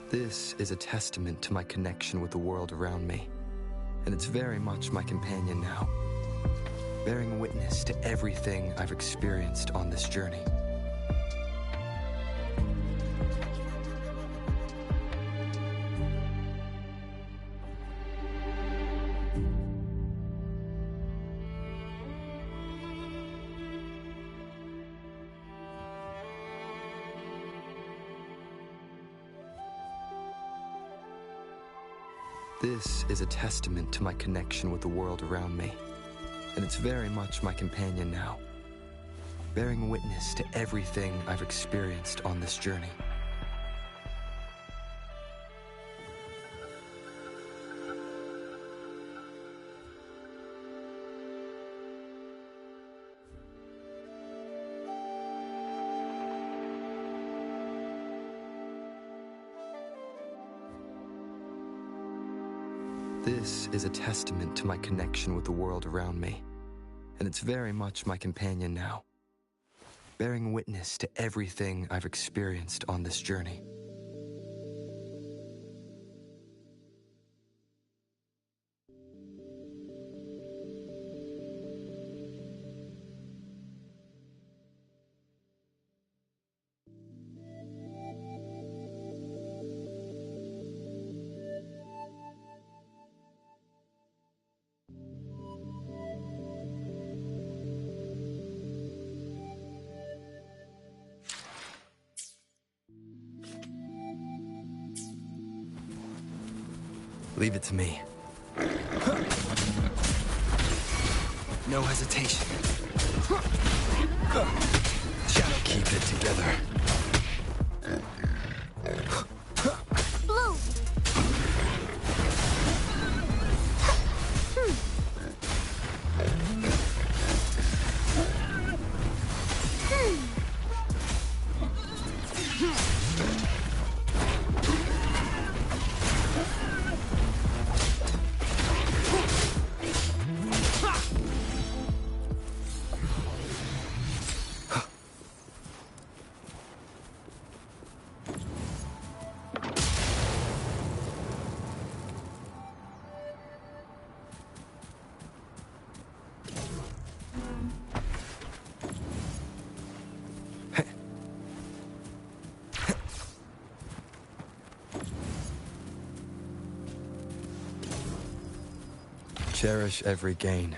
This is a testament to my connection with the world around me, and it's very much my companion now, bearing witness to everything I've experienced on this journey. This is a testament to my connection with the world around me, and it's very much my companion now, bearing witness to everything I've experienced on this journey. This is a testament to my connection with the world around me, and it's very much my companion now, bearing witness to everything I've experienced on this journey. Leave it to me. No hesitation. Shall keep it together. Blue! Cherish every gain.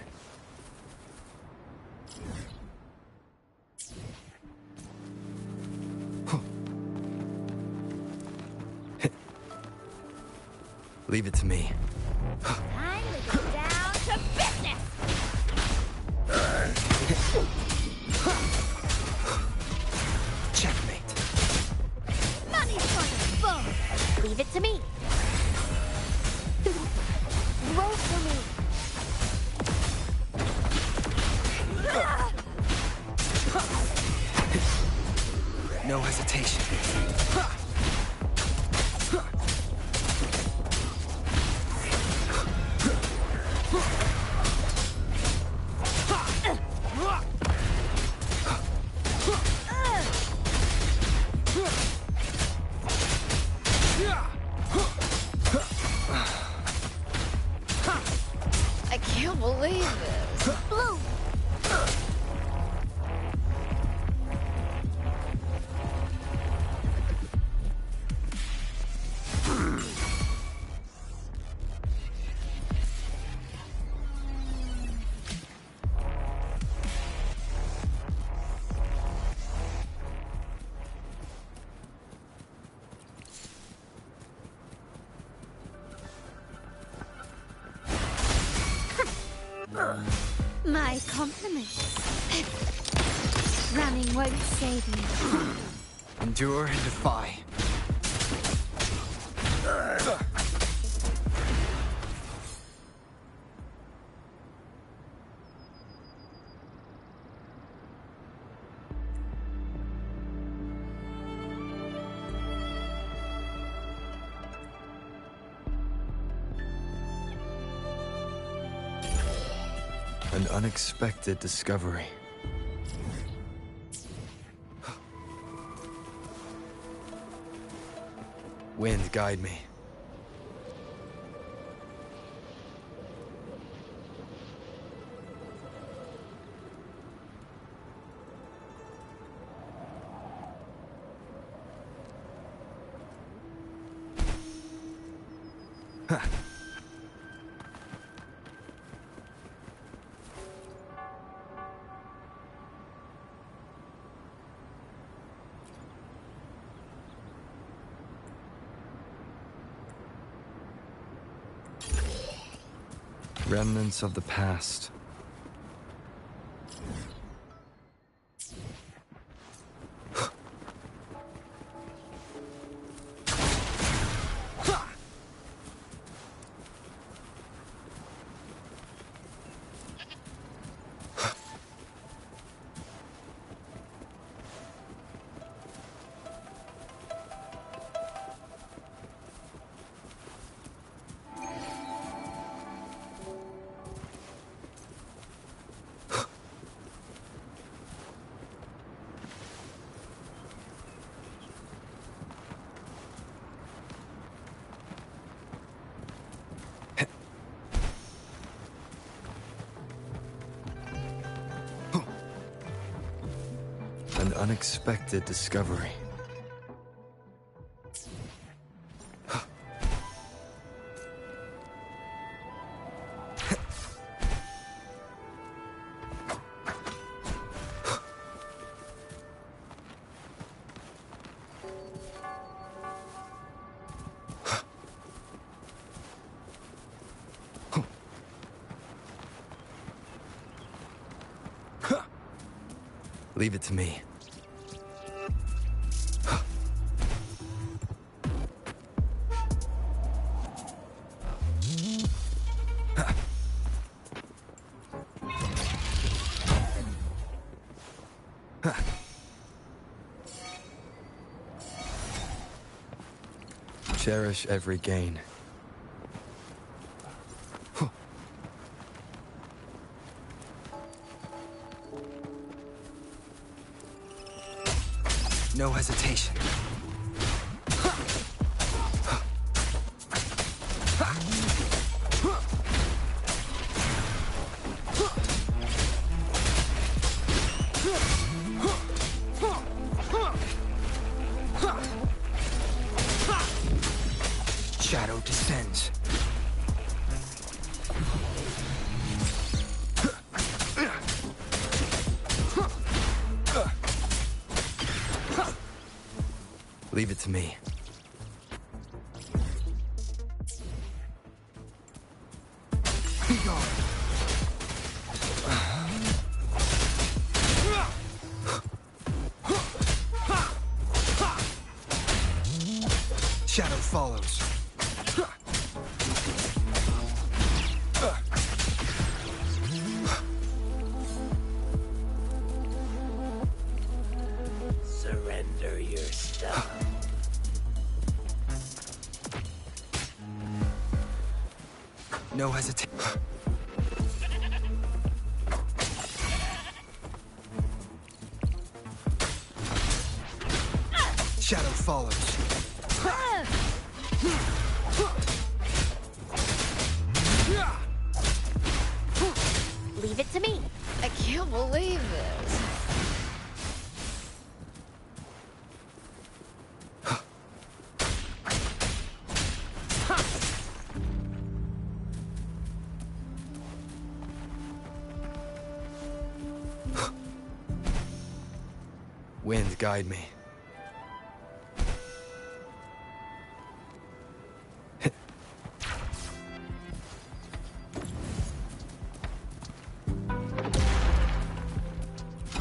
Leave it to me. Time to get down to business! Checkmate. Money's for the bull! Leave it to me! Roll for me! No hesitation. I can't believe this! Blue! My compliments. Running won't save you. Endure and defy. An unexpected discovery. Wind, guide me. Remnants of the past. An unexpected discovery. Leave it to me. Cherish every gain. No hesitation. Shadow descends. Leave it to me. Be gone. Shadow follows. Surrender your stuff. No hesitation. Shadow follows. Leave it to me. I can't believe this. Wind, guide me.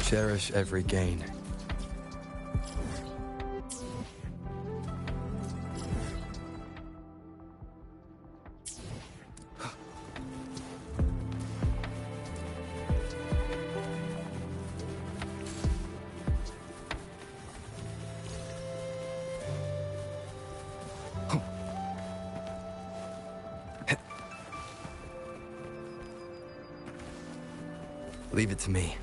Cherish every gain. Leave it to me.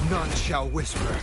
None shall whisper.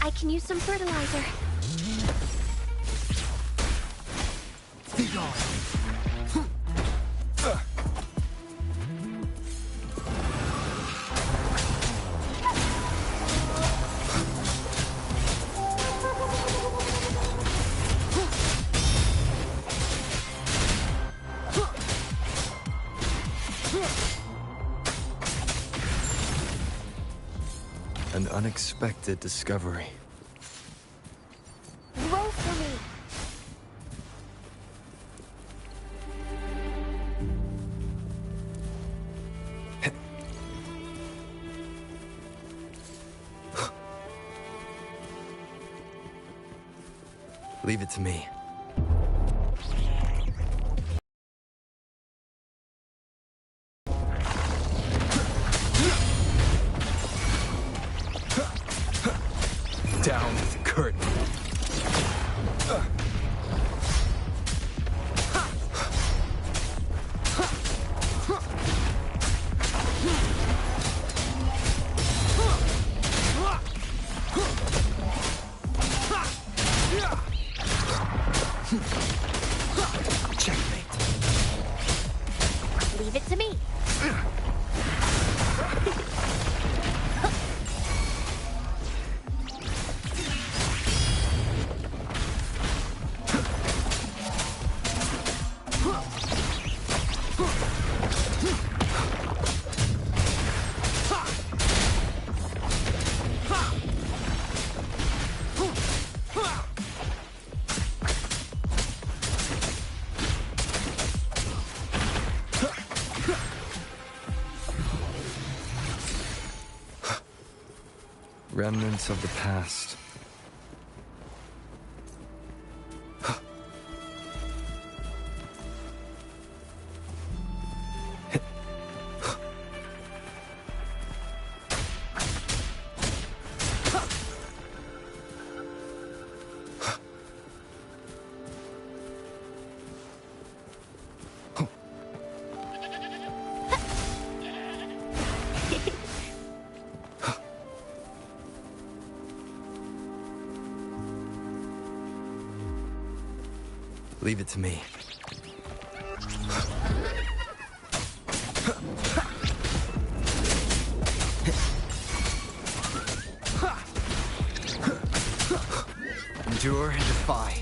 I can use some fertilizer. Be gone. An unexpected discovery. Roll for me. Leave it to me. Down with the curtain. Checkmate. Leave it to me. Remnants of the past. Leave it to me. Endure and defy.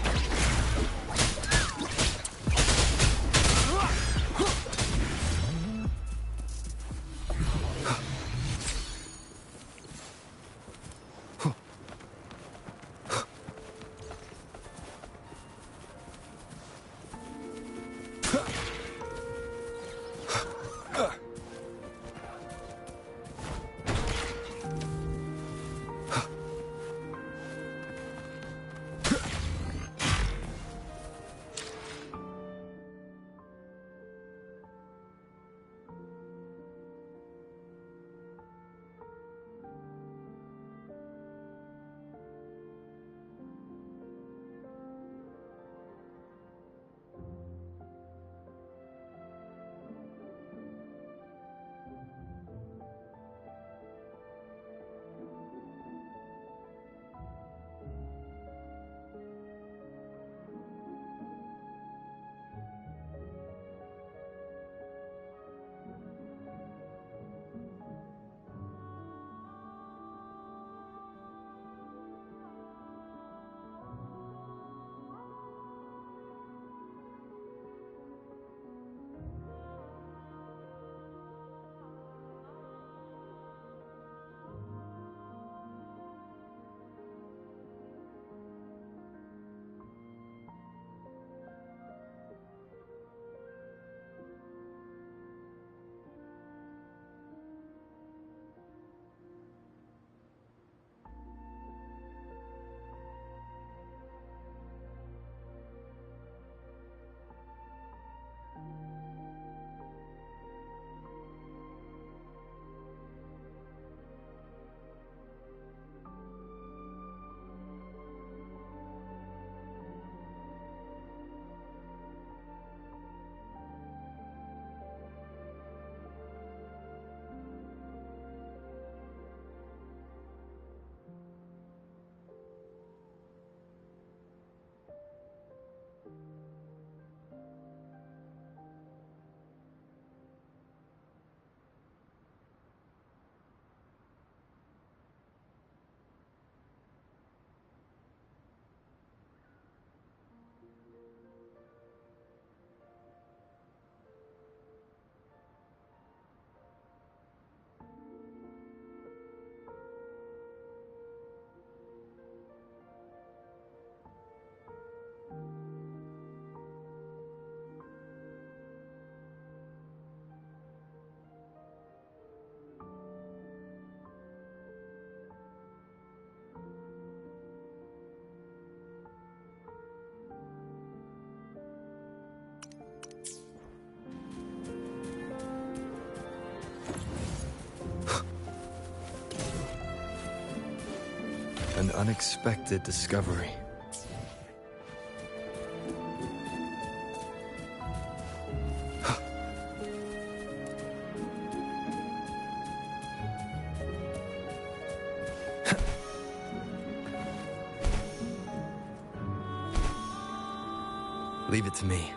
An unexpected discovery. Leave it to me.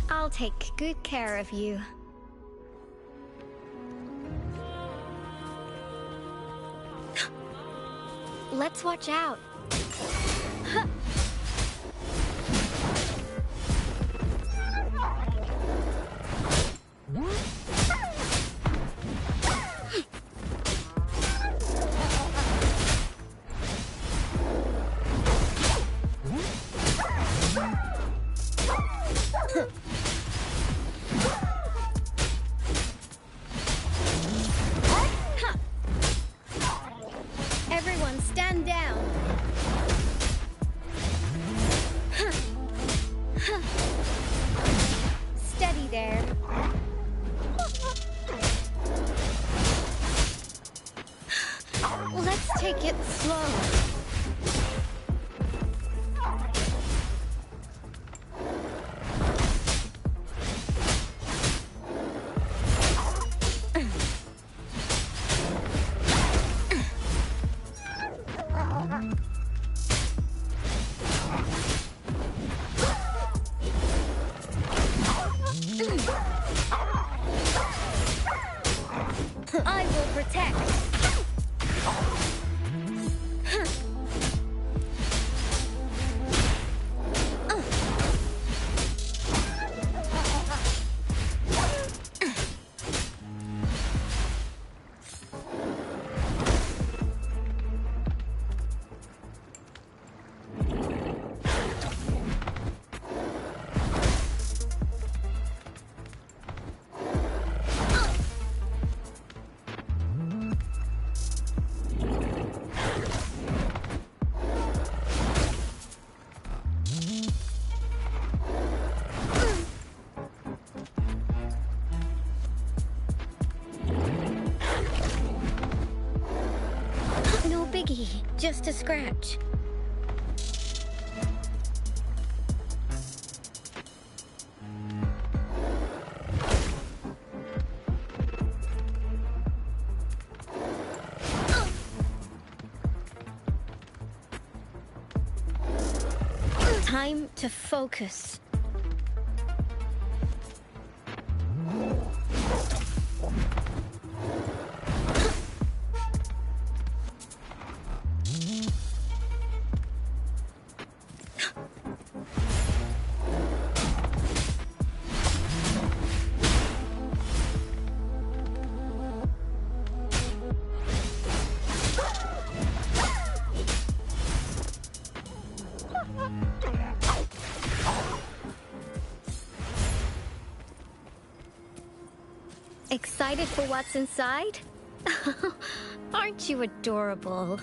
I'll take good care of you. Let's watch out. Everyone stand down. Steady there. Let's take it slow. I will protect. No biggie, just a scratch. Time to focus. Excited for what's inside? Aren't you adorable?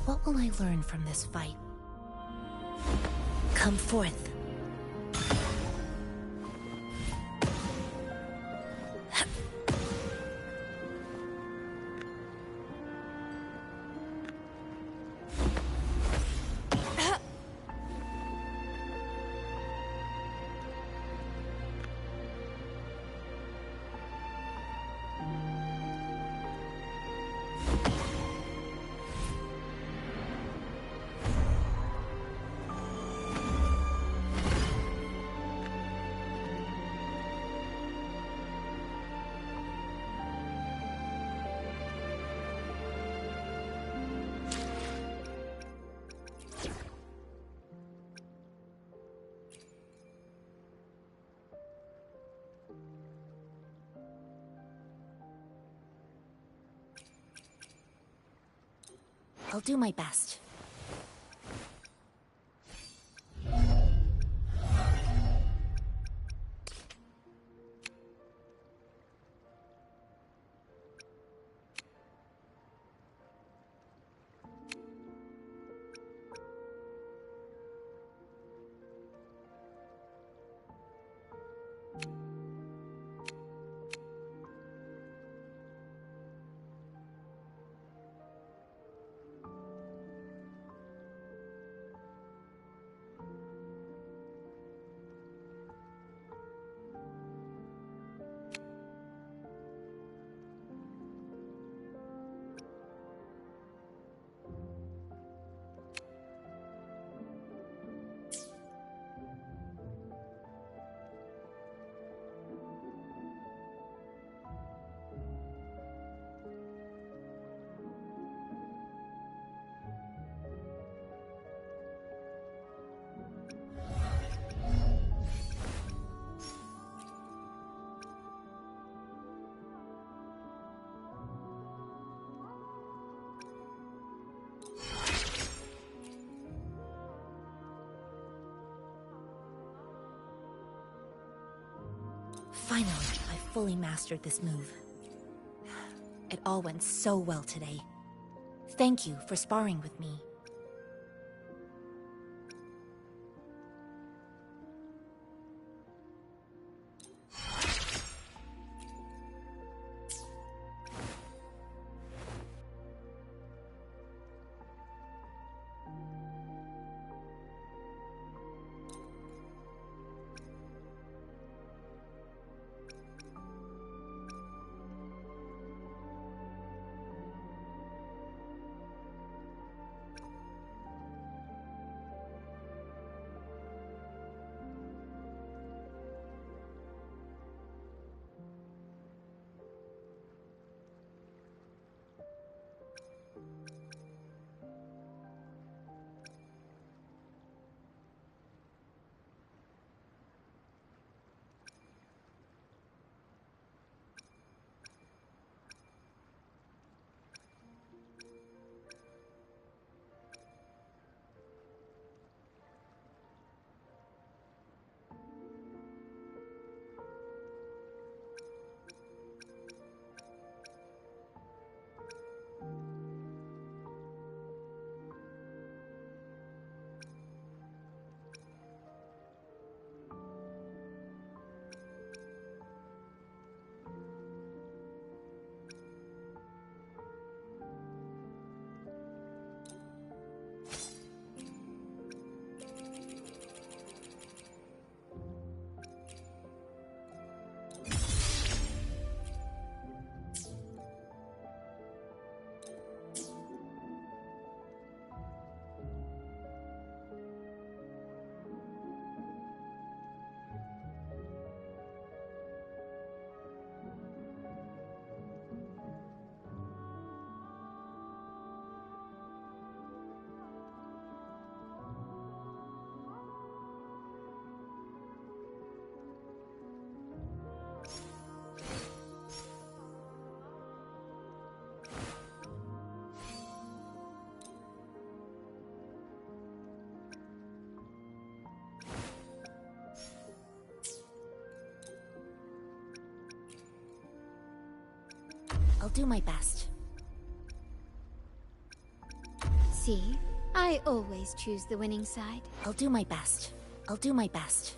What will I learn from this fight? Come forth. I'll do my best. Finally, I fully mastered this move. It all went so well today. Thank you for sparring with me. I'll do my best. See? I always choose the winning side. I'll do my best. I'll do my best.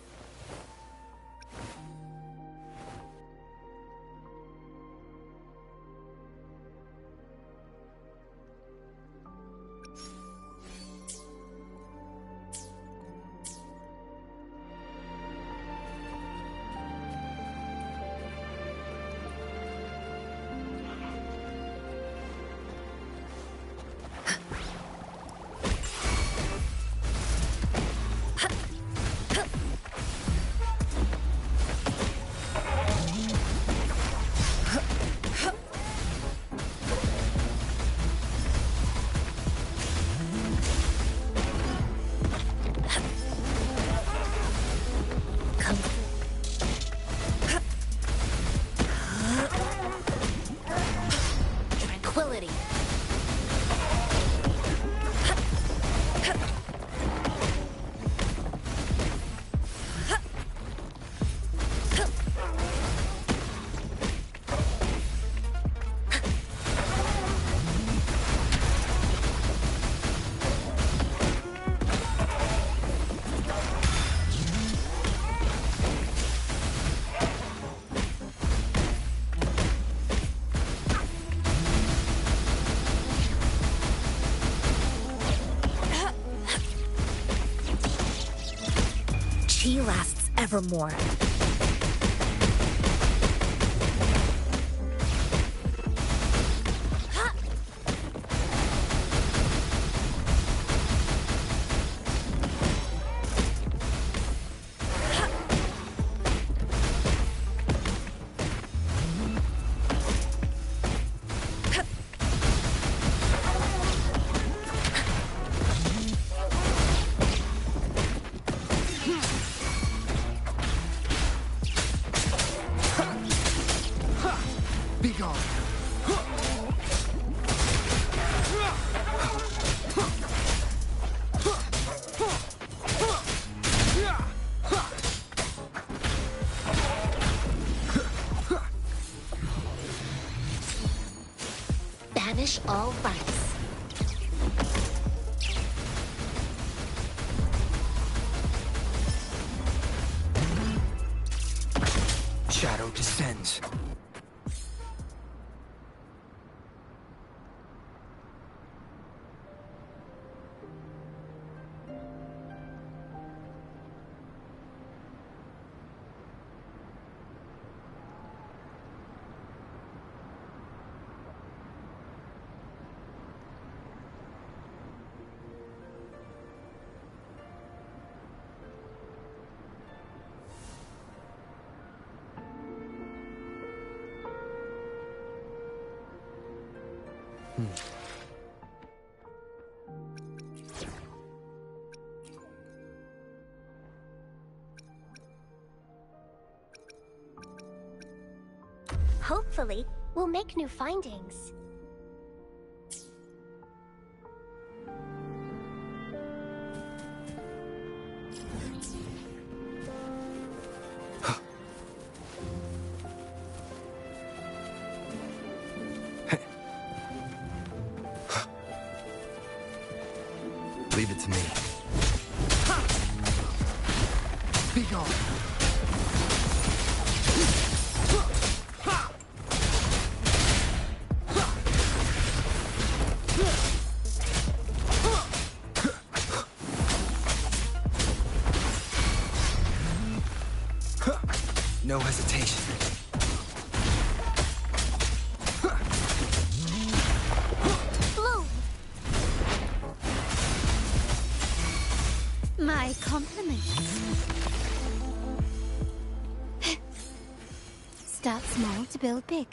Tranquility. Chi lasts evermore. Be gone. Banish all vice. Shadow descends. Hopefully, we'll make new findings. Leave it to me. Be gone. No hesitation. Bloom! My compliments. Start small to build big.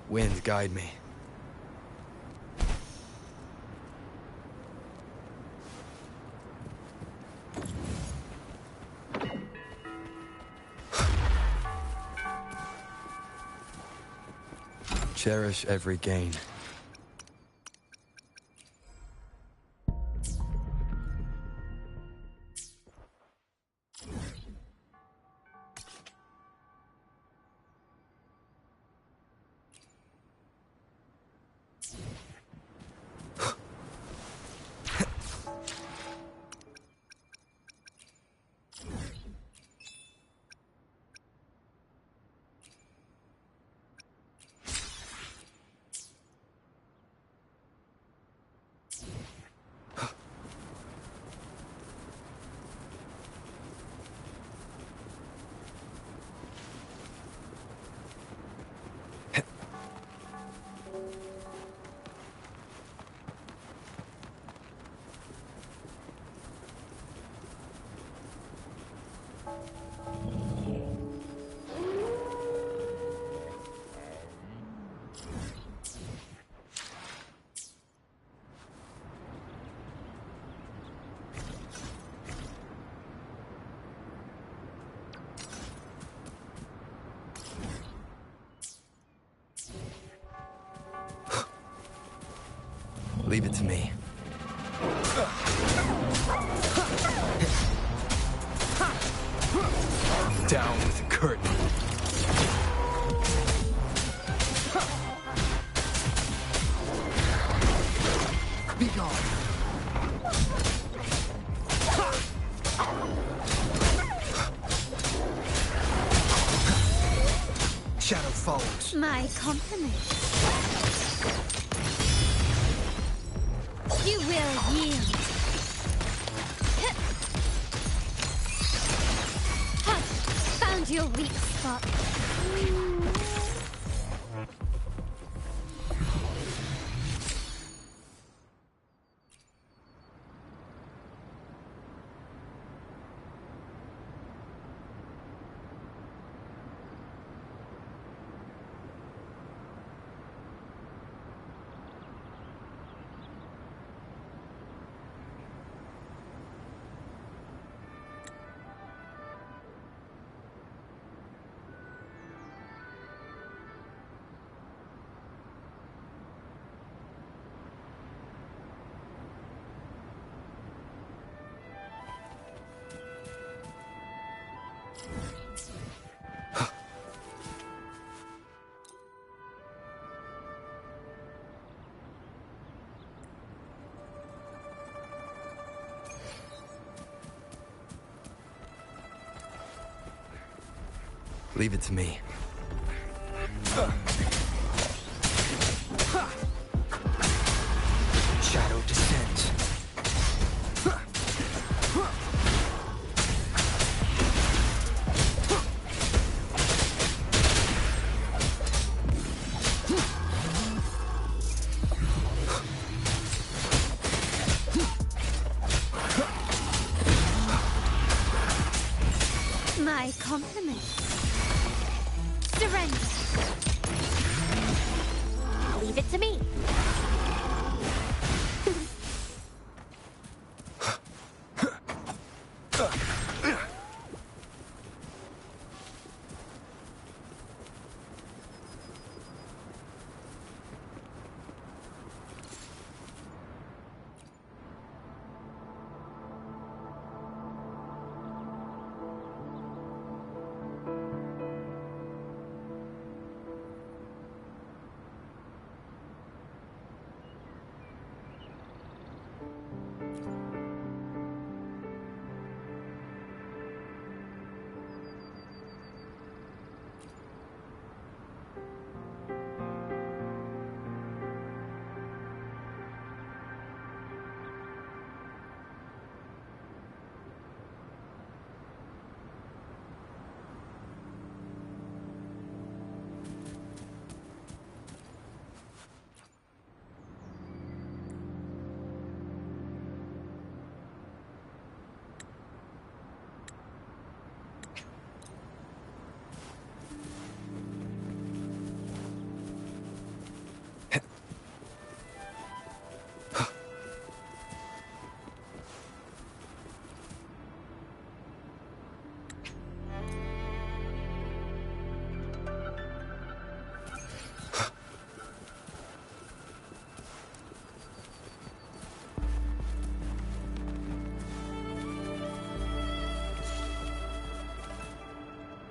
Wind, guide me. Cherish every gain. Leave it to me. Down with the curtain. Be gone. Shadow follows. My compliments. You will yield. Hush! Found your weak spot. Leave it to me. Shadow descends. My compliments. Surrender. Leave it to me.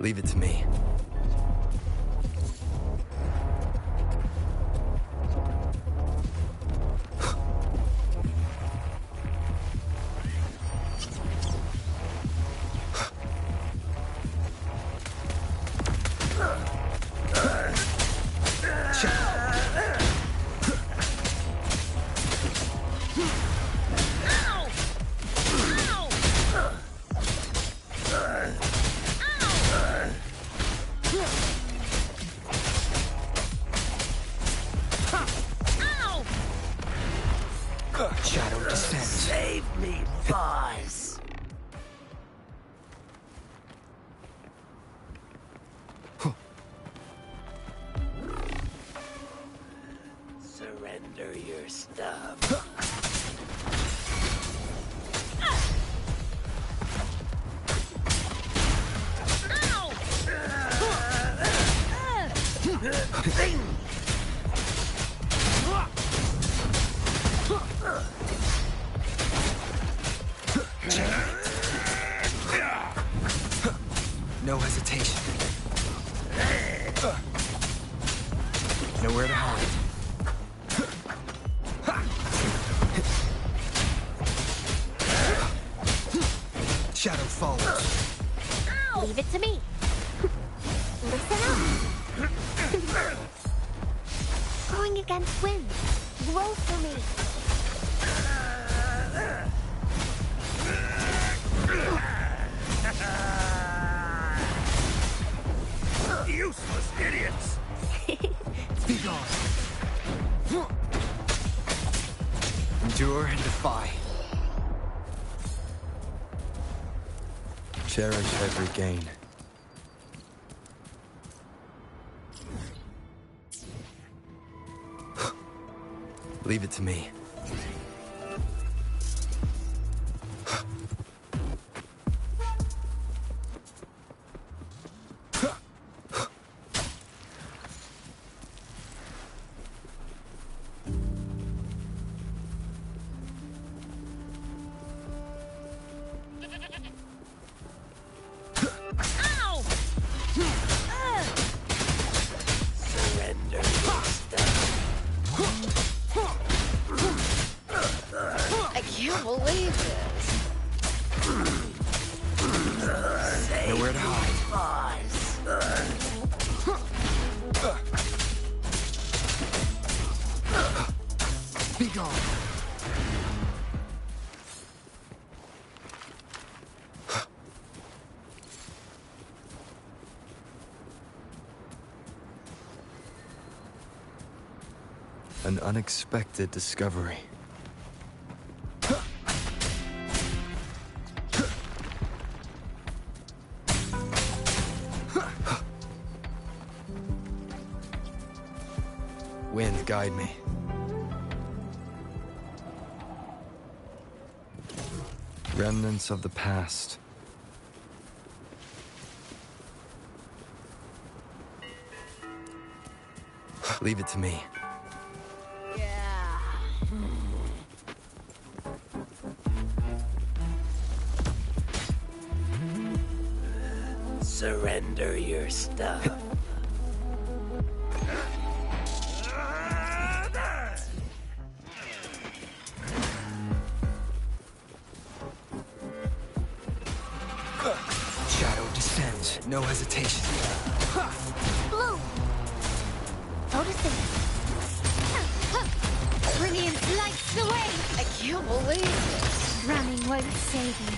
Leave it to me. Shadow descends. Save me, boss. Surrender your stuff. Bing! No hesitation. Nowhere to hide. Shadow follows. Leave it to me. Listen up. Going against wind. Roll for me. Useless idiots! Be gone. Endure and defy. Cherish every gain. Leave it to me. Surrender your stuff. I can't believe this. Nowhere to hide. Be gone. An unexpected discovery. Wind, guide me. Remnants of the past. Leave it to me. Surrender your stuff. Shadow descends. No hesitation. Blue. Noticing. Brilliant lights the way! I can't believe this. Running won't save you.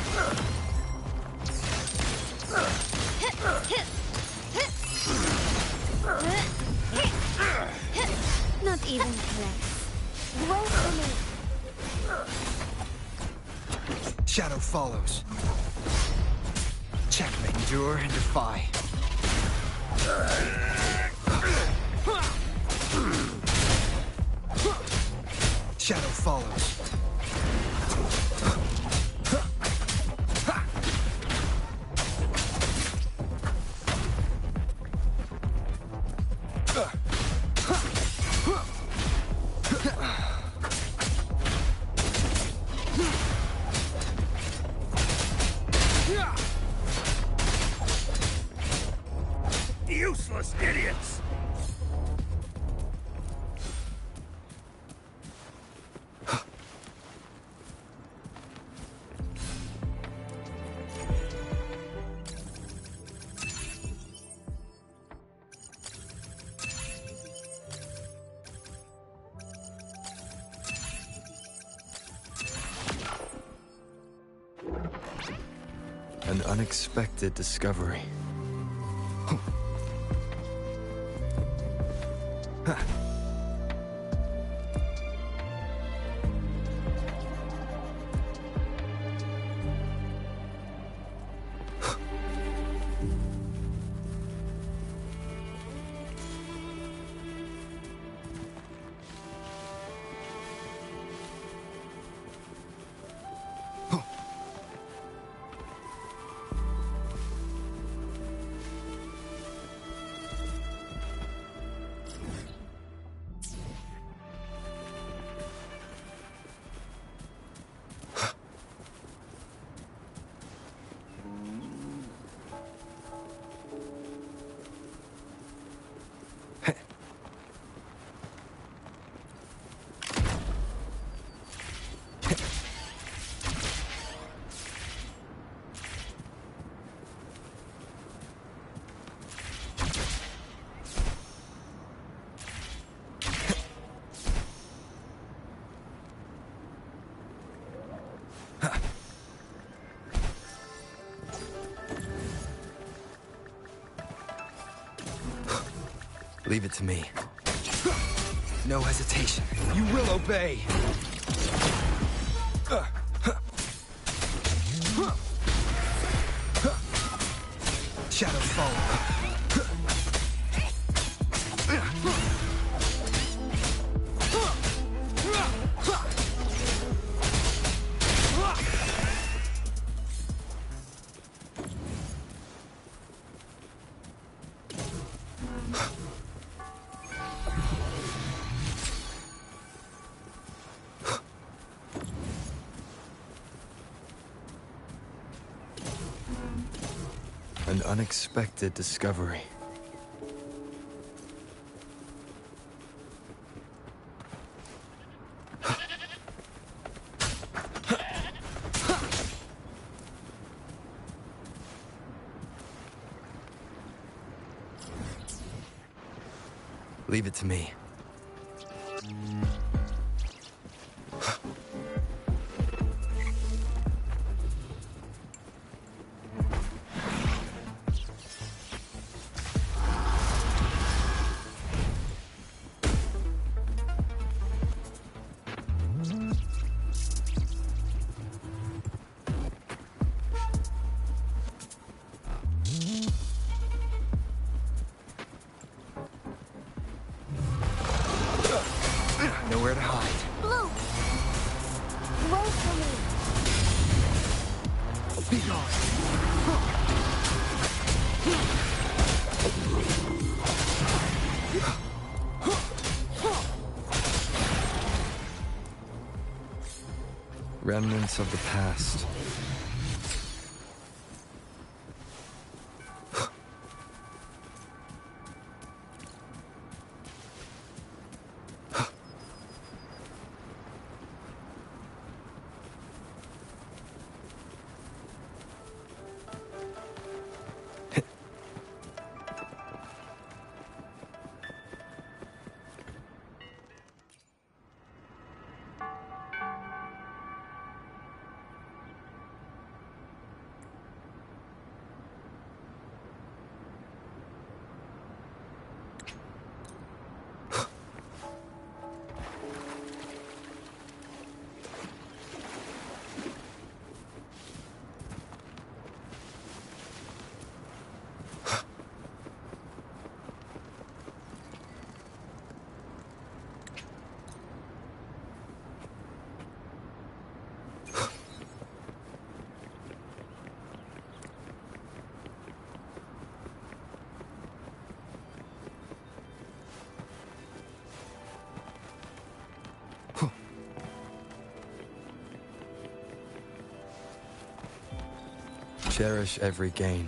Not even close. Roll for me. Shadow follows. Checkmate. Endure and defy. Shadow follows. An unexpected discovery. Leave it to me. No hesitation. You will obey! Shadow fall. An unexpected discovery. Leave it to me. Nowhere to hide. Blue! Wait for me! Be gone! Remnants of the past. Cherish every gain.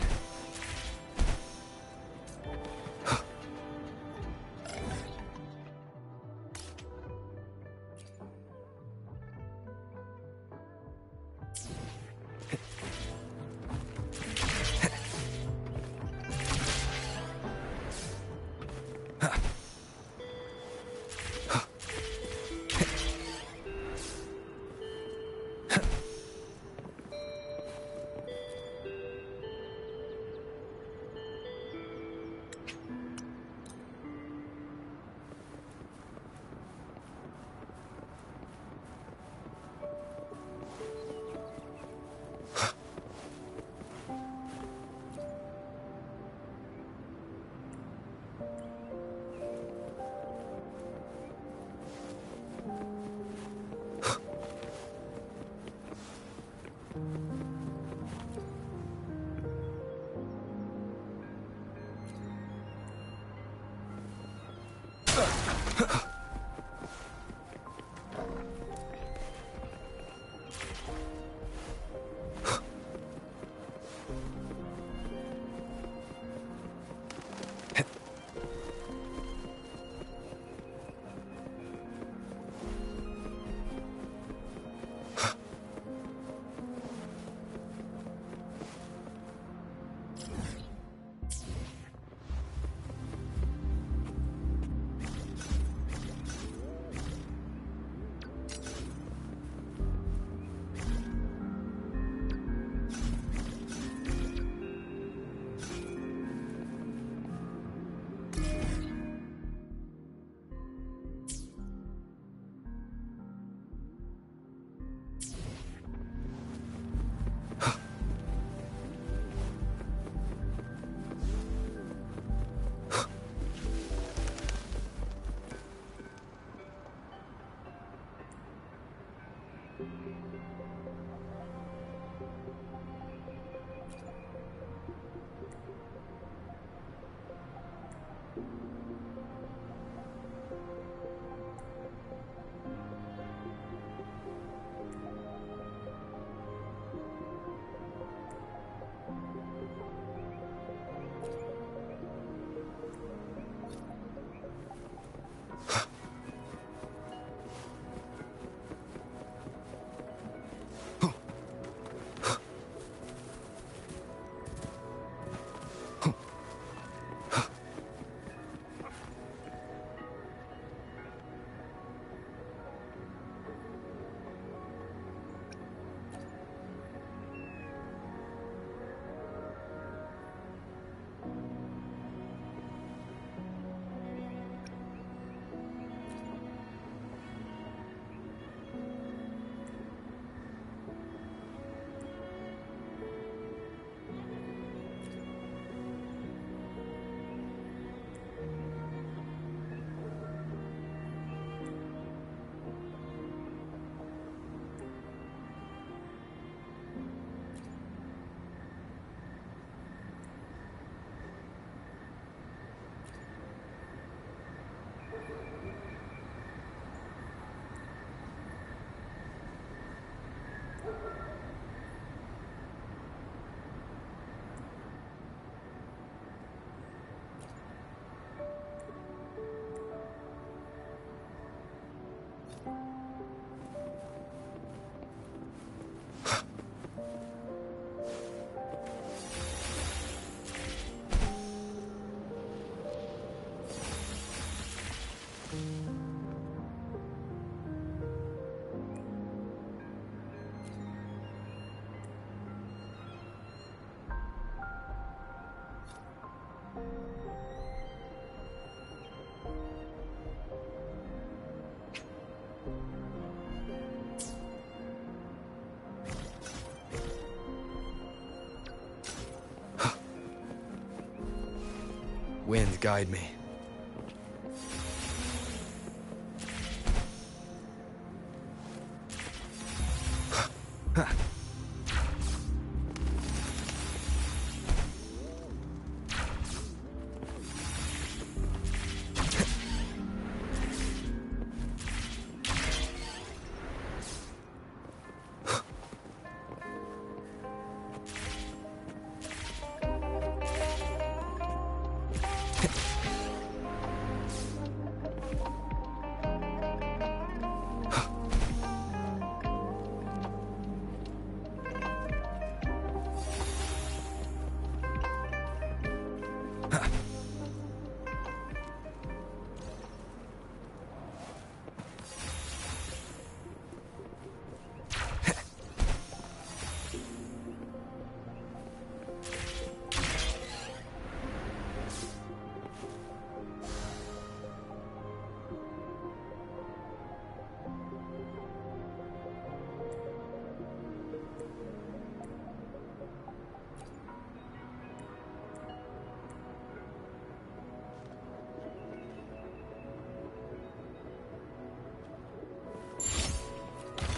Wind, guide me.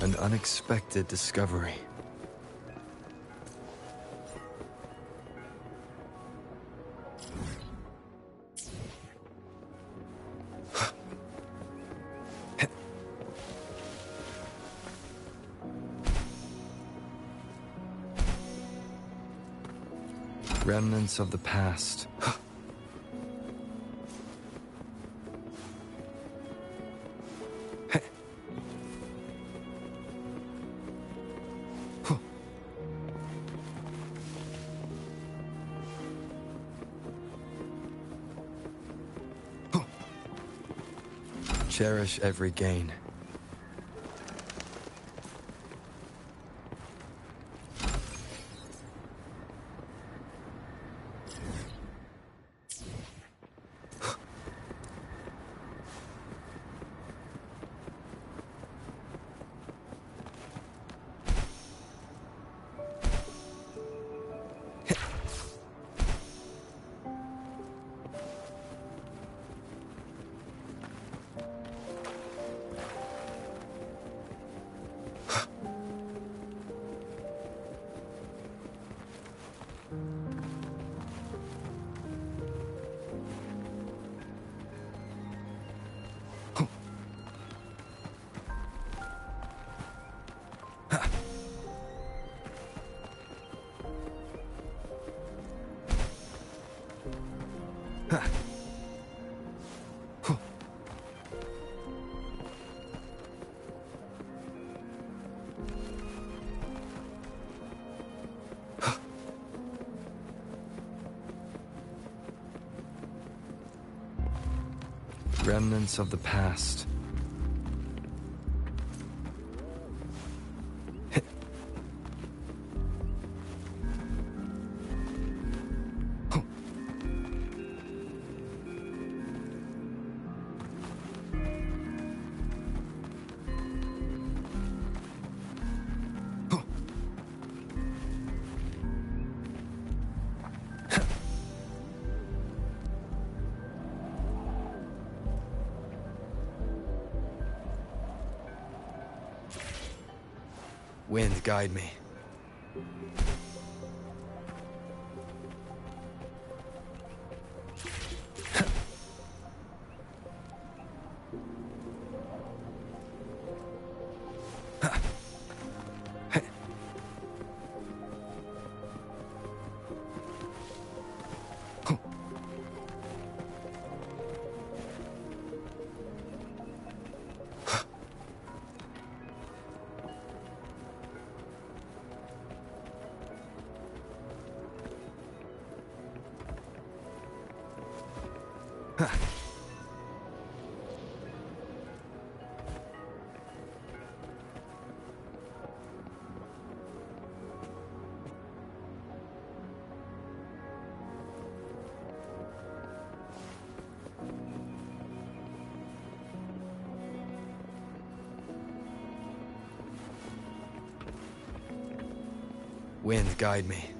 An unexpected discovery. Remnants of the past. Cherish every gain. Remnants of the past. Wind, guide me. Wind, guide me.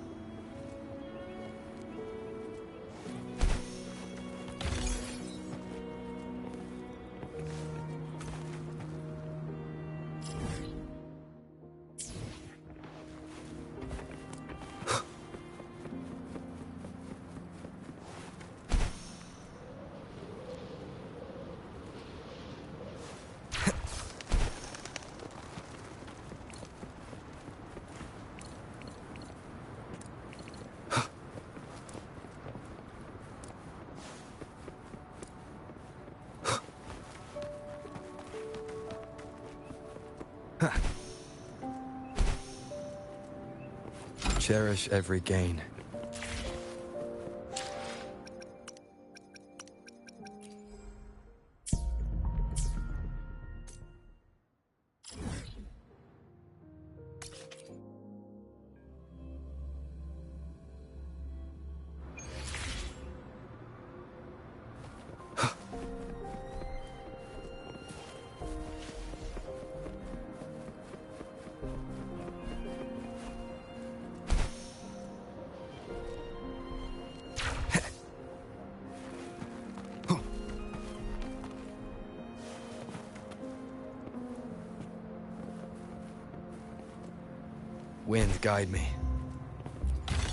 Cherish every gain. Wind, guide me.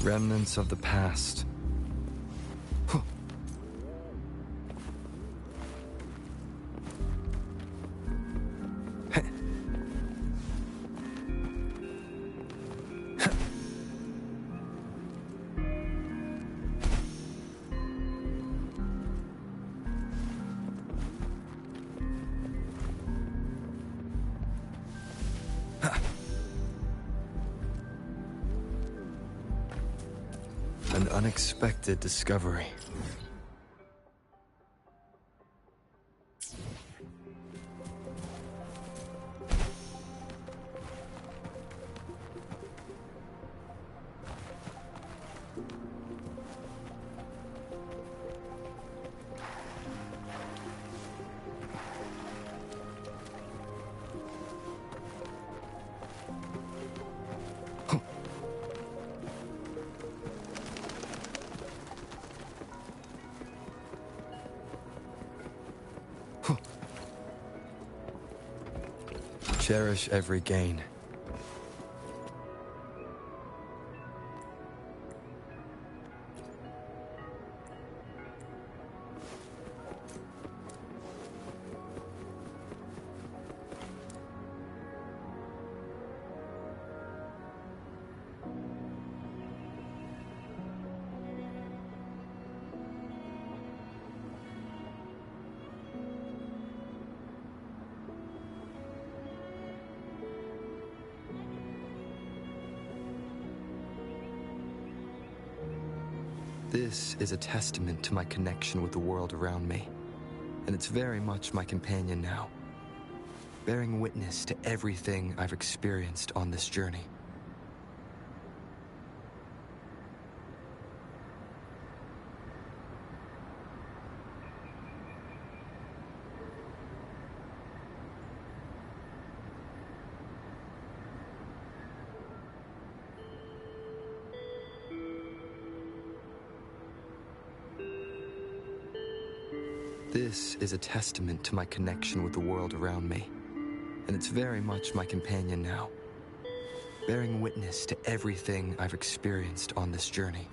Remnants of the past. An unexpected discovery. Cherish every gain. This is a testament to my connection with the world around me, and it's very much my companion now, bearing witness to everything I've experienced on this journey. This is a testament to my connection with the world around me, and it's very much my companion now, bearing witness to everything I've experienced on this journey.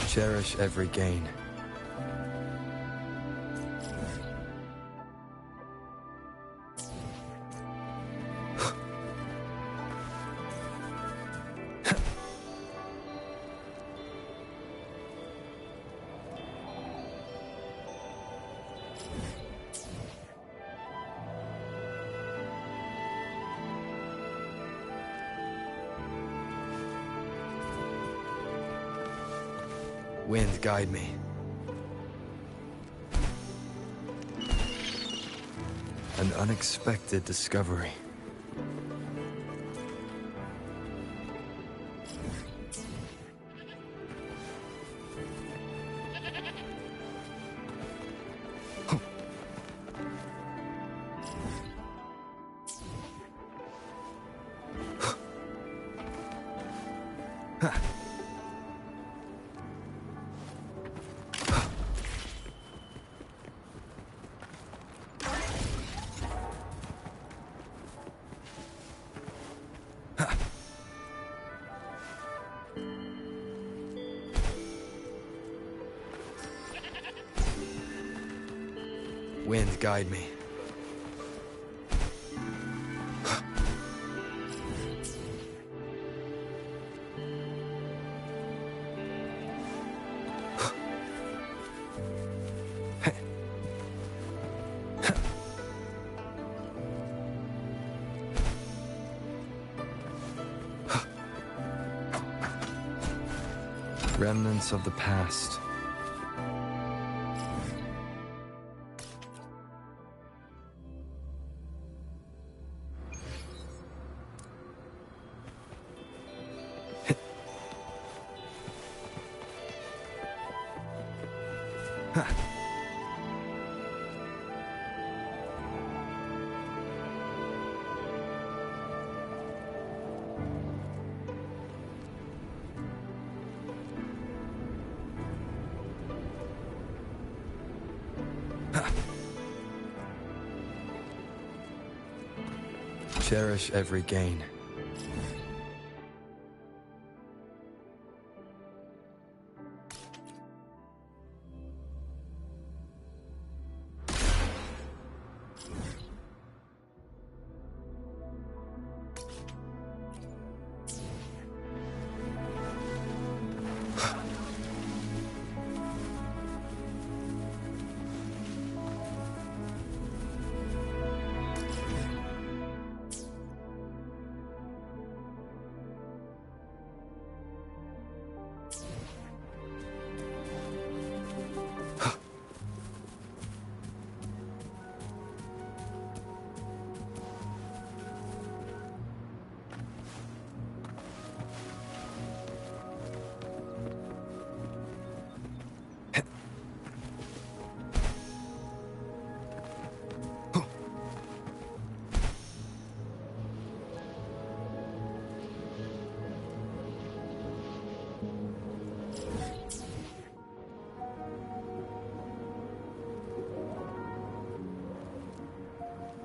Cherish every gain. Wind, guide me. An unexpected discovery. Wind, guide me. Remnants of the past. Cherish every gain.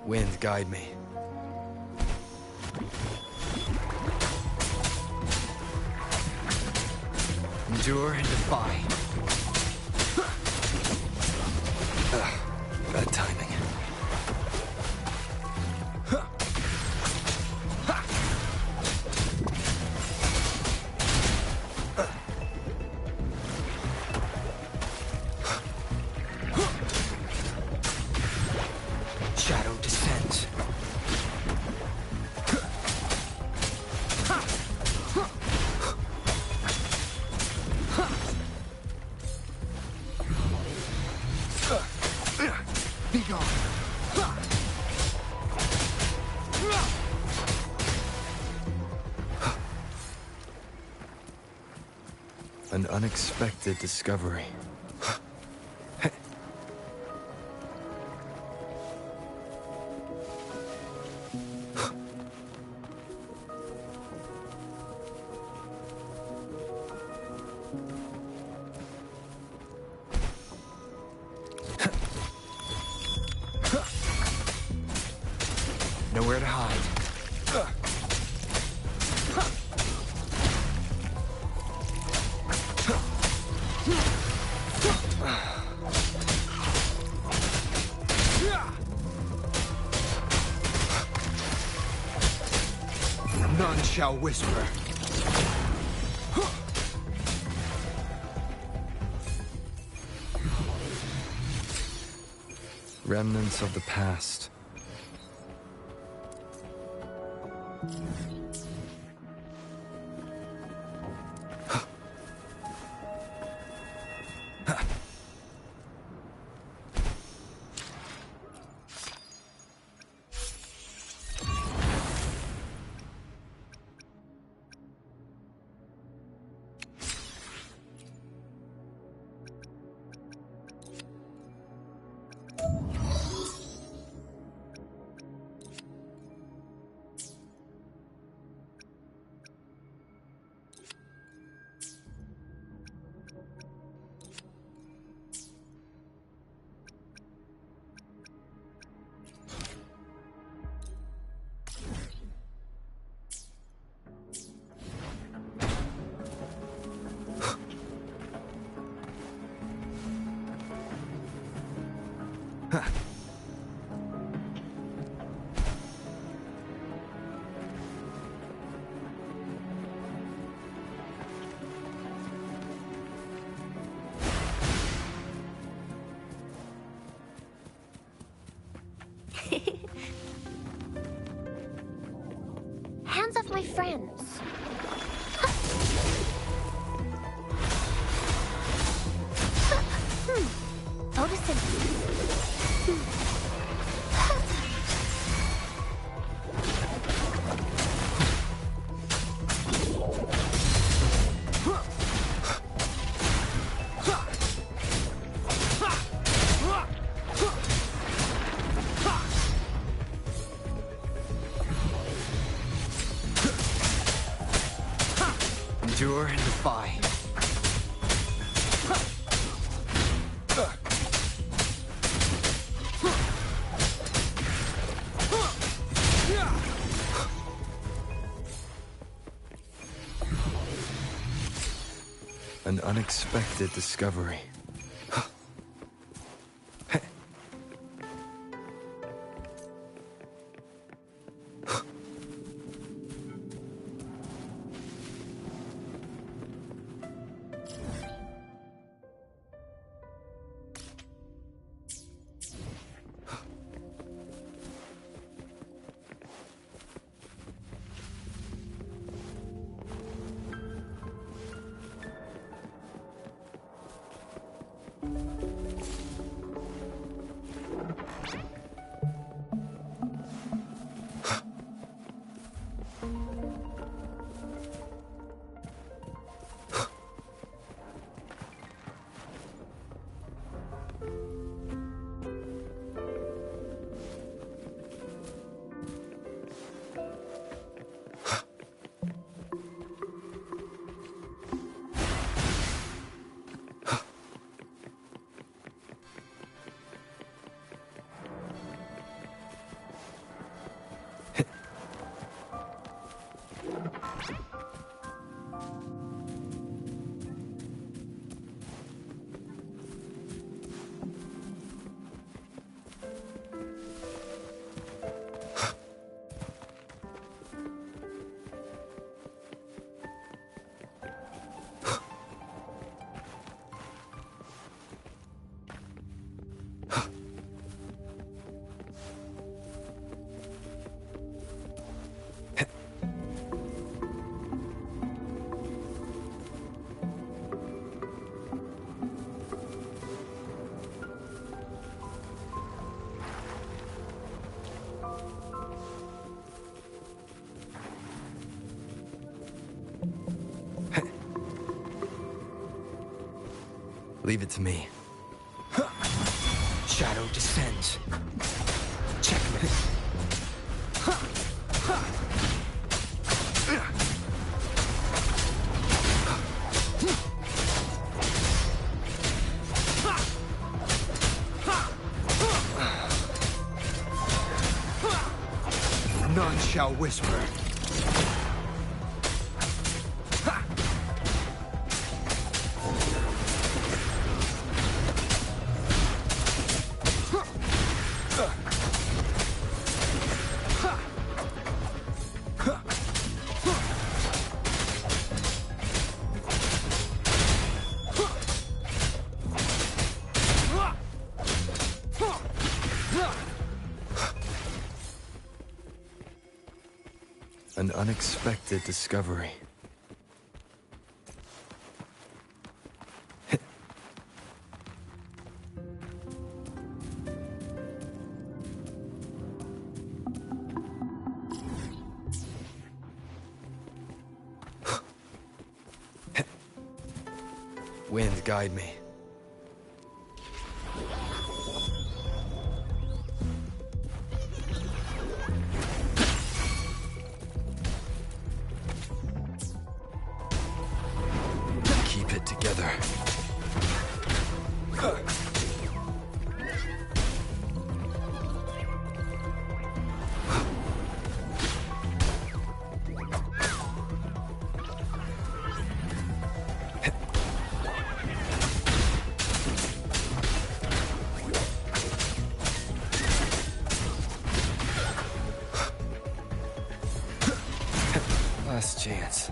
Wind, guide me. Endure and defy. Bad timing. Be gone! An unexpected discovery. Nowhere to hide. None shall whisper. Remnants of the past. Hands off my friends. Photosynthesis. Endure and defy. An unexpected discovery. Leave it to me. Shadow descends. Checkmate. None shall whisper. An unexpected discovery. Wind, guide me. Keep it together. Last chance.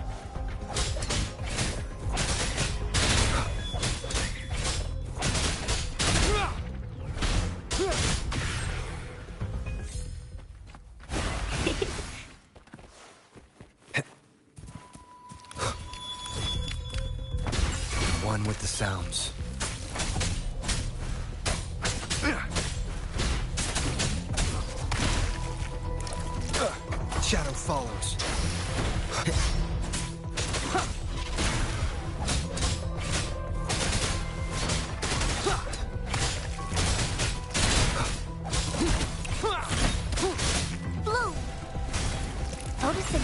One with the sounds. Shadow follows. Blue! Noticing.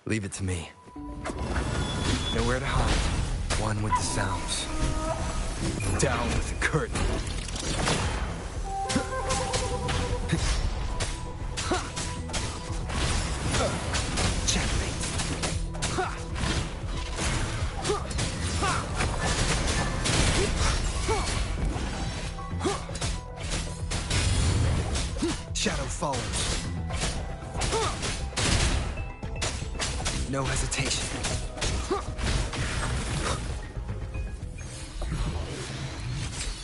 Leave it to me. Nowhere to hide. One with the sounds. Down with the curtain. Checkmate. Shadow follows. No hesitation.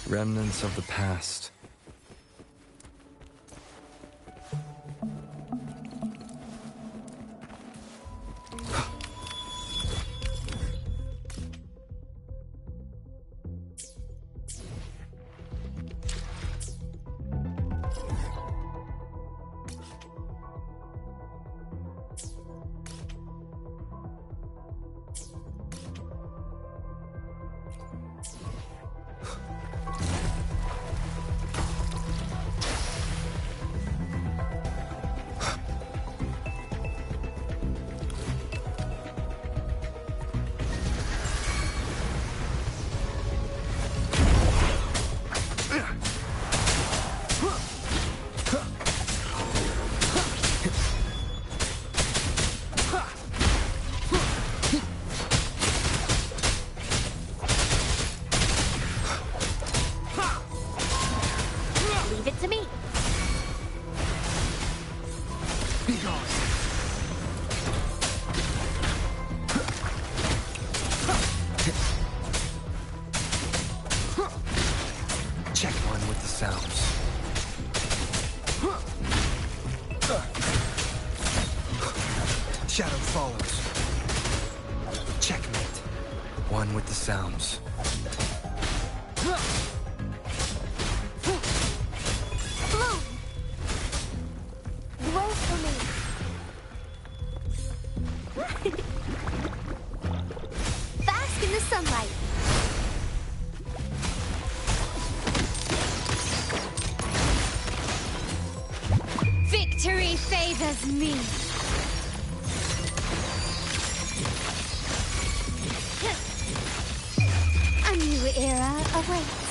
Remnants of the past. Leave it to me. Be gone. Check one with the sounds. Shadow follows. Checkmate. One with the sounds. Bloom! Grow for me! Bask in the sunlight! Victory favors me. A new era awaits.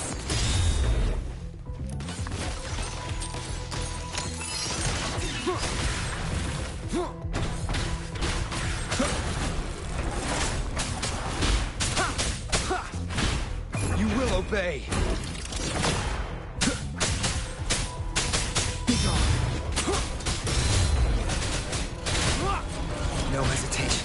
You will obey. Be gone. No hesitation.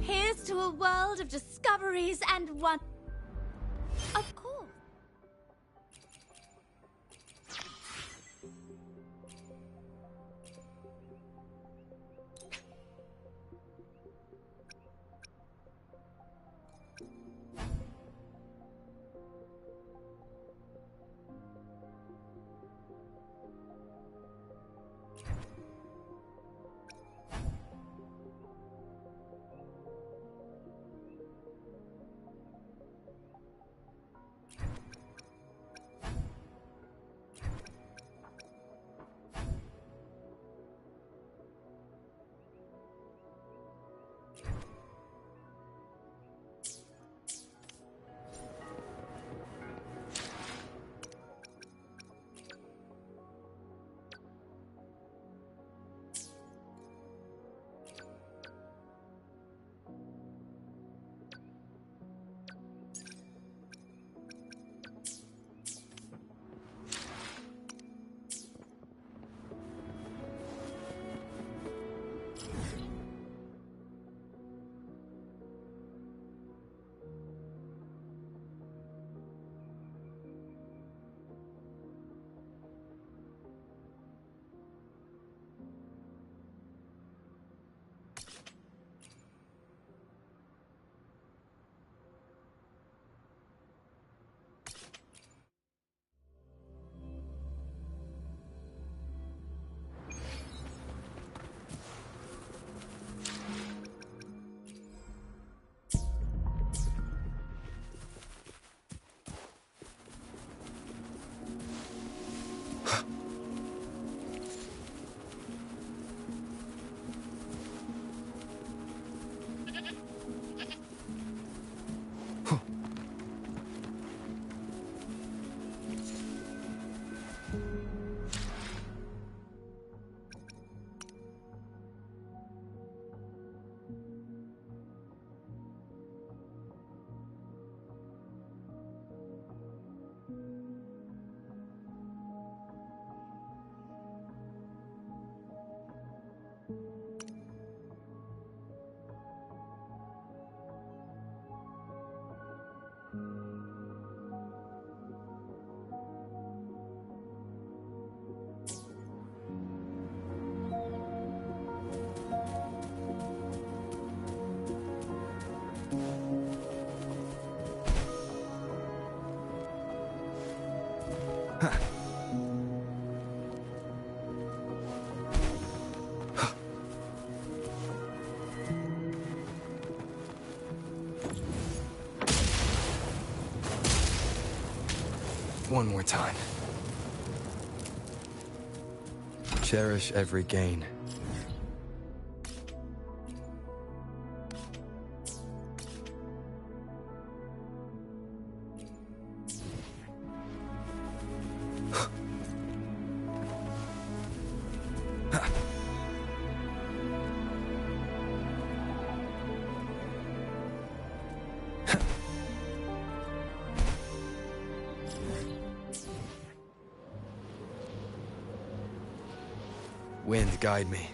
Here's to a world of discoveries and one. Of course. One more time. Cherish every gain. Wind, guide me.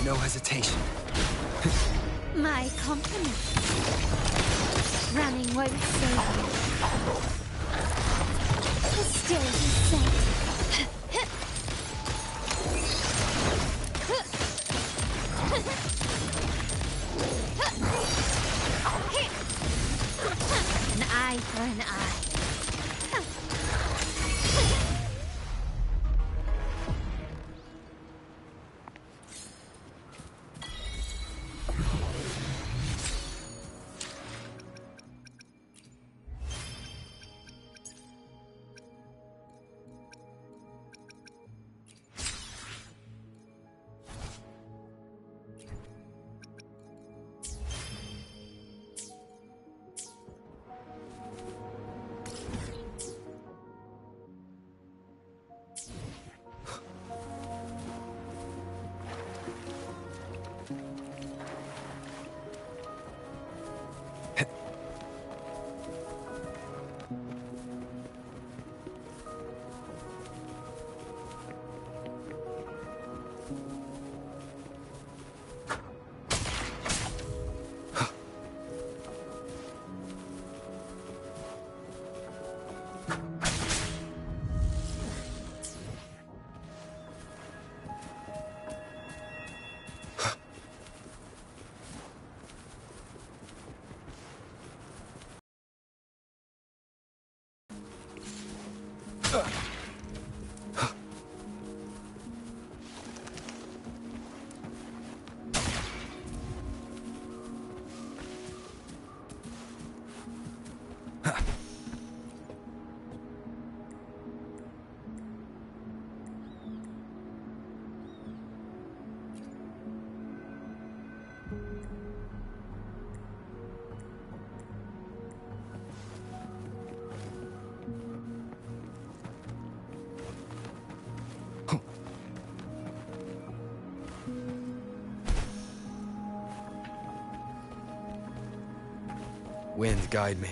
No hesitation. My compliment. Running won't save you. Still you say. An eye for an eye. Wind, guide me.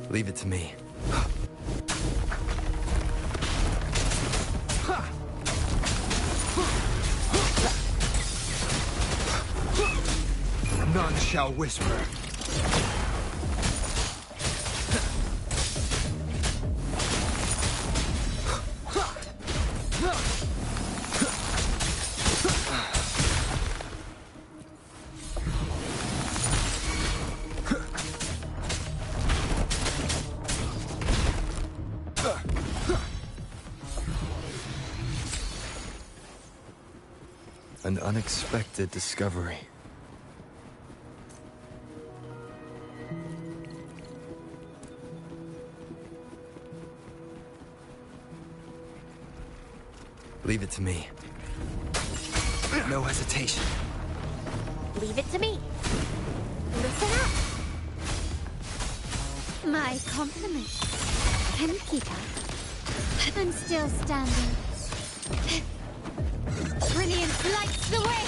Leave it to me. None shall whisper. An unexpected discovery. Leave it to me. No hesitation. Leave it to me. Listen up. My compliments. Can you keep up? I'm still standing. Brilliance lights the way!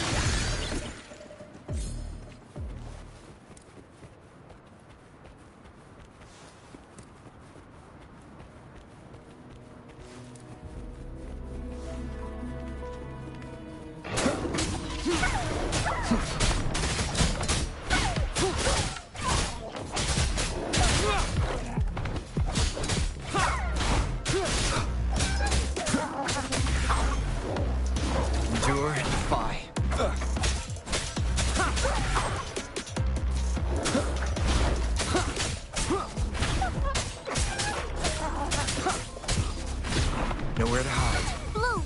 Endure and defy. Nowhere to hide. Bloom!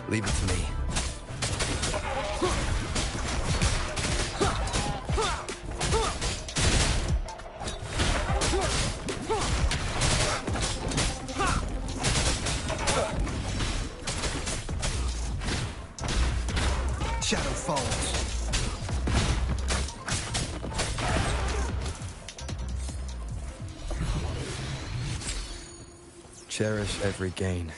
Leave it to me. Shadow falls. Cherish every gain.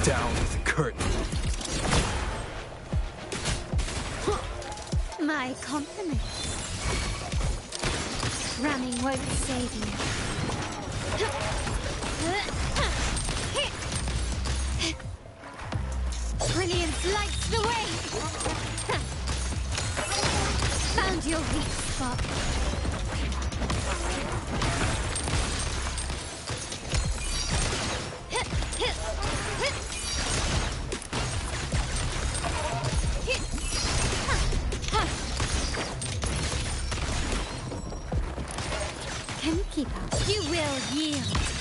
Down with the curtain. My compliments. Running won't save you. Brilliance lights the way! Found your weak spot. Can you keep up? You will yield.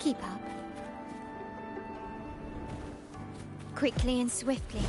Keep up. Quickly and swiftly.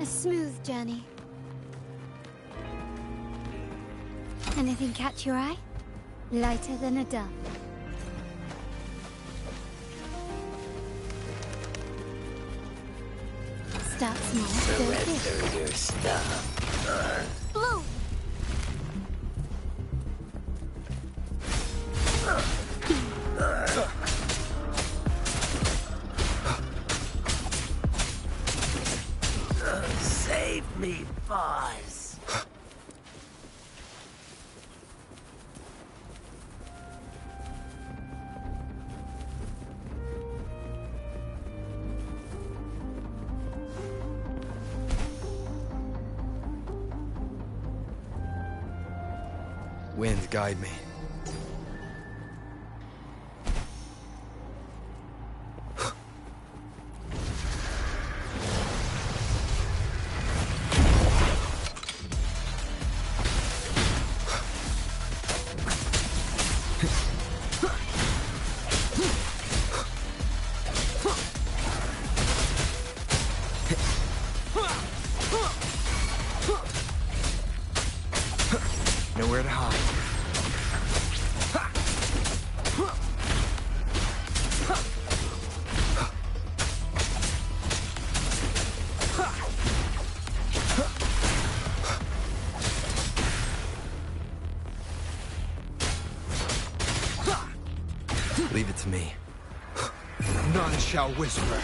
A smooth journey. Anything catch your eye? Lighter than a dove. Start small, go big. Surrender your stuff. Blue! Save me, boss. Wind, guide me. Nowhere to hide. Leave it to me. None shall whisper.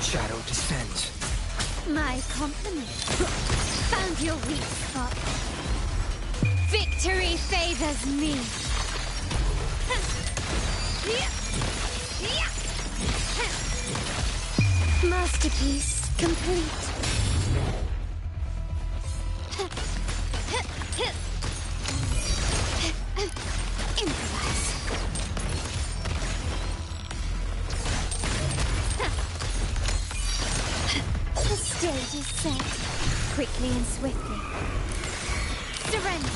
Shadow descent. My compliment. Found your weak spot. Victory favors me. Masterpiece complete. Improvise. The stage is set. Quickly and swiftly. Surrender.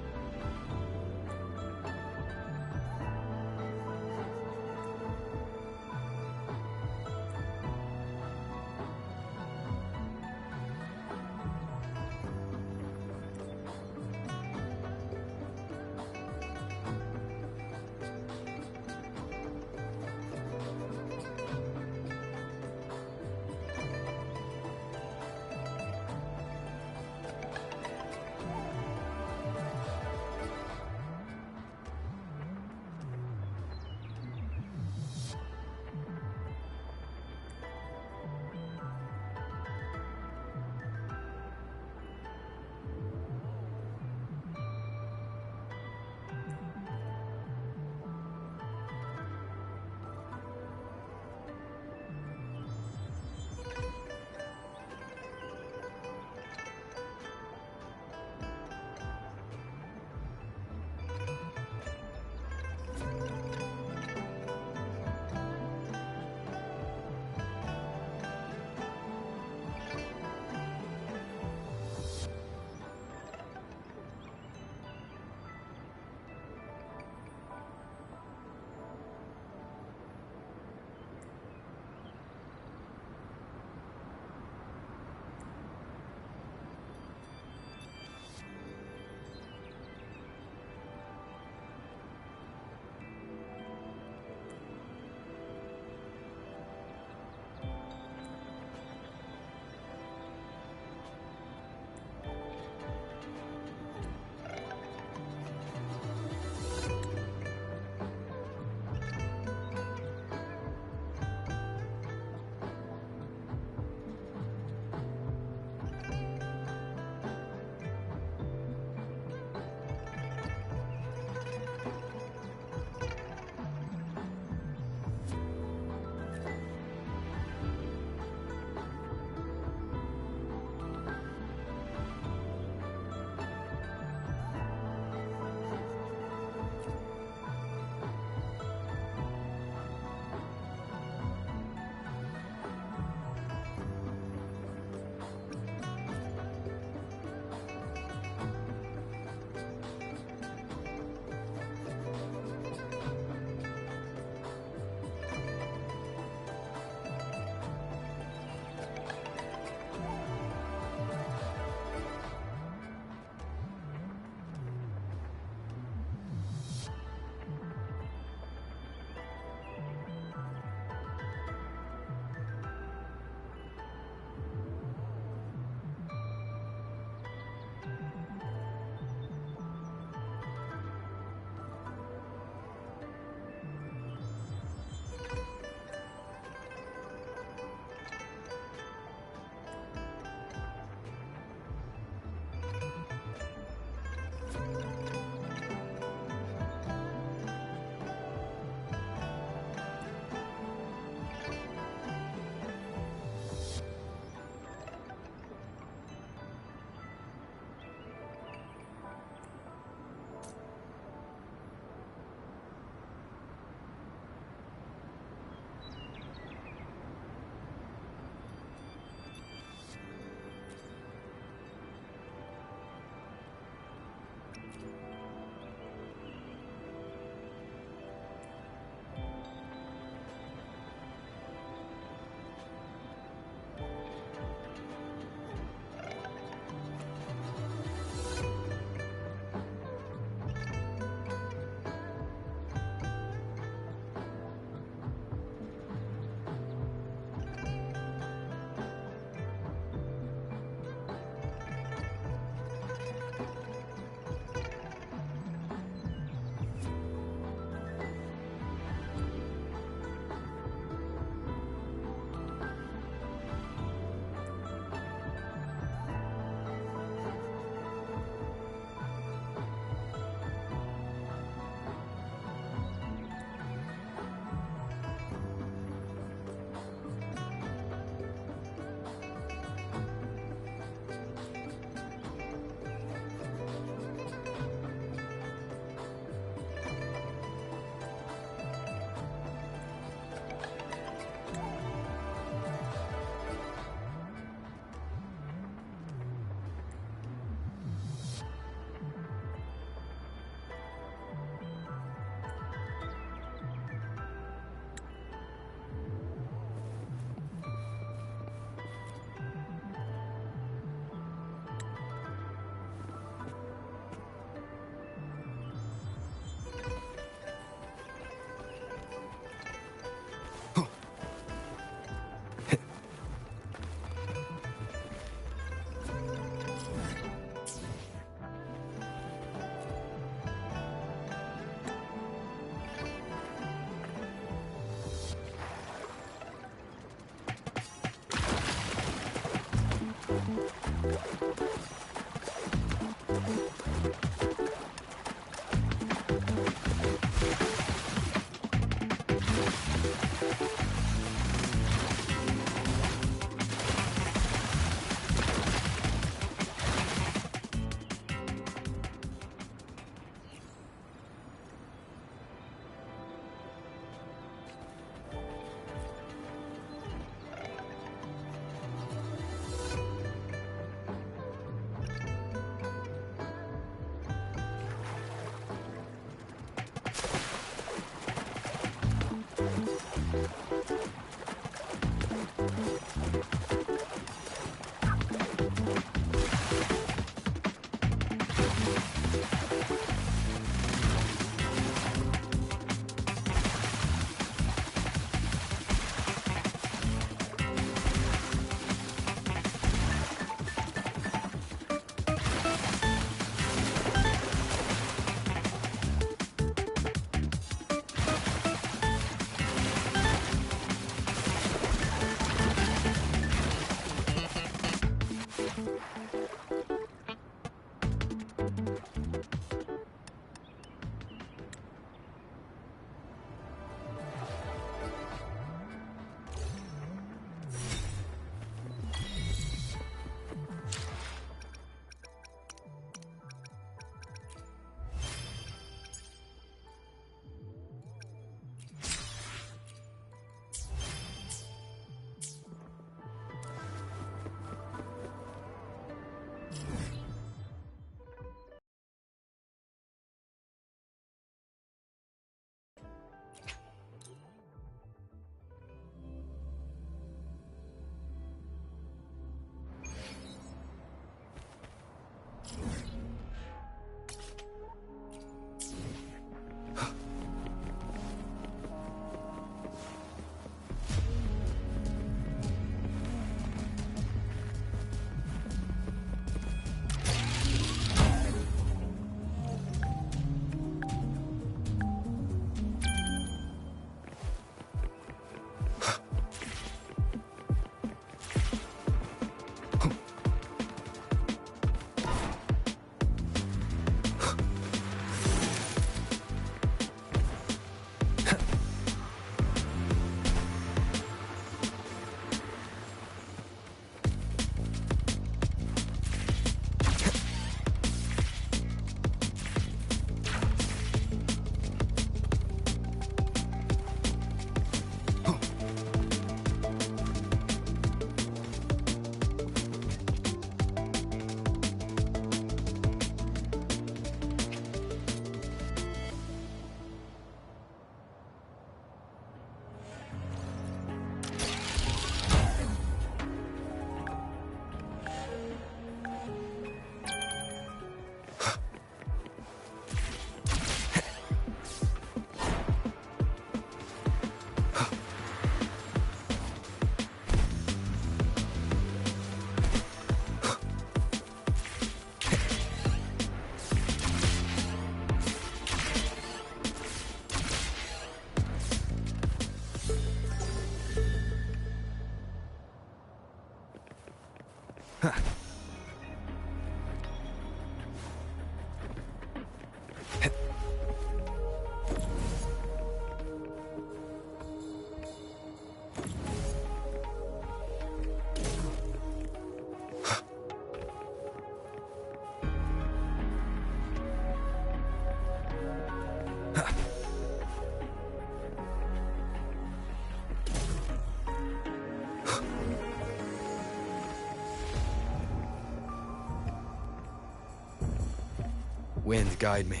Wind, guide me.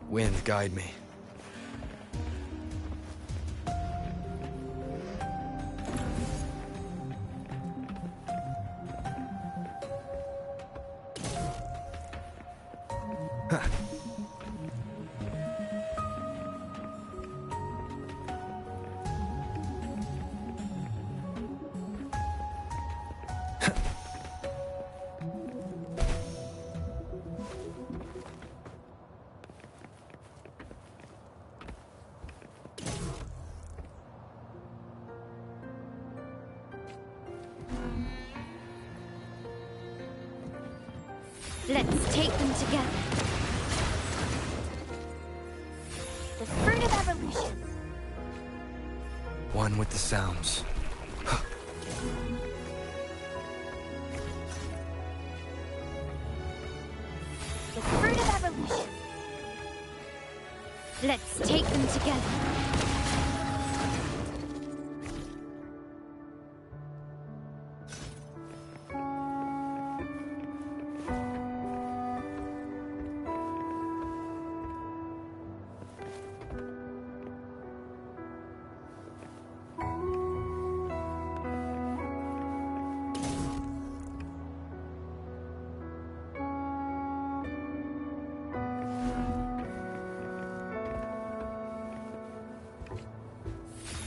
Wind, guide me. Let's take them together. The fruit of evolution. One with the sounds. The fruit of evolution. Let's take them together.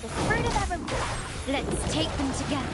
The fruit of evolution. Let's take them together.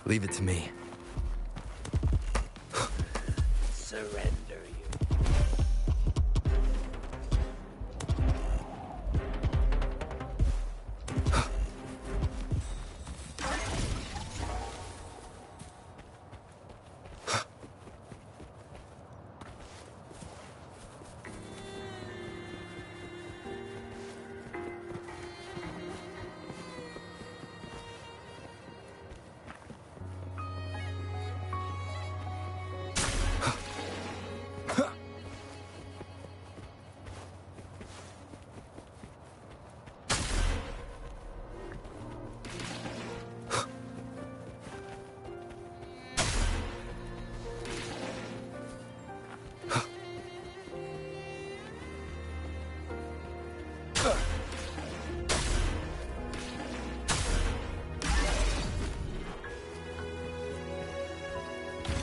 Leave it to me. Surrender you.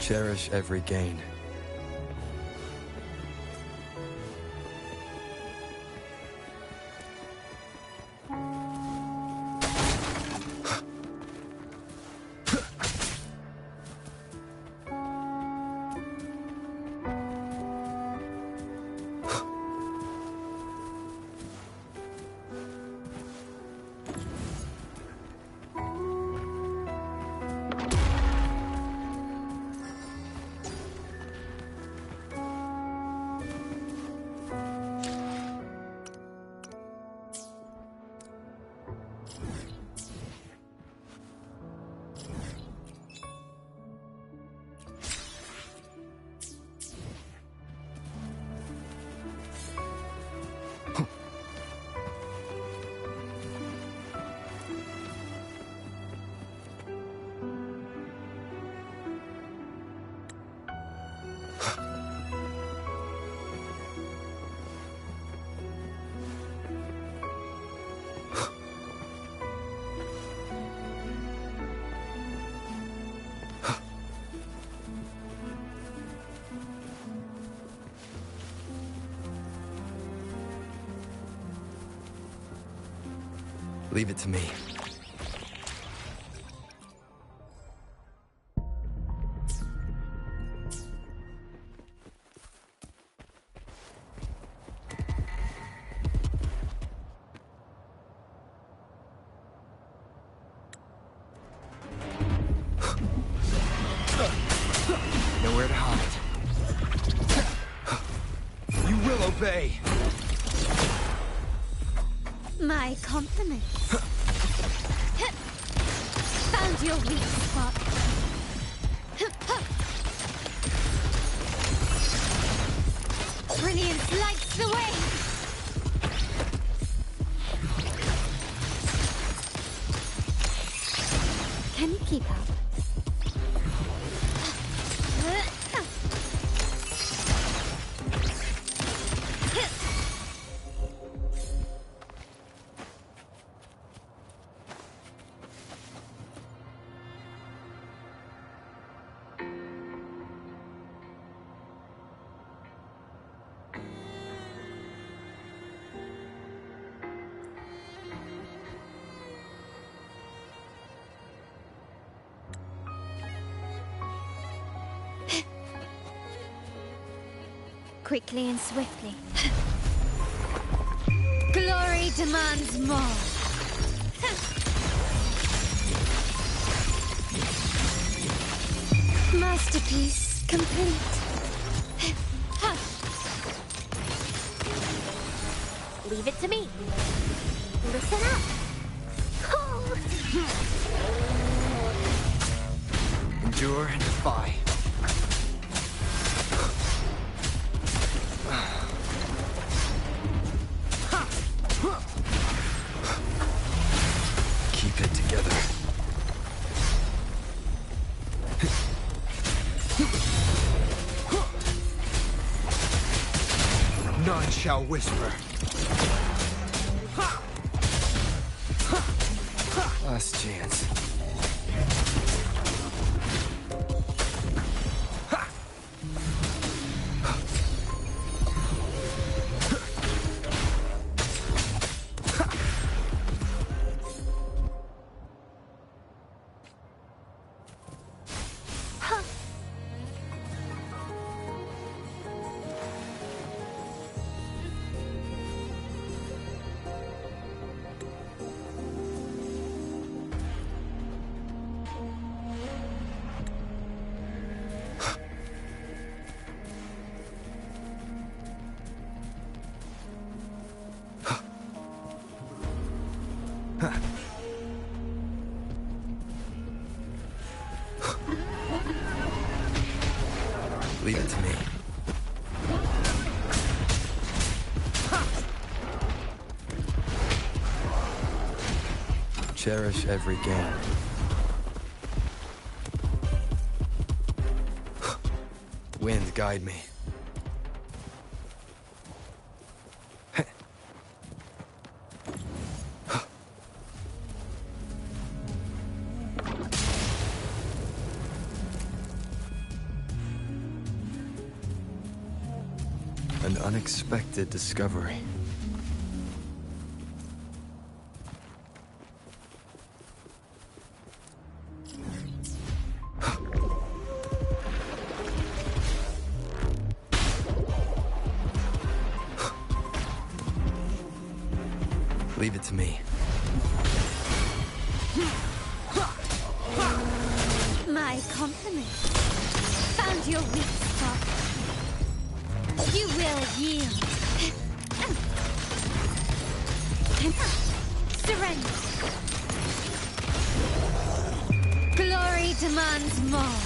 Cherish every gain. Leave it to me. Nowhere to hide. You will obey. My compliments. Found your weak spot. Brilliance lights the way. Can you keep up? Quickly and swiftly. Glory demands more. Masterpiece complete. Leave it to me. Listen up. Endure and defy. Keep it together. None shall whisper. Last chance. Leave it to me. Cherish every game. Wind, guide me. An unexpected discovery. Leave it to me. My compliment. Found your weak spot. You will yield. Surrender. Glory demands more.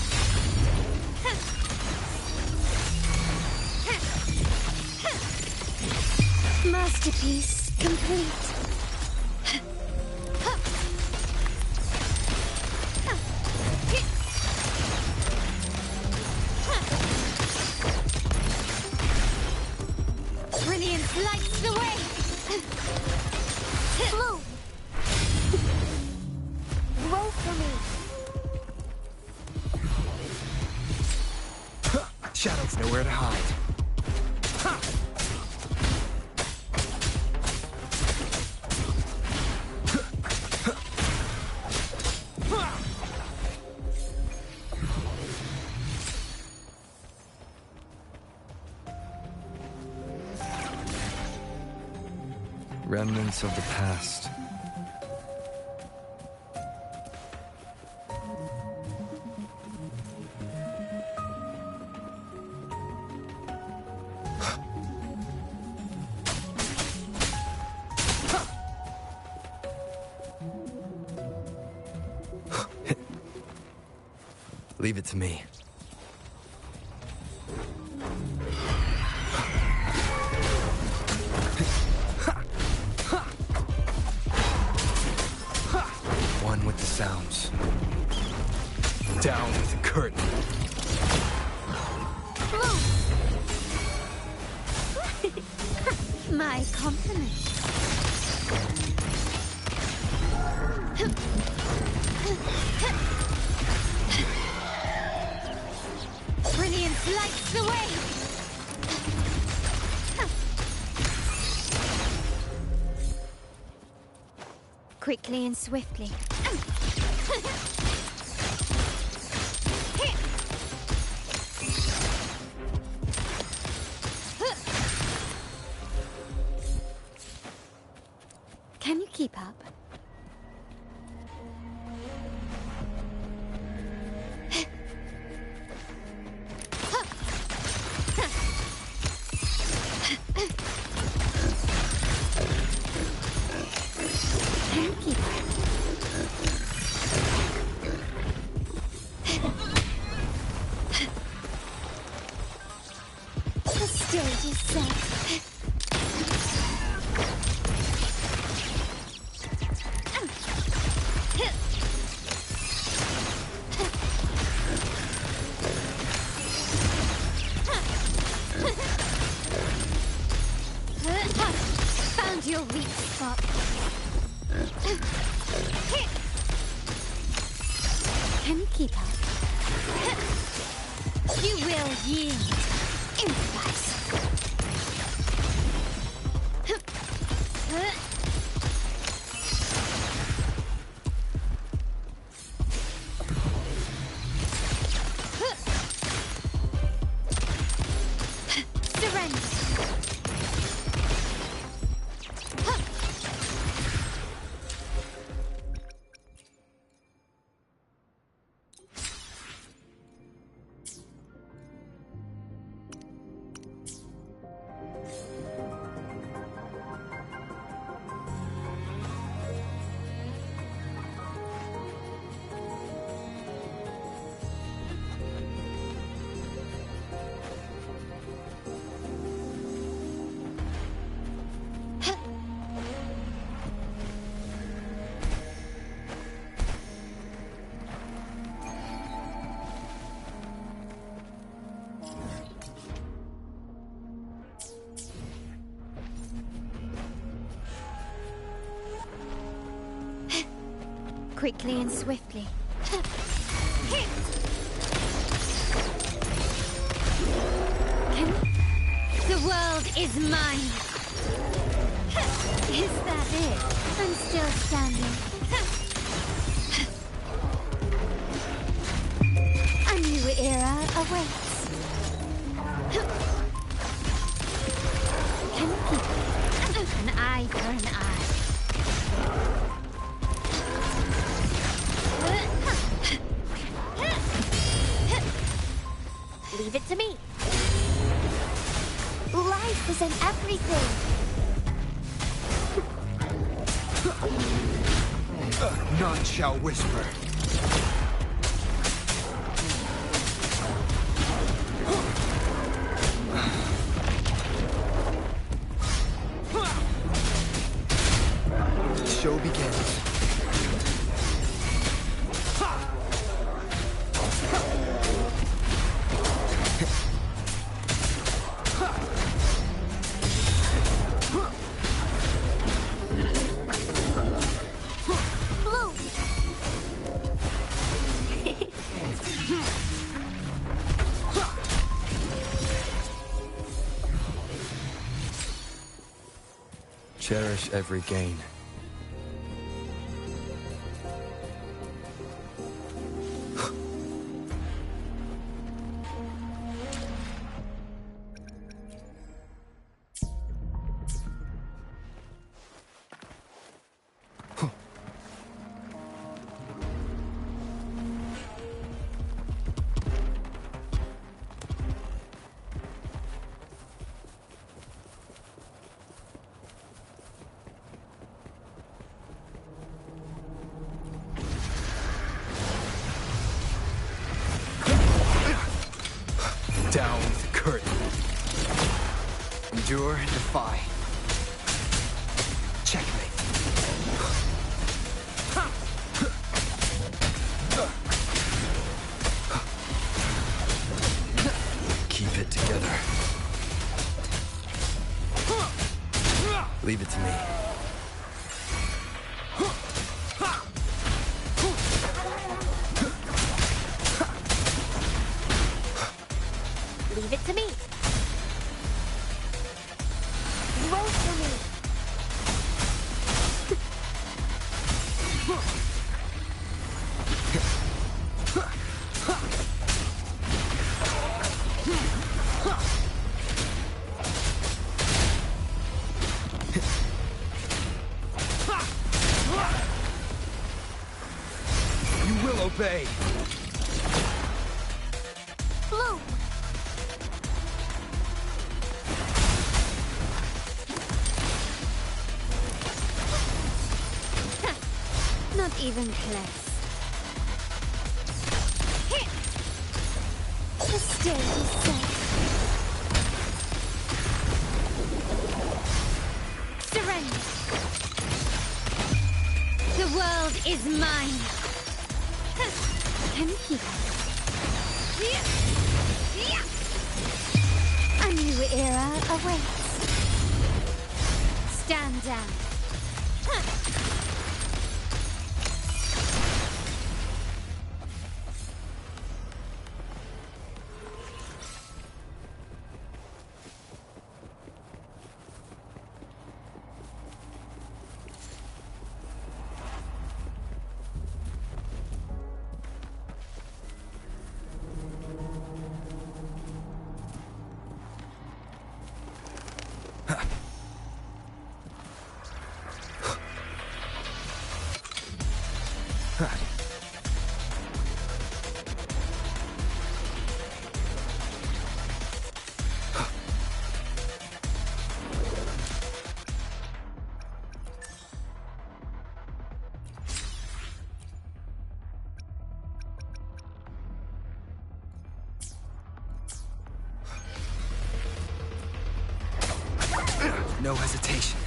Masterpiece complete. Brilliance lights the way! Blue! Roll for me! Shadows nowhere to hide. Remnants of the past. Leave it to me. One with the sounds. Down with the curtain. My compliment. Brilliance lights the way. Quickly and swiftly. Can you keep up? Can you keep up? The stage is set. Found your weak spot. Can you keep up? You will yield. Improvise. Surrender. quickly and swiftly. The world is mine. Is that it? I'm still standing. A new era awaits. Can keep an eye for an eye. Leave it to me. Life is in everything. None shall whisper. The show begins. Cherish every gain. Down with the curtain. Endure and defy. Checkmate. Keep it together. Leave it to me. Leave it to me. Roll for me. You will obey. Blue. Not even close. The stage is set. Surrender. The world is mine. Can keep it. A new era awaits. Stand down. No hesitation.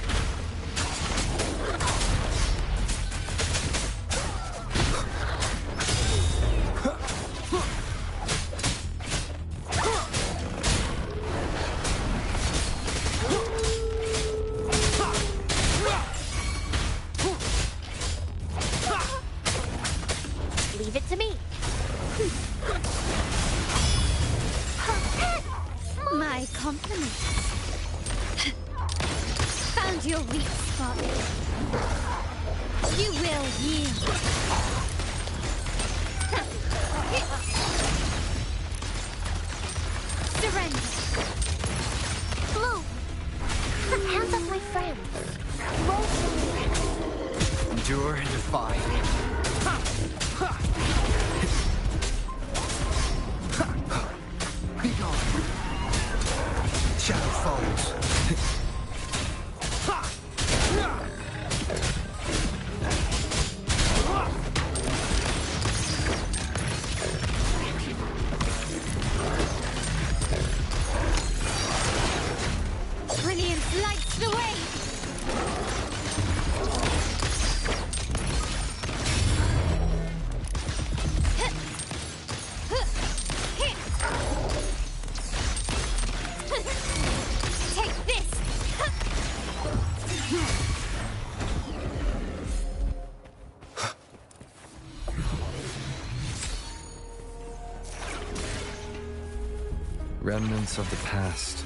yield. Surrender. Blue! Hands up, my friend. Roll forward. Endure and defy. Be gone. Shadow falls. Brilliance lights the way. Take this. Remnants of the past.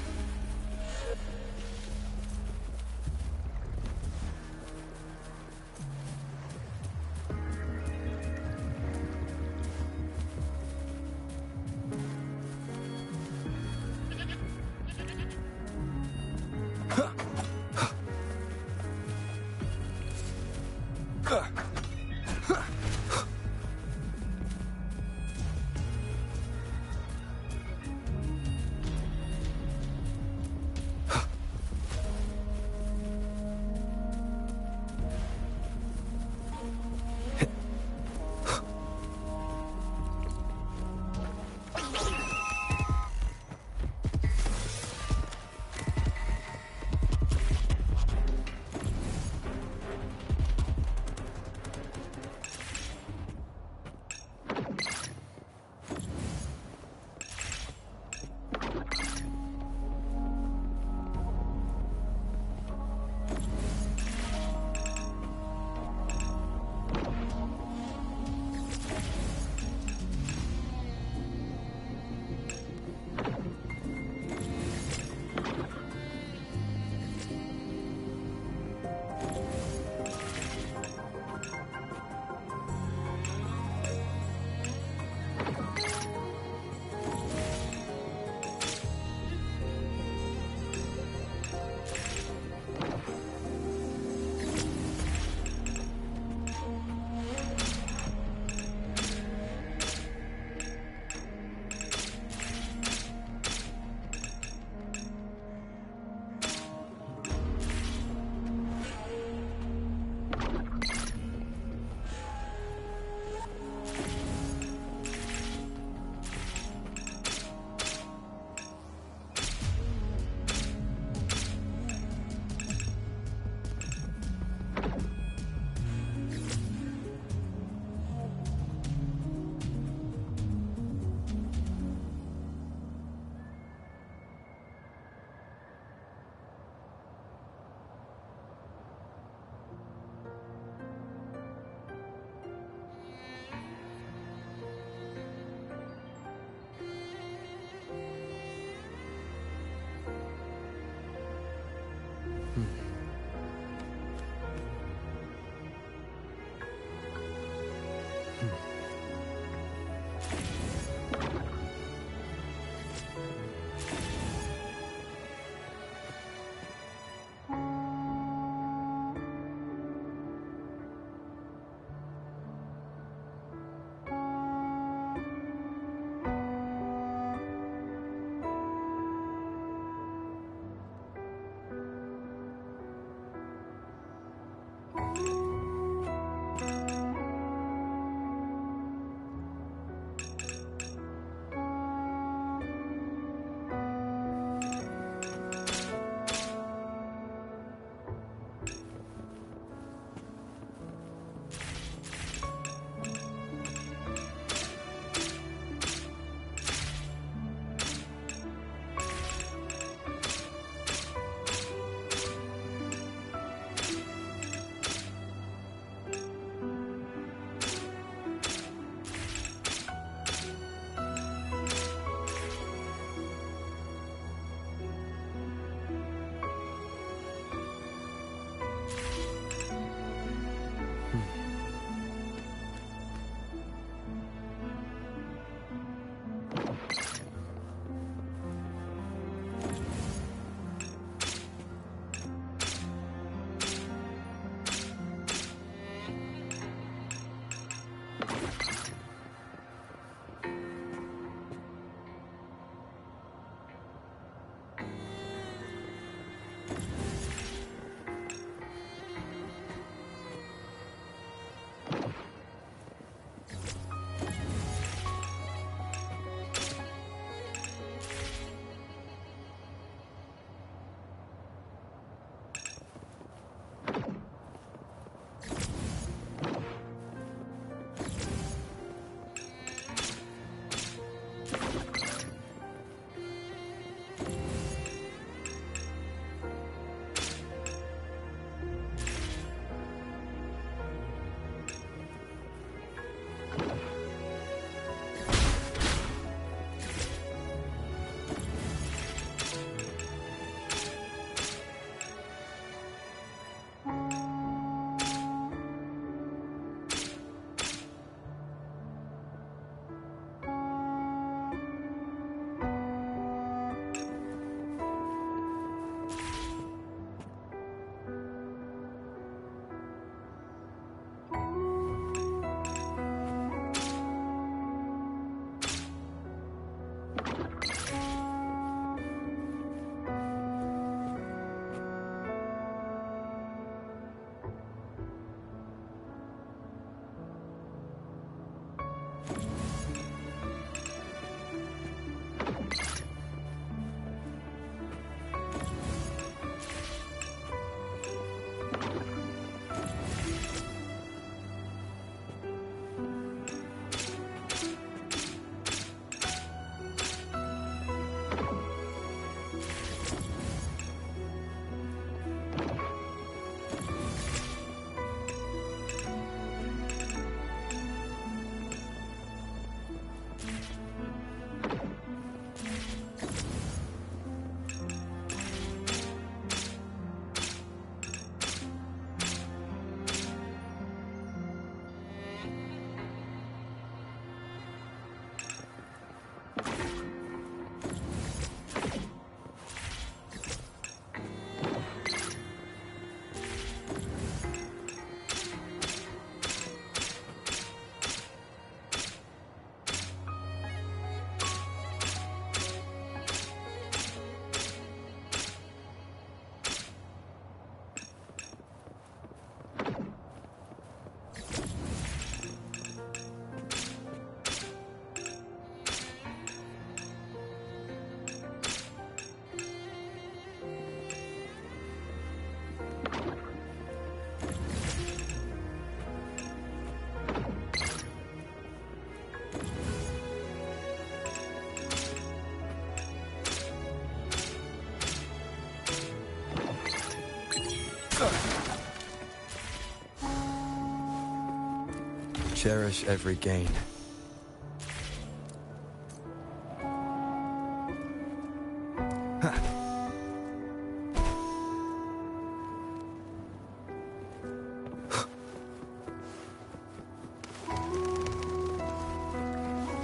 Cherish every gain.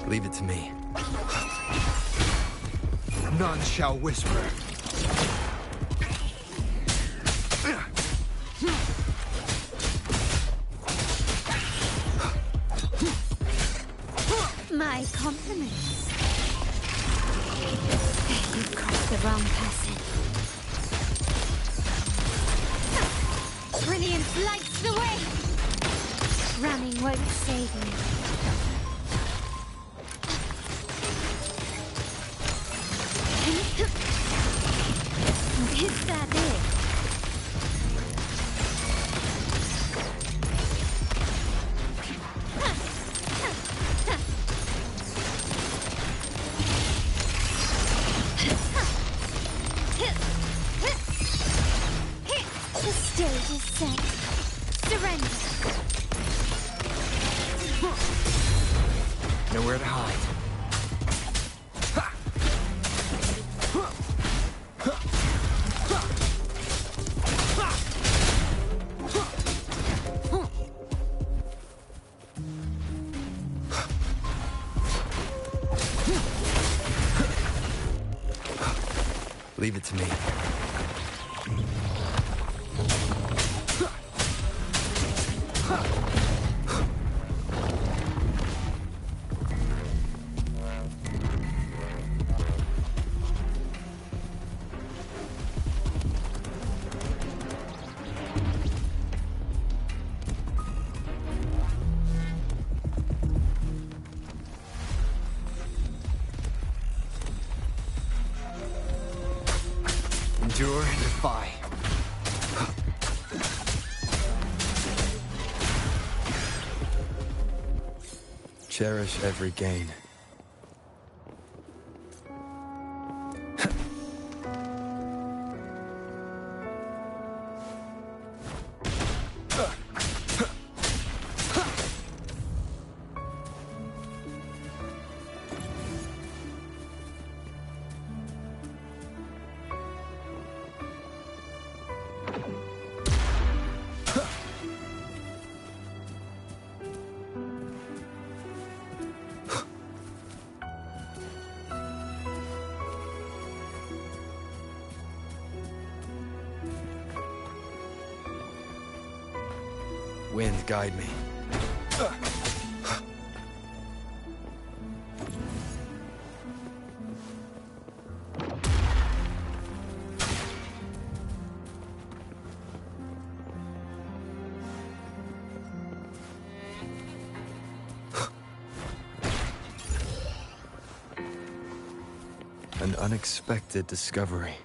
Leave it to me. None shall whisper. My compliments. You've crossed the wrong person. Brilliance lights the way! Running won't save me. Is that it? The stage is set. Surrender. Nowhere to hide. Leave it to me. Endure and defy. Cherish every gain. Wind, guide me. An unexpected discovery.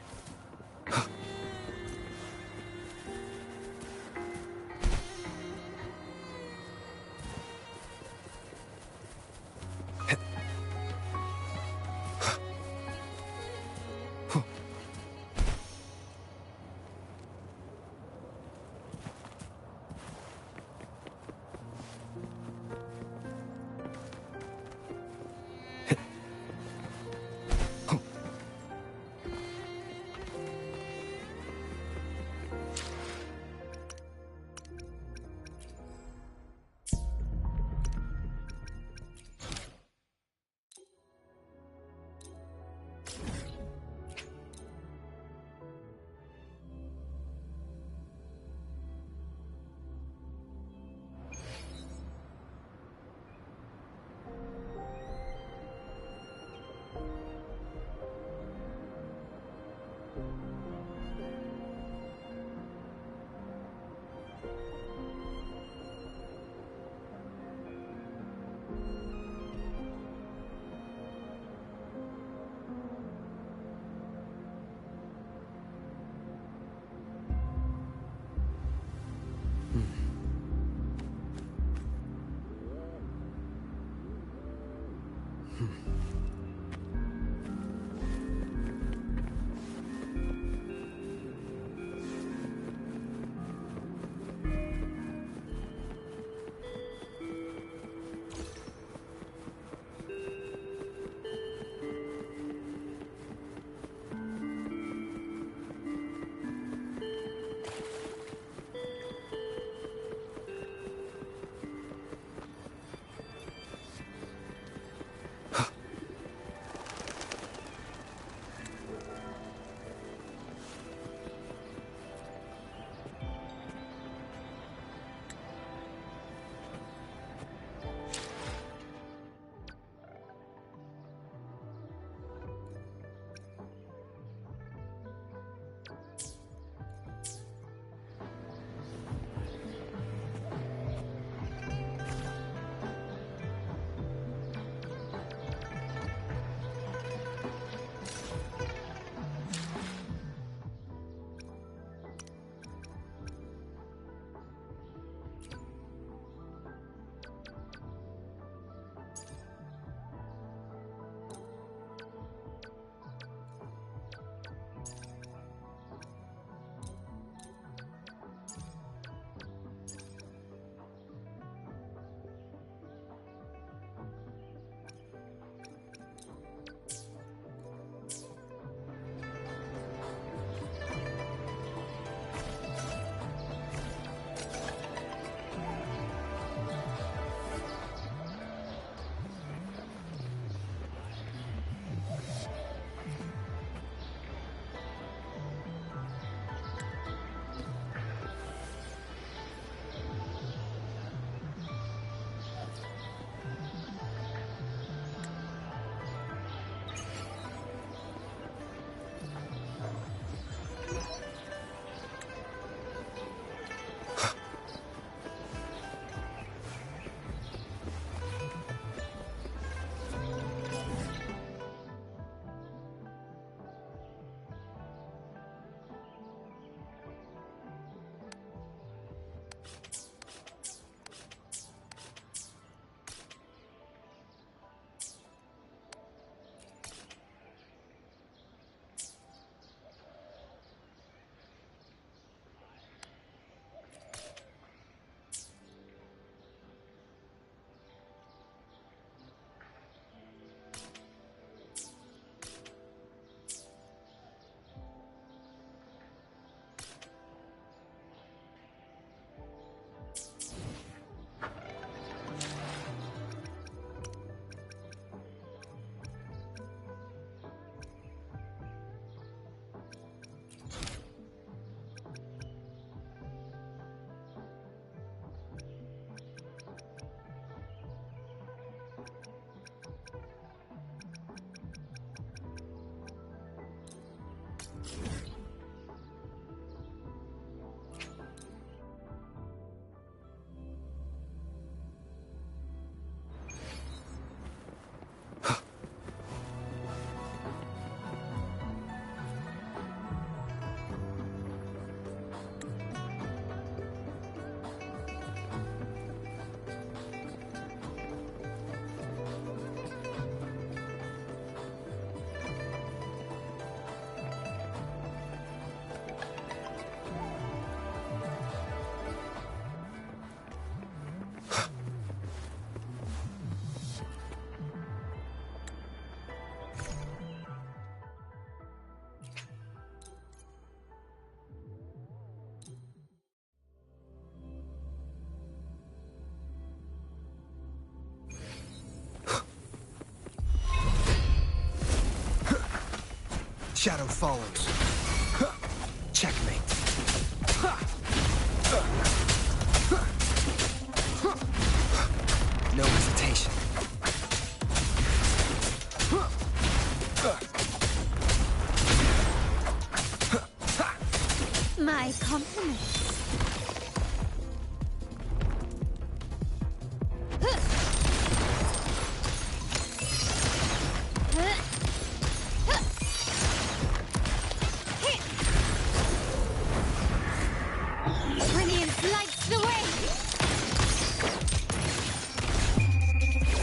shadow follows. Checkmate. No hesitation. My compliments. Brilliance lights the way.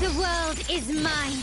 The world is mine.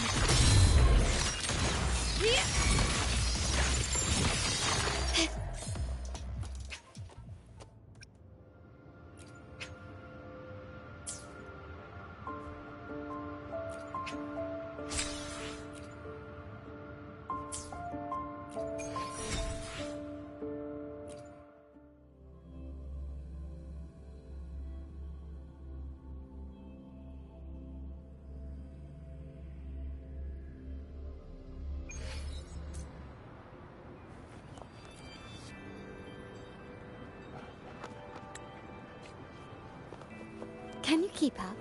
Can you keep up?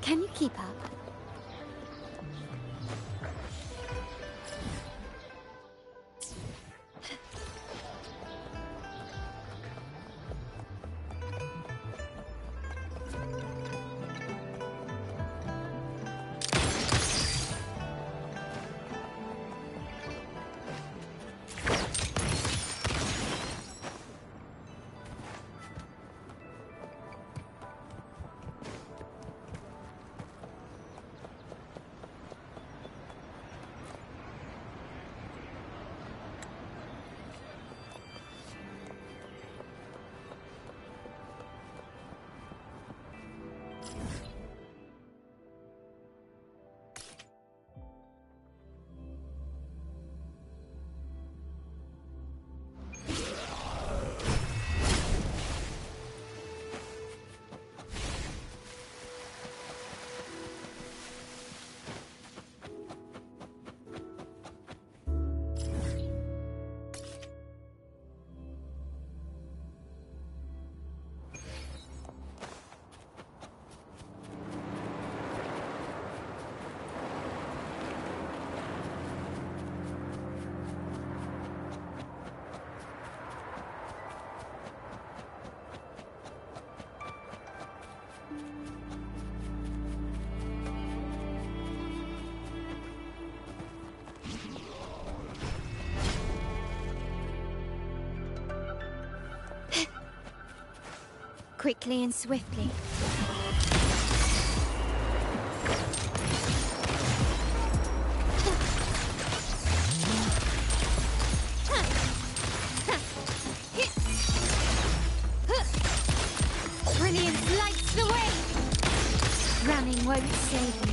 Can you keep up? Quickly and swiftly. Brilliance lights the way. Running won't save me.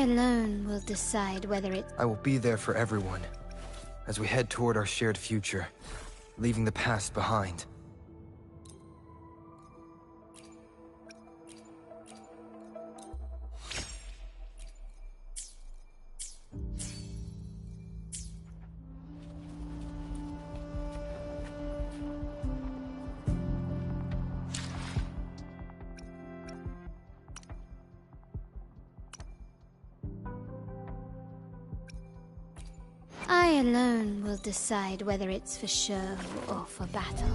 alone will decide whether it... I will be there for everyone, as we head toward our shared future, leaving the past behind. I alone will decide whether it's for show or for battle.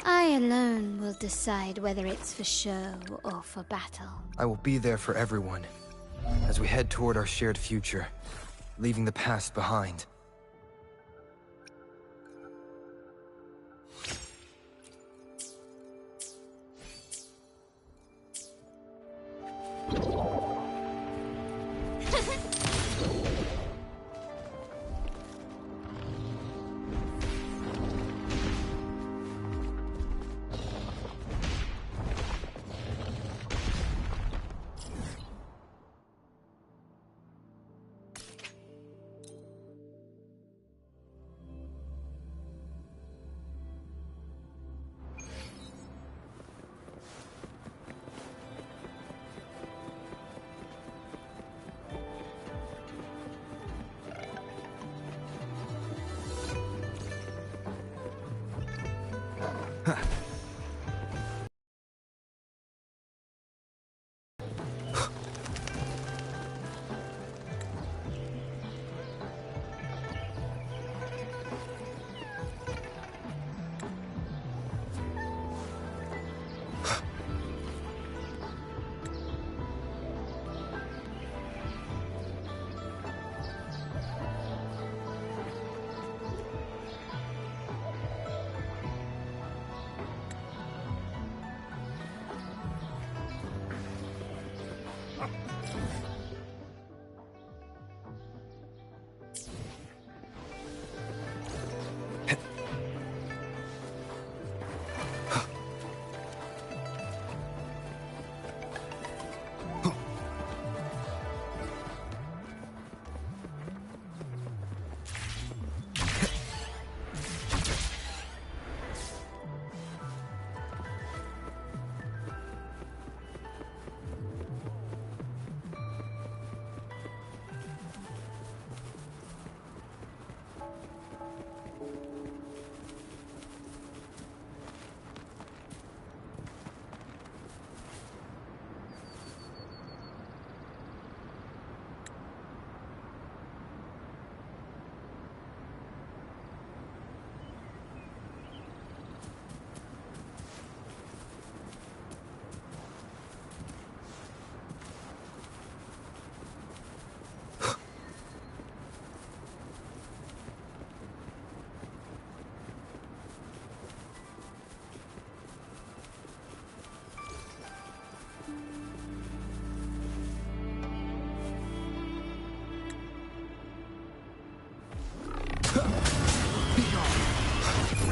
I alone will decide whether it's for show or for battle. I will be there for everyone, as we head toward our shared future, leaving the past behind.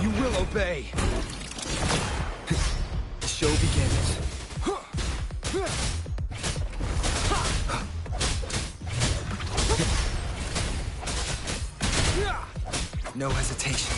You will obey. The show begins. No hesitation.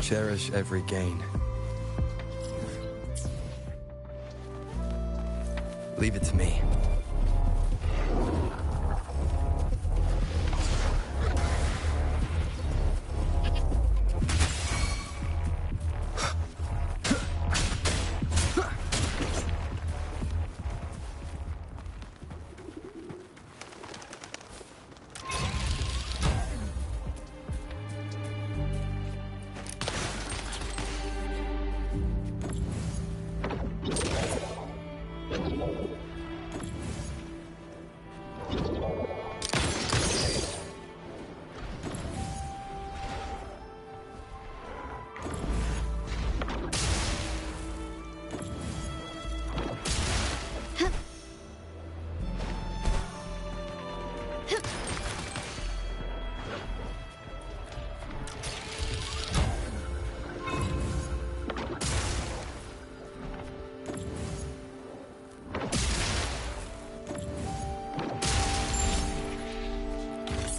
Cherish every gain. Leave it to me.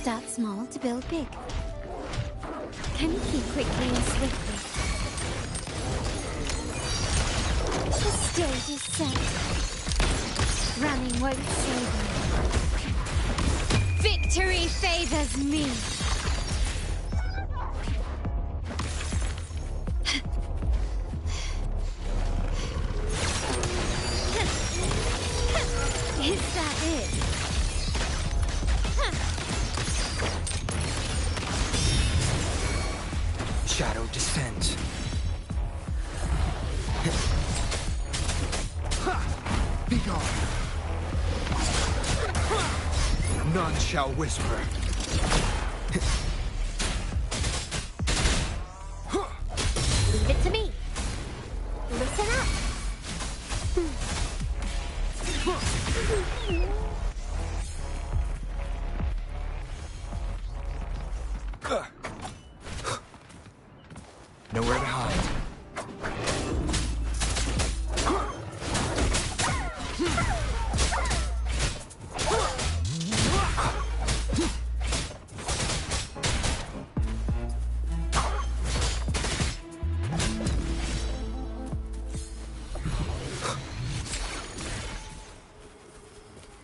Start small to build big. Haruki quickly and swiftly. The stage is set. Running won't save me. Victory favors me. Is that it? Shadow descends. Be gone. None shall whisper. Leave it to me. Listen up. Nowhere to hide.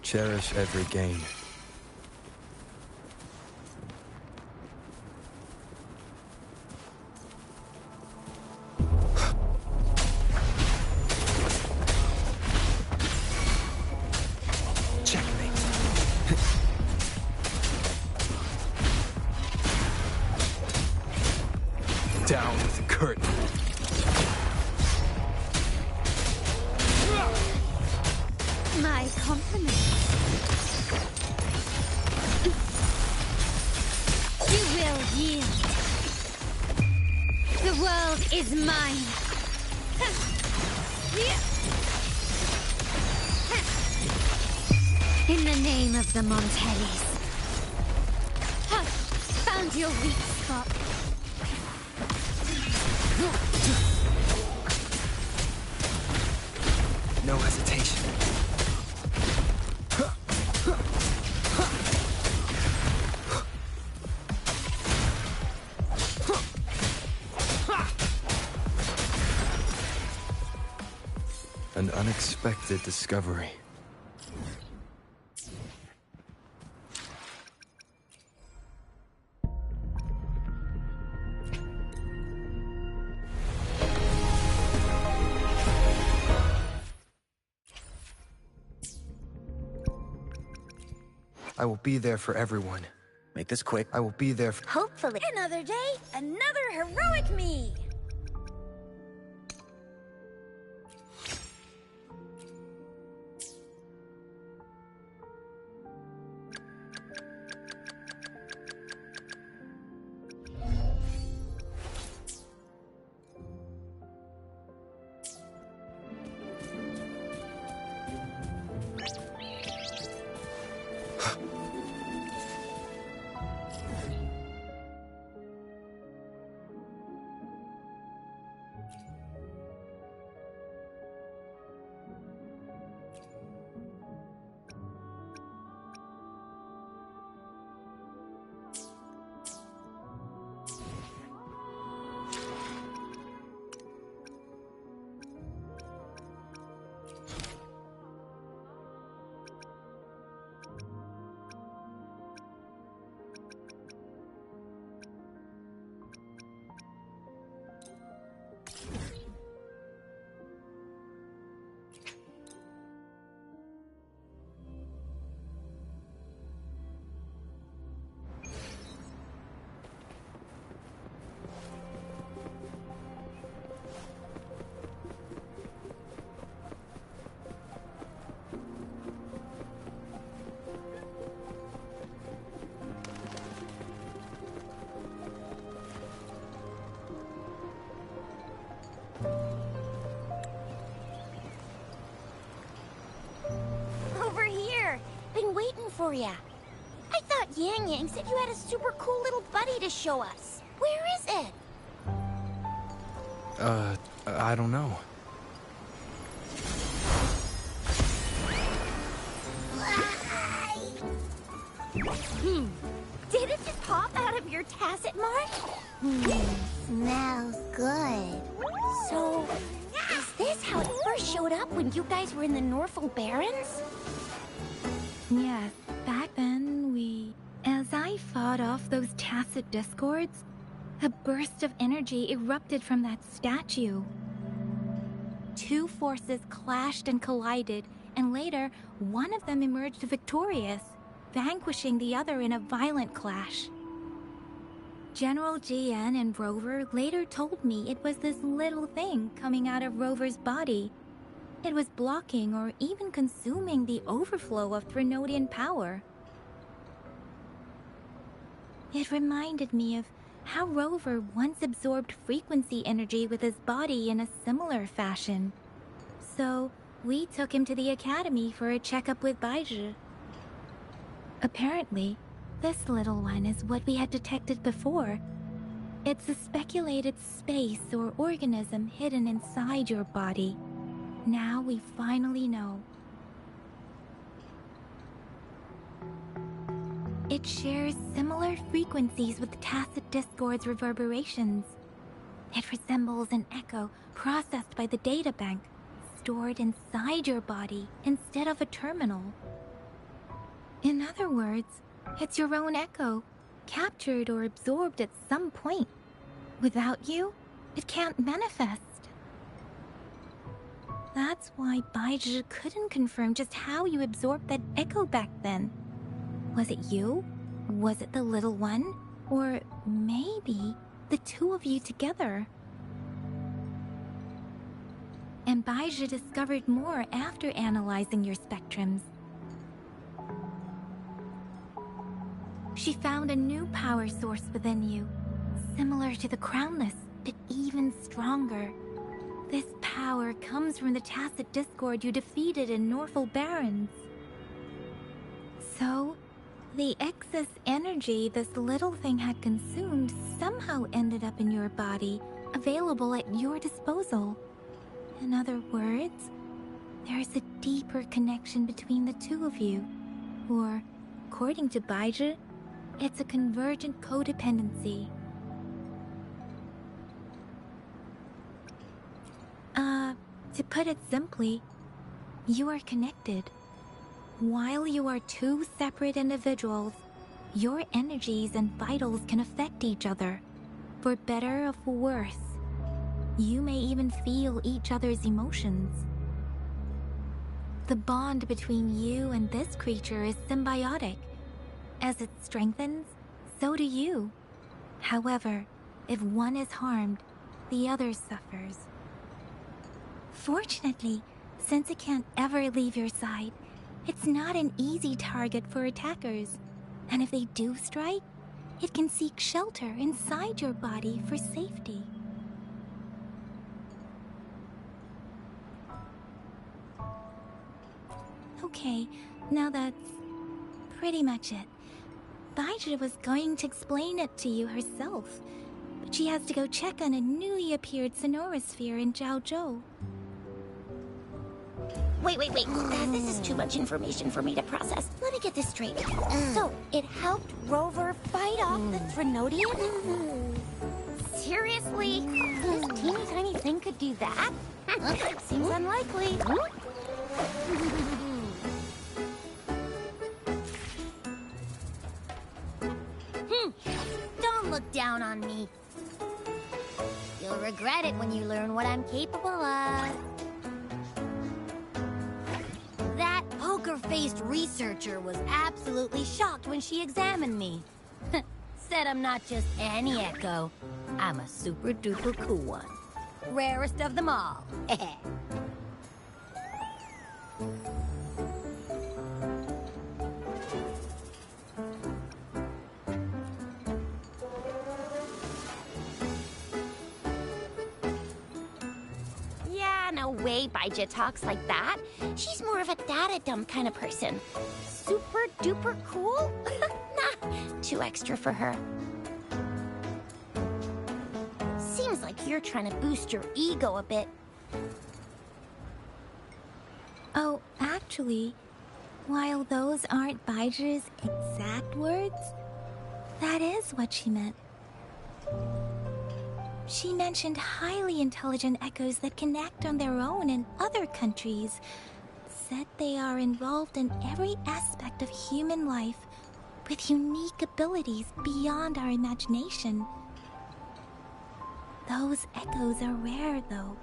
Cherish every gain. Down with the curtain. My compliments. You will yield. The world is mine. In the name of the Montellis. Found your weak spot. No hesitation. An unexpected discovery. I will be there for everyone. Make this quick. I will be there for... Hopefully. Another day, another heroic me! for ya. I thought Yang Yang said you had a super cool little buddy to show us. Where is it? I don't know. Did it just pop out of your tacit mark? Smells good. So, is this how it first showed up when you guys were in the Norfolk Barrens? Yes, back then as I fought off those tacit discords, a burst of energy erupted from that statue. Two forces clashed and collided, and later, one of them emerged victorious, vanquishing the other in a violent clash. General GN and Rover later told me it was this little thing coming out of Rover's body. It was blocking or even consuming the overflow of Threnodian power. It reminded me of how Rover once absorbed frequency energy with his body in a similar fashion. So, we took him to the academy for a checkup with Baizhi. Apparently, this little one is what we had detected before. It's a speculated space or organism hidden inside your body. Now we finally know. It shares similar frequencies with tacit discord's reverberations. It resembles an echo processed by the data bank, stored inside your body instead of a terminal. In other words, it's your own echo, captured or absorbed at some point. Without you, it can't manifest. That's why Baizhi couldn't confirm just how you absorbed that echo back then. Was it you? Was it the little one? Or maybe the two of you together? And Baizhi discovered more after analyzing your spectrums. She found a new power source within you, similar to the Crownless, but even stronger. This power comes from the tacit discord you defeated in Norfolk Barrens. So, the excess energy this little thing had consumed somehow ended up in your body, available at your disposal. In other words, there's a deeper connection between the two of you. Or, according to Baizhi, it's a convergent codependency. To put it simply, you are connected. While you are two separate individuals, your energies and vitals can affect each other, for better or for worse. You may even feel each other's emotions. The bond between you and this creature is symbiotic. As it strengthens, so do you. However, if one is harmed, the other suffers. Fortunately, since it can't ever leave your side, it's not an easy target for attackers. And if they do strike, it can seek shelter inside your body for safety. Okay, now that's pretty much it. Baizhi was going to explain it to you herself, but she has to go check on a newly appeared sonorosphere in Jiaozhou. Wait. This is too much information for me to process. Let me get this straight. So, it helped Rover fight off the Threnodian? Seriously? This teeny tiny thing could do that? Seems unlikely. Don't look down on me. You'll regret it when you learn what I'm capable of. That poker-faced researcher was absolutely shocked when she examined me. Said I'm not just any echo. I'm a super-duper cool one. Rarest of them all. Yeah, no way Baija talks like that. She's more of a data dump kind of person. Super duper cool? Nah, too extra for her. Seems like you're trying to boost your ego a bit. Oh, actually, while those aren't Baija's exact words, that is what she meant. She mentioned highly intelligent echoes that can act on their own in other countries. Said they are involved in every aspect of human life with unique abilities beyond our imagination. Those echoes are rare, though.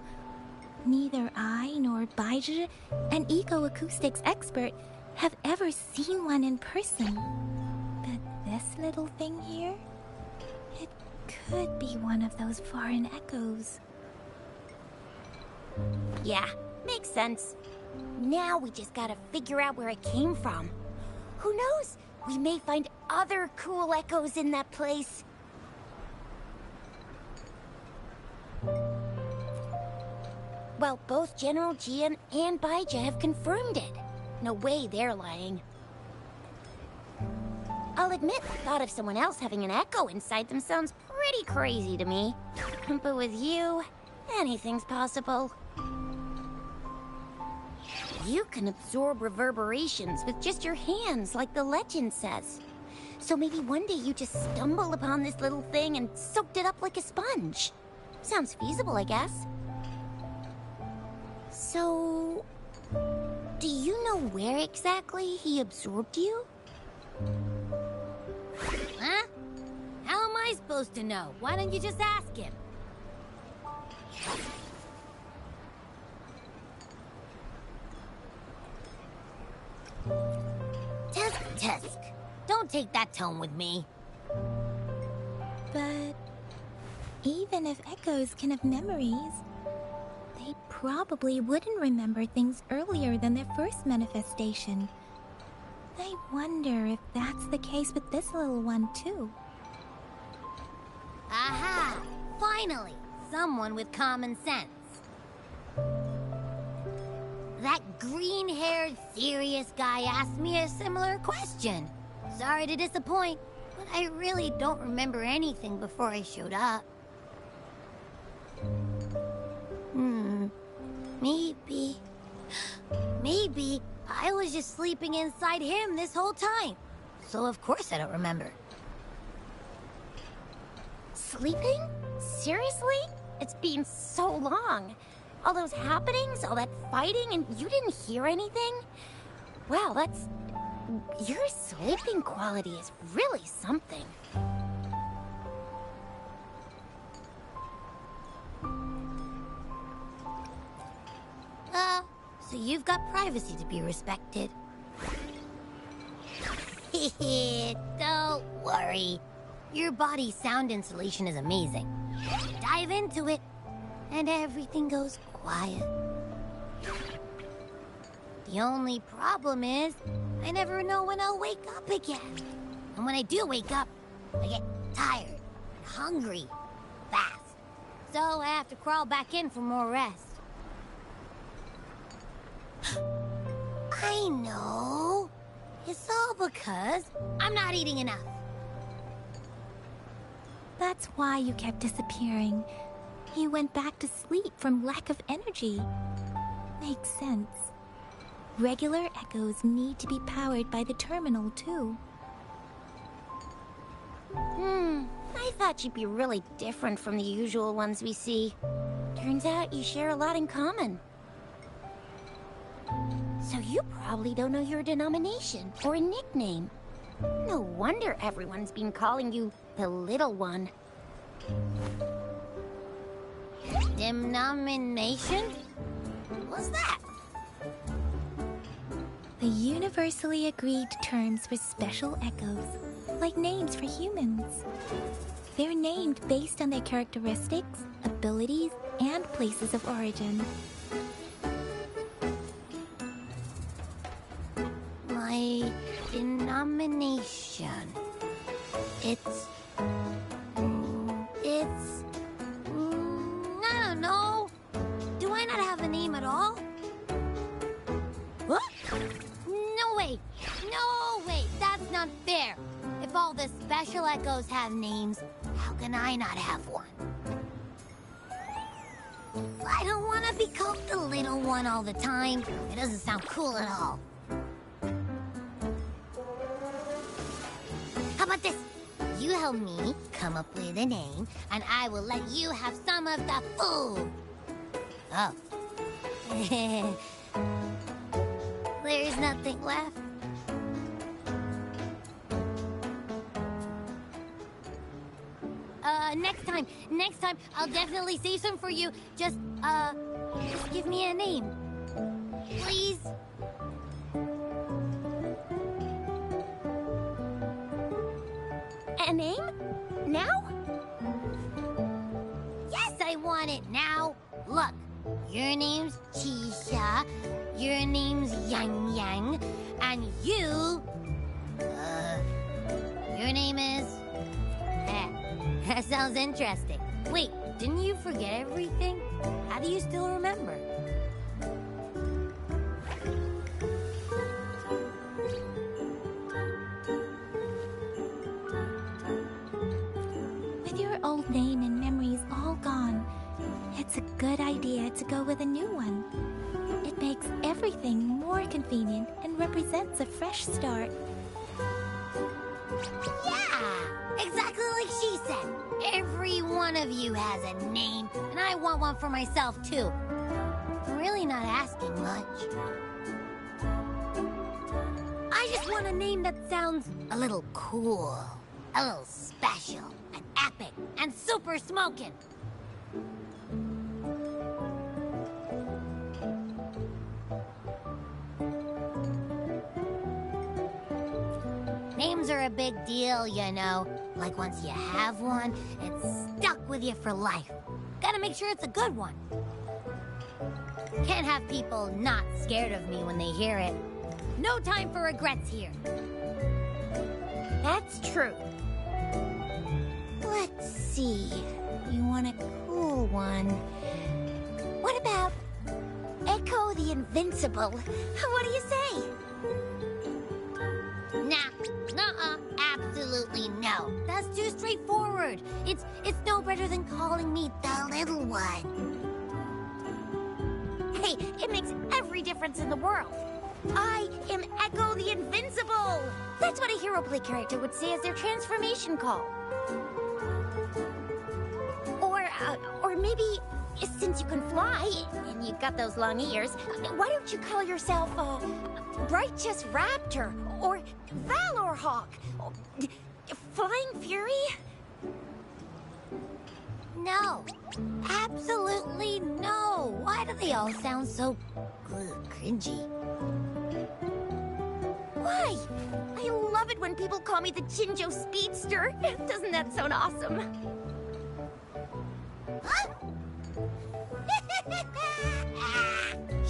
Neither I nor Baija, an eco-acoustics expert, have ever seen one in person. But this little thing here, it could be one of those foreign echoes. Yeah, makes sense. Now we just gotta figure out where it came from. Who knows? We may find other cool echoes in that place. Well, both General Jian and Baija have confirmed it. No way they're lying. I'll admit, the thought of someone else having an echo inside them sounds pretty crazy to me. But with you, anything's possible. You can absorb reverberations with just your hands, like the legend says. So maybe one day you just stumbled upon this little thing and soaked it up like a sponge. Sounds feasible, I guess. So, do you know where exactly he absorbed you? Huh? How am I supposed to know? Why don't you just ask him? Tisk. Don't take that tone with me. But even if echoes can have memories, they probably wouldn't remember things earlier than their first manifestation. I wonder if that's the case with this little one, too. Aha! Finally! Someone with common sense. That green-haired, serious guy asked me a similar question. Sorry to disappoint, but I really don't remember anything before I showed up. Maybe I was just sleeping inside him this whole time. So of course I don't remember. Sleeping? Seriously? It's been so long. All those happenings, all that fighting, and you didn't hear anything? Wow, that's... Your sleeping quality is really something. So you've got privacy to be respected. Don't worry. Your body's sound insulation is amazing. Dive into it, and everything goes quiet. The only problem is, I never know when I'll wake up again. And when I do wake up, I get tired and hungry fast. So I have to crawl back in for more rest. I know. It's all because I'm not eating enough. That's why you kept disappearing. You went back to sleep from lack of energy. Makes sense. Regular echoes need to be powered by the terminal, too. I thought you'd be really different from the usual ones we see. Turns out you share a lot in common. So you probably don't know your denomination or a nickname. No wonder everyone's been calling you the Little One. Denomination? What's that? The universally agreed terms for special echoes, like names for humans. They're named based on their characteristics, abilities, and places of origin. My denomination. It's... I don't know. Do I not have a name at all? way! No way! That's not fair! If all the special echoes have names, how can I not have one? I don't want to be called the little one all the time. It doesn't sound cool at all. How about this? You help me come up with a name, and I will let you have some of the food. Oh. There's nothing left. Next time, I'll definitely save some for you. Just give me a name. Please? A name? Now? Yes, I want it now. Look, your name's Chisha, your name's Yang Yang, and you... your name is... That sounds interesting. Wait, didn't you forget everything? How do you still remember? With your old name and memories all gone, it's a good idea to go with a new one. It makes everything more convenient and represents a fresh start. Yeah! Exactly like she said. Every one of you has a name, and I want one for myself, too. I'm really not asking much. I just want a name that sounds a little cool, a little special, and epic, and super smoking. Names are a big deal, you know. Like once you have one, it's stuck with you for life. Gotta make sure it's a good one. Can't have people not scared of me when they hear it. No time for regrets here. That's true. Let's see. You want a cool one. What about Echo the Invincible? What do you say? Nah, absolutely no. That's too straightforward. It's no better than calling me the little one. Hey, it makes every difference in the world. I am Echo the Invincible! That's what a hero play character would say as their transformation call. Or maybe, since you can fly, and you've got those long ears, why don't you call yourself, Righteous Raptor, or Valor Hawk, or Flying Fury? No. Absolutely no. Why do they all sound so cringy? Why? I love it when people call me the Jinjo Speedster. Doesn't that sound awesome? Huh?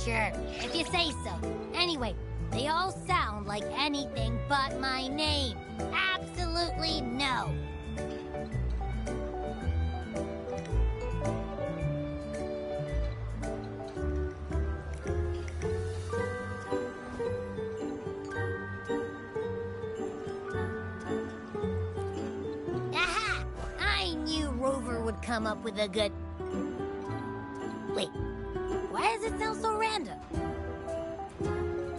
Sure, if you say so. Anyway, they all sound like anything but my name. Absolutely no. Aha! I knew Rover would come up with a good... Wait, why does it sound so random?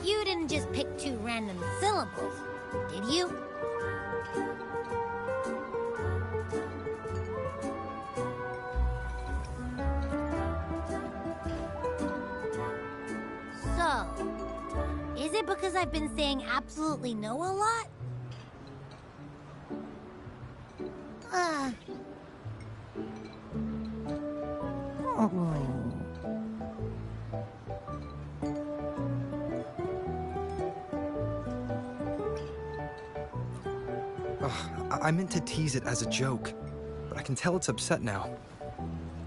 You didn't just pick two random syllables, did you? So, is it because I've been saying absolutely no a lot? I meant to tease it as a joke, but I can tell it's upset now.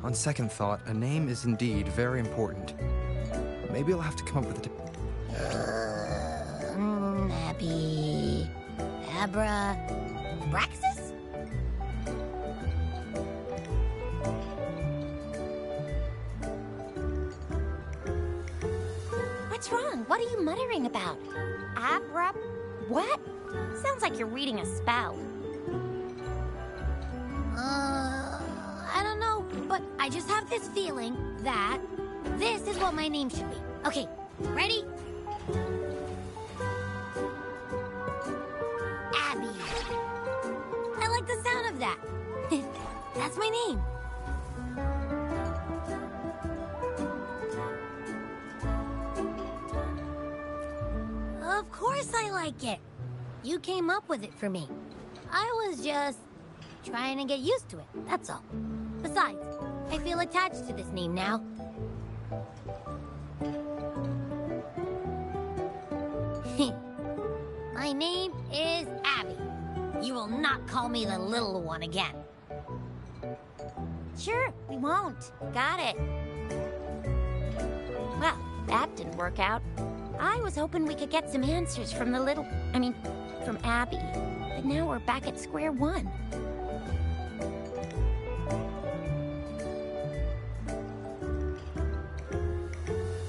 On second thought, a name is indeed very important. Maybe I'll have to come up with a... Happy... Abra... Braxis? What's wrong? What are you muttering about? Abra... what? Sounds like you're reading a spell. I don't know, but I just have this feeling that this is what my name should be. Okay, ready? Abby. I like the sound of that. That's my name. Of course I like it. You came up with it for me. I was just trying to get used to it, that's all. Besides, I feel attached to this name now. My name is Abby. You will not call me the little one again. Sure, we won't. Got it. Well, that didn't work out. I was hoping we could get some answers from from Abby. But now we're back at square one.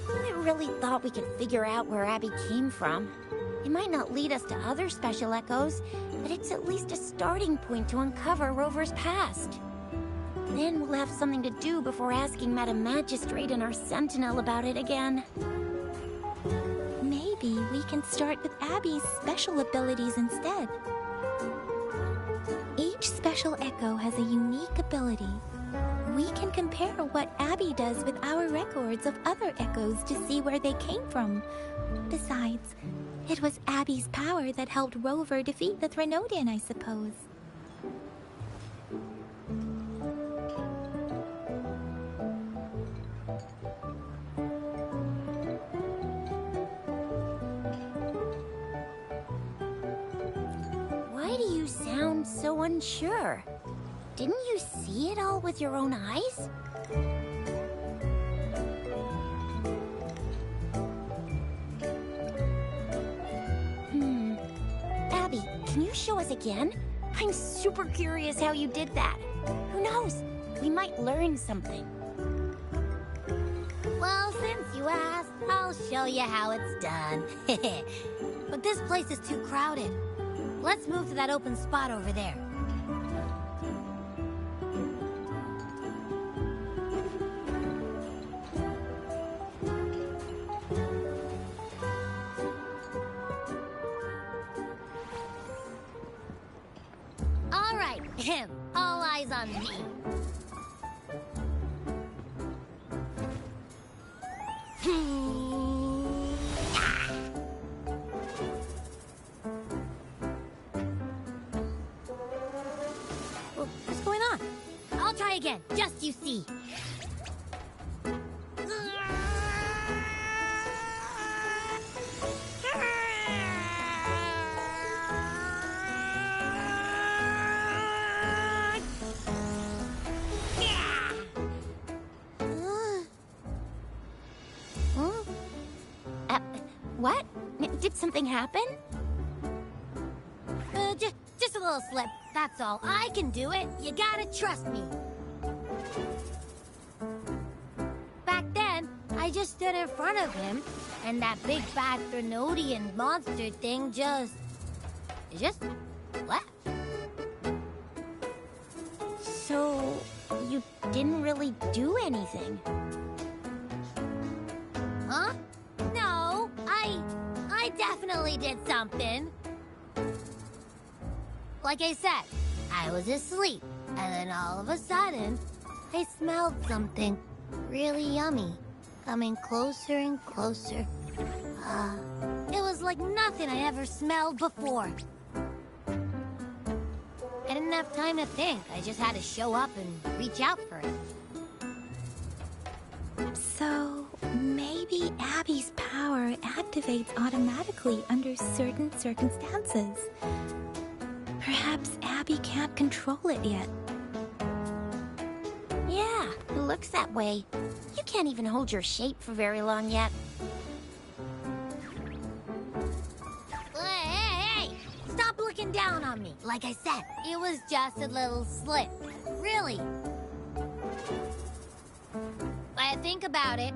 I really thought we could figure out where Abby came from. It might not lead us to other special echoes, but it's at least a starting point to uncover Rover's past. Then we'll have something to do before asking Madam Magistrate and our Sentinel about it again. Maybe we can start with Abby's special abilities instead. Each special echo has a unique ability. We can compare what Abby does with our records of other echoes to see where they came from. Besides, it was Abby's power that helped Rover defeat the Threnodian, I suppose. Why do you sound so unsure? Didn't you see it all with your own eyes? Abby, can you show us again? I'm super curious how you did that. Who knows? We might learn something. Well, since you asked, I'll show you how it's done. But this place is too crowded. Let's move to that open spot over there. All right, all eyes on me. What's going on? I'll try again, just you see. What? Did something happen? Just a little slip, that's all. I can do it. You gotta trust me. Back then, I just stood in front of him, and that big bad Threnodian monster thing just left. So, you didn't really do anything? Huh? No, I definitely did something. Like I said, I was asleep, and then all of a sudden, I smelled something really yummy, coming closer and closer. It was like nothing I ever smelled before. I didn't have time to think. I just had to show up and reach out for it. So, maybe Abby's power activates automatically under certain circumstances. Perhaps Abby can't control it yet. Yeah, it looks that way. You can't even hold your shape for very long yet. Hey! Stop looking down on me. Like I said, it was just a little slip. Really. When I think about it,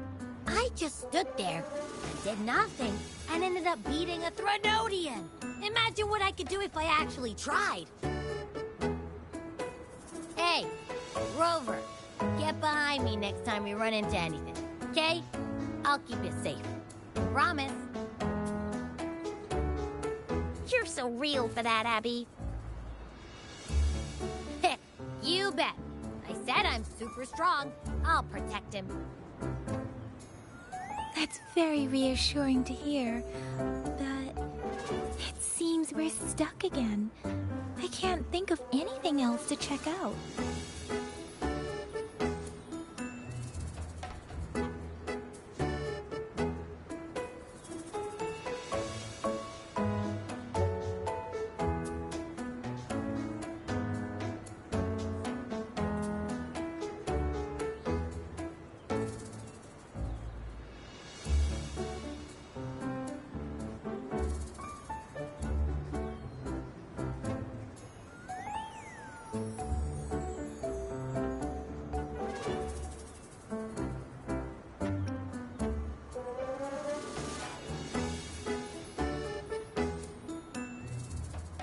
I just stood there and did nothing and ended up beating a Threnodian. Imagine what I could do if I actually tried. Hey, Rover, get behind me next time we run into anything, okay? I'll keep you safe. Promise. You're so real for that, Abby. You bet. I said I'm super strong. I'll protect him. That's very reassuring to hear, but it seems we're stuck again. I can't think of anything else to check out.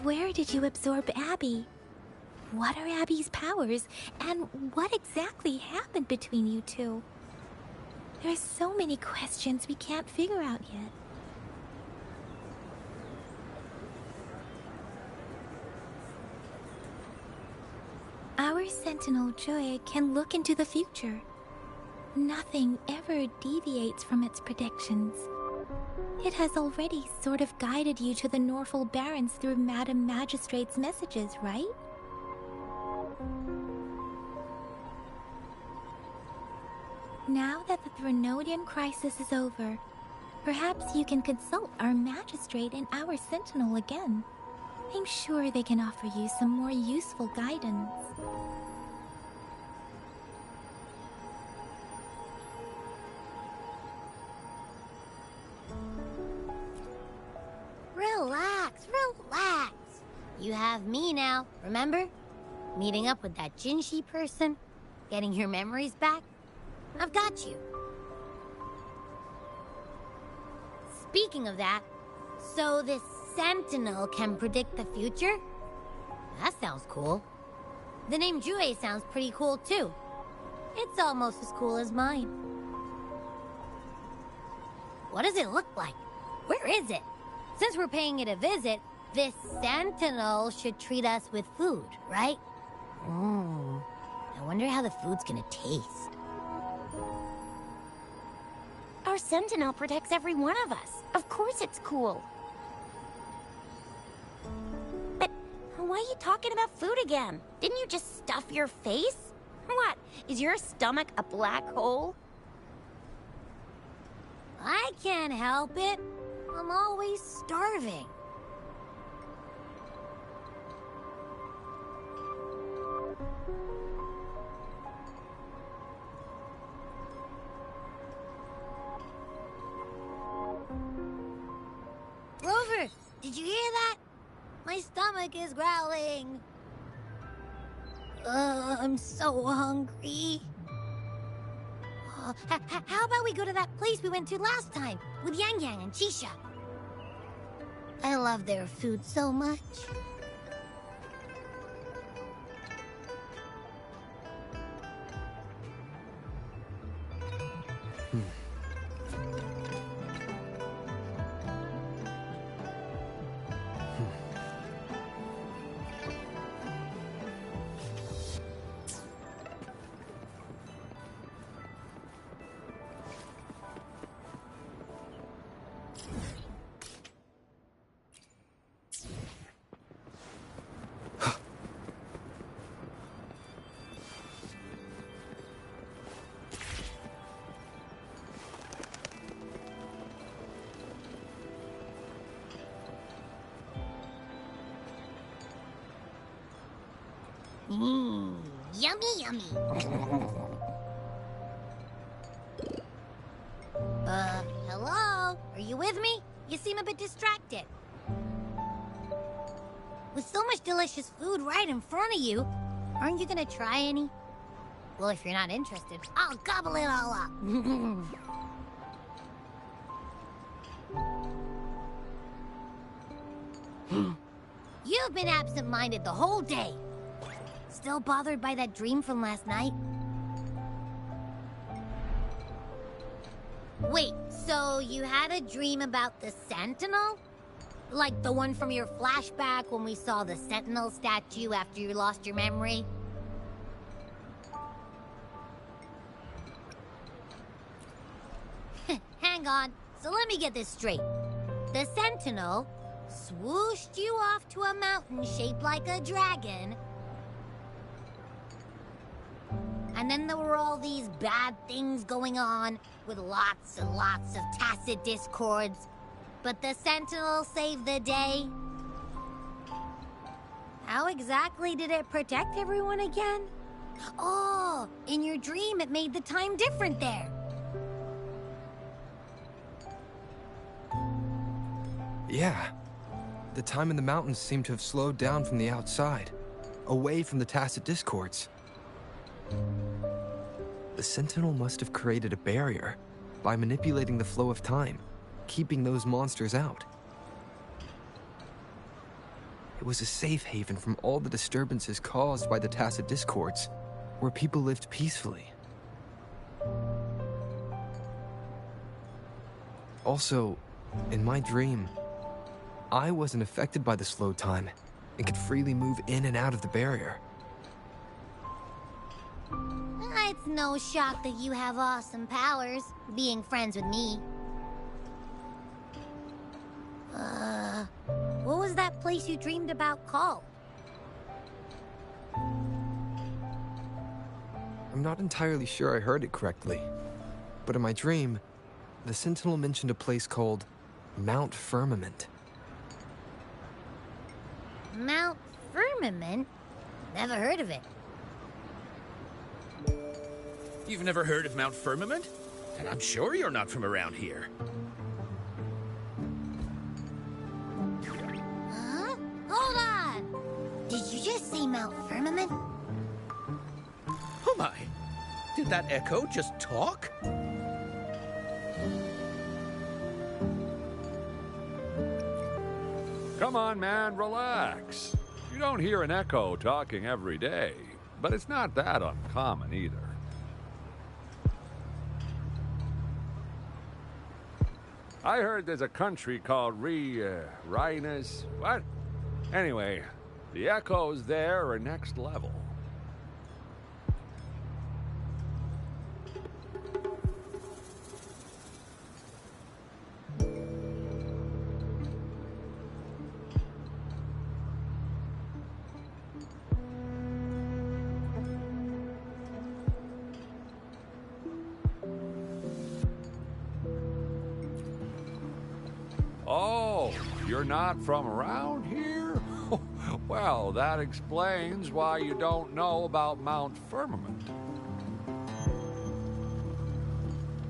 Where did you absorb Abby? What are Abby's powers, and what exactly happened between you two? There are so many questions we can't figure out yet. Our Sentinel Joy can look into the future. Nothing ever deviates from its predictions. It has already sort of guided you to the Norfolk Barrens through Madam Magistrate's messages, right? Now that the Threnodian crisis is over, perhaps you can consult our Magistrate and our Sentinel again. I'm sure they can offer you some more useful guidance. Relax, relax. You have me now, remember? Meeting up with that Jinshi person, getting your memories back. I've got you. Speaking of that, so this Sentinel can predict the future? That sounds cool. The name Jue sounds pretty cool too. It's almost as cool as mine. What does it look like? Where is it? Since we're paying it a visit, this Sentinel should treat us with food, right? I wonder how the food's gonna taste. Our Sentinel protects every one of us. Of course it's cool. But why are you talking about food again? Didn't you just stuff your face? What? Is your stomach a black hole? I can't help it. I'm always starving. Rover, did you hear that? My stomach is growling. I'm so hungry. How about we go to that place we went to last time with Yang Yang and Chisha? I love their food so much. Yummy, yummy. Hello? Are you with me? You seem a bit distracted. With so much delicious food right in front of you, aren't you gonna try any? Well, if you're not interested, I'll gobble it all up. You've been absent-minded the whole day. Still bothered by that dream from last night? Wait, so you had a dream about the Sentinel? Like the one from your flashback when we saw the Sentinel statue after you lost your memory? Hang on, so let me get this straight. The Sentinel swooshed you off to a mountain shaped like a dragon. And then there were all these bad things going on, with lots and lots of tacit discords. But the Sentinel saved the day. How exactly did it protect everyone again? Oh, in your dream it made the time different there. Yeah. The time in the mountains seemed to have slowed down from the outside, away from the tacit discords. The Sentinel must have created a barrier by manipulating the flow of time, keeping those monsters out. It was a safe haven from all the disturbances caused by the tacit discords, where people lived peacefully. Also, in my dream, I wasn't affected by the slow time and could freely move in and out of the barrier. It's no shock that you have awesome powers, being friends with me. What was that place you dreamed about called? I'm not entirely sure I heard it correctly, but in my dream, the Sentinel mentioned a place called Mount Firmament. Mount Firmament? Never heard of it. You've never heard of Mount Firmament? And I'm sure you're not from around here. Huh? Hold on! Did you just say Mount Firmament? Oh my! Did that echo just talk? Come on, man, relax. You don't hear an echo talking every day, but it's not that uncommon either. I heard there's a country called Rhinus. What? Anyway, the echoes there are next level. Oh, you're not from around here? Well, that explains why you don't know about Mount Firmament.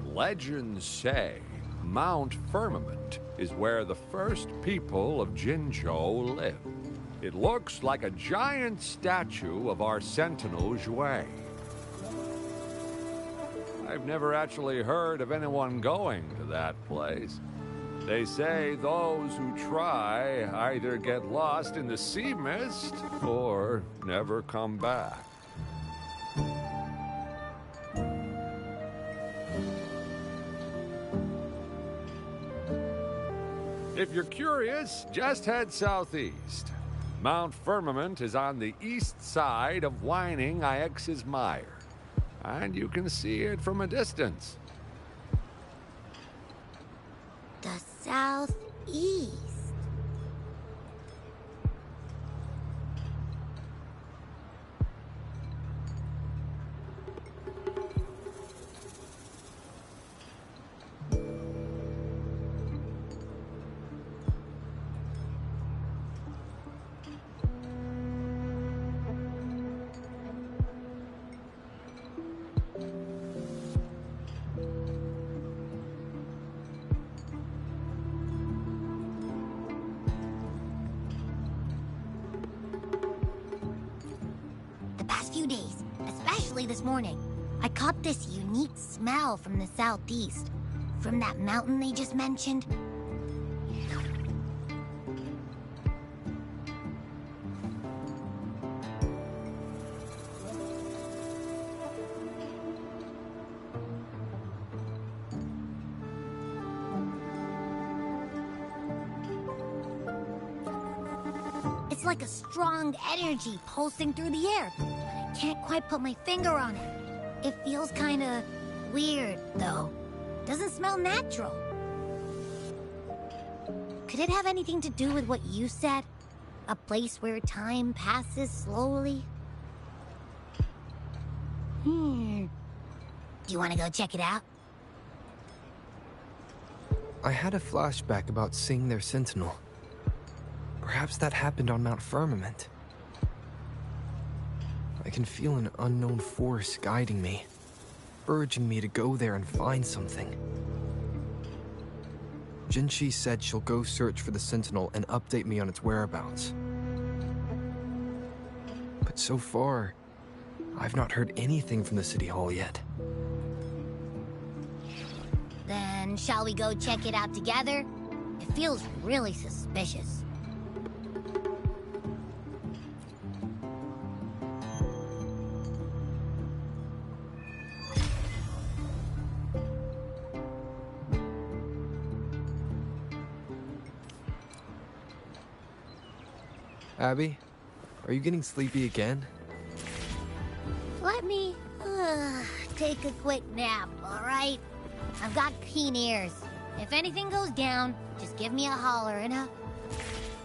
Legends say Mount Firmament is where the first people of Jinzhou lived. It looks like a giant statue of our Sentinel Zhui. I've never actually heard of anyone going to that place. They say those who try either get lost in the sea mist or never come back. If you're curious, just head southeast. Mount Firmament is on the east side of Whining Ix's Mire, and you can see it from a distance. The southeast. Few days, especially this morning, I caught this unique smell from the southeast, from that mountain they just mentioned. It's like a strong energy pulsing through the air. I can't quite put my finger on it. It feels kinda weird, though. Doesn't smell natural. Could it have anything to do with what you said? A place where time passes slowly? Do you want to go check it out? I had a flashback about seeing their sentinel. Perhaps that happened on Mount Firmament. I can feel an unknown force guiding me, urging me to go there and find something. Jinshi said she'll go search for the sentinel and update me on its whereabouts. But so far, I've not heard anything from the City Hall yet. Then shall we go check it out together? It feels really suspicious. Abby, are you getting sleepy again? Let me take a quick nap, alright? I've got keen ears. If anything goes down, just give me a holler and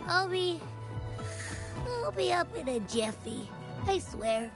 I'll be up in a jiffy. I swear.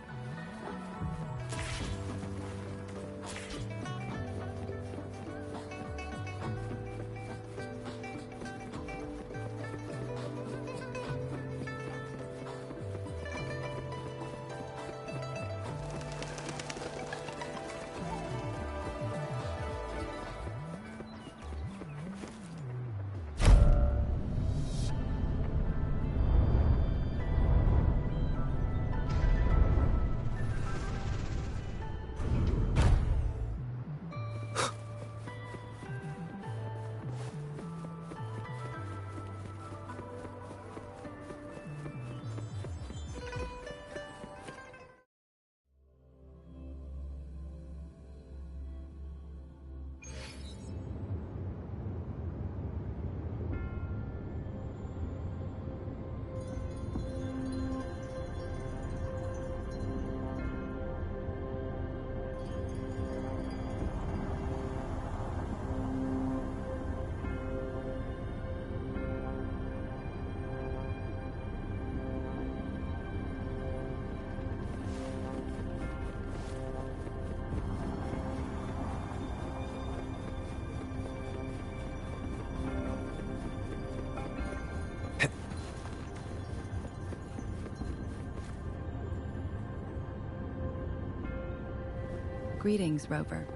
Greetings, Rover.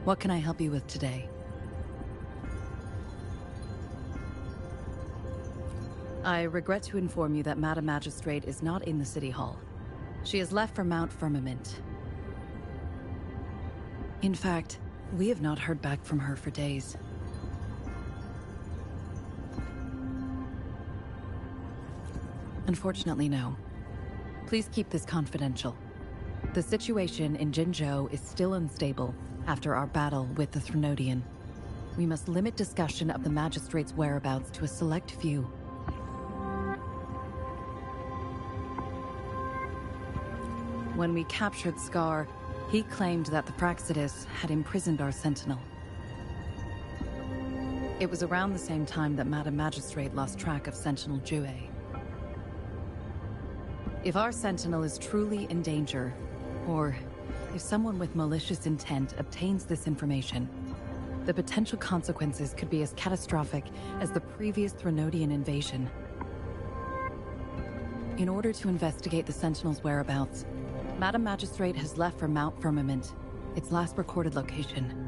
What can I help you with today? I regret to inform you that Madam Magistrate is not in the City Hall. She has left for Mount Firmament. In fact, we have not heard back from her for days. Unfortunately, no. Please keep this confidential. The situation in Jinzhou is still unstable after our battle with the Threnodian. We must limit discussion of the Magistrate's whereabouts to a select few. When we captured Scar, he claimed that the Praxidus had imprisoned our Sentinel. It was around the same time that Madam Magistrate lost track of Sentinel Jue. If our Sentinel is truly in danger, or if someone with malicious intent obtains this information, the potential consequences could be as catastrophic as the previous Threnodian invasion. In order to investigate the Sentinel's whereabouts, Madam Magistrate has left for Mount Firmament, its last recorded location.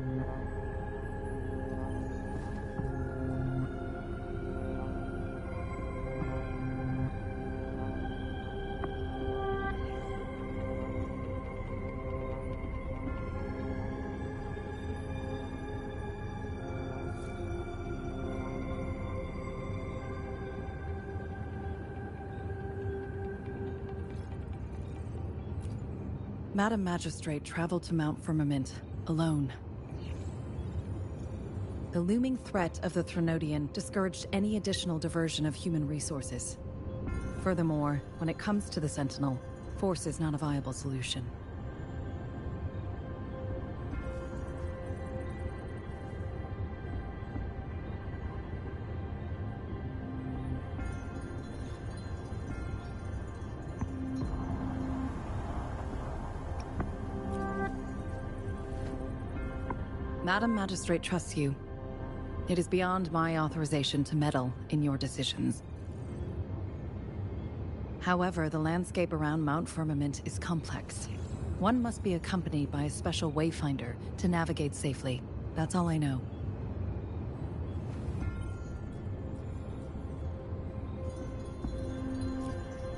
Madam Magistrate traveled to Mount Firmament alone. The looming threat of the Threnodian discouraged any additional diversion of human resources. Furthermore, when it comes to the Sentinel, force is not a viable solution. Madam Magistrate trusts you. It is beyond my authorization to meddle in your decisions. However, the landscape around Mount Firmament is complex. One must be accompanied by a special wayfinder to navigate safely. That's all I know.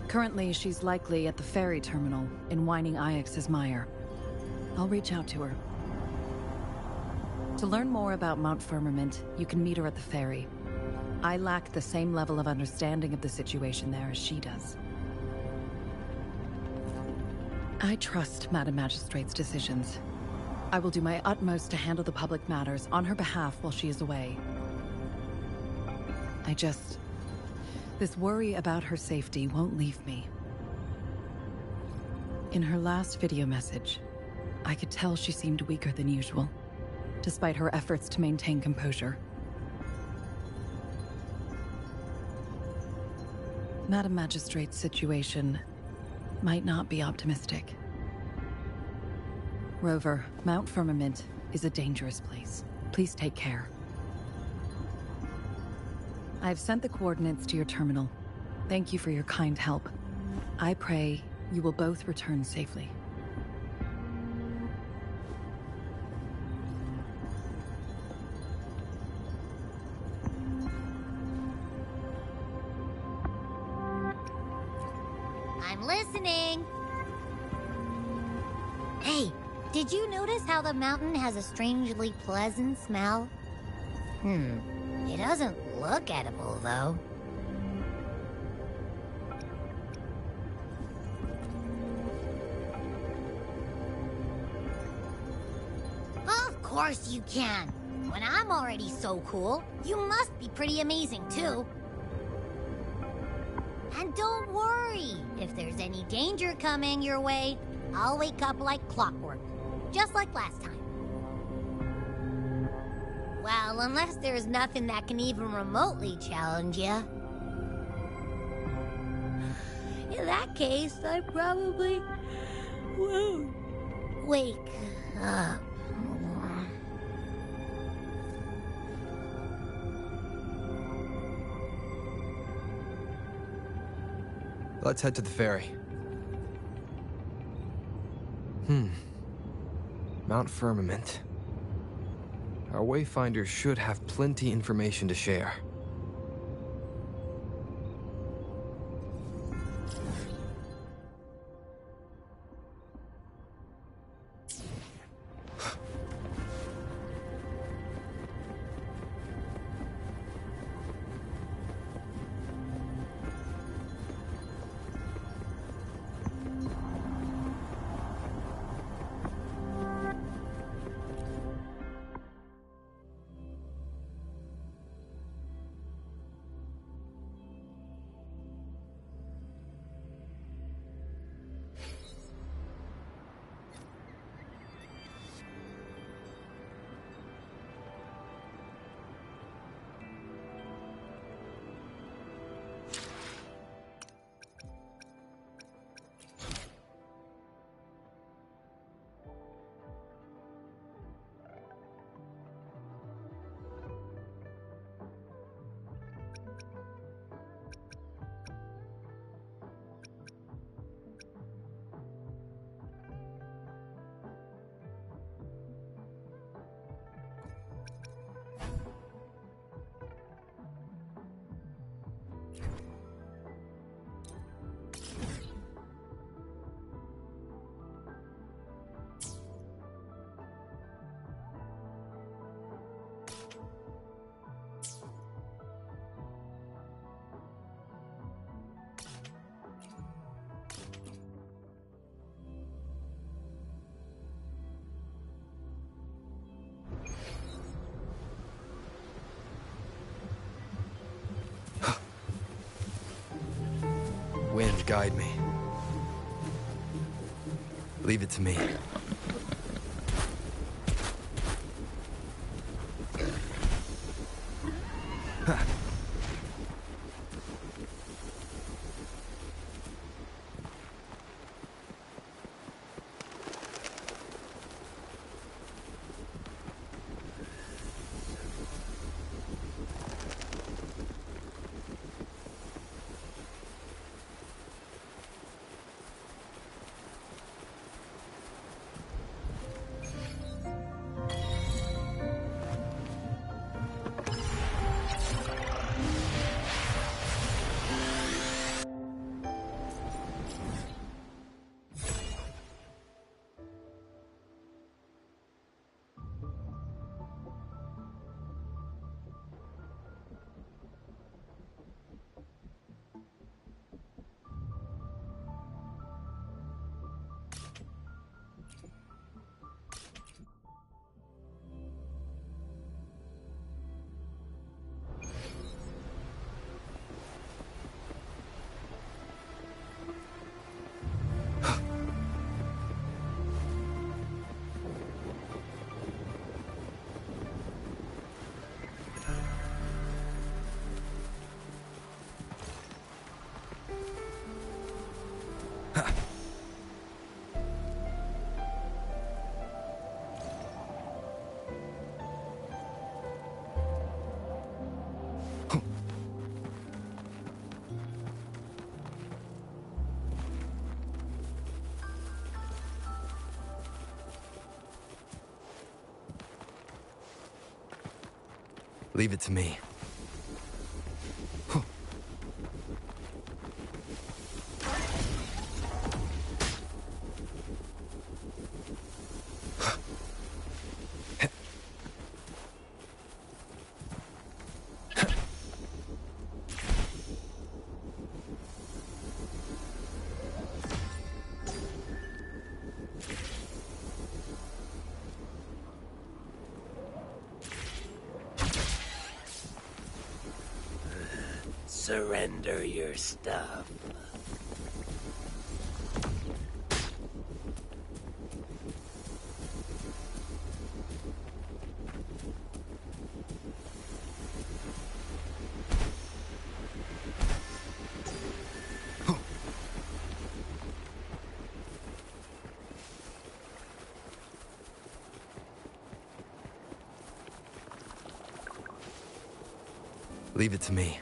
Currently, she's likely at the ferry terminal in Whining Ix's Mire. I'll reach out to her. To learn more about Mount Firmament, you can meet her at the ferry. I lack the same level of understanding of the situation there as she does. I trust Madam Magistrate's decisions. I will do my utmost to handle the public matters on her behalf while she is away. This worry about her safety won't leave me. In her last video message, I could tell she seemed weaker than usual, despite her efforts to maintain composure. Madam Magistrate's situation might not be optimistic. Rover, Mount Firmament is a dangerous place. Please take care. I've sent the coordinates to your terminal. Thank you for your kind help. I pray you will both return safely. I'm listening. Hey, did you notice how the mountain has a strangely pleasant smell? It doesn't look edible, though. Of course you can. When I'm already so cool, you must be pretty amazing, too. And don't worry, if there's any danger coming your way, I'll wake up like clockwork, just like last time. Well, unless there's nothing that can even remotely challenge you. In that case, I probably won't wake up. Let's head to the ferry. Mount Firmament. Our wayfinders should have plenty information to share. guide me. Leave it to me. Leave it to me. Surrender your stuff. Leave it to me.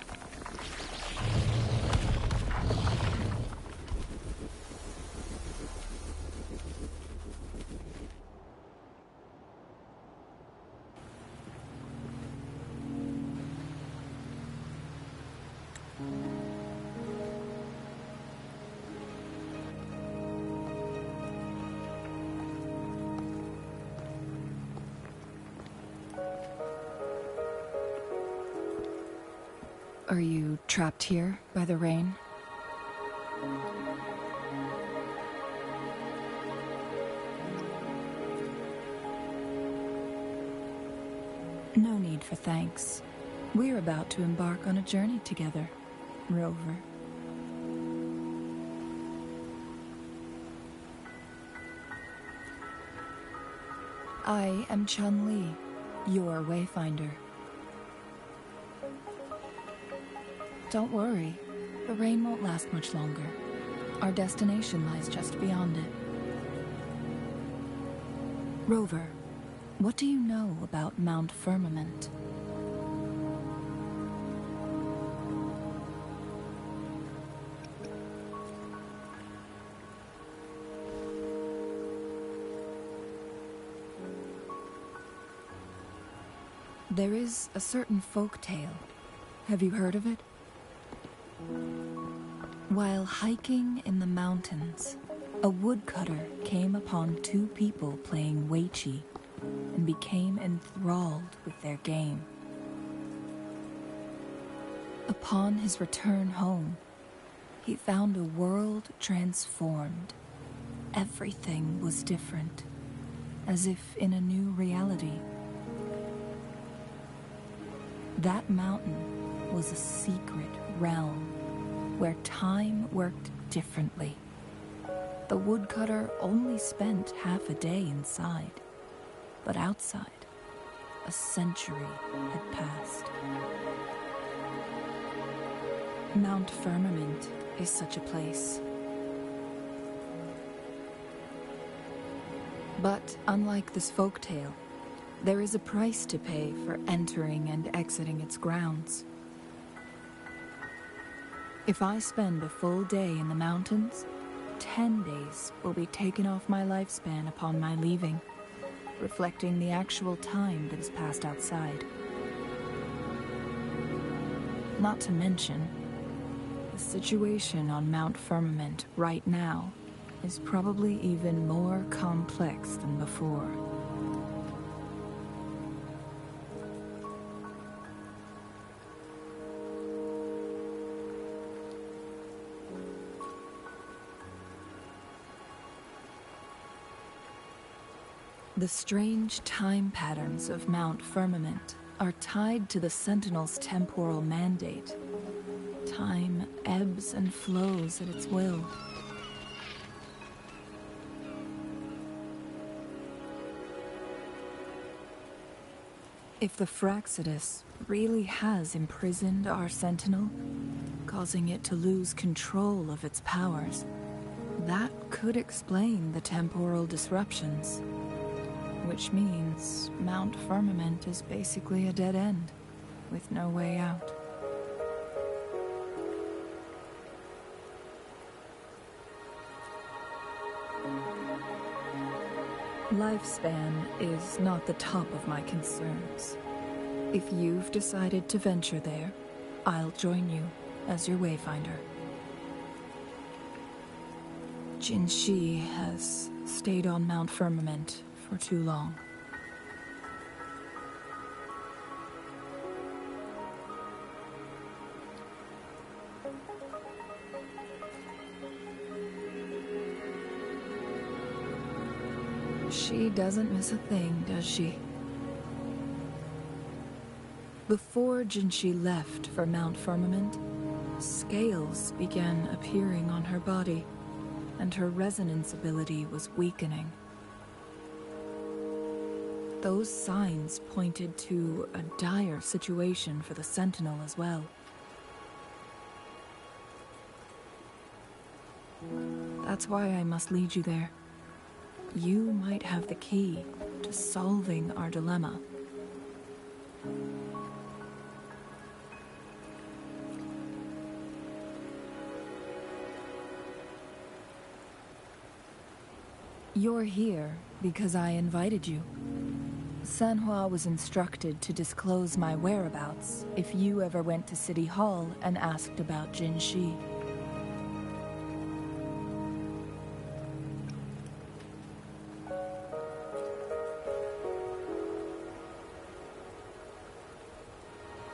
Are you trapped here by the rain? No need for thanks. We're about to embark on a journey together, Rover. I am Chun-Li, your wayfinder. Don't worry, the rain won't last much longer. Our destination lies just beyond it. Rover, what do you know about Mount Firmament? There is a certain folk tale. Have you heard of it? While hiking in the mountains, a woodcutter came upon two people playing weiqi and became enthralled with their game. Upon his return home, he found a world transformed. Everything was different, as if in a new reality. That mountain was a secret realm where time worked differently. The woodcutter only spent half a day inside, but outside, a century had passed. Mount Firmament is such a place. But unlike this folktale, there is a price to pay for entering and exiting its grounds. If I spend a full day in the mountains, 10 days will be taken off my lifespan upon my leaving, reflecting the actual time that is passed outside. Not to mention, the situation on Mount Firmament right now is probably even more complex than before. The strange time patterns of Mount Firmament are tied to the Sentinel's temporal mandate. Time ebbs and flows at its will. If the Fraxidus really has imprisoned our Sentinel, causing it to lose control of its powers, that could explain the temporal disruptions. Which means Mount Firmament is basically a dead end, with no way out. Lifespan is not the top of my concerns. If you've decided to venture there, I'll join you as your wayfinder. Jinshi has stayed on Mount Firmament for too long. She doesn't miss a thing, does she? Before Jinshi left for Mount Firmament, scales began appearing on her body, and her resonance ability was weakening. Those signs pointed to a dire situation for the Sentinel as well. That's why I must lead you there. You might have the key to solving our dilemma. You're here because I invited you. Sanhua was instructed to disclose my whereabouts if you ever went to City Hall and asked about Jinshi.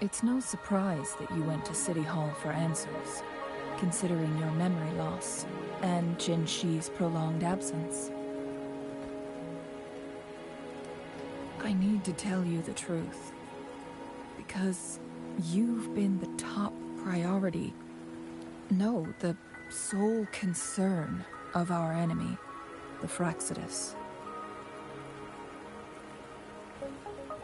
It's no surprise that you went to City Hall for answers, considering your memory loss and Jinshi's prolonged absence. I need to tell you the truth, because you've been the top priority, no, the sole concern of our enemy, the Fraxidus.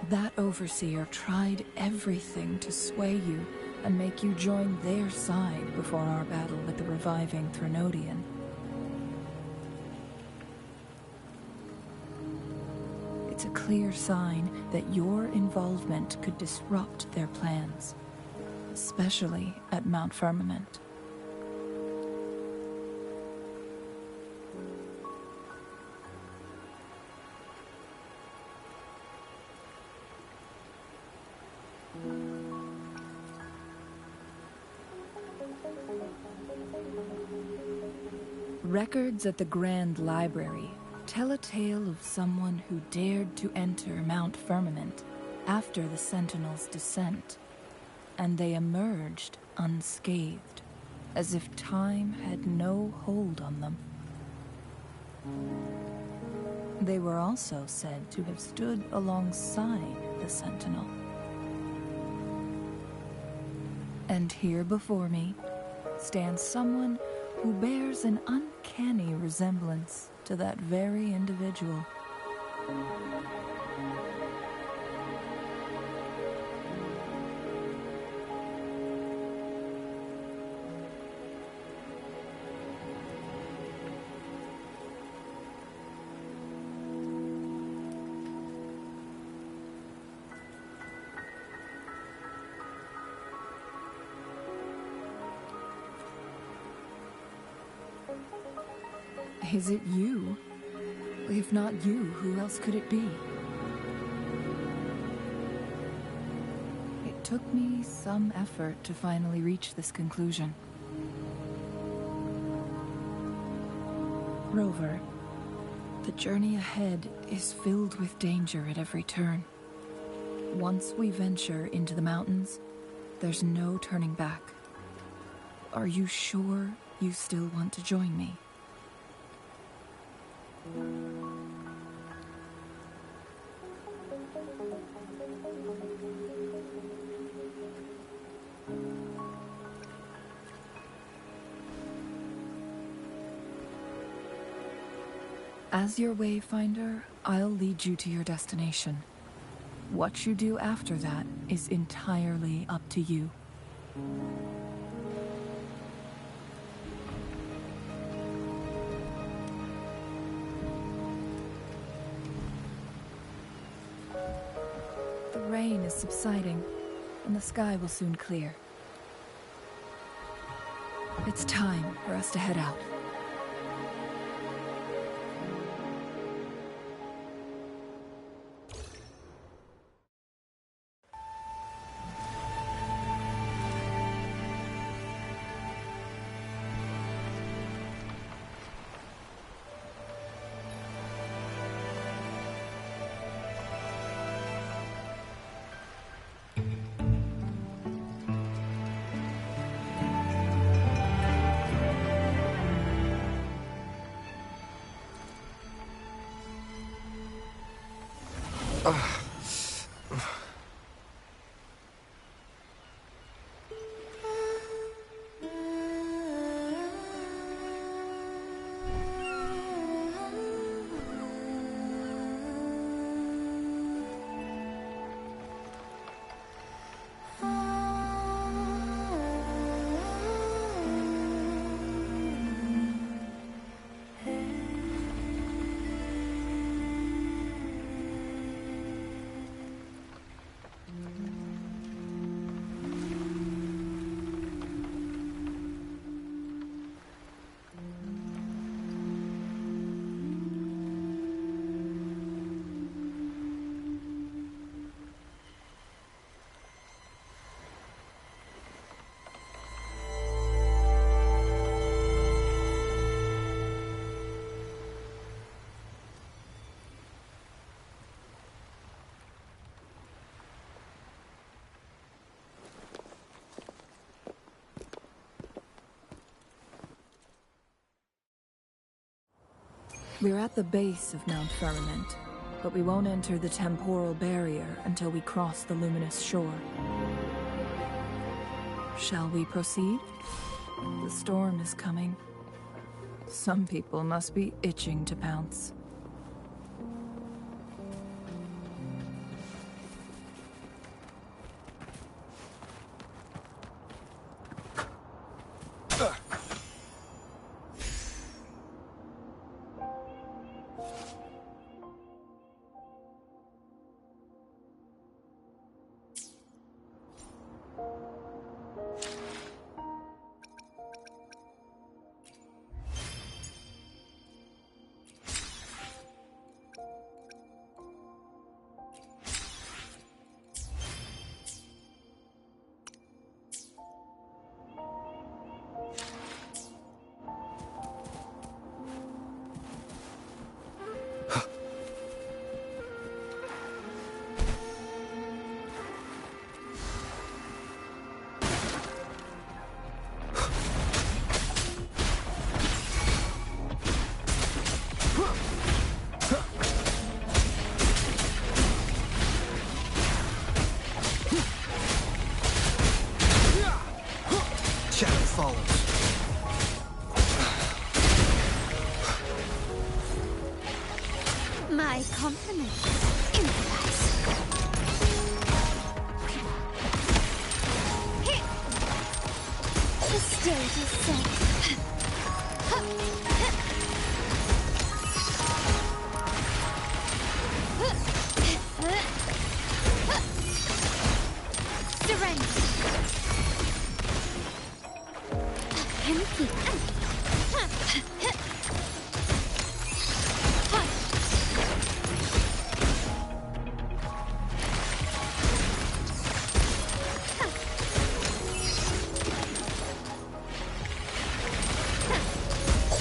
That overseer tried everything to sway you and make you join their side before our battle with the reviving Threnodian. It's a clear sign that your involvement could disrupt their plans, especially at Mount Firmament. Records at the Grand Library tell a tale of someone who dared to enter Mount Firmament after the Sentinel's descent, and they emerged unscathed, as if time had no hold on them. They were also said to have stood alongside the Sentinel. And here before me, stands someone who bears an uncanny resemblance to that very individual. Is it you? If not you, who else could it be? It took me some effort to finally reach this conclusion. Rover, the journey ahead is filled with danger at every turn. Once we venture into the mountains, there's no turning back. Are you sure you still want to join me? As your wayfinder, I'll lead you to your destination. What you do after that is entirely up to you. The rain is subsiding, and the sky will soon clear. It's time for us to head out. We're at the base of Mount Firmament, but we won't enter the temporal barrier until we cross the luminous shore. Shall we proceed? The storm is coming. Some people must be itching to pounce. Shadow follows. My compliments. Improvise. The stage is set. Surrender. Haruki.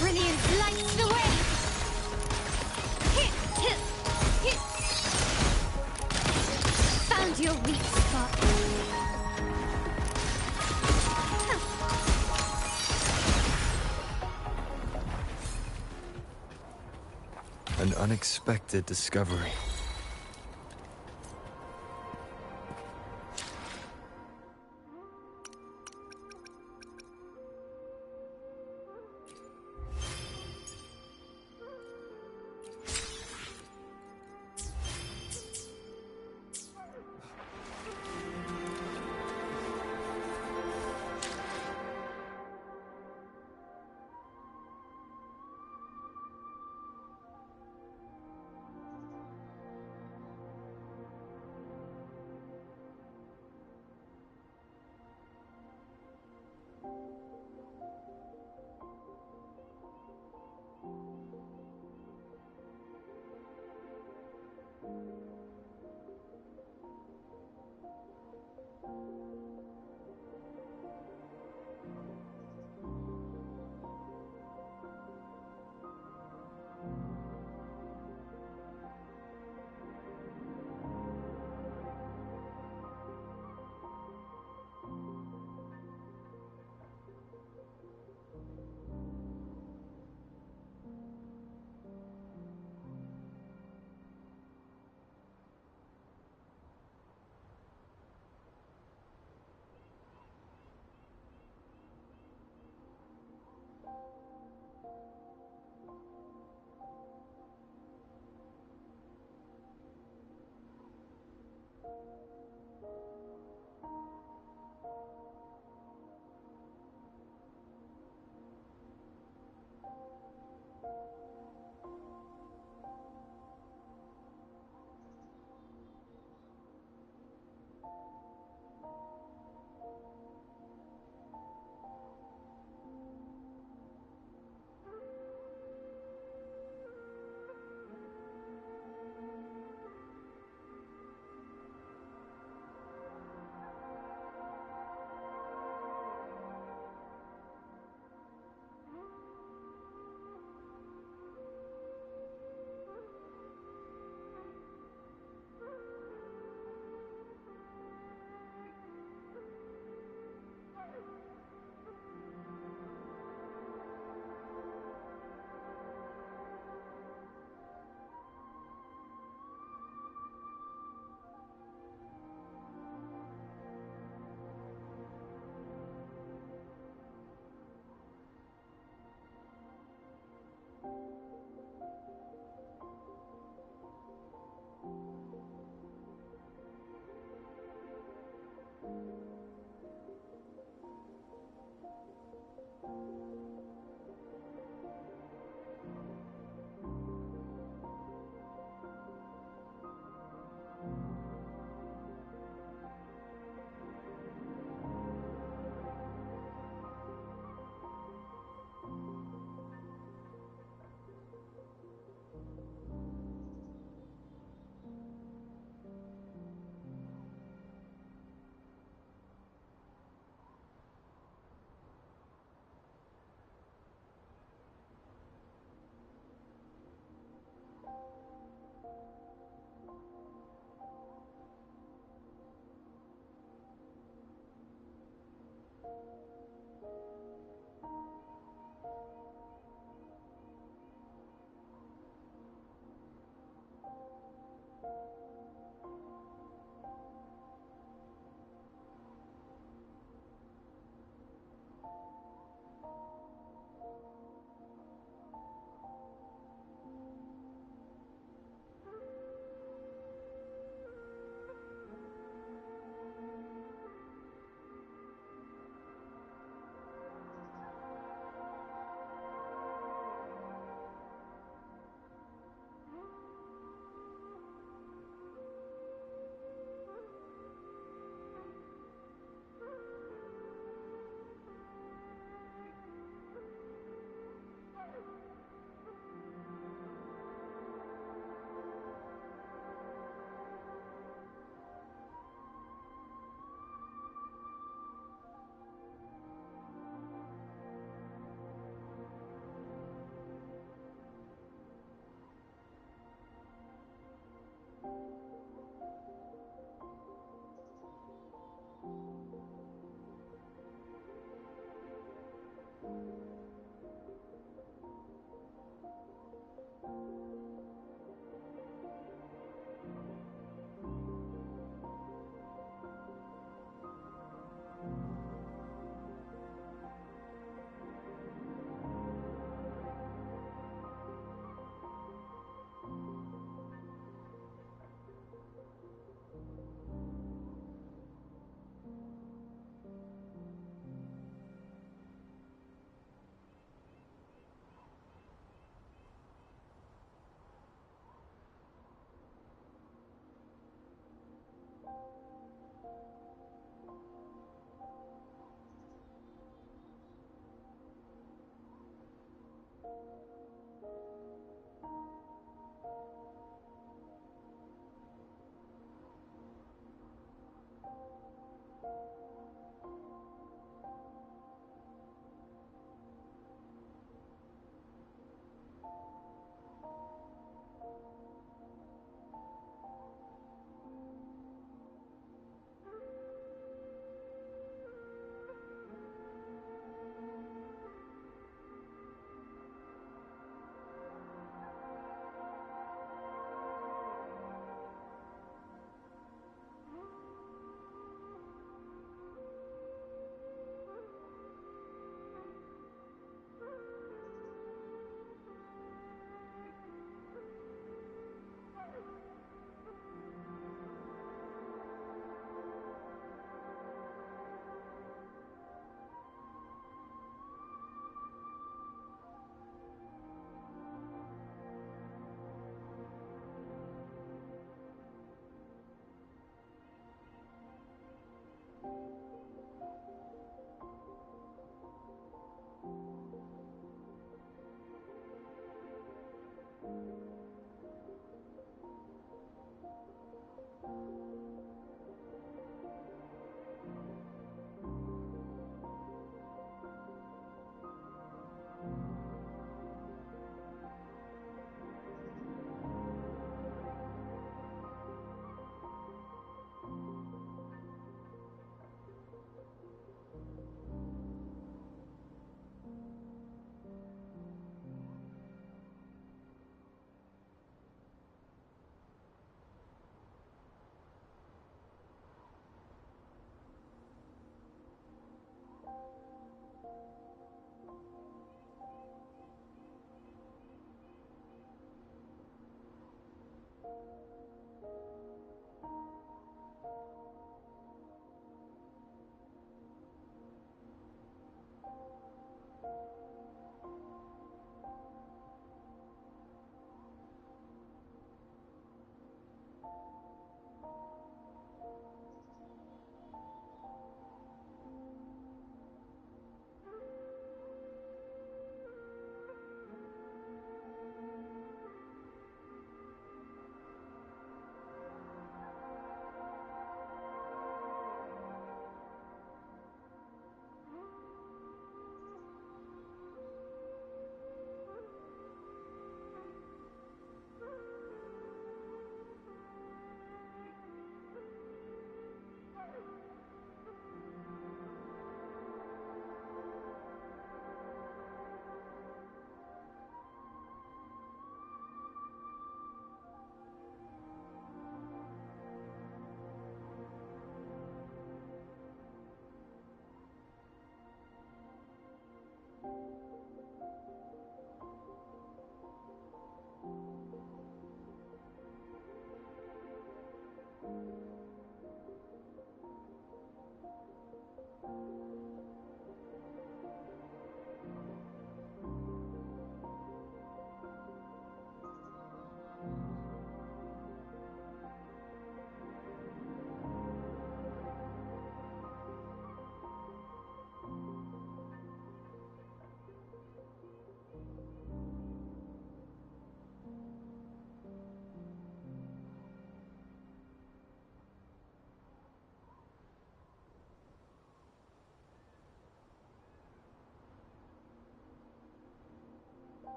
Brilliant lights the way. Found your weak spot. An unexpected discovery.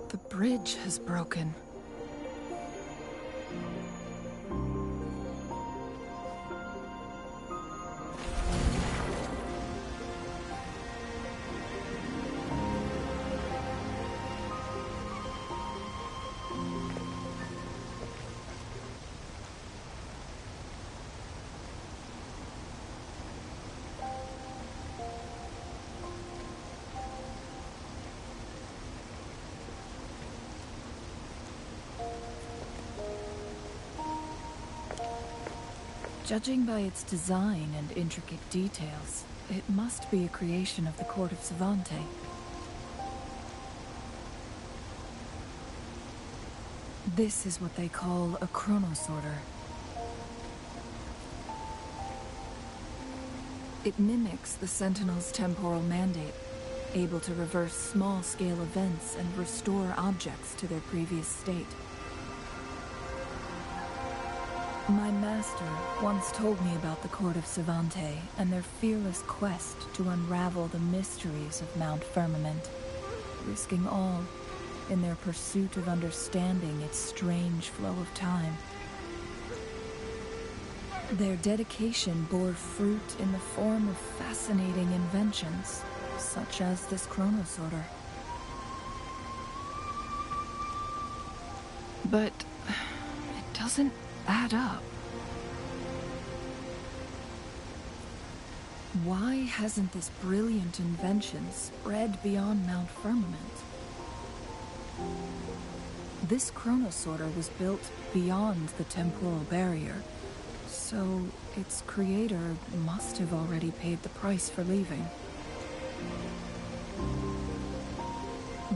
The bridge has broken. Judging by its design and intricate details, it must be a creation of the court of Savante. This is what they call a chronosorter. It mimics the Sentinel's temporal mandate, able to reverse small-scale events and restore objects to their previous state. My master once told me about the Court of Savante and their fearless quest to unravel the mysteries of Mount Firmament, risking all in their pursuit of understanding its strange flow of time. Their dedication bore fruit in the form of fascinating inventions, such as this chronosorter. But it doesn't add up. Why hasn't this brilliant invention spread beyond Mount Firmament? This chronosorter was built beyond the temporal barrier, so its creator must have already paid the price for leaving.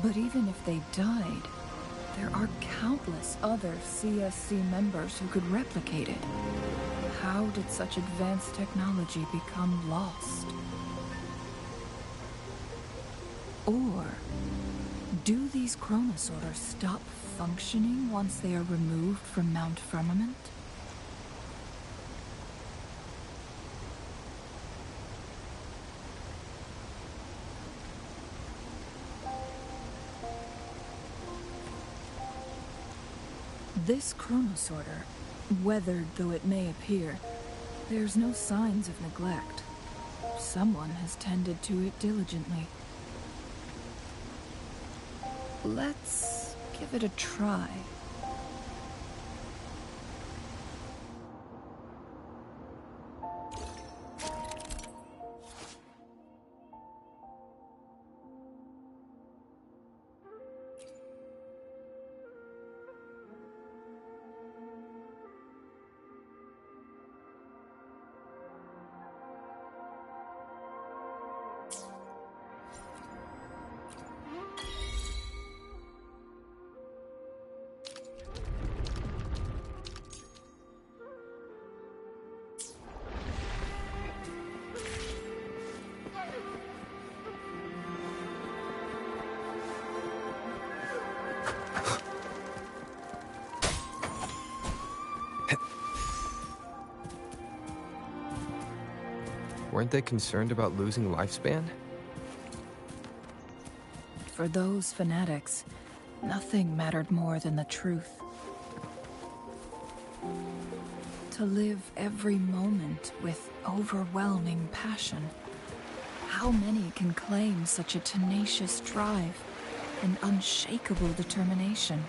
But even if they died, there are countless other CSC members who could replicate it. How did such advanced technology become lost? Or do these chronosorters stop functioning once they are removed from Mount Firmament? This chronosorter, weathered though it may appear, bears no signs of neglect. Someone has tended to it diligently. Let's give it a try. Weren't they concerned about losing lifespan? For those fanatics, nothing mattered more than the truth. To live every moment with overwhelming passion. How many can claim such a tenacious drive and unshakable determination?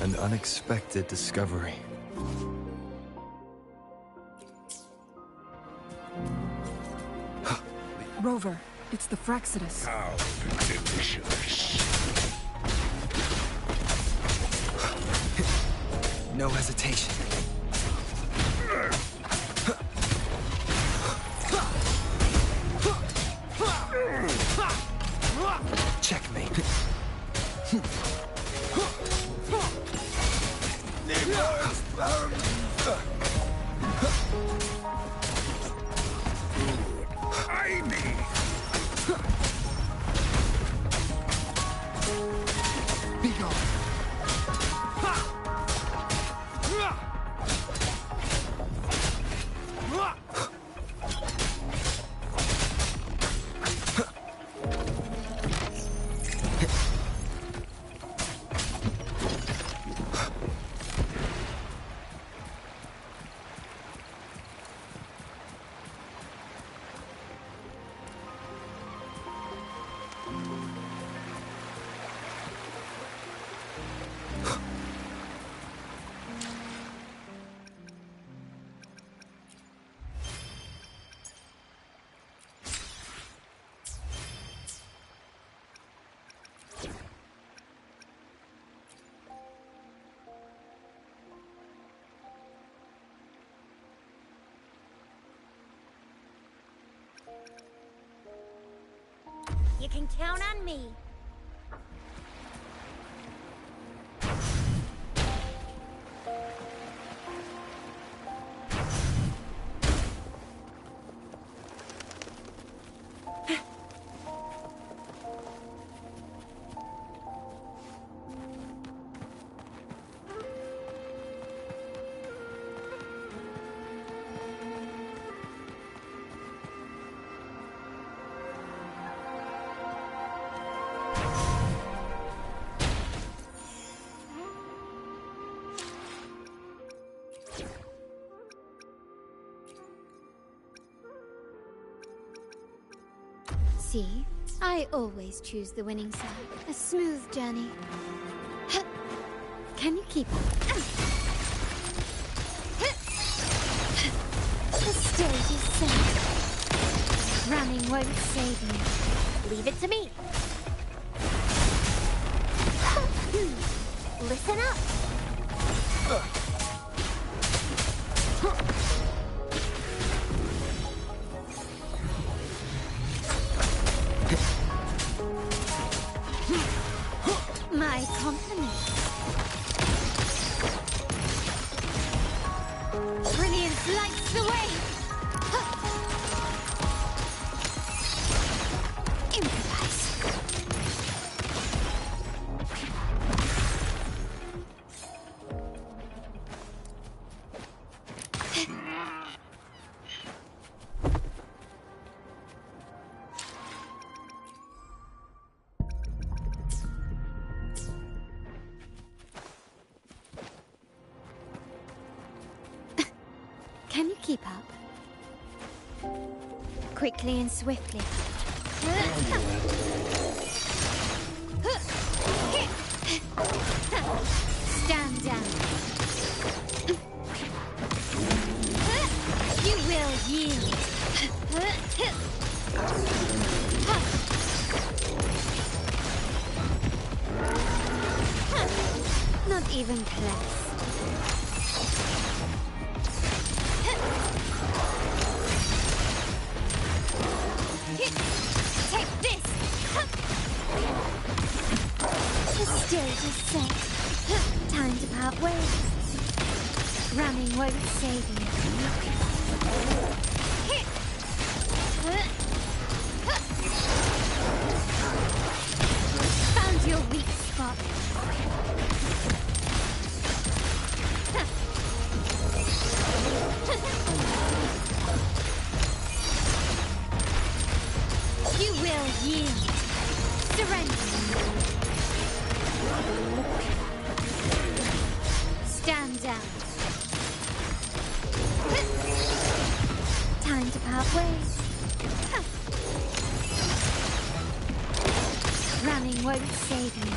An unexpected discovery. Rover, it's the Fraxidus. How delicious. No hesitation. Checkmate. Be gone. You can count on me. See? I always choose the winning side. A smooth journey. Can you keep up? The stage is set. Running won't save me. Leave it to me. Listen up. My compliments. Brilliance lights the way. Improvise. Can you keep up? Quickly and swiftly. Stand down. You will yield. Not even close. Take this! The stage is set. Time to part ways. Running won't save you. Found your weak spot. You will yield. Surrender. Stand down. Time to part ways. Running won't save you.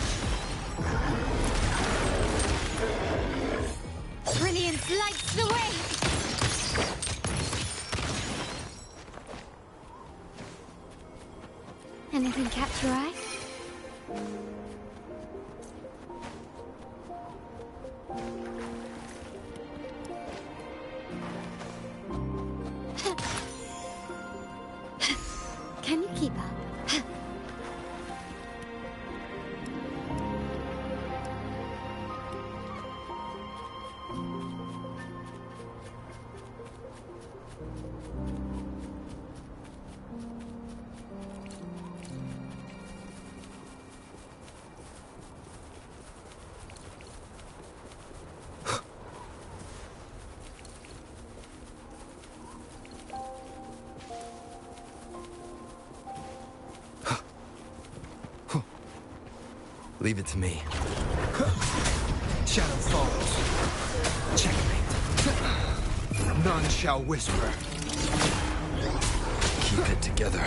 Brilliance lights the way! Anything catch your eye? Can you keep up? Leave it to me. Shadow falls. Checkmate. None shall whisper. Keep it together.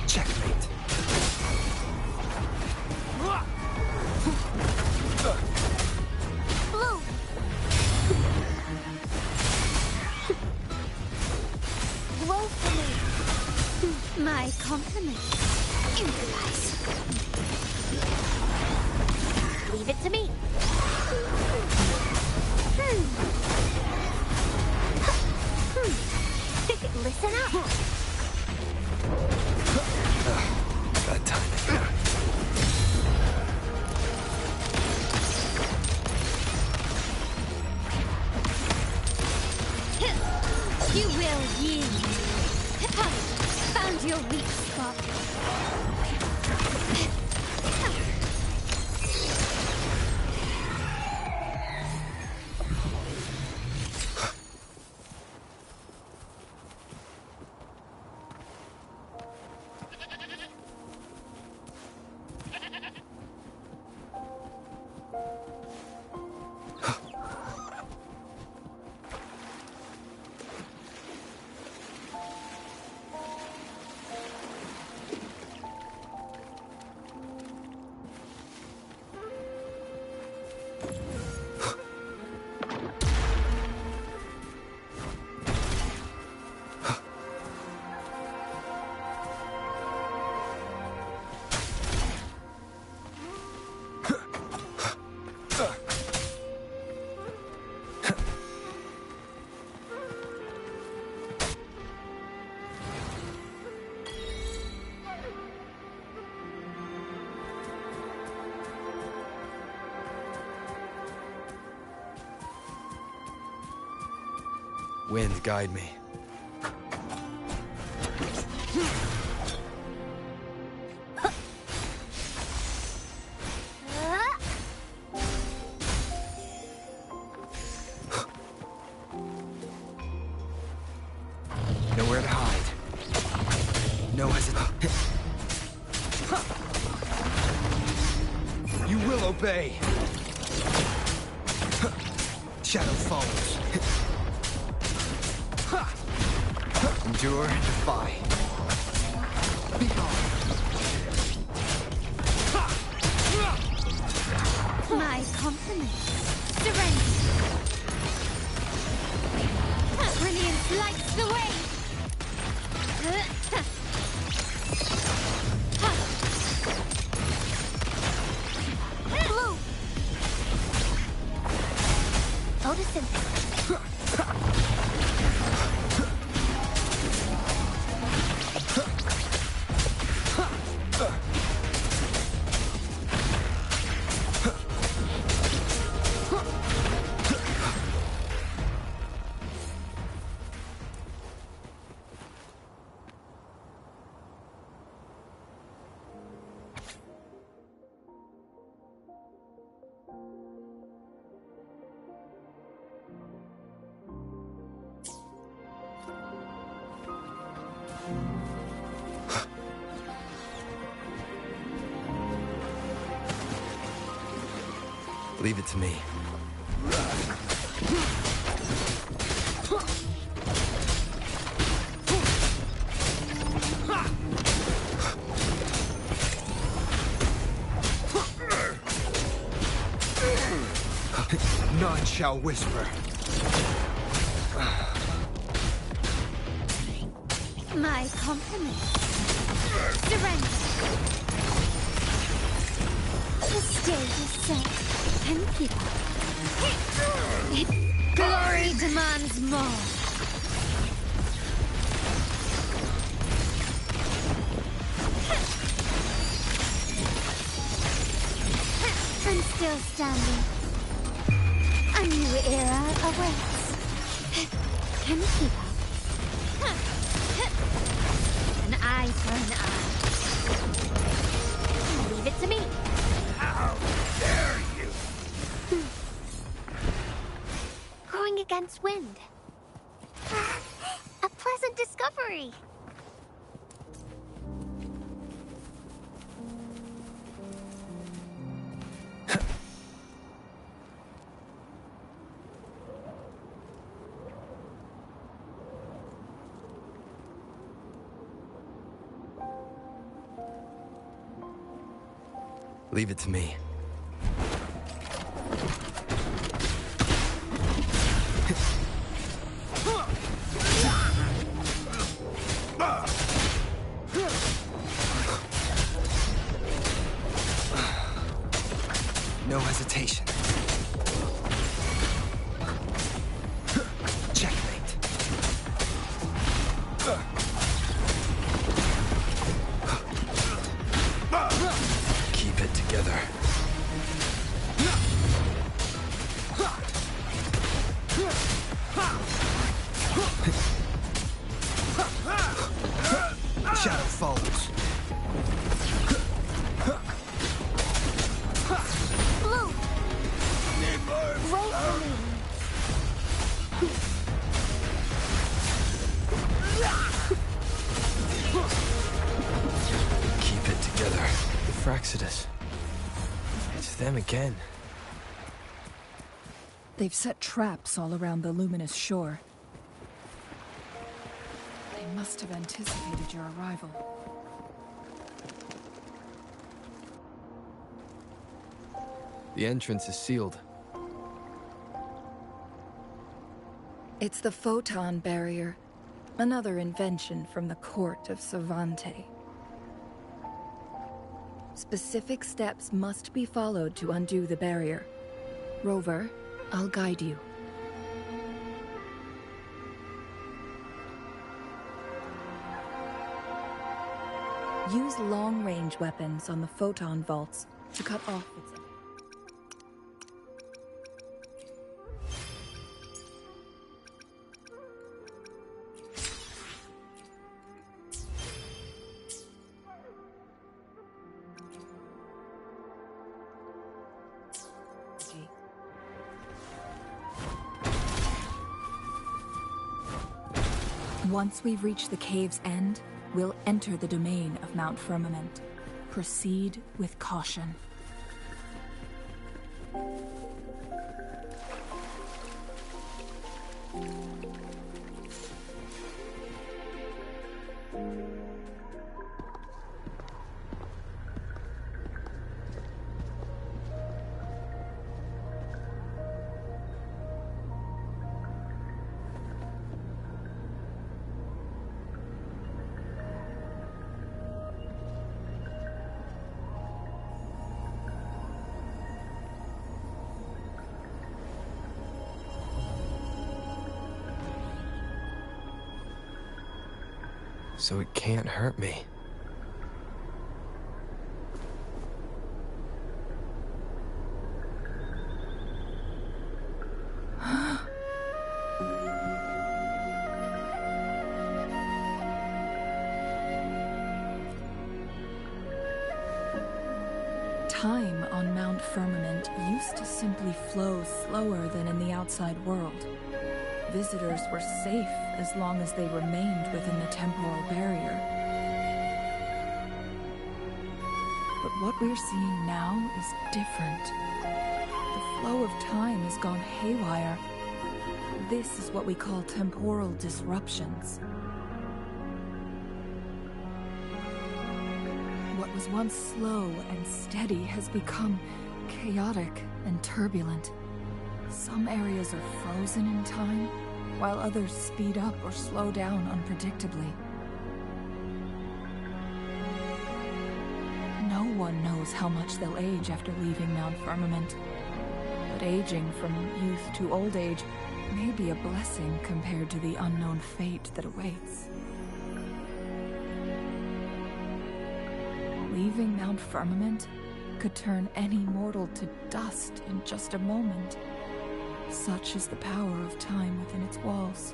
Checkmate. Blue! Woefully! My compliments. Improvise. Leave it to me. Listen up. Bad timing. You will yield. Found your weak spot. Wind, guide me. Nowhere to hide. No hesitation. You will obey. Shadow falls. Endure and defy. Be gone. My compliments. Surrender. Brilliance lights the way. Blue! Photosynthesis. Leave it to me. None shall whisper. My compliments. Surrender. The stage is set. And keep up. Glory demands more. I'm still standing. A new era awaits. Can you keep up? An eye for an eye. Leave it to me. How dare you! Going against wind. A pleasant discovery. Leave it to me. No hesitation. Checkmate. Keep it together. Shadow follows. Blue. Roll for me. Keep it together. The Fraxidus. It's them again. They've set traps all around the luminous shore. They must have anticipated your arrival. The entrance is sealed. It's the photon barrier, another invention from the court of Savante. Specific steps must be followed to undo the barrier. Rover, I'll guide you. Use long-range weapons on the photon vaults to cut off its... Once we've reached the cave's end, we'll enter the domain of Mount Firmament. Proceed with caution. So it can't hurt me. Time on Mount Firmament used to simply flow slower than in the outside world. Visitors were safe as long as they remained within the temporal barrier. But what we're seeing now is different. The flow of time has gone haywire. This is what we call temporal disruptions. What was once slow and steady has become chaotic and turbulent. Some areas are frozen in time, while others speed up or slow down unpredictably. No one knows how much they'll age after leaving Mount Firmament, but aging from youth to old age may be a blessing compared to the unknown fate that awaits. Leaving Mount Firmament could turn any mortal to dust in just a moment. Such is the power of time within its walls.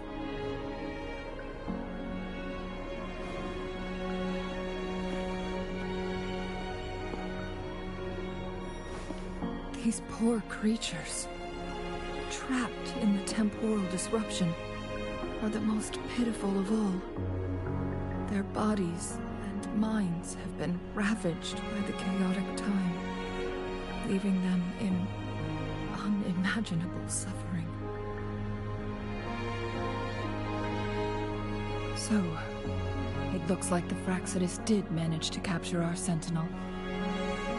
These poor creatures, trapped in the temporal disruption, are the most pitiful of all. Their bodies and minds have been ravaged by the chaotic time, leaving them in unimaginable suffering. So, it looks like the Fraxidus did manage to capture our sentinel,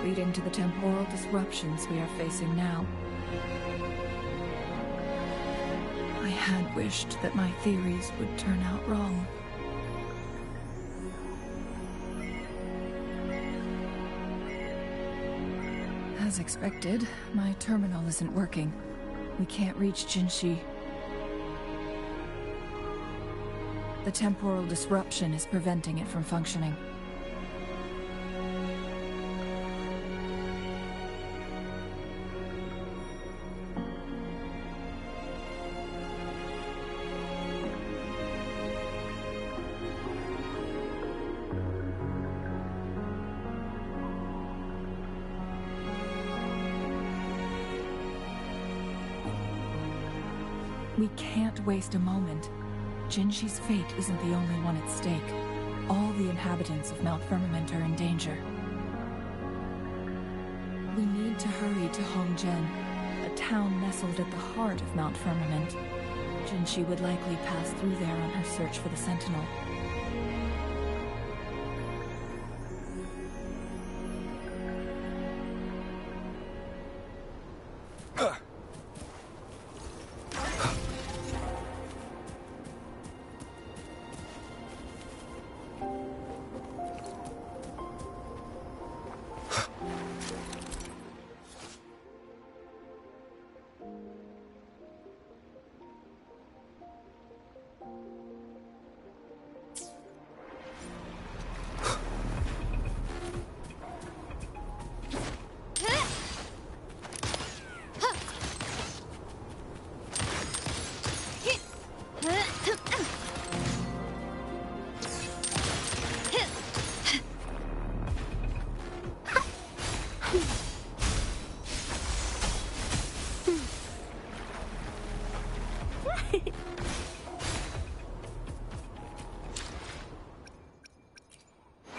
leading to the temporal disruptions we are facing now. I had wished that my theories would turn out wrong. As expected, my terminal isn't working. We can't reach Jinshi. The temporal disruption is preventing it from functioning. We can't waste a moment. Jinshi's fate isn't the only one at stake. All the inhabitants of Mount Firmament are in danger. We need to hurry to Hongjian, a town nestled at the heart of Mount Firmament. Jinshi would likely pass through there on her search for the Sentinel.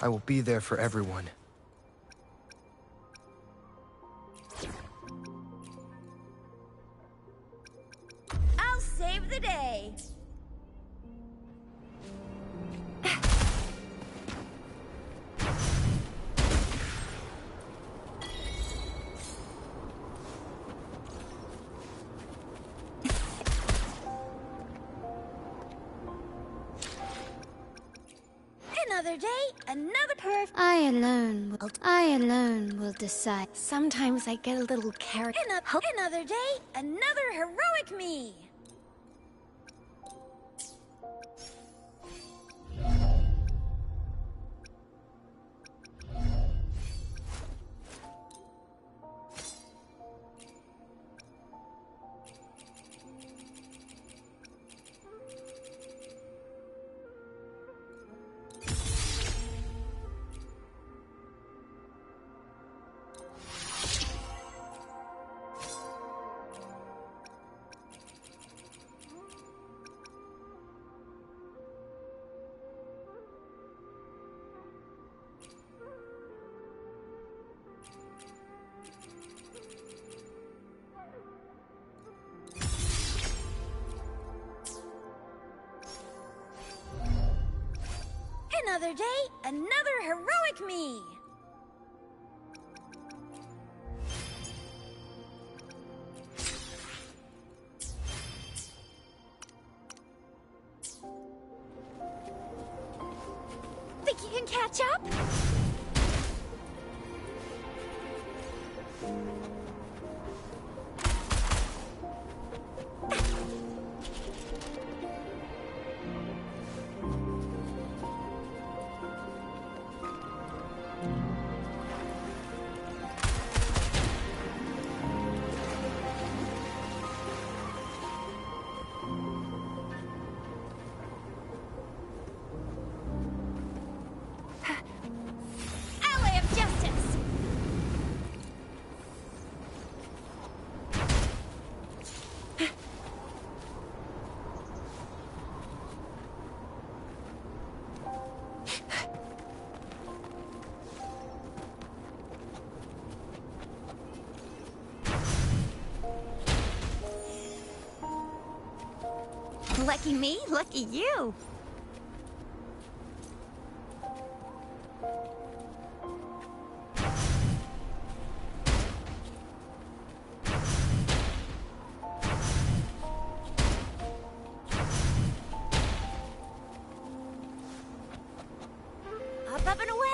I will be there for everyone. I'll save the day. Another day, another I alone will decide. Sometimes I get a little carried. Another day, another heroic me. Another day, another heroic me. catch up? Ally of Justice! Lucky me, lucky you. Up and away!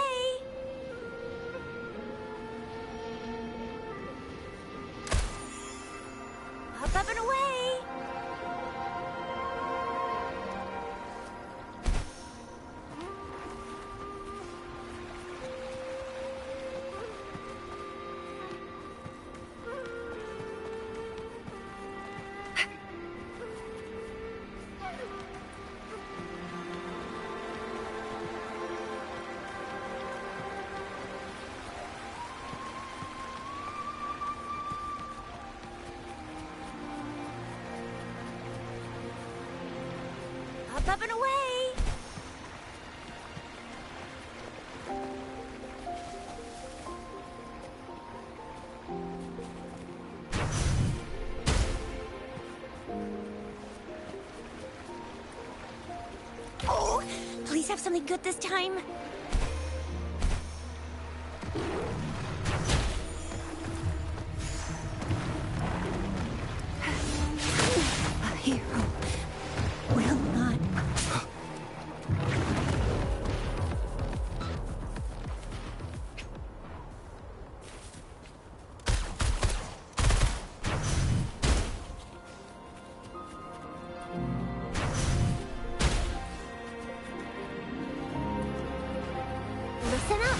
Up and away! Up and away! Oh, please have something good this time. A hero will not. Listen up.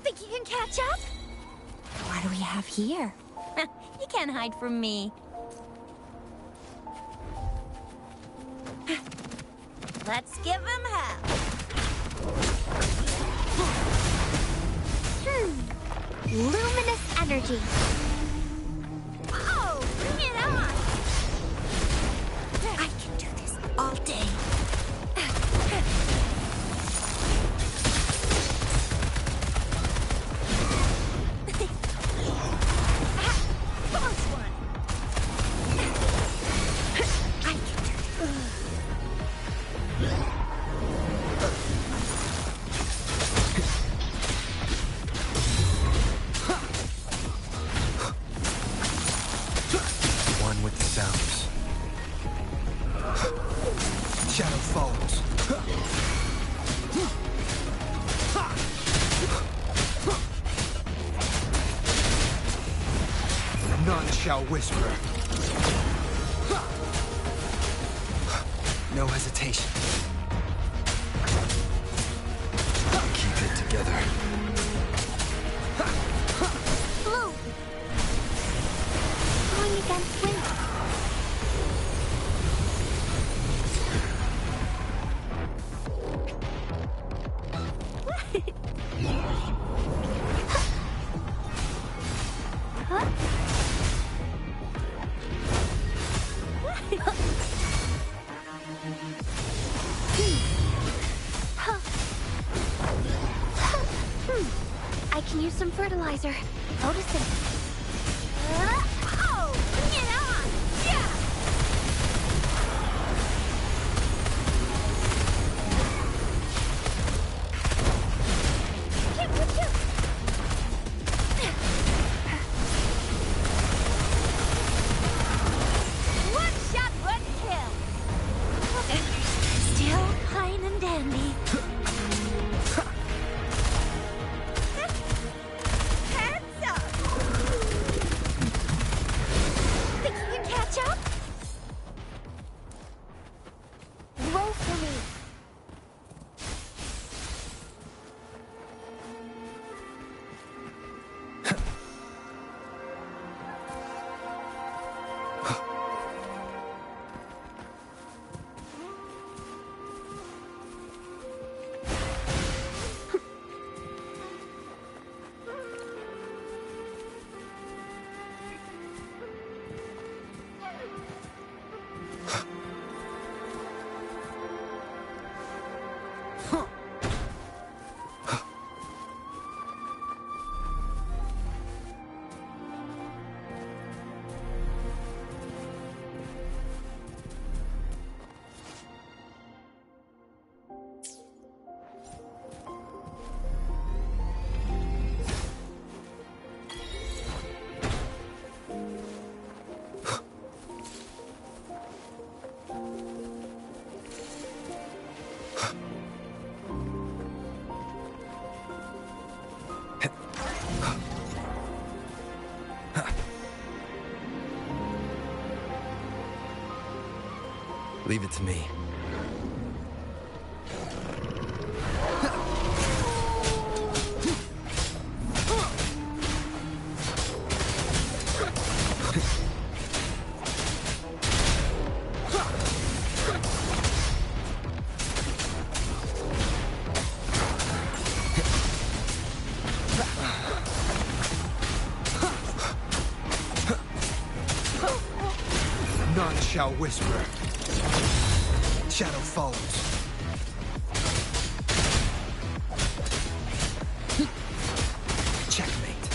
Think you can catch up? What do we have here? You can't hide from me. Let's give him hell. Luminous energy. Oh, bring it on! I can do this all day. Close one. I can do this. One with the sounds. Shadow follows. None shall whisper. No hesitation. Keep it together. Blue! Going against wind. can use some fertilizer. Photosynthesis. Oh, bring it on! Yeah! One shot, one kill. Still fine and dandy. Heads up! Think you can catch up? Roll for me. Leave it to me. None shall whisper. Shadow follows. Checkmate.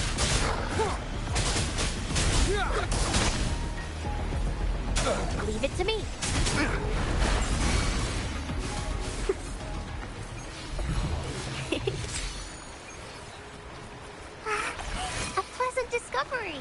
Leave it to me. A pleasant discovery.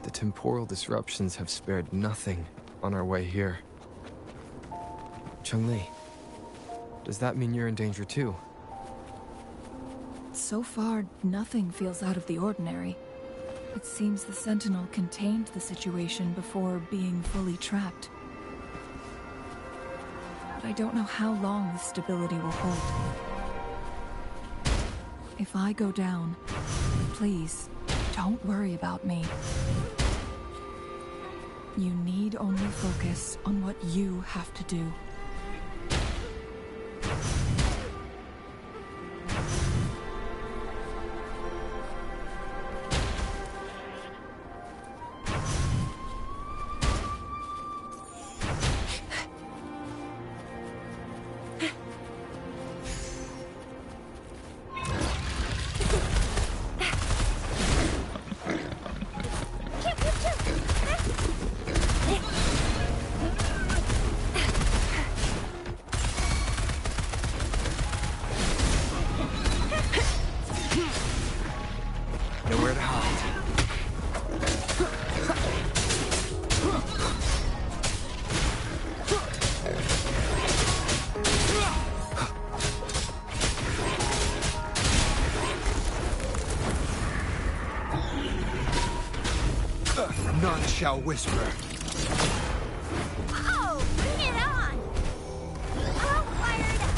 The temporal disruptions have spared nothing on our way here. Chun-Li, does that mean you're in danger too? So far, nothing feels out of the ordinary. It seems the Sentinel contained the situation before being fully trapped. But I don't know how long this stability will hold. If I go down, please, don't worry about me. You need only focus on what you have to do. Nowhere to hide. None shall whisper. Oh, bring it on! All fired up.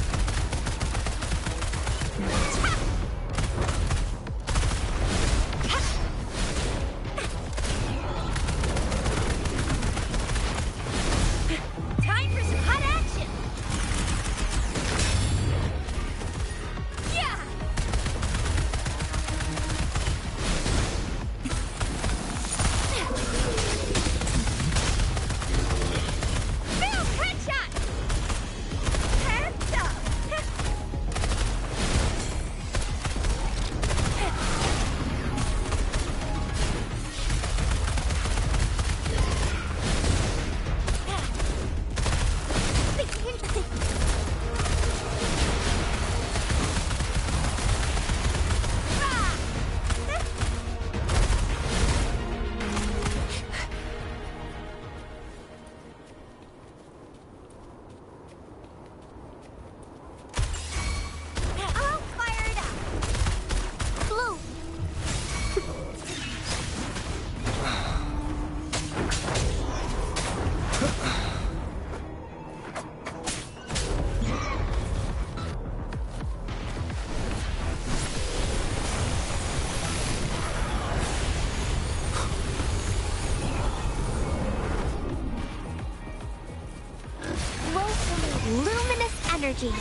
energy.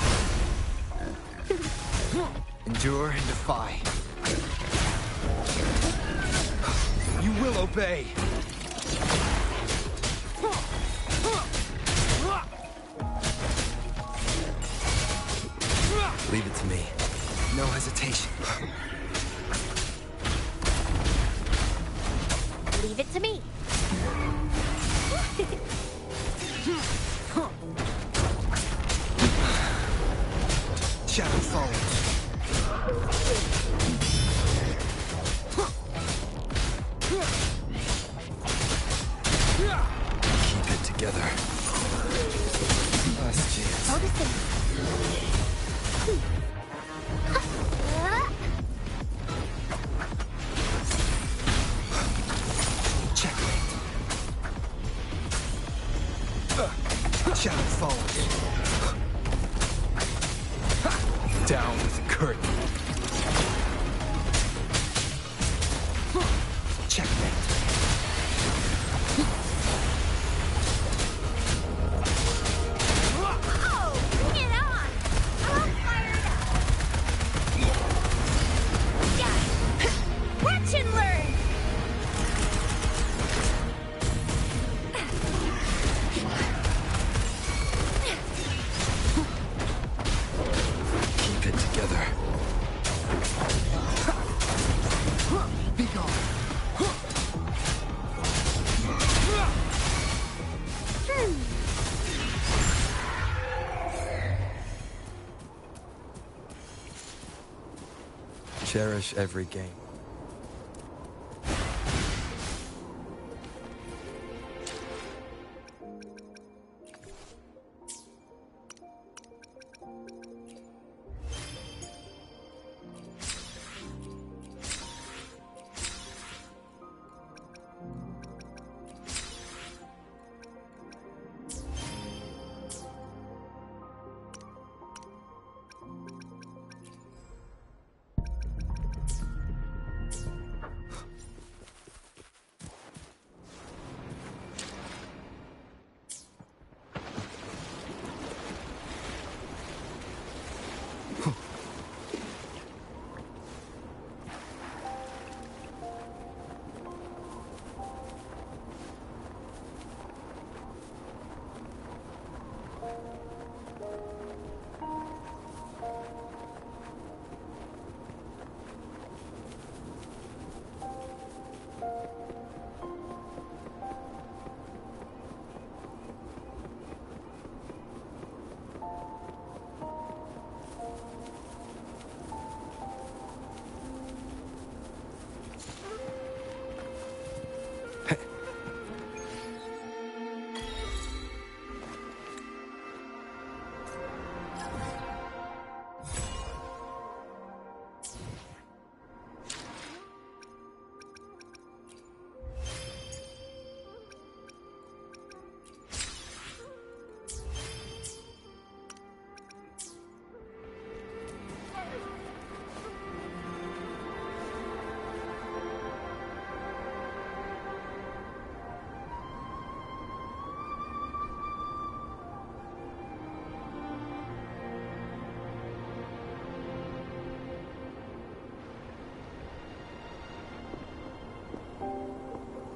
Endure and defy. You will obey. Leave it to me. No hesitation. Leave it to me. Shadow follows. Keep it together. Last chance. Checkmate. Shadow follows. Down with the curtain. Checkmate. Oh, bring it on! I'm fired up! Yeah. Watch and learn! Keep it together. Be gone. Cherish every game.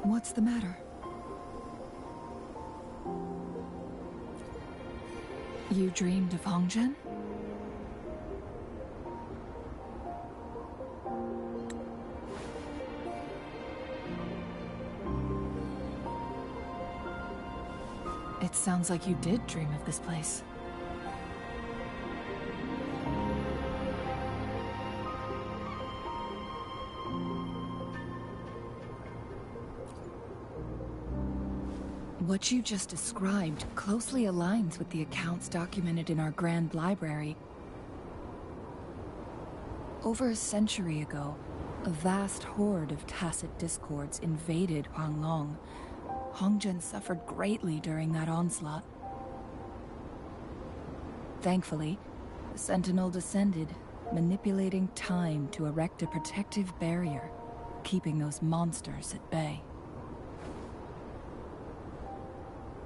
What's the matter? You dreamed of Hongzhen? It sounds like you did dream of this place. What you just described closely aligns with the accounts documented in our Grand Library. Over a century ago, a vast horde of tacit discords invaded Huanglong. Hongzhen suffered greatly during that onslaught. Thankfully, the Sentinel descended, manipulating time to erect a protective barrier, keeping those monsters at bay.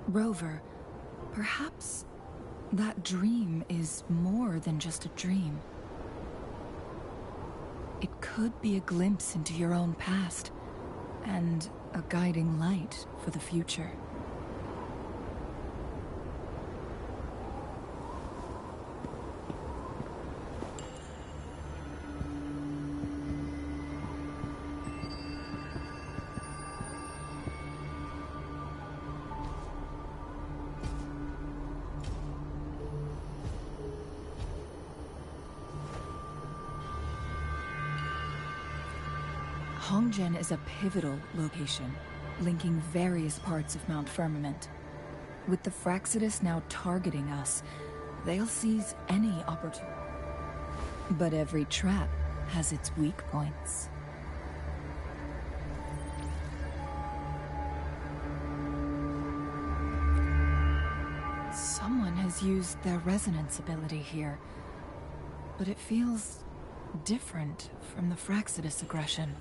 Rover, perhaps That dream is more than just a dream. It could be a glimpse into your own past, and a guiding light for the future. Hongjian is a pivotal location, linking various parts of Mount Firmament. With the Fraxidus now targeting us, they'll seize any opportunity. But every trap has its weak points. Someone has used their resonance ability here, but it feels different from the Fraxidus aggression.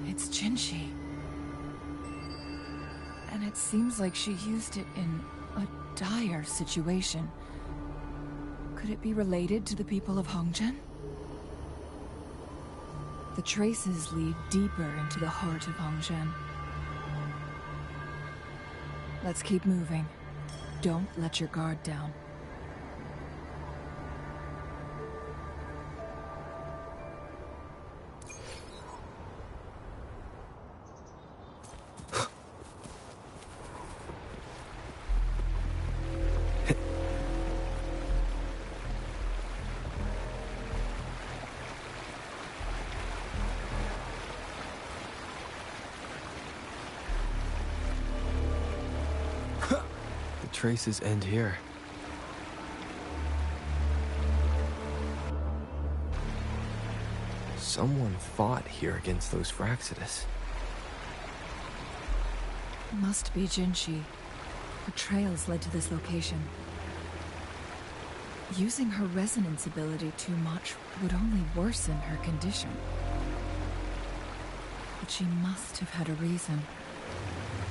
It's Jinshi. And it seems like she used it in a dire situation. Could it be related to the people of Hongjian? The traces lead deeper into the heart of Hongjian. Let's keep moving. Don't let your guard down. Traces end here. Someone fought here against those Fraxidus. Must be Jinshi. Her trails led to this location. Using her resonance ability too much would only worsen her condition. But she must have had a reason.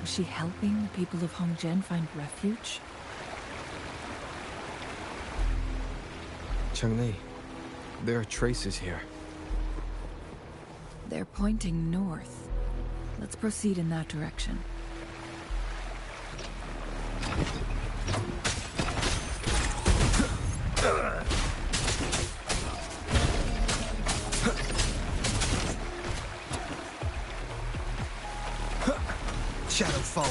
Was she helping the people of Hongjian find refuge? Cheng-Li, there are traces here. They're pointing north. Let's proceed in that direction. Shadow falls.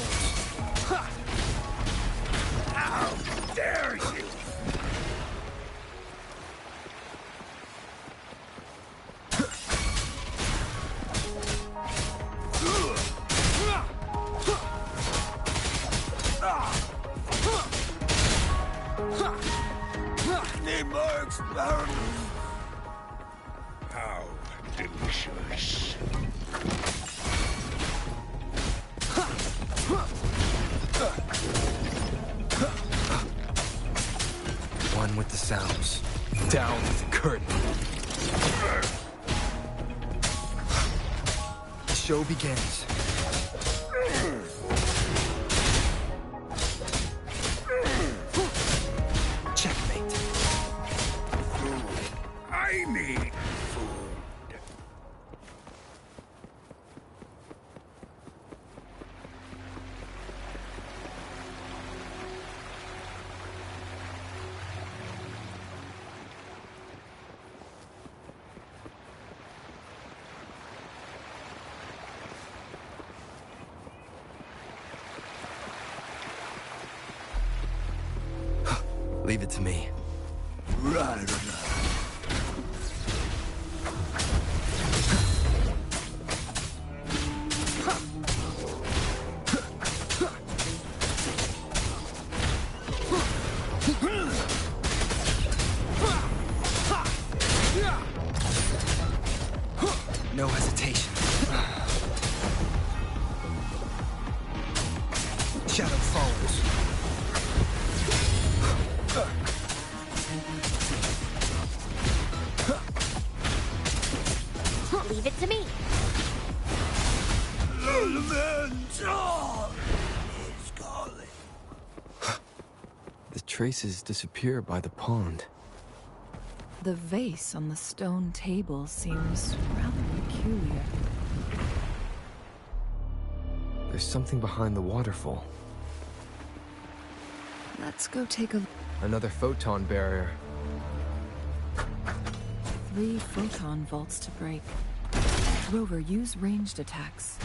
How dare you! Need more experiments. How delicious. One with the sounds. Down with the curtain. The show begins. Checkmate. I need food. Leave it to me. Right. No hesitation. Shadow falls. Leave it to me. Elemental is calling. The traces disappear by the pond. The vase on the stone table seems rather peculiar. There's something behind the waterfall. Let's go take a look. Another photon barrier. 3 photon vaults to break. Rover, use ranged attacks.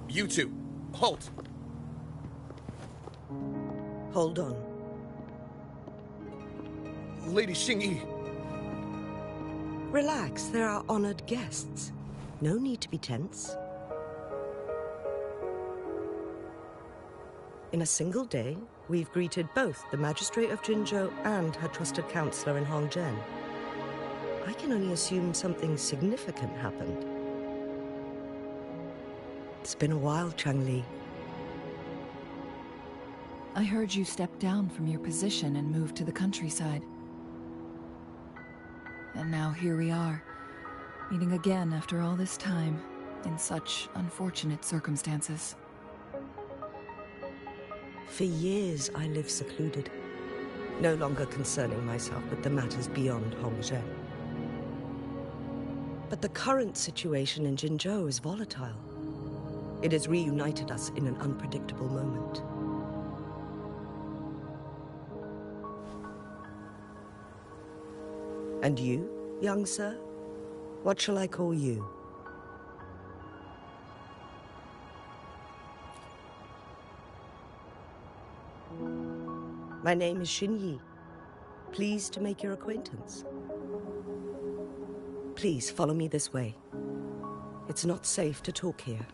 You two, halt! Hold on. Lady Xingyi. Relax, there are honored guests. No need to be tense. In a single day, we've greeted both the Magistrate of Jinzhou and her trusted counselor in Hongzhen. I can only assume something significant happened. It's been a while, Changli. I heard you step down from your position and move to the countryside. And now here we are, meeting again after all this time, in such unfortunate circumstances. For years, I lived secluded, no longer concerning myself with the matters beyond Hongzhen. But the current situation in Jinzhou is volatile. It has reunited us in an unpredictable moment. And you, young sir? What shall I call you? My name is Xingyi. Pleased to make your acquaintance. Please follow me this way. It's not safe to talk here.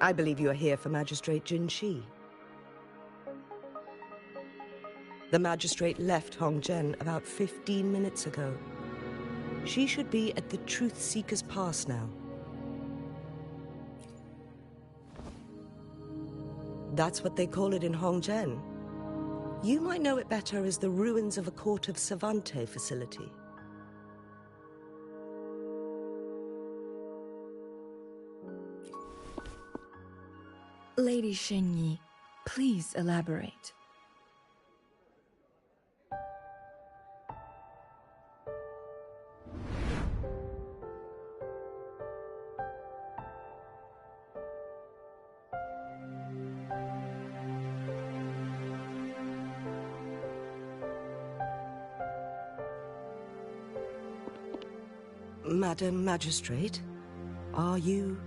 I believe you are here for Magistrate Jin Shi. The Magistrate left Hongzhen about 15 minutes ago. She should be at the Truth Seeker's Pass now. That's what they call it in Hongzhen. You might know it better as the ruins of a Court of Savante facility. Lady Xingyi, please elaborate. Madam Magistrate, are you...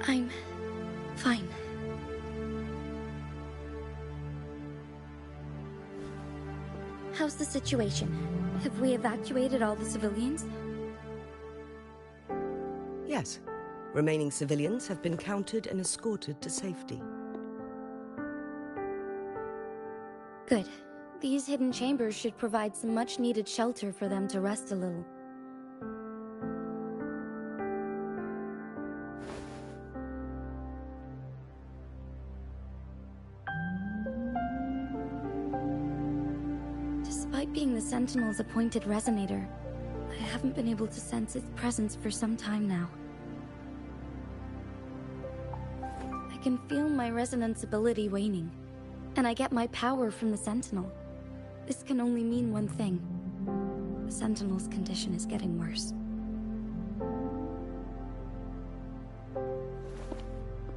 I'm fine. How's the situation? Have we evacuated all the civilians? Yes. Remaining civilians have been counted and escorted to safety. Good. These hidden chambers should provide some much-needed shelter for them to rest a little. Despite being the Sentinel's appointed resonator, I haven't been able to sense its presence for some time now. I can feel my resonance ability waning, and I get my power from the Sentinel. This can only mean one thing. The Sentinel's condition is getting worse.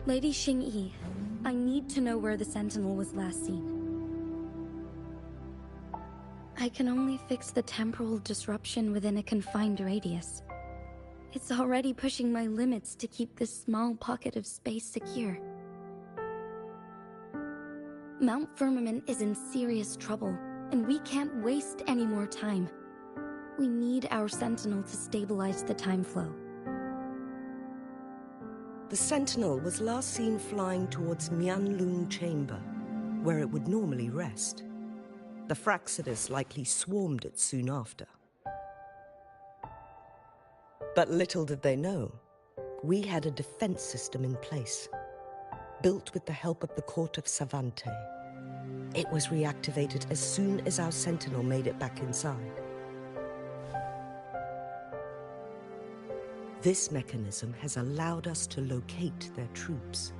Lady Xingyi, I need to know where the Sentinel was last seen. I can only fix the temporal disruption within a confined radius. It's already pushing my limits to keep this small pocket of space secure. Mount Firmament is in serious trouble, and we can't waste any more time. We need our Sentinel to stabilize the time flow. The Sentinel was last seen flying towards Mianlun Chamber, where it would normally rest. The Fraxidus likely swarmed it soon after. But little did they know, we had a defense system in place, built with the help of the court of Savante. It was reactivated as soon as our Sentinel made it back inside. This mechanism has allowed us to locate their troops,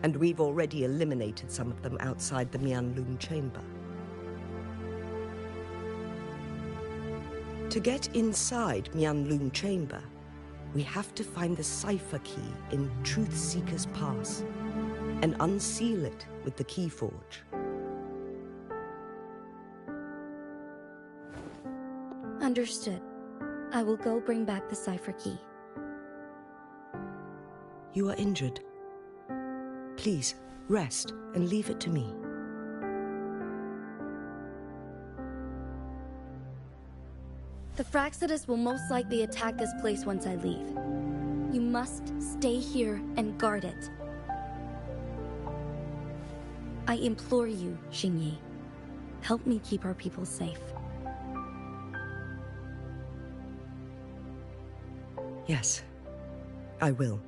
and we've already eliminated some of them outside the Mianlun Chamber. To get inside Mianlun Chamber, we have to find the cipher key in Truth Seeker's Pass and unseal it with the Keyforge. Understood. I will go bring back the cipher key. You are injured. Please, rest and leave it to me. The Fraxidus will most likely attack this place once I leave. You must stay here and guard it. I implore you, Xingyi. Help me keep our people safe. Yes, I will,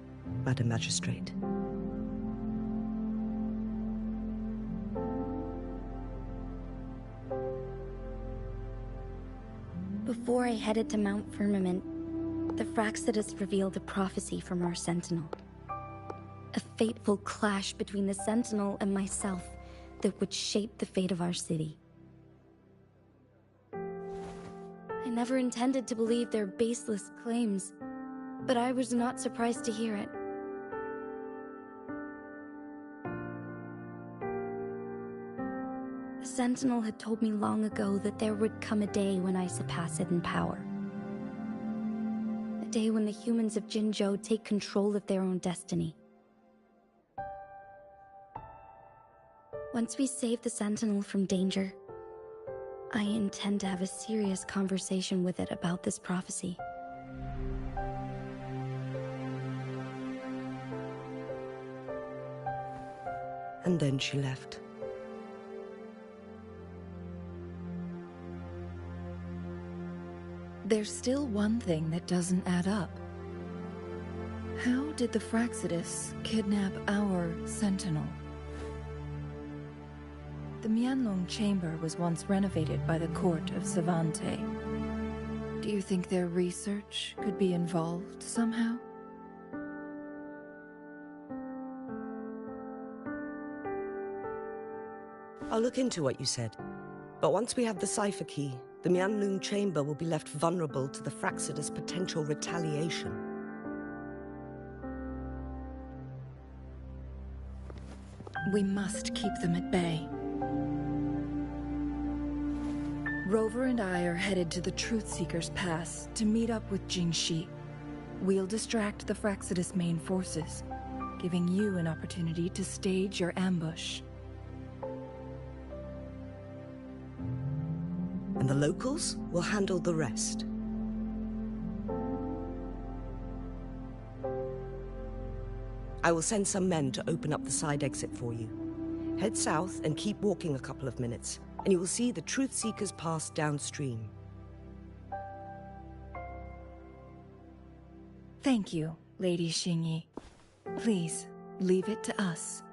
Madam Magistrate. Before I headed to Mount Firmament, the Fraxidus revealed a prophecy from our Sentinel. A fateful clash between the Sentinel and myself that would shape the fate of our city. I never intended to believe their baseless claims, but I was not surprised to hear it. The Sentinel had told me long ago that there would come a day when I surpass it in power. A day when the humans of Jinzhou take control of their own destiny. Once we save the Sentinel from danger, I intend to have a serious conversation with it about this prophecy. And then she left. There's still one thing that doesn't add up. How did the Fraxidus kidnap our Sentinel? The Mianlong Chamber was once renovated by the court of Savante. Do you think their research could be involved somehow? I'll look into what you said. But once we have the cipher key, the Mianlun Chamber will be left vulnerable to the Fraxidus' potential retaliation. We must keep them at bay. Rover and I are headed to the Truth Seeker's Pass to meet up with Jingxi. We'll distract the Fraxidus' main forces, giving you an opportunity to stage your ambush. And the locals will handle the rest. I will send some men to open up the side exit for you. Head south and keep walking a couple of minutes, and you will see the Truth Seeker's Pass downstream. Thank you, Lady Xingyi. Please, leave it to us.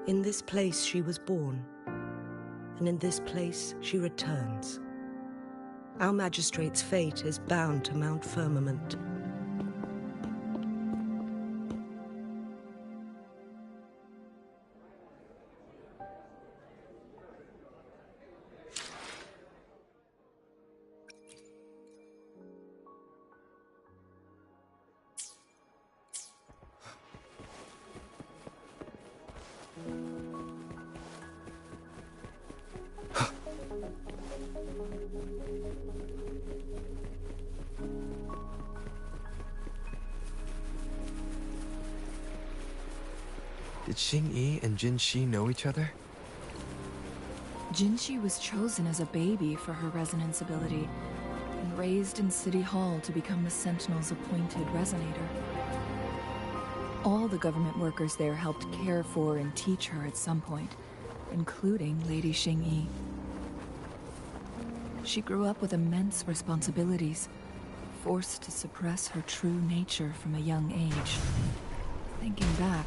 In this place she was born, and in this place she returns. Our magistrate's fate is bound to Mount Firmament. Xingyi and Jinshi know each other? Jinshi was chosen as a baby for her resonance ability, and raised in City Hall to become the Sentinel's appointed resonator. All the government workers there helped care for and teach her at some point, including Lady Xingyi. She grew up with immense responsibilities, forced to suppress her true nature from a young age. Thinking back,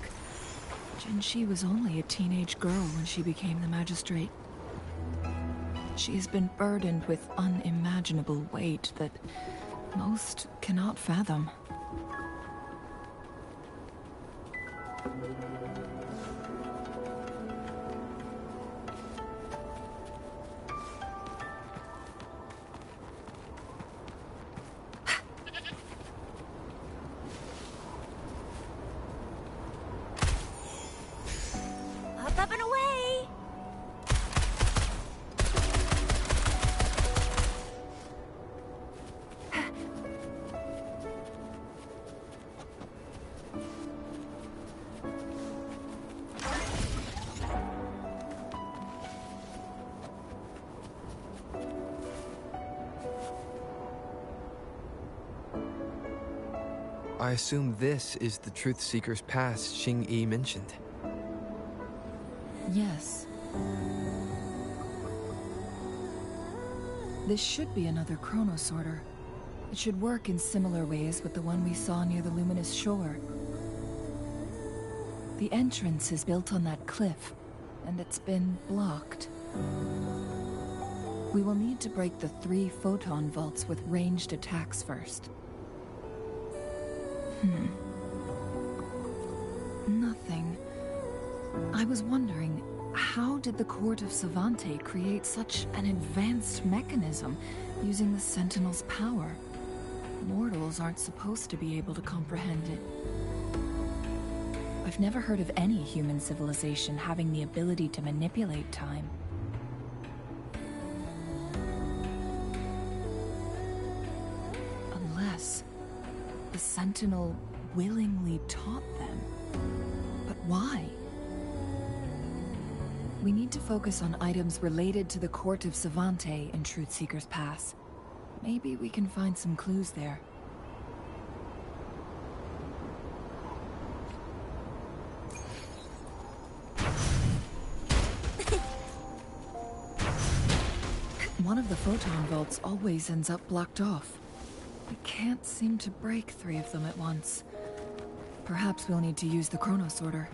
Jinshi was only a teenage girl when she became the magistrate. She has been burdened with unimaginable weight that most cannot fathom. Up and away! I assume this is the Truth Seeker's Pass Xingyi mentioned. Yes. This should be another chronosorter. It should work in similar ways with the one we saw near the luminous shore. The entrance is built on that cliff, and it's been blocked. We will need to break the 3 photon vaults with ranged attacks first. Nothing. I was wondering, how did the Court of Savante create such an advanced mechanism using the Sentinel's power? Mortals aren't supposed to be able to comprehend it. I've never heard of any human civilization having the ability to manipulate time. Unless the Sentinel willingly taught them. But why? We need to focus on items related to the Court of Savante in Truth Seeker's Pass. Maybe we can find some clues there. One of the photon vaults always ends up blocked off. We can't seem to break 3 of them at once. Perhaps we'll need to use the chronosorter.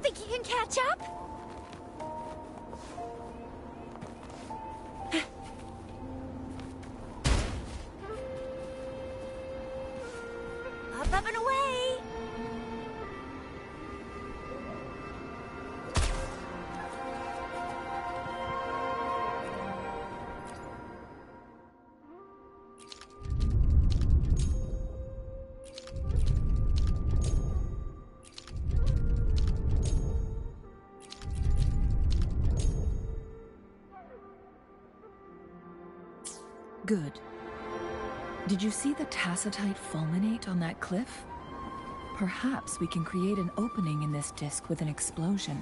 Think you can catch up? Up and away! Good. Did you see the tacitite fulminate on that cliff? Perhaps we can create an opening in this disk with an explosion.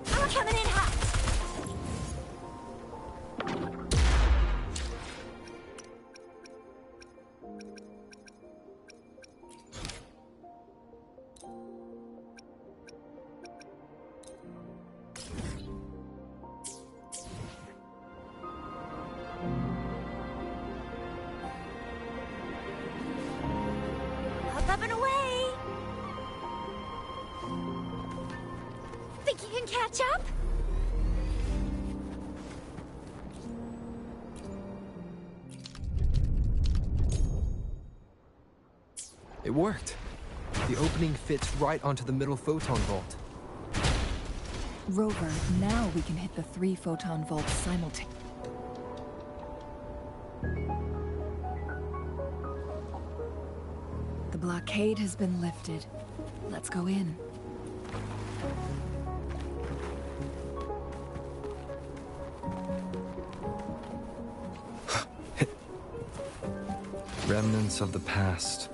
I'm coming in hot! Up and away! Think you can catch up? It worked. The opening fits right onto the middle photon vault. Rover, now we can hit the 3 photon vaults simultaneously. The blockade has been lifted. Let's go in. Remnants of the past.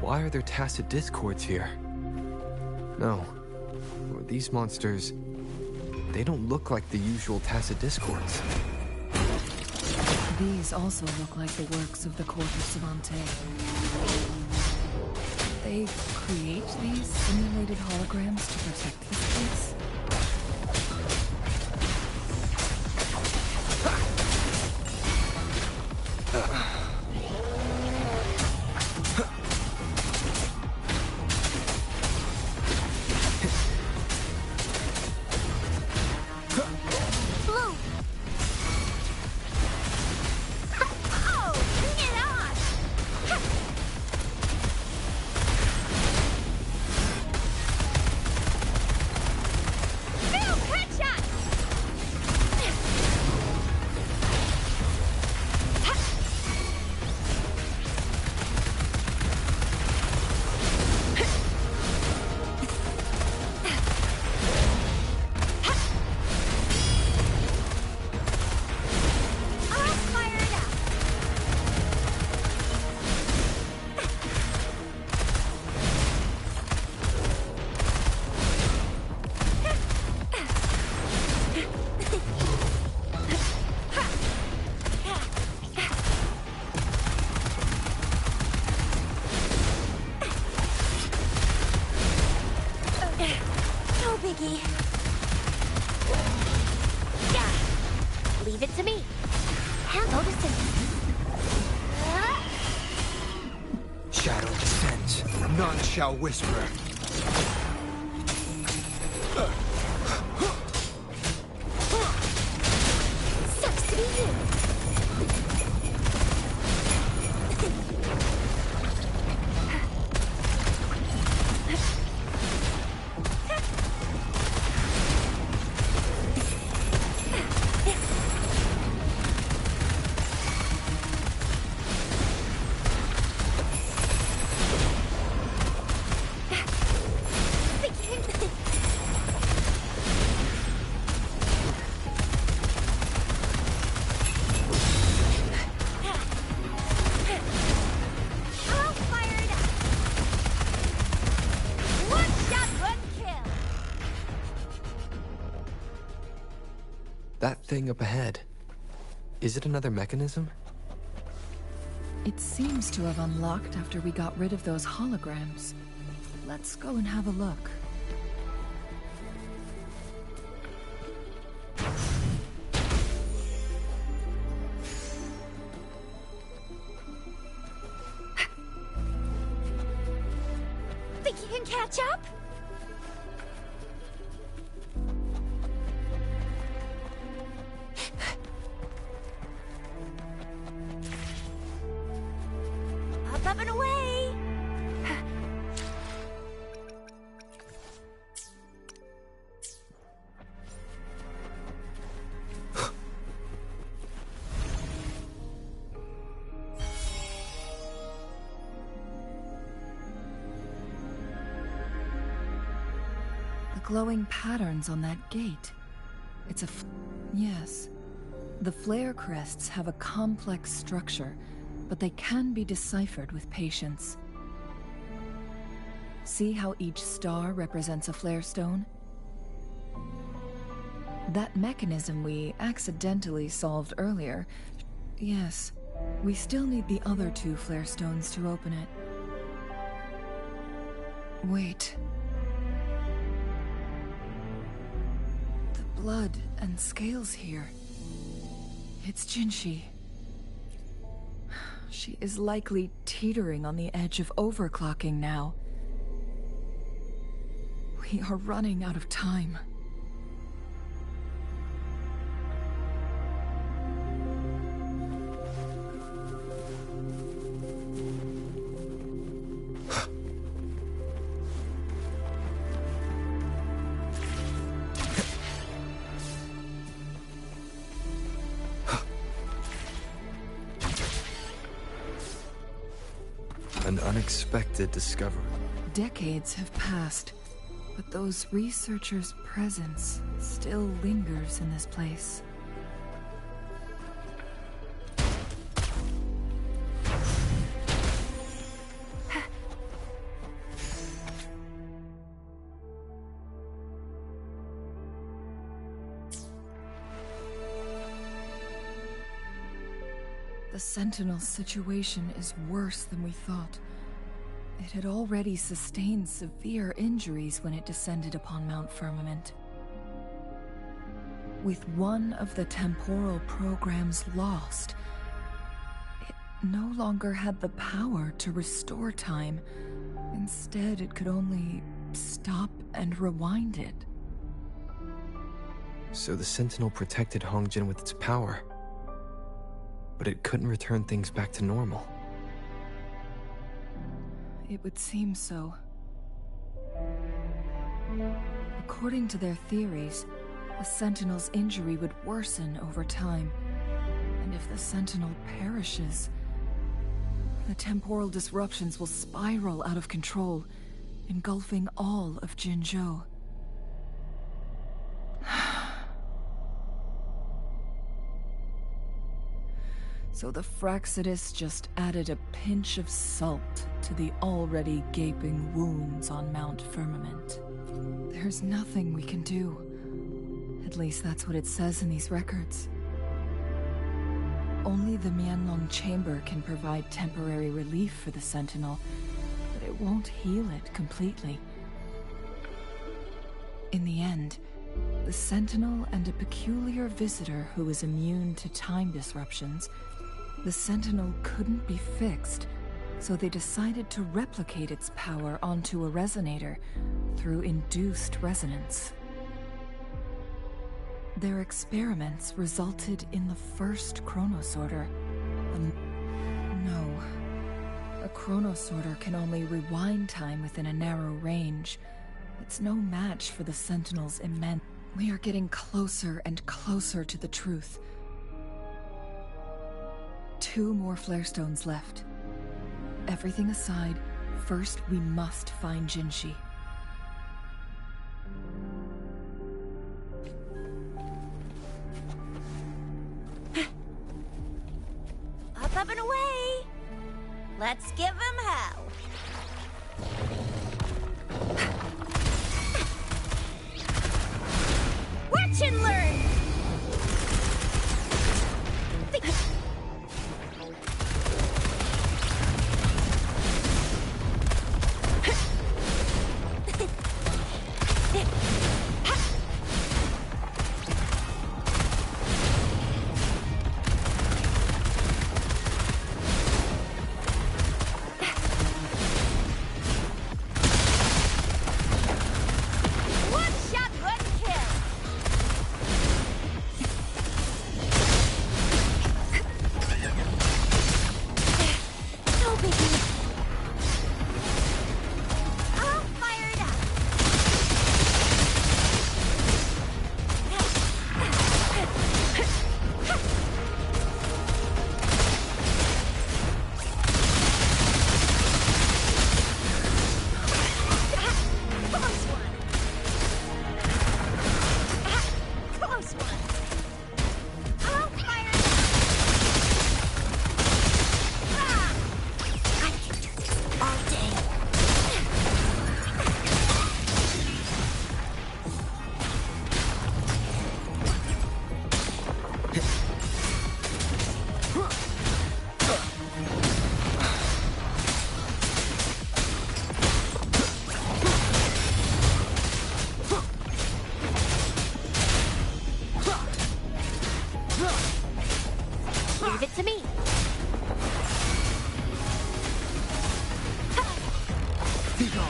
Why are there tacit discords here? No. These monsters... they don't look like the usual tacit discords. These also look like the works of the Court of Savante. They create these simulated holograms to protect this place? Leave it to me. Can't notice it. Shadow descends. None shall whisper. Sucks to be you. That thing up ahead. Is it another mechanism? It seems to have unlocked after we got rid of those holograms. Let's go and have a look. Think you can catch up? Up and away! The glowing patterns on that gate. It's a yes. The flare crests have a complex structure, but they can be deciphered with patience. See how each star represents a flare stone? That mechanism we accidentally solved earlier. Yes, we still need the other two flare stones to open it. Wait. The blood and scales here. It's Jinshi. She is likely teetering on the edge of overclocking now. We are running out of time. An unexpected discovery. Decades have passed, but those researchers' presence still lingers in this place. The Sentinel's situation is worse than we thought. It had already sustained severe injuries when it descended upon Mount Firmament. With one of the temporal programs lost, it no longer had the power to restore time. Instead, it could only stop and rewind it. So the Sentinel protected Hongjin with its power, but it couldn't return things back to normal. It would seem so. According to their theories, the Sentinel's injury would worsen over time. And if the Sentinel perishes, the temporal disruptions will spiral out of control, engulfing all of Jinzhou. So the Fraxidus just added a pinch of salt to the already gaping wounds on Mount Firmament. There's nothing we can do. At least that's what it says in these records. Only the Mianlong Chamber can provide temporary relief for the Sentinel, but it won't heal it completely. In the end, the Sentinel and a peculiar visitor who is immune to time disruptions, the Sentinel couldn't be fixed, so they decided to replicate its power onto a resonator through induced resonance. Their experiments resulted in the first chronosorter. No. A chronosorter can only rewind time within a narrow range. It's no match for the Sentinel's immense... We are getting closer and closer to the truth. 2 more flare stones left. Everything aside, first we must find Jinshi. Up and away! Let's give him hell! Watch and learn! Leave it to me. Be gone.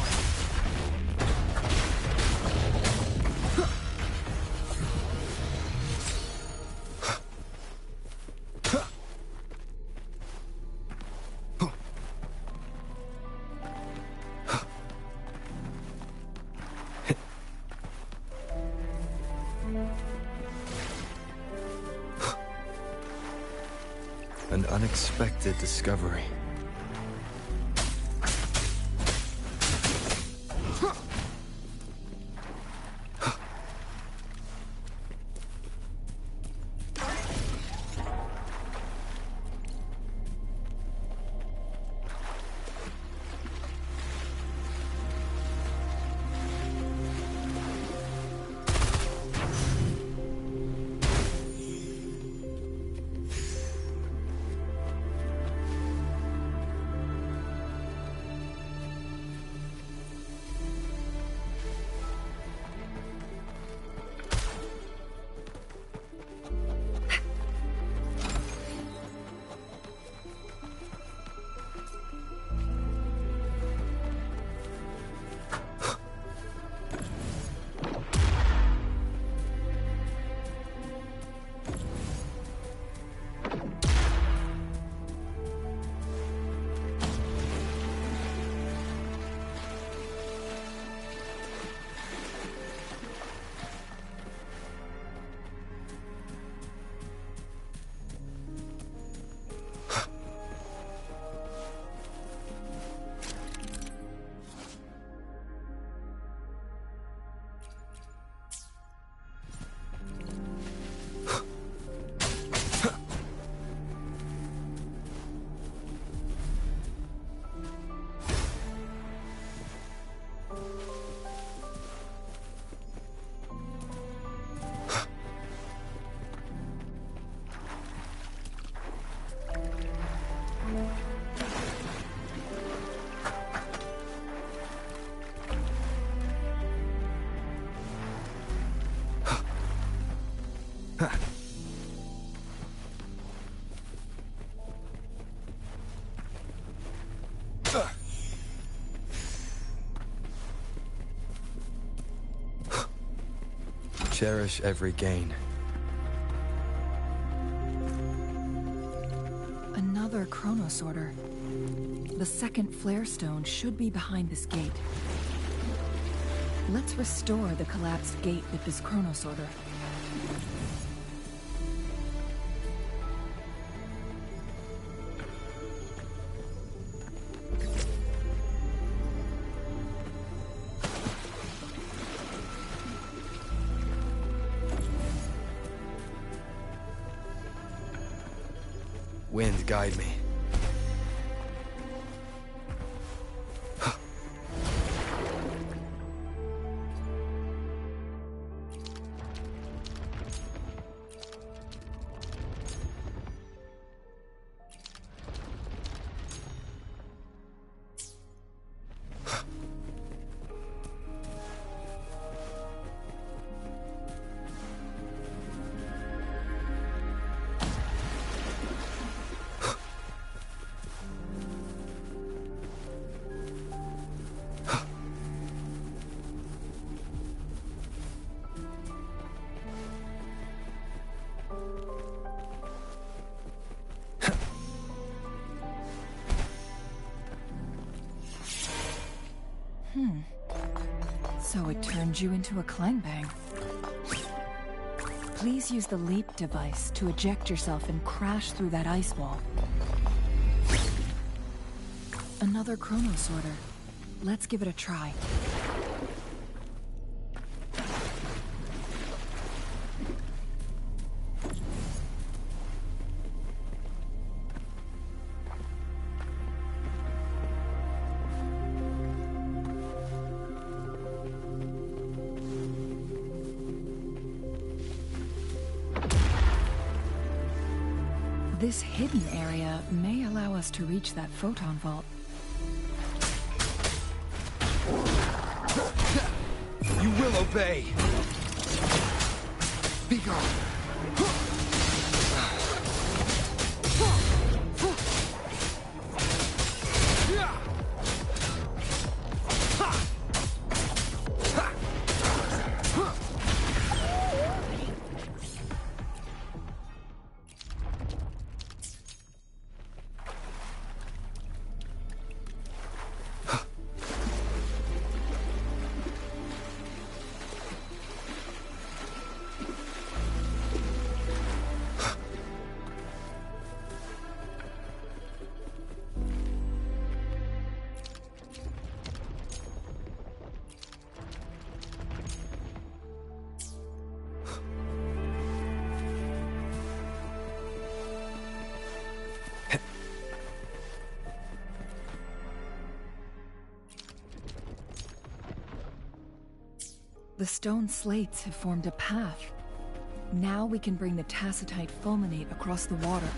An unexpected discovery. Cherish every gain. Another chronosorter. The second flare stone should be behind this gate. Let's restore the collapsed gate with this chronosorter. Wind, guide me. So it turned you into a clangbang. Please use the leap device to eject yourself and crash through that ice wall. Another chronosorter. Let's give it a try. This hidden area may allow us to reach that photon vault. You will obey! Be gone! The stone slates have formed a path. Now we can bring the tacitite fulminate across the water.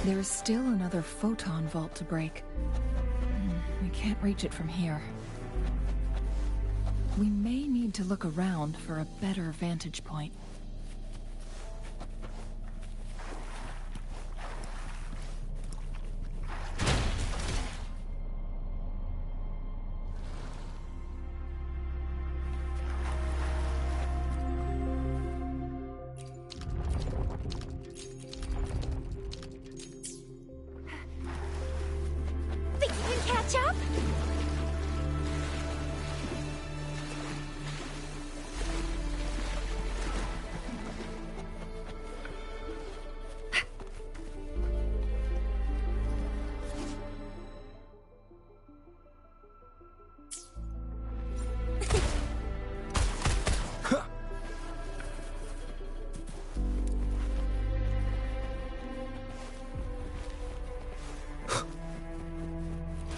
There is still another photon vault to break. We can't reach it from here. We may need to look around for a better vantage point.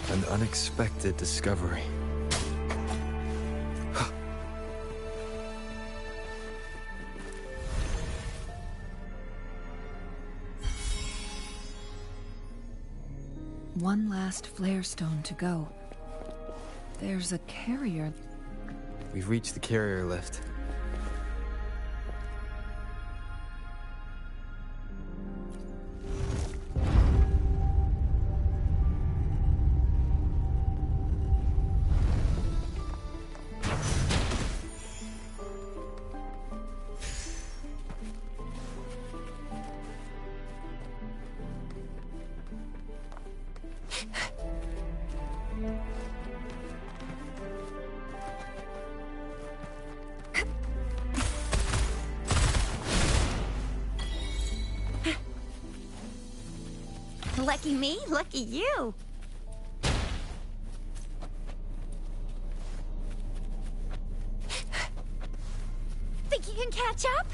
An unexpected discovery. One last flare stone to go. There's a carrier. We've reached the carrier lift. Lucky me, lucky you. Think you can catch up?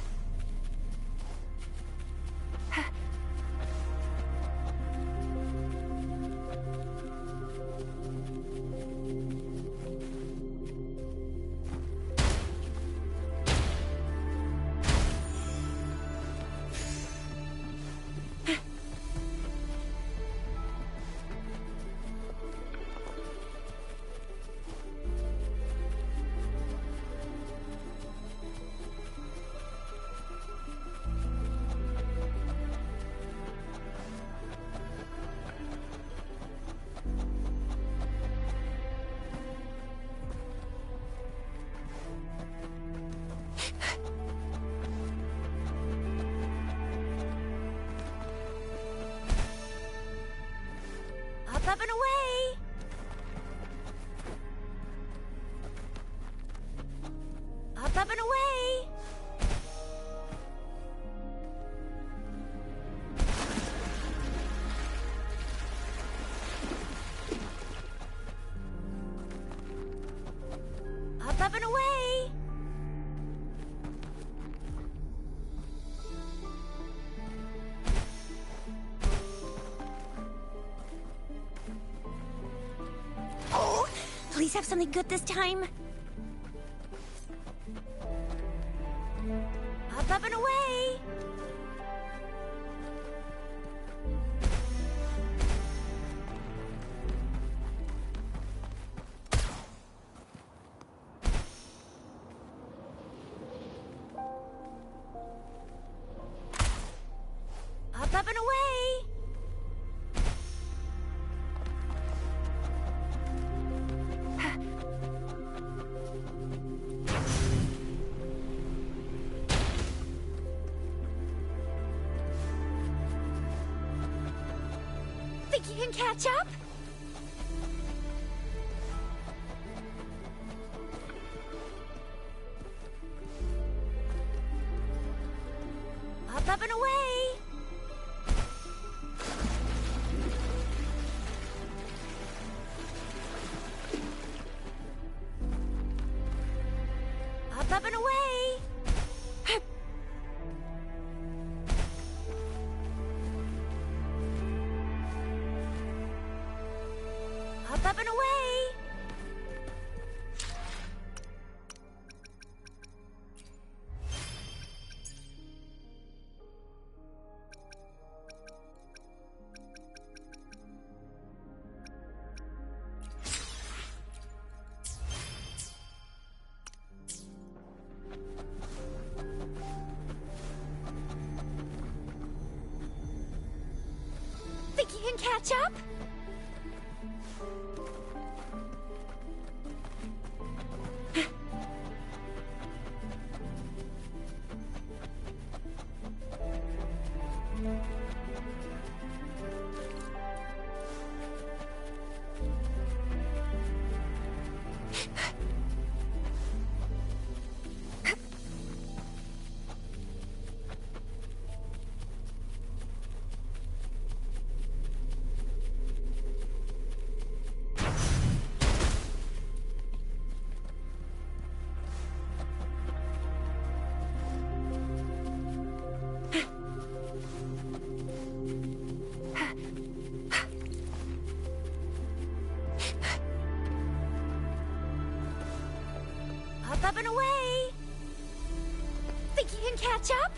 Up and away! Up and away! Up and away! Oh, please have something good this time. Up and away! Up and away! Think you can catch up? Up and away! Up and away! Up and away! Think you can catch up? Up and away! Think you can catch up?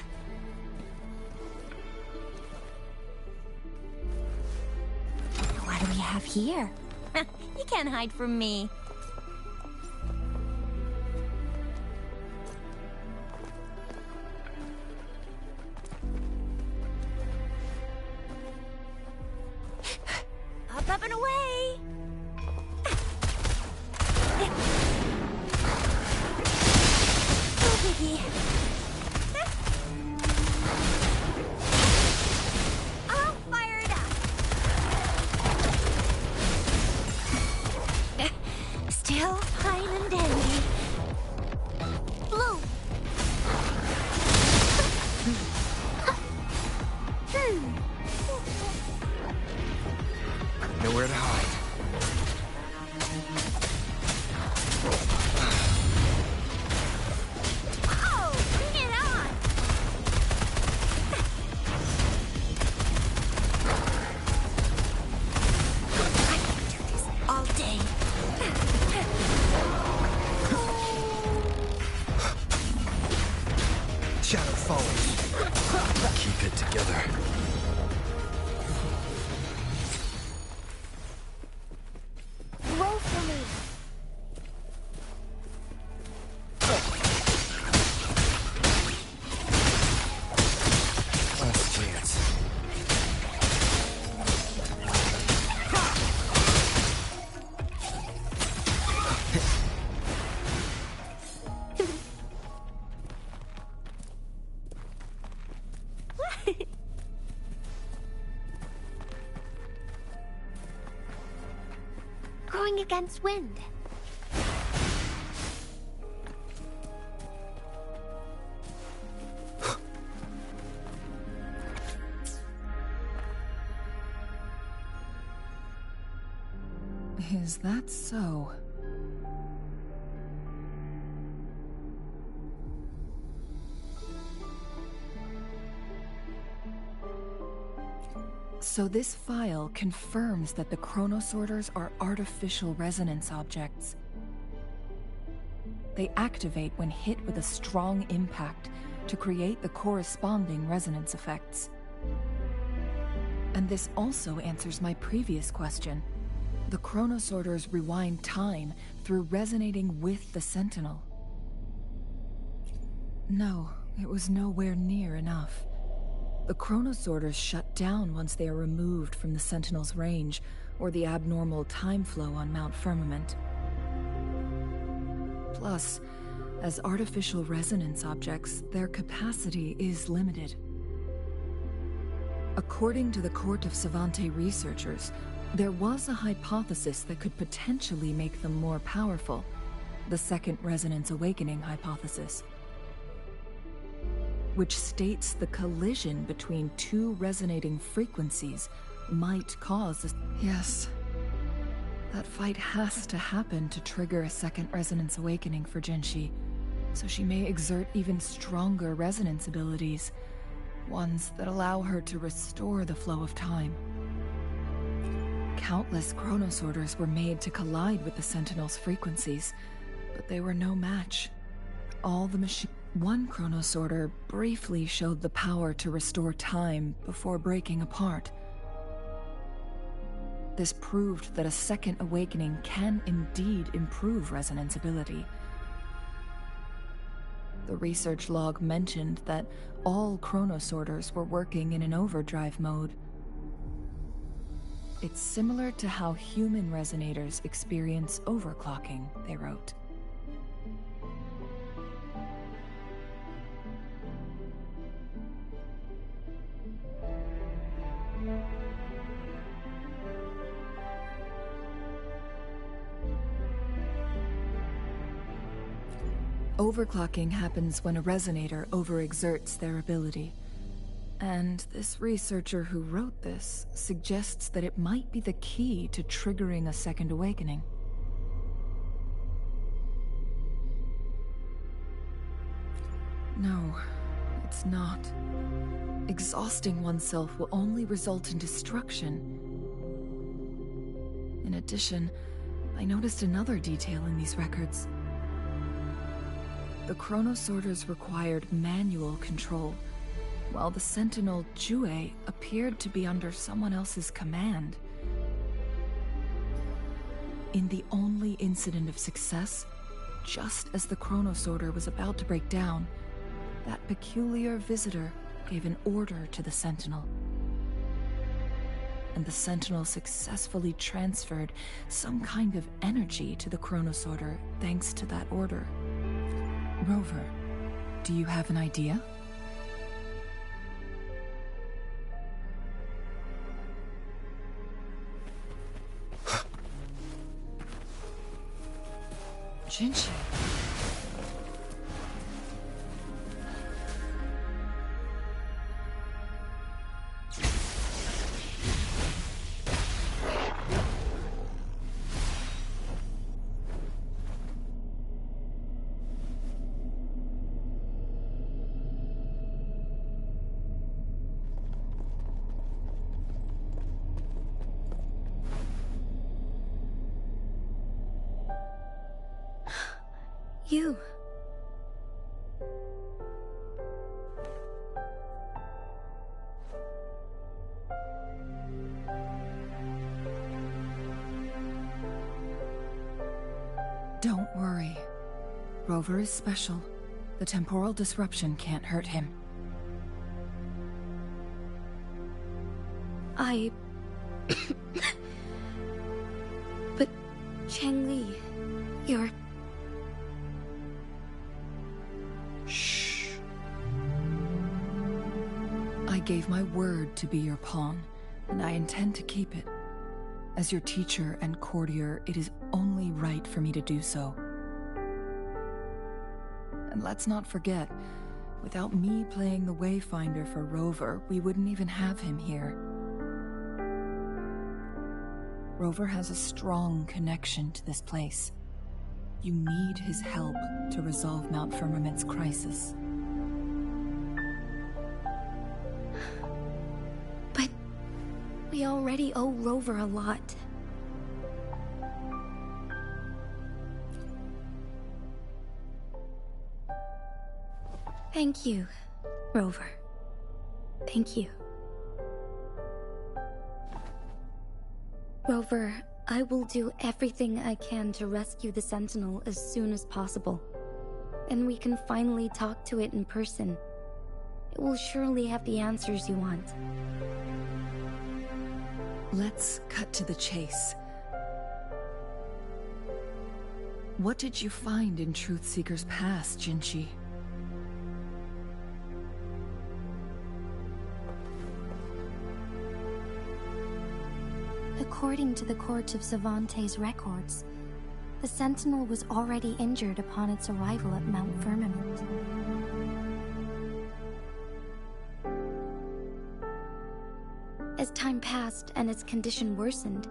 What do we we have here? You can't hide from me. Up and away! No biggie. I'll fire it up. Still fine and dandy. Blue. Nowhere to hide. Oh, bring it on! I can do this all day. Shadow falling. Keep it together. Roll for me. Last chance. Going against wind. Is that so? So this file confirms that the chronosorters are artificial resonance objects. They activate when hit with a strong impact to create the corresponding resonance effects. And this also answers my previous question. The chronosorters rewind time through resonating with the Sentinel. No, it was nowhere near enough. The chronosorters shut down once they are removed from the Sentinel's range, or the abnormal time flow on Mount Firmament. Plus, as artificial resonance objects, their capacity is limited. According to the Court of Savante researchers, there was a hypothesis that could potentially make them more powerful, the Second Resonance Awakening hypothesis, which states the collision between two resonating frequencies might cause a... Yes. That fight has to happen to trigger a Second Resonance Awakening for Jinshi, so she may exert even stronger resonance abilities, ones that allow her to restore the flow of time. Countless chronosorters were made to collide with the Sentinel's frequencies, but they were no match. All the machine... One chronosorter briefly showed the power to restore time before breaking apart. This proved that a second awakening can indeed improve resonance ability. The research log mentioned that all chronosorters were working in an overdrive mode. It's similar to how human resonators experience overclocking, they wrote. Overclocking happens when a resonator overexerts their ability. And this researcher who wrote this suggests that it might be the key to triggering a second awakening. No, it's not. Exhausting oneself will only result in destruction. In addition, I noticed another detail in these records. The chronosorters required manual control, while the Sentinel Jue appeared to be under someone else's command. In the only incident of success, just as the chronosorter was about to break down, that peculiar visitor gave an order to the Sentinel. And the Sentinel successfully transferred some kind of energy to the chronosorter thanks to that order. Rover, do you have an idea? Jinshi. You. Don't worry. Rover is special. The temporal disruption can't hurt him. But Changli, you're... Shh. I gave my word to be your pawn, and I intend to keep it. As your teacher and courtier, it is only right for me to do so. And let's not forget, without me playing the Wayfinder for Rover, we wouldn't even have him here. Rover has a strong connection to this place. You need his help to resolve Mount Firmament's crisis. But we already owe Rover a lot. Thank you, Rover. Thank you. Rover, I will do everything I can to rescue the Sentinel as soon as possible. And we can finally talk to it in person. It will surely have the answers you want. Let's cut to the chase. What did you find in Truthseeker's past, Jinshi? According to the Court of Savante's records, the Sentinel was already injured upon its arrival at Mount Firmament. As time passed and its condition worsened,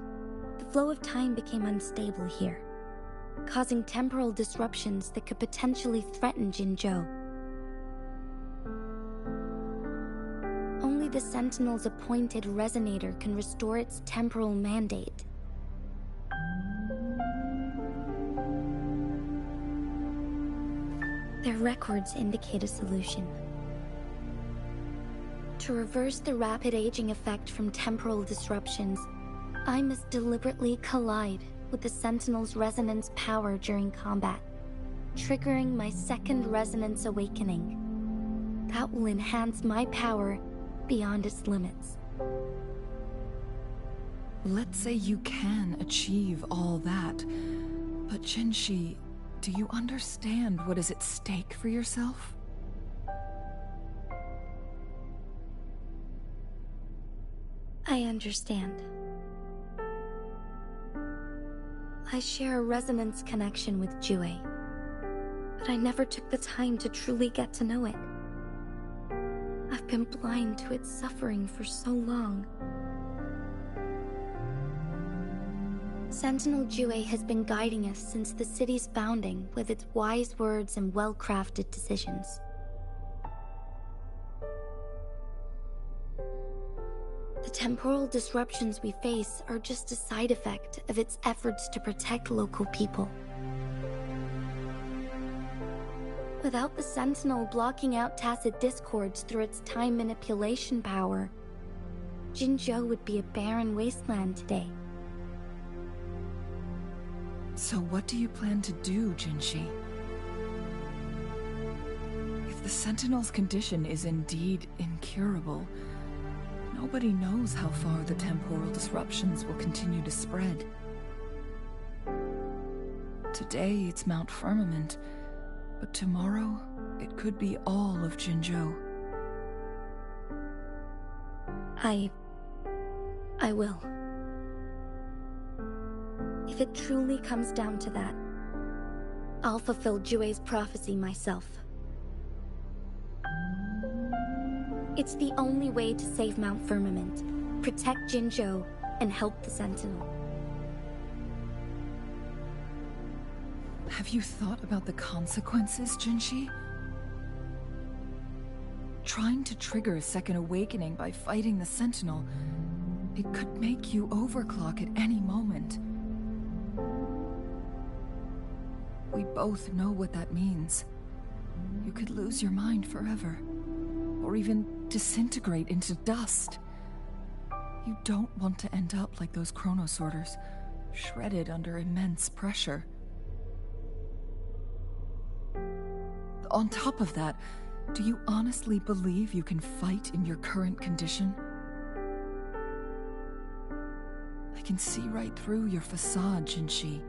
the flow of time became unstable here, causing temporal disruptions that could potentially threaten Jinzhou. Only the Sentinel's appointed resonator can restore its temporal mandate. Their records indicate a solution. To reverse the rapid aging effect from temporal disruptions, I must deliberately collide with the Sentinel's resonance power during combat, triggering my second resonance awakening. That will enhance my power beyond its limits. Let's say you can achieve all that, but Jinshi, do you understand what is at stake for yourself? I understand. I share a resonance connection with Jue, but I never took the time to truly get to know it. I've been blind to its suffering for so long. Sentinel Jue has been guiding us since the city's founding with its wise words and well-crafted decisions. The temporal disruptions we face are just a side effect of its efforts to protect local people. Without the Sentinel blocking out tacit discords through its time manipulation power, Jinzhou would be a barren wasteland today. So what do you plan to do, Jinshi? If the Sentinel's condition is indeed incurable, nobody knows how far the temporal disruptions will continue to spread. Today it's Mount Firmament, but tomorrow it could be all of Jinzhou. I will. If it truly comes down to that, I'll fulfill Jue's prophecy myself. It's the only way to save Mount Firmament, protect Jinzhou, and help the Sentinel. Have you thought about the consequences, Jinshi? Trying to trigger a second awakening by fighting the Sentinel, it could make you overclock at any moment. We both know what that means. You could lose your mind forever, or even disintegrate into dust. You don't want to end up like those chronosorters, shredded under immense pressure. On top of that, do you honestly believe you can fight in your current condition? I can see right through your facade, Jinshi.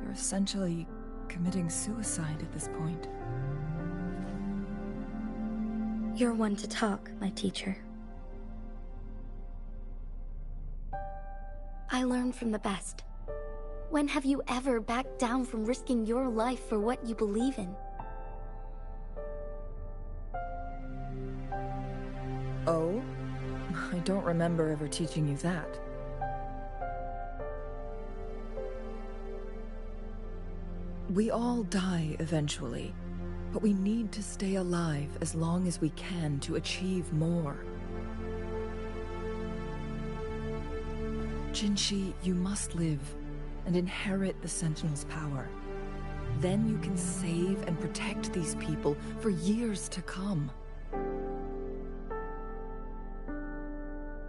You're essentially committing suicide at this point. You're one to talk, my teacher. I learn from the best. When have you ever backed down from risking your life for what you believe in? Oh? I don't remember ever teaching you that. We all die eventually, but we need to stay alive as long as we can to achieve more. Jinshi, you must live and inherit the Sentinel's power. Then you can save and protect these people for years to come.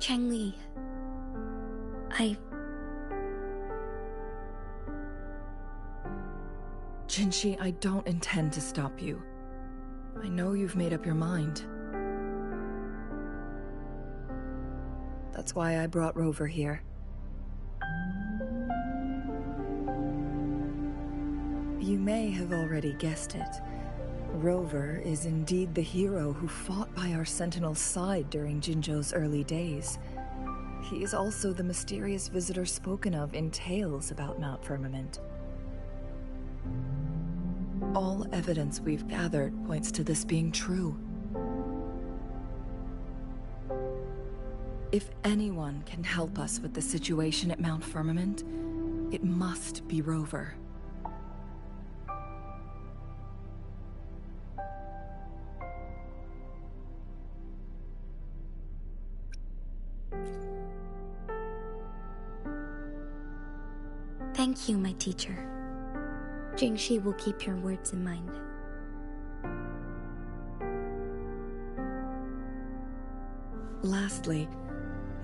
Changli, Jinshi, I don't intend to stop you. I know you've made up your mind. That's why I brought Rover here. You may have already guessed it. Rover is indeed the hero who fought by our Sentinel's side during Jinzhou's early days. He is also the mysterious visitor spoken of in tales about Mount Firmament. All evidence we've gathered points to this being true. If anyone can help us with the situation at Mount Firmament, it must be Rover. Thank you, my teacher. Jingshi will keep your words in mind. Lastly,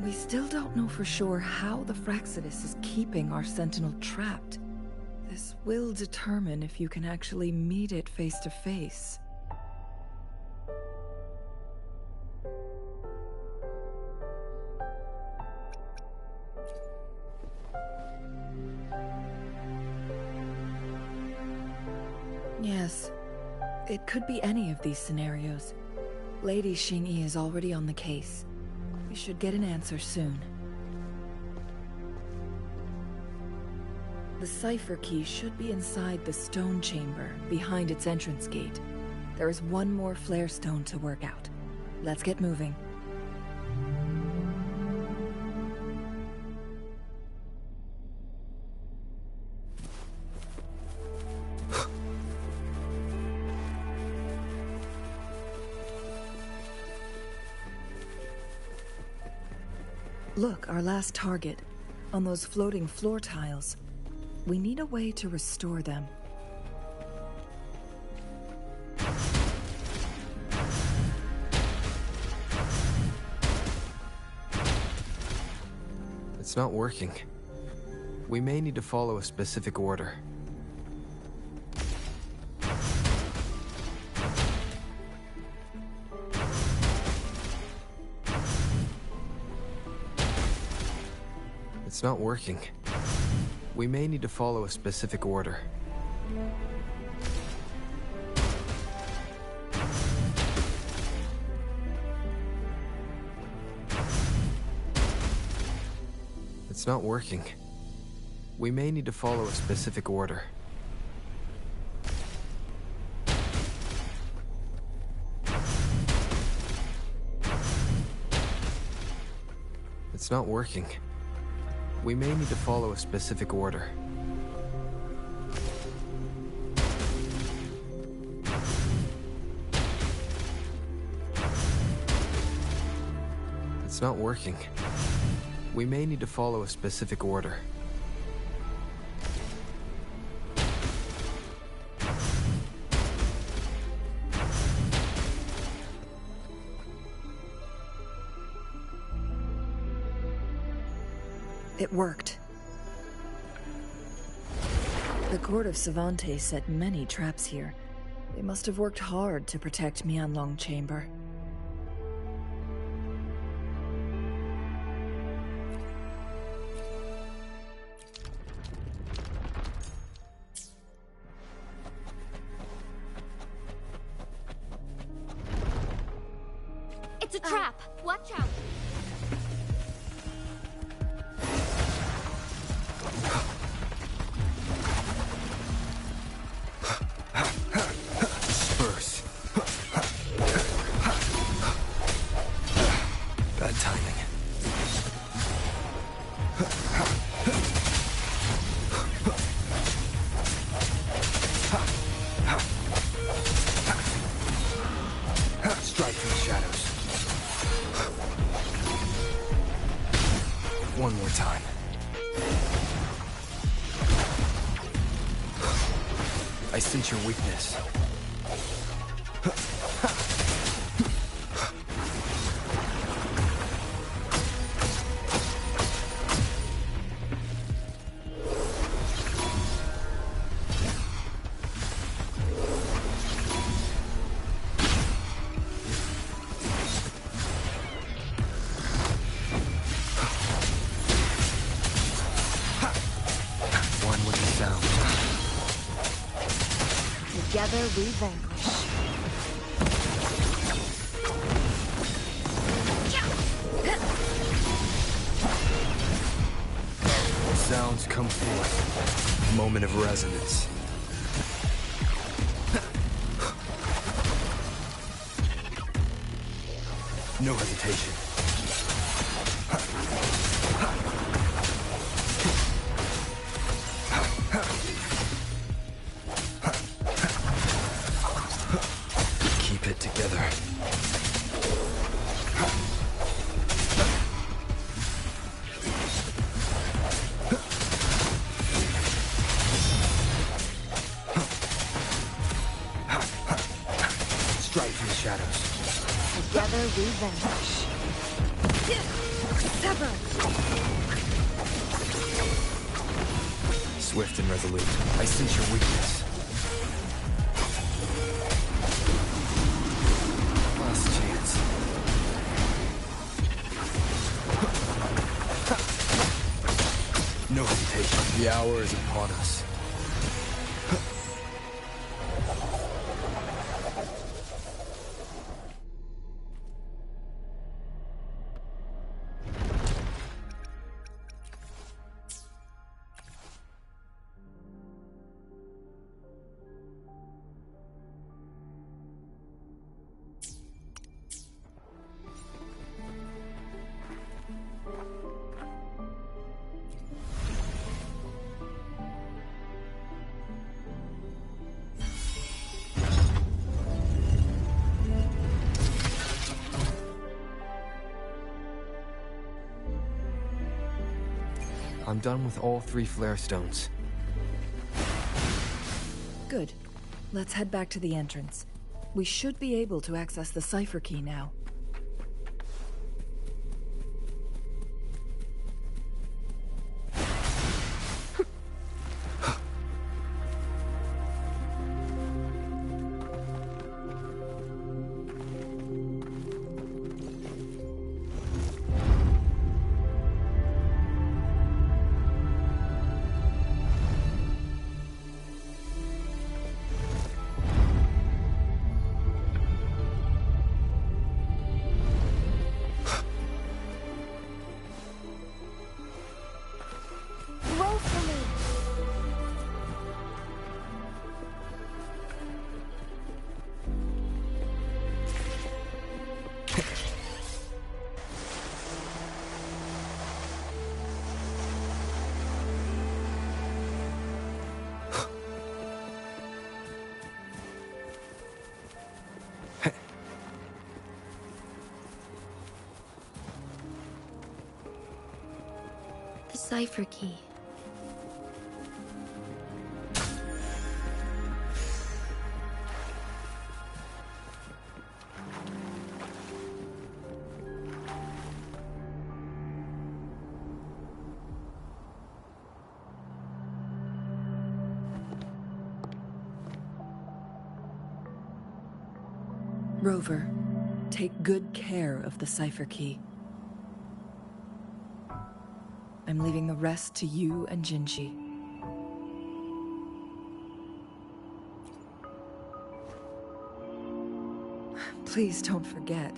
we still don't know for sure how the Fraxidus is keeping our Sentinel trapped. This will determine if you can actually meet it face to face. Yes, it could be any of these scenarios. Lady Xingyi is already on the case. We should get an answer soon. The cipher key should be inside the stone chamber, behind its entrance gate. There is one more flare stone to work out. Let's get moving. Look, our last target. On those floating floor tiles. We need a way to restore them. It's not working. We may need to follow a specific order. It's not working. We may need to follow a specific order. It's not working. We may need to follow a specific order. It's not working. We may need to follow a specific order. It's not working. We may need to follow a specific order. It worked. The court of Savante set many traps here. They must have worked hard to protect Mianlong Chamber. It's a trap! Watch out! Spurs. Bad timing. Strike from the shadows. One more time. I sense your weakness. One with the sound. Together we vanquish. Sounds come forth. Moment of resonance. No hesitation. Keep it together. Strike from the shadows. Together we vanquish. Sever! Swift and resolute. I sense your weakness. Last chance. No hesitation. The hour is upon us. I'm done with all 3 flare stones. Good. Let's head back to the entrance. We should be able to access the cipher key now. cipher key. Rover, take good care of the cipher key. I'm leaving the rest to you and Jinji. Please don't forget,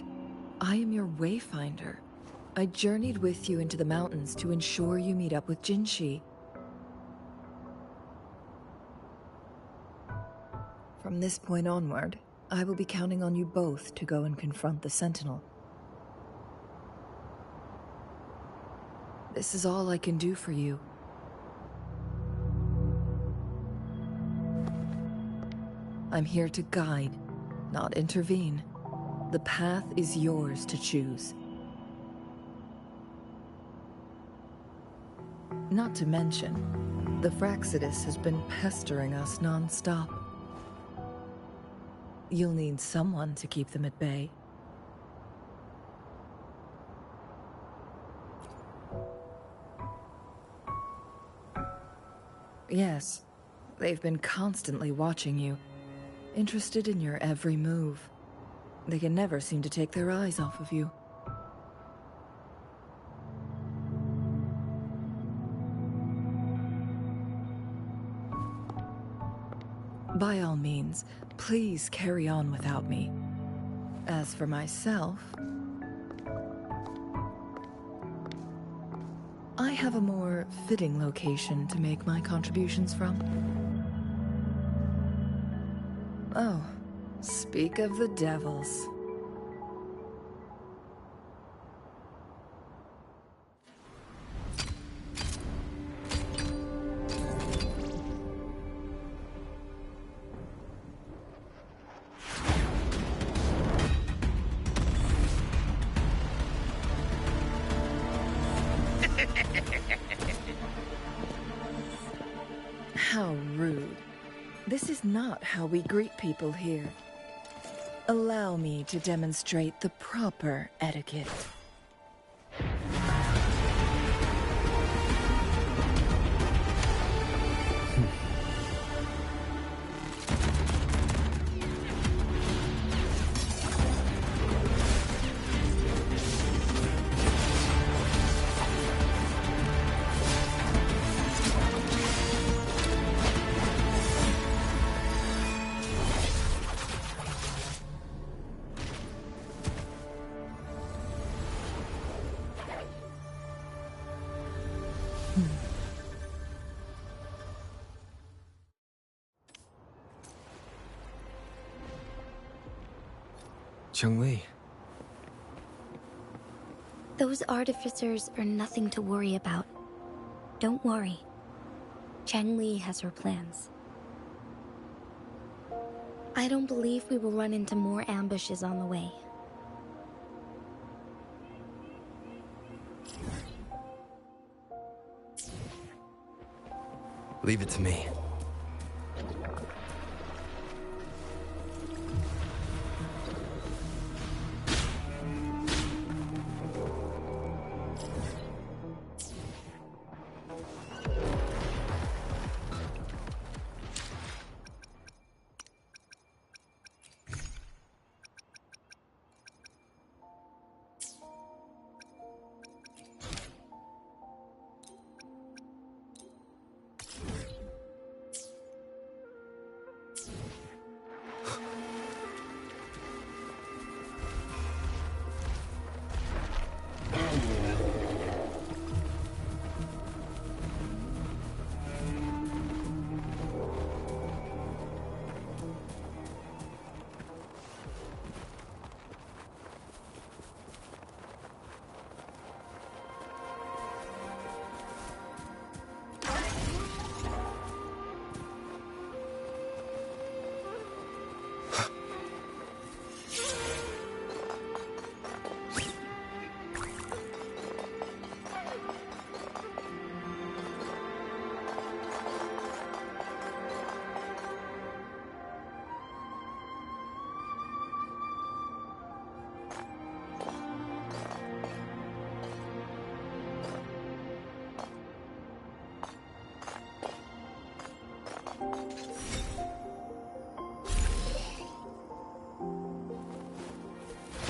I am your wayfinder. I journeyed with you into the mountains to ensure you meet up with Jinshi. From this point onward, I will be counting on you both to go and confront the Sentinel. This is all I can do for you. I'm here to guide, not intervene. The path is yours to choose. Not to mention, the Fraxidus has been pestering us non-stop. You'll need someone to keep them at bay. Yes, they've been constantly watching you, interested in your every move. They can never seem to take their eyes off of you. By all means, please carry on without me. As for myself, I have a more fitting location to make my contributions from. Oh, speak of the devils. How rude. This is not how we greet people here. Allow me to demonstrate the proper etiquette. Chun-Li. Those artificers are nothing to worry about. Don't worry. Chang-Li has her plans. I don't believe we will run into more ambushes on the way. Leave it to me.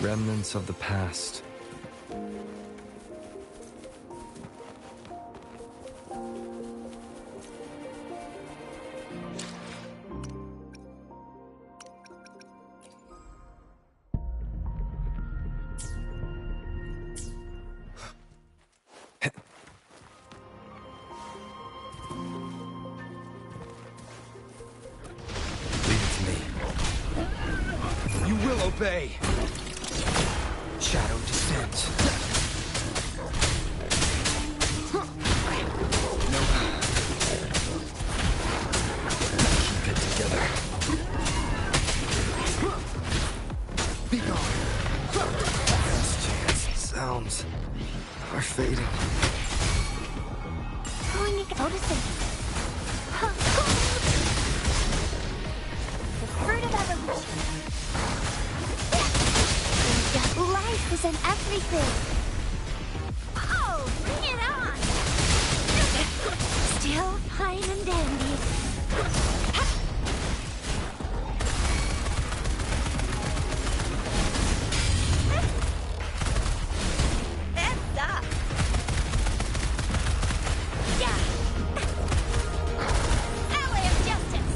Remnants of the past. Obey. Shadow descends. No. Keep it together. Be gone. Last chance. Sounds are fading. Going to noticing. The fruit of evolution. Life is in everything. Oh, bring it on! Still fine and dandy. Heads up! Yeah. Alley of justice.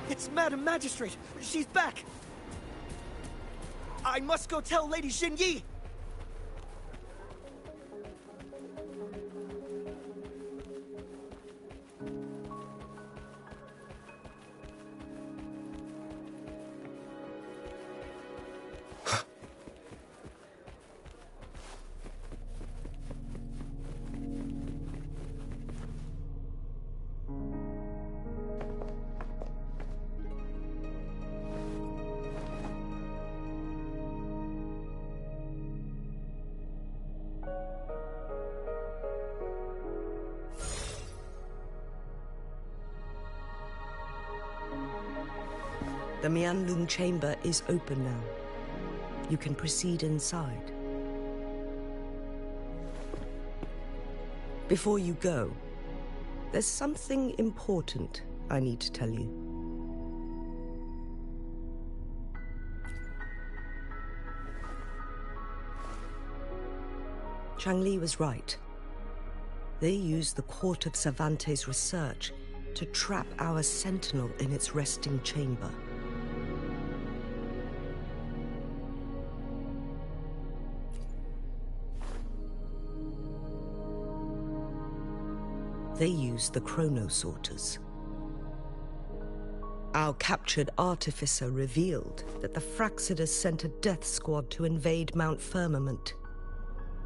It's Madam Magistrate! She's back! I must go tell Lady Xinyi! The Mianlun chamber is open now. You can proceed inside. Before you go, there's something important I need to tell you. Changli was right. They used the Court of Cervantes' research to trap our sentinel in its resting chamber. They used the chronosorters. Our captured artificer revealed that the Fraxidus sent a death squad to invade Mount Firmament.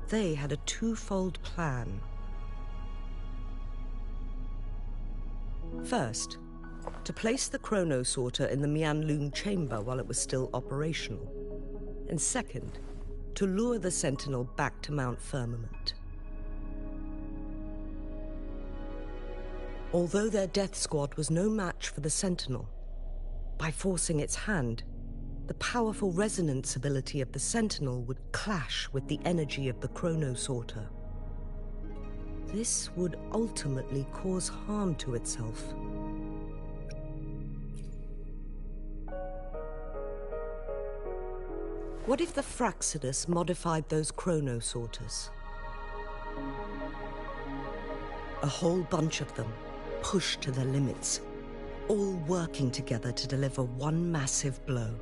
They had a twofold plan. First, to place the chronosorter in the Mianlun chamber while it was still operational. And second, to lure the Sentinel back to Mount Firmament. Although their death squad was no match for the Sentinel, by forcing its hand, the powerful resonance ability of the Sentinel would clash with the energy of the Chronosorter. This would ultimately cause harm to itself. What if the Fractsidus modified those Chronosorters? A whole bunch of them, pushed to their limits, all working together to deliver one massive blow.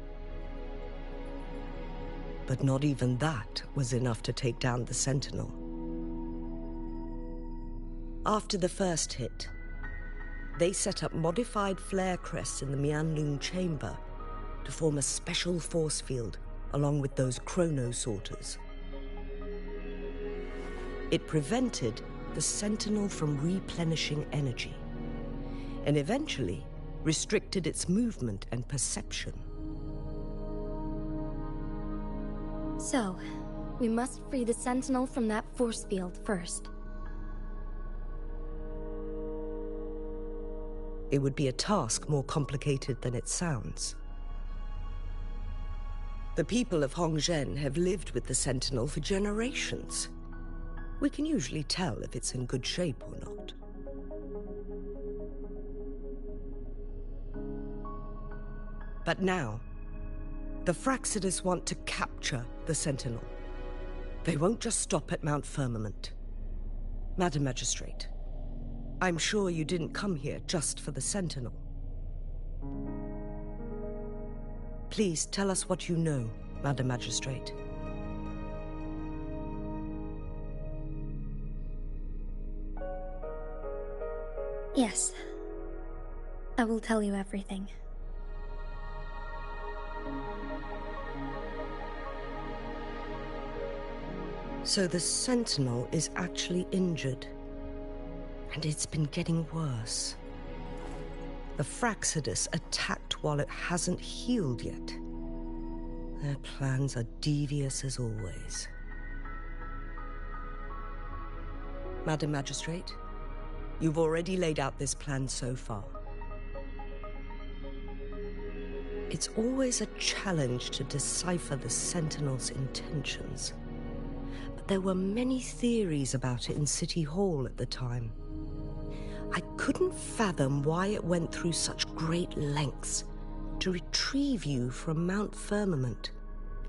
But not even that was enough to take down the Sentinel. After the first hit, they set up modified flare crests in the Mianlun chamber to form a special force field along with those Chronosorters. It prevented the Sentinel from replenishing energy, and eventually restricted its movement and perception. So, we must free the Sentinel from that force field first. It would be a task more complicated than it sounds. The people of Hongzhen have lived with the Sentinel for generations. We can usually tell if it's in good shape or not. But now, the Fractsidus want to capture the Sentinel. They won't just stop at Mount Firmament. Madam Magistrate, I'm sure you didn't come here just for the Sentinel. Please tell us what you know, Madam Magistrate. Yes. I will tell you everything. So the Sentinel is actually injured. And it's been getting worse. The Fractsidus attacked while it hasn't healed yet. Their plans are devious as always. Madam Magistrate, you've already laid out this plan so far. It's always a challenge to decipher the Sentinel's intentions. But there were many theories about it in City Hall at the time. I couldn't fathom why it went through such great lengths to retrieve you from Mount Firmament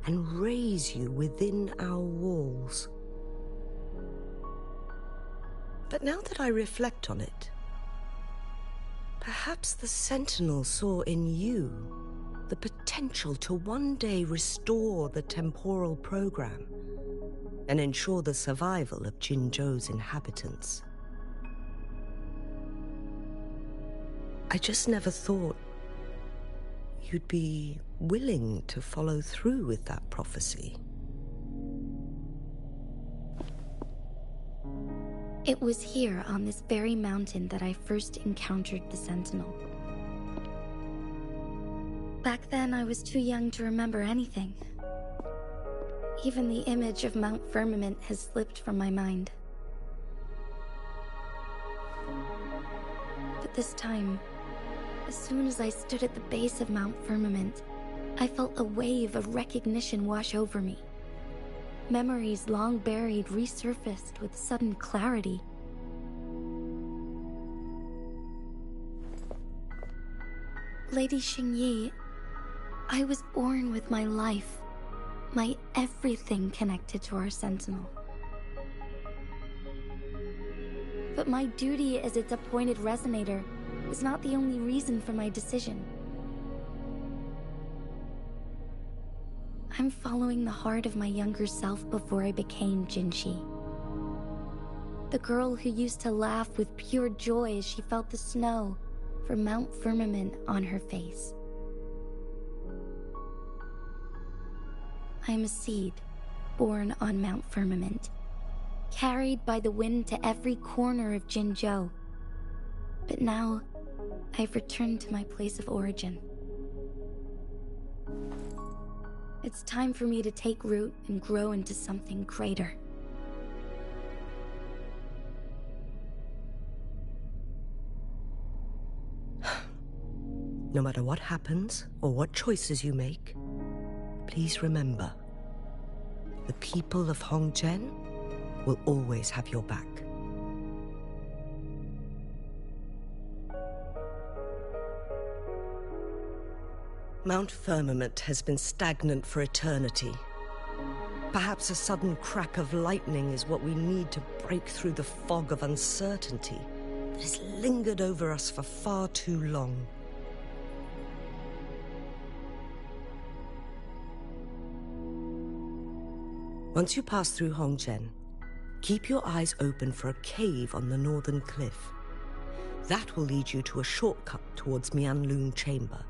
and raise you within our walls. But now that I reflect on it, perhaps the Sentinel saw in you the potential to one day restore the temporal program and ensure the survival of Jinzhou's inhabitants. I just never thought you'd be willing to follow through with that prophecy. It was here on this very mountain that I first encountered the Sentinel. Back then, I was too young to remember anything. Even the image of Mount Firmament has slipped from my mind. But this time, as soon as I stood at the base of Mount Firmament, I felt a wave of recognition wash over me. Memories long buried resurfaced with sudden clarity. Lady Xingyi, I was born with my life, my everything connected to our Sentinel. But my duty as its appointed resonator is not the only reason for my decision. I'm following the heart of my younger self before I became Jinshi. The girl who used to laugh with pure joy as she felt the snow from Mount Firmament on her face. I'm a seed, born on Mount Firmament, carried by the wind to every corner of Jinzhou. But now, I've returned to my place of origin. It's time for me to take root and grow into something greater. No matter what happens or what choices you make, please remember, the people of Hongzhen will always have your back. Mount Firmament has been stagnant for eternity. Perhaps a sudden crack of lightning is what we need to break through the fog of uncertainty that has lingered over us for far too long. Once you pass through Hongzhen, keep your eyes open for a cave on the northern cliff. That will lead you to a shortcut towards Mianlun Chamber.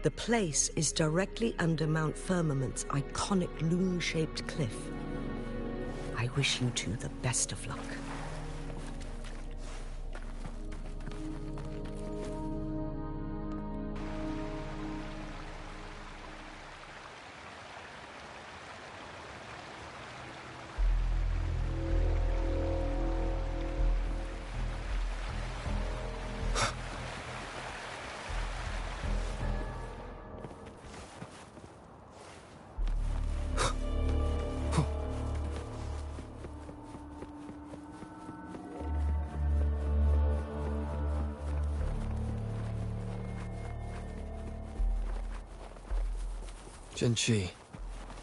The place is directly under Mount Firmament's iconic loon-shaped cliff. I wish you two the best of luck. Jinchi,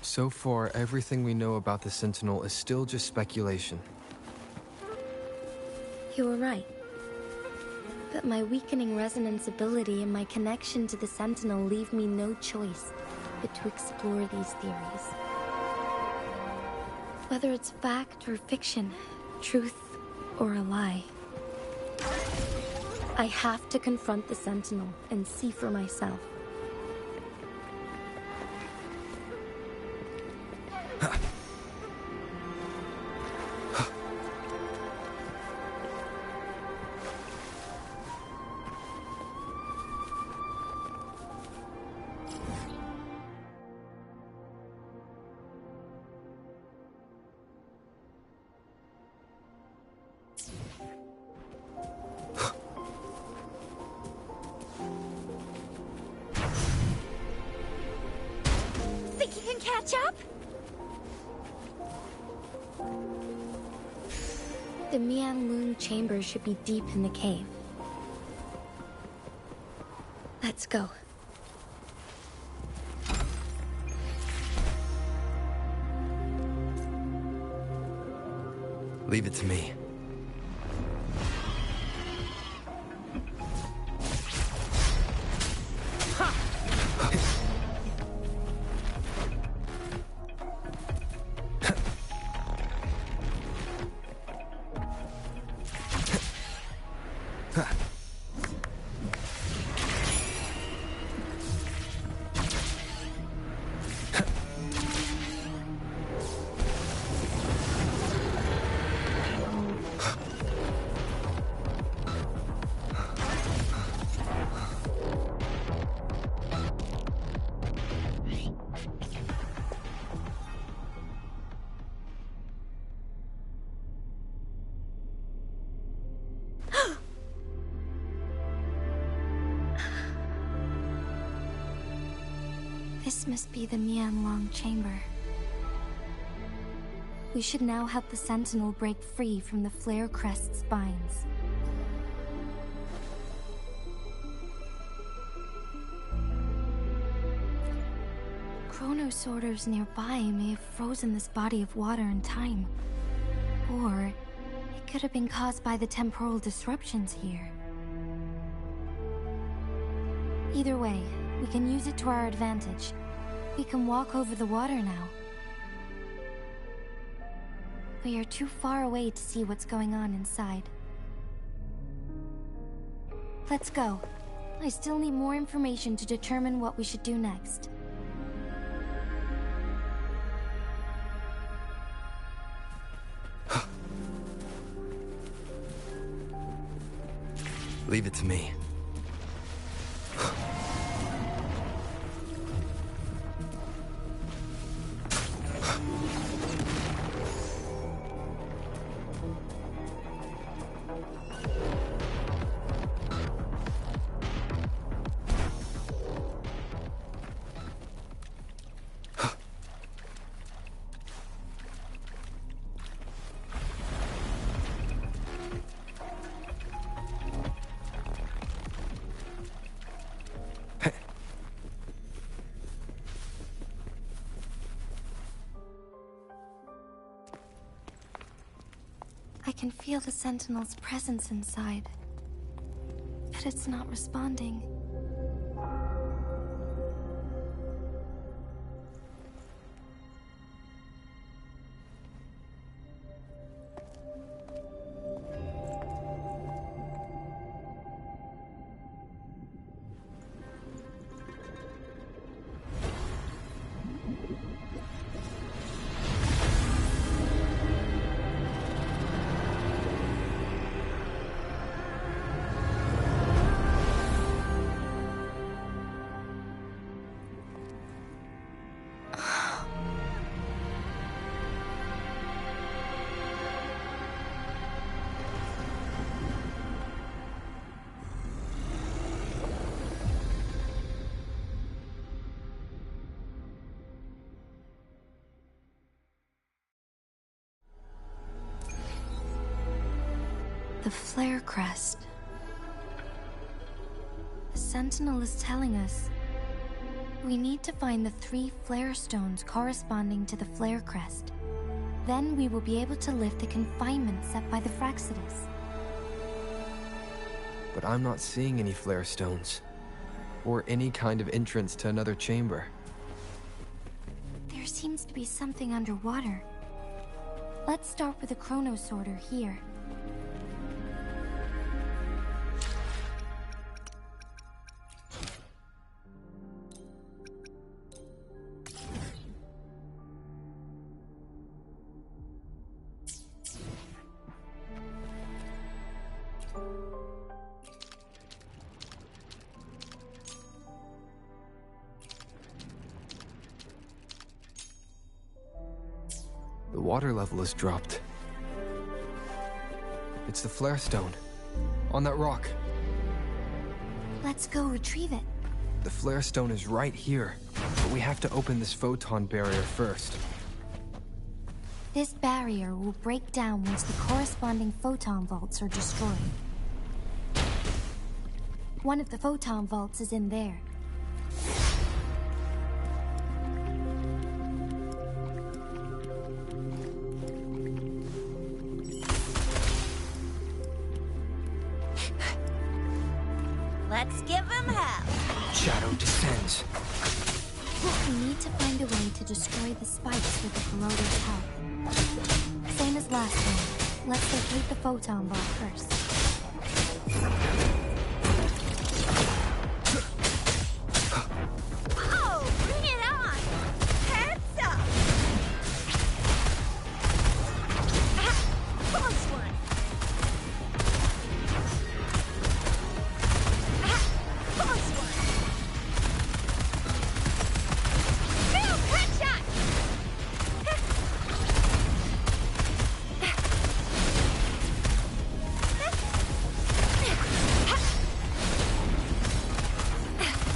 so far everything we know about the Sentinel is still just speculation. You were right. But my weakening resonance ability and my connection to the Sentinel leave me no choice but to explore these theories. Whether it's fact or fiction, truth or a lie. I have to confront the Sentinel and see for myself. Think you can catch up? The Mianlun Chamber should be deep in the cave. Let's go. Leave it to me. This must be the Mianlun Chamber. We should now help the Sentinel break free from the Flare Crest's spines. Chronos orders nearby may have frozen this body of water in time. Or it could have been caused by the temporal disruptions here. Either way, we can use it to our advantage. We can walk over the water now. We are too far away to see what's going on inside. Let's go. I still need more information to determine what we should do next. Leave it to me. can feel the Sentinel's presence inside, but it's not responding. The flare crest. The Sentinel is telling us we need to find the 3 flare stones corresponding to the flare crest. Then we will be able to lift the confinement set by the Fractsidus. But I'm not seeing any flare stones, or any kind of entrance to another chamber. There seems to be something underwater. Let's start with the chrono sorter here. The water level has dropped. It's the flare stone. On that rock. Let's go retrieve it. The flare stone is right here. But we have to open this photon barrier first. This barrier will break down once the corresponding photon vaults are destroyed. One of the photon vaults is in there. Let's give him hell. Shadow descends. We need to find a way to destroy the spikes with the corroder's help. Same as last time. Let's locate the photon vault first. Oh, bring it on! Heads up! Close one! Close one! Boom! Headshot!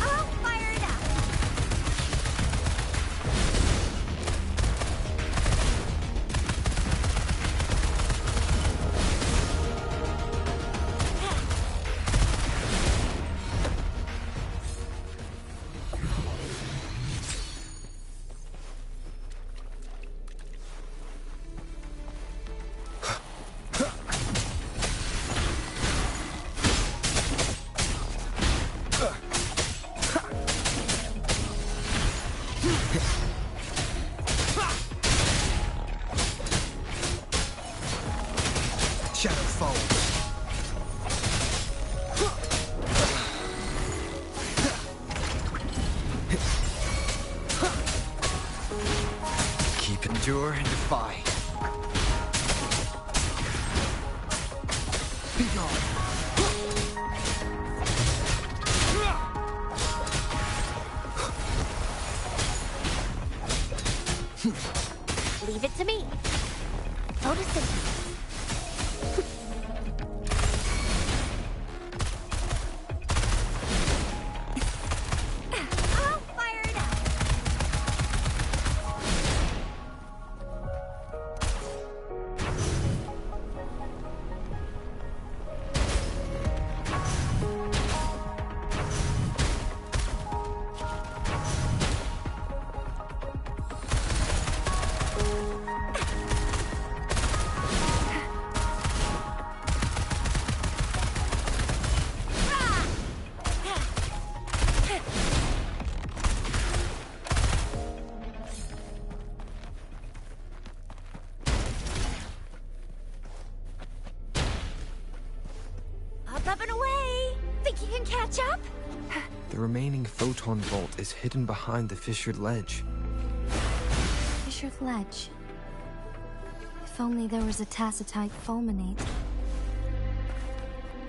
I'll fire it up! Shadow falls. Keep endure and defy. Be gone. Leave it to me. Photosynthesis. I'll fire it up. catch up? The remaining photon vault is hidden behind the fissured ledge. Fissured ledge. If only there was a tacitite fulminate.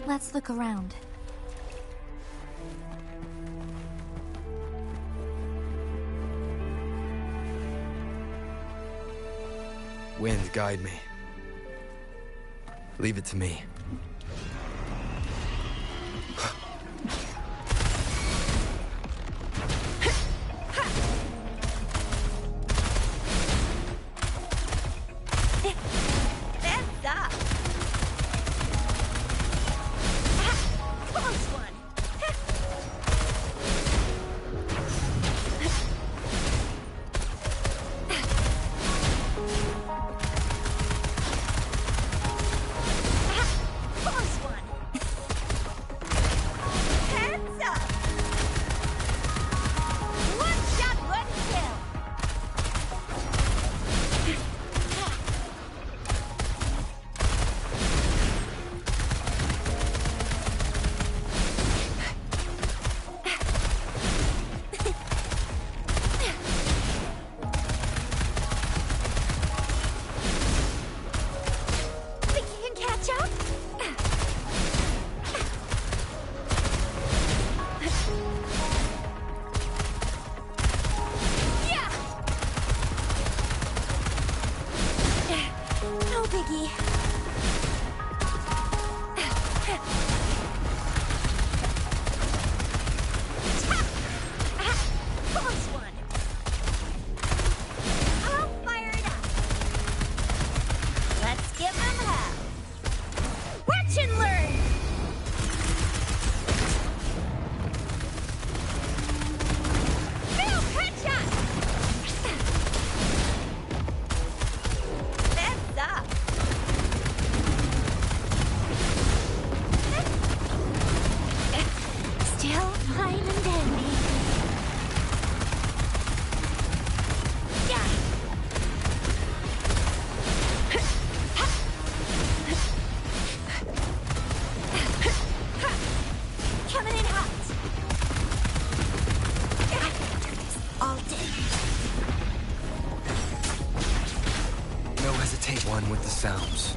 Let's look around. Wind, guide me. Leave it to me. One with the sounds.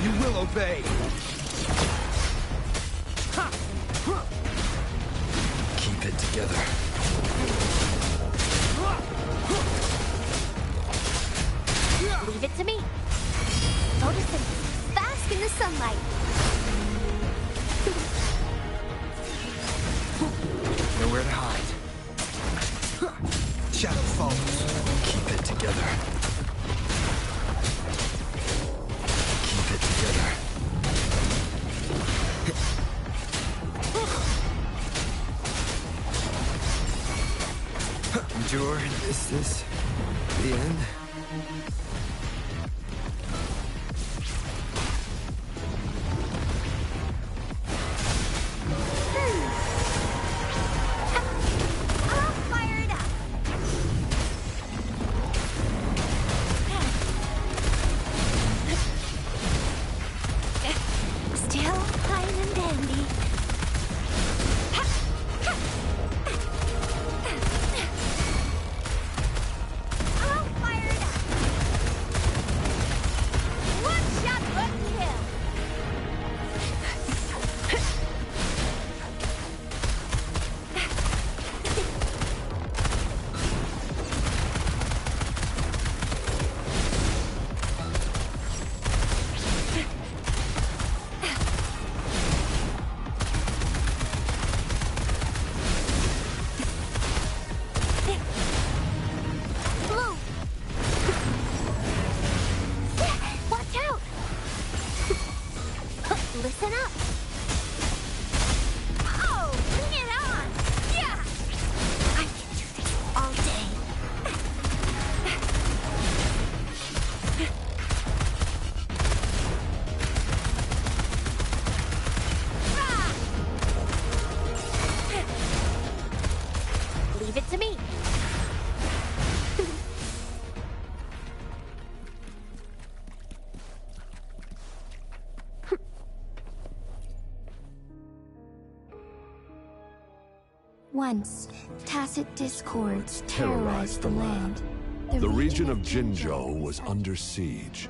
You will obey. Keep it together. Leave it to me. Notice him. Bask in the sunlight. Nowhere to hide. Shadow follows. Keep it together. Keep it together. Endure. Is this the end? Once, tacit discords terrorized the land. The region of Jinzhou was under siege.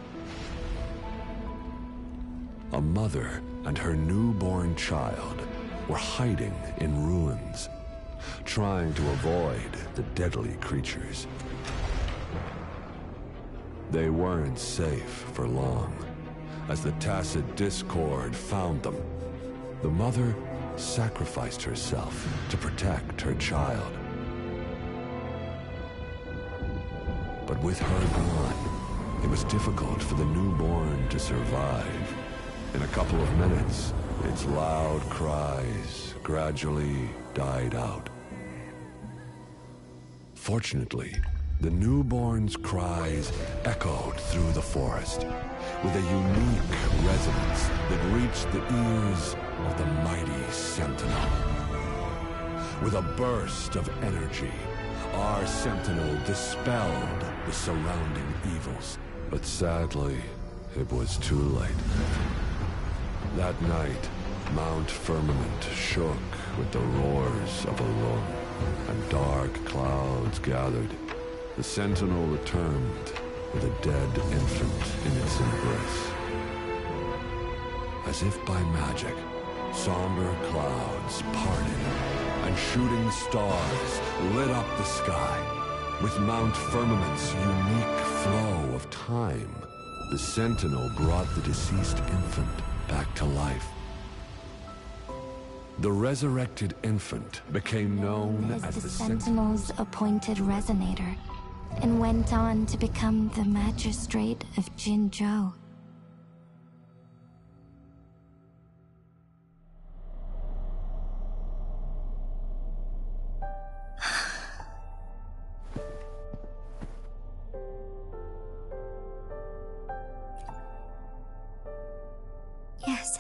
A mother and her newborn child were hiding in ruins, trying to avoid the deadly creatures. They weren't safe for long, as the tacit discord found them. The mother sacrificed herself to protect her child. But with her gone, it was difficult for the newborn to survive. In a couple of minutes, its loud cries gradually died out. Fortunately, the newborn's cries echoed through the forest with a unique resonance that reached the ears of the mighty Sentinel. With a burst of energy, our Sentinel dispelled the surrounding evils. But sadly, it was too late. That night, Mount Firmament shook with the roars of a lung, and dark clouds gathered. The Sentinel returned with a dead infant in its embrace. As if by magic, somber clouds parted, and shooting stars lit up the sky. With Mount Firmament's unique flow of time, the Sentinel brought the deceased infant back to life. The resurrected infant became known as the Sentinel's appointed resonator, and went on to become the magistrate of Jinzhou. Yes,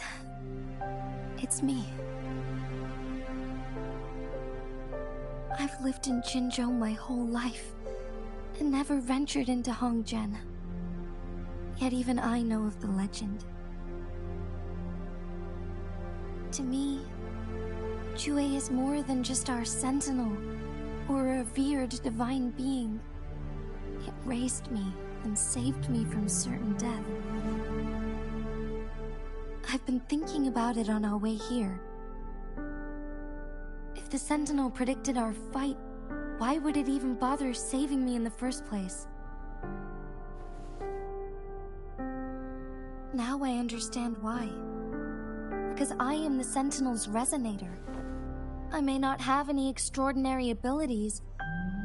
it's me. I've lived in Jinzhou my whole life, and never ventured into Hongzhen. Yet even I know of the legend. To me, Jue is more than just our sentinel, or a revered divine being. It raised me and saved me from certain death. I've been thinking about it on our way here. If the Sentinel predicted our fight, why would it even bother saving me in the first place? Now I understand why. Because I am the Sentinel's resonator. I may not have any extraordinary abilities,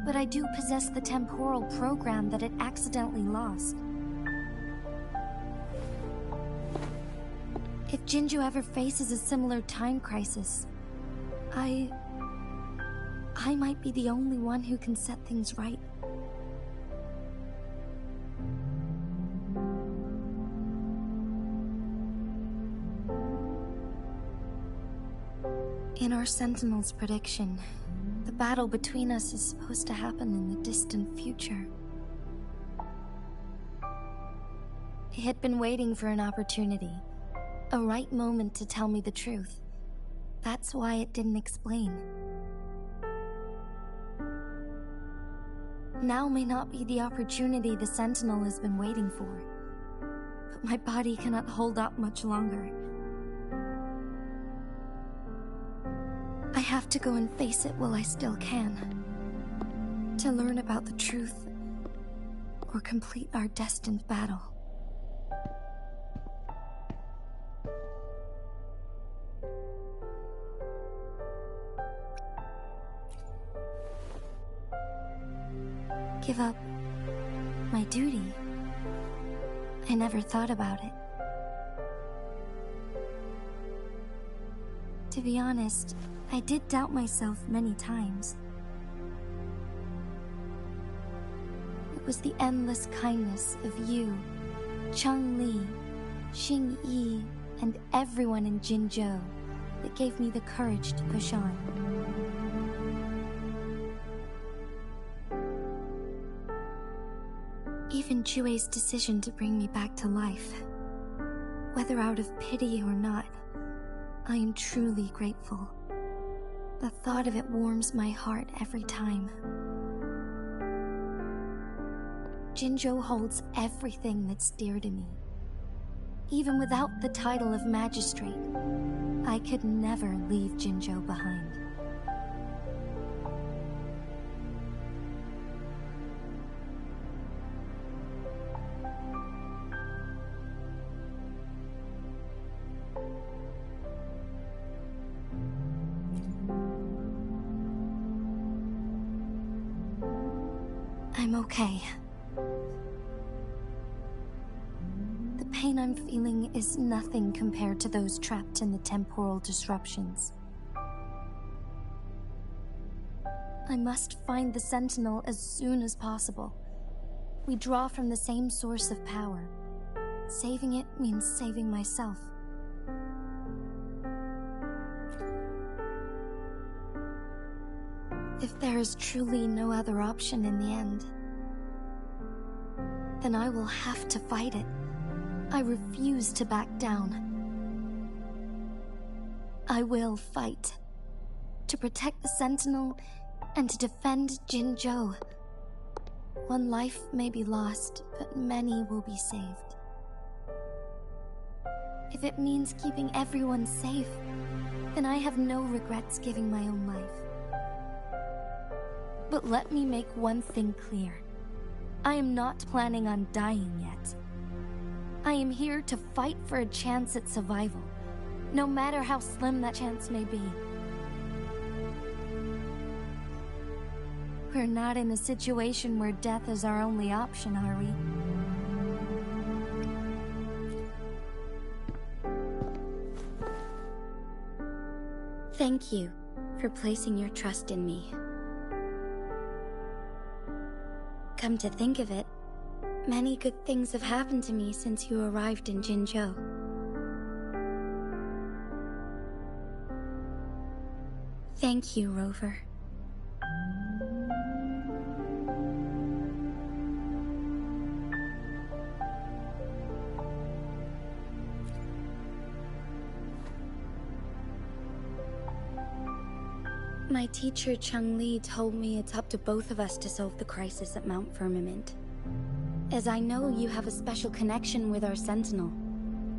but I do possess the temporal program that it accidentally lost. If Jinzhou ever faces a similar time crisis, I might be the only one who can set things right. In our Sentinel's prediction, the battle between us is supposed to happen in the distant future. It had been waiting for an opportunity, a right moment to tell me the truth. That's why it didn't explain. Now may not be the opportunity the Sentinel has been waiting for, but my body cannot hold up much longer. I have to go and face it while I still can, to learn about the truth, or complete our destined battle. Give up my duty? I never thought about it. To be honest, I did doubt myself many times. It was the endless kindness of you, Cheng-Li, Xing-Yi, and everyone in Jinzhou that gave me the courage to push on. Even Jue's decision to bring me back to life, whether out of pity or not, I am truly grateful. The thought of it warms my heart every time. Jinzhou holds everything that's dear to me. Even without the title of magistrate, I could never leave Jinzhou behind. I'm okay. The pain I'm feeling is nothing compared to those trapped in the temporal disruptions. I must find the Sentinel as soon as possible. We draw from the same source of power. Saving it means saving myself. If there is truly no other option in the end, then I will have to fight it. I refuse to back down. I will fight. To protect the Sentinel and to defend Jinzhou. One life may be lost, but many will be saved. If it means keeping everyone safe, then I have no regrets giving my own life. But let me make one thing clear. I am not planning on dying yet. I am here to fight for a chance at survival, no matter how slim that chance may be. We're not in a situation where death is our only option, are we? Thank you for placing your trust in me. Come to think of it, many good things have happened to me since you arrived in Jinzhou. Thank you, Rover. My teacher, Cheng-Li, told me it's up to both of us to solve the crisis at Mount Firmament. As I know you have a special connection with our Sentinel,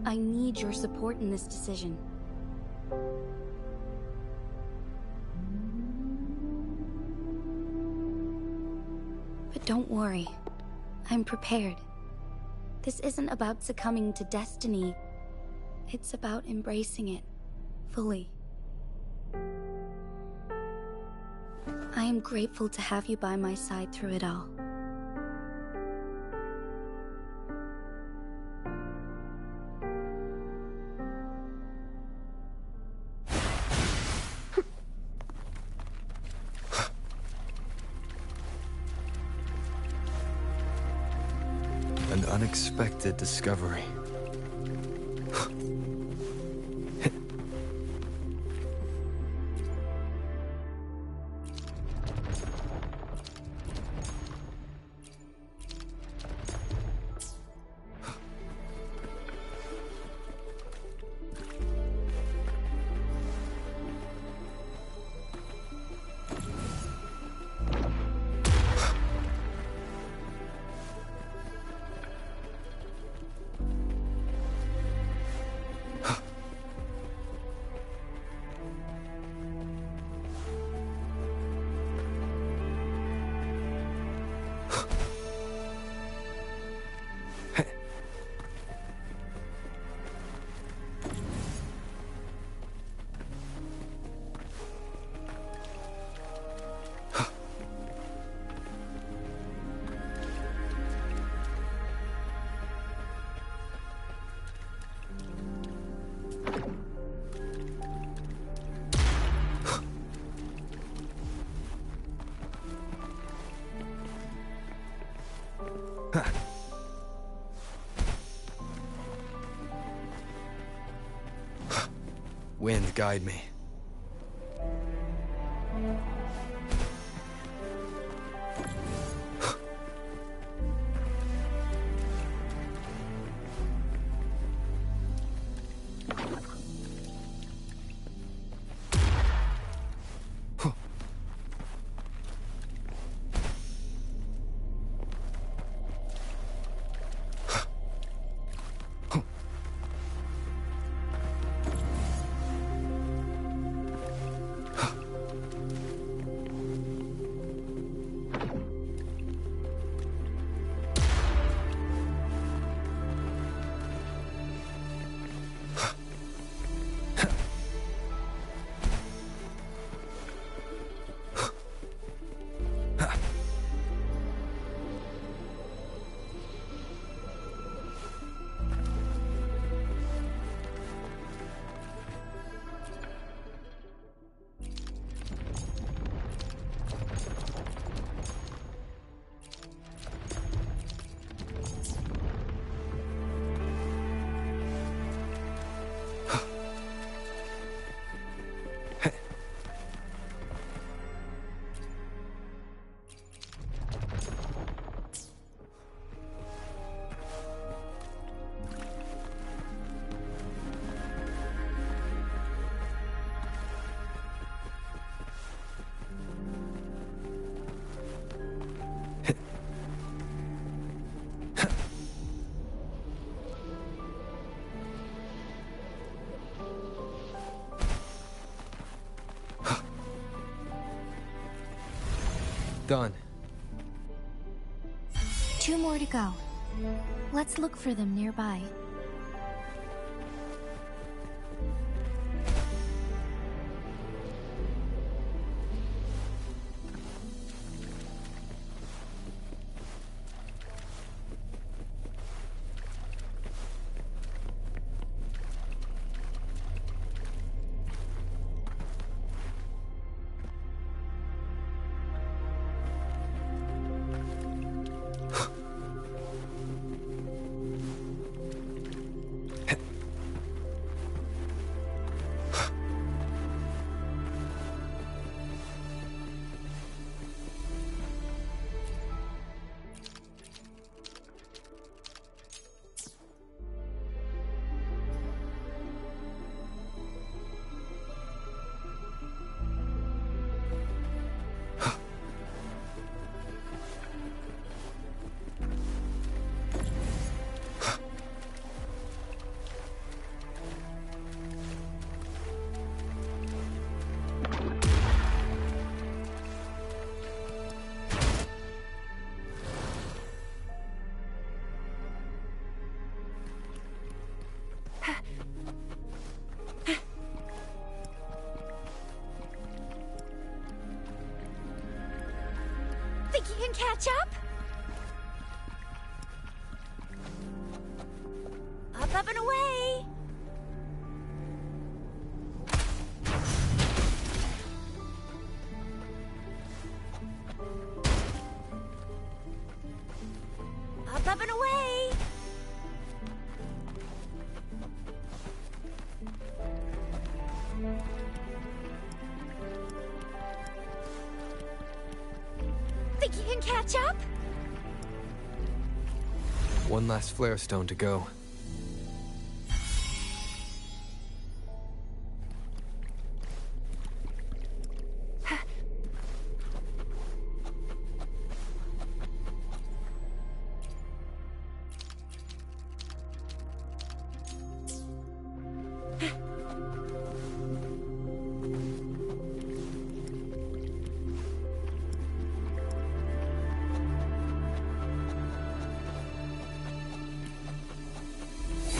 I need your support in this decision. But don't worry, I'm prepared. This isn't about succumbing to destiny. It's about embracing it fully. I am grateful to have you by my side through it all. An unexpected discovery. Wind, guide me. Done. 2 more to go. Let's look for them nearby. Think you can catch up? Up and away! Up and away! Think you can catch up? One last flare stone to go.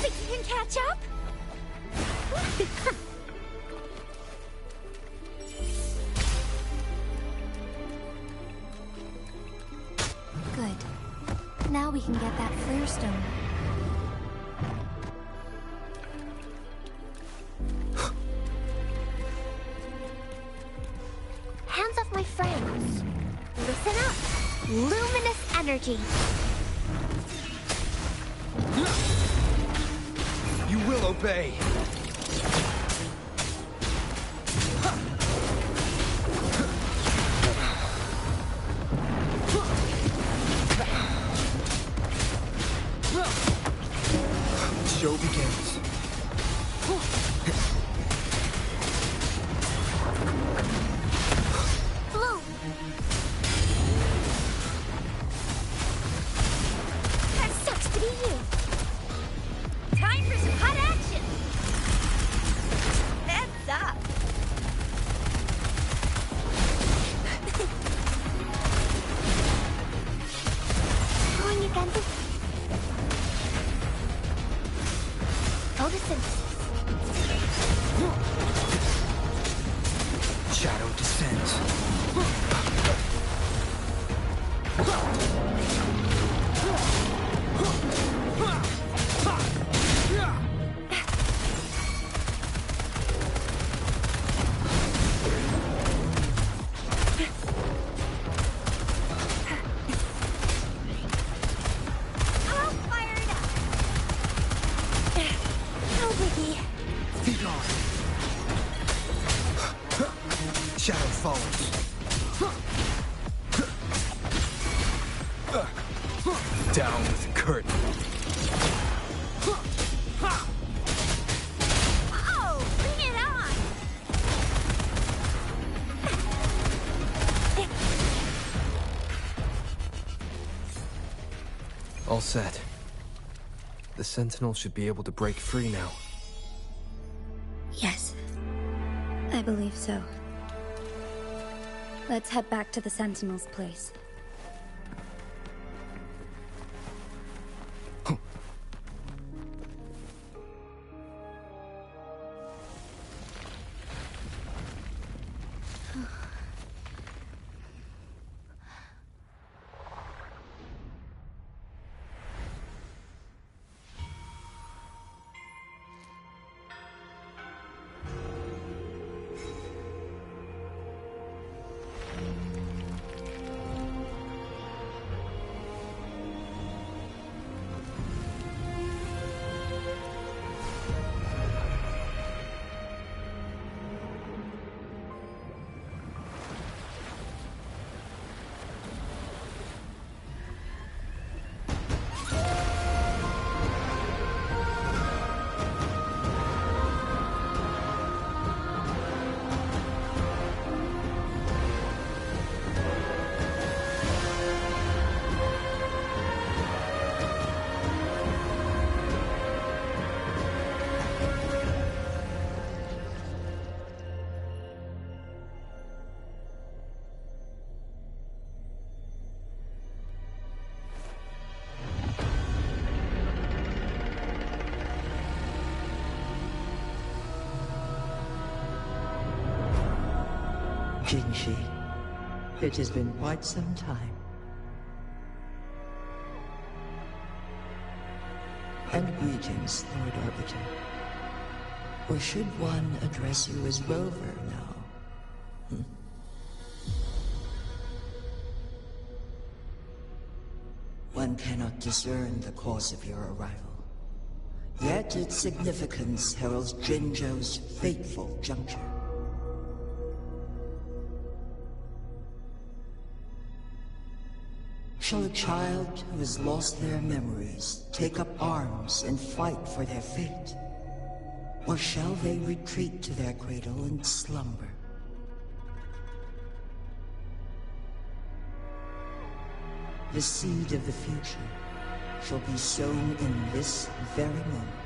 Think you can catch up? Good. Now we can get that flare stone. Hands off my friends. Listen up. Luminous energy. You will obey. Show begins. Bloom. That sucks to be you. Time for some hot action. Heads up. Going again. Photosynthesis. Shadow descends. All fired up. No biggie. Be gone. Shadow follows. Down with the curtain. Oh, bring it on. All set. The Sentinel should be able to break free now. Yes, I believe so. Let's head back to the Sentinel's place. Jinshi, it has been quite some time. And greetings, Lord Arbiter. Or should one address you as Rover now? One cannot discern the cause of your arrival. Yet its significance heralds Jinzhou's fateful juncture. Shall a child who has lost their memories take up arms and fight for their fate? Or shall they retreat to their cradle and slumber? The seed of the future shall be sown in this very moment.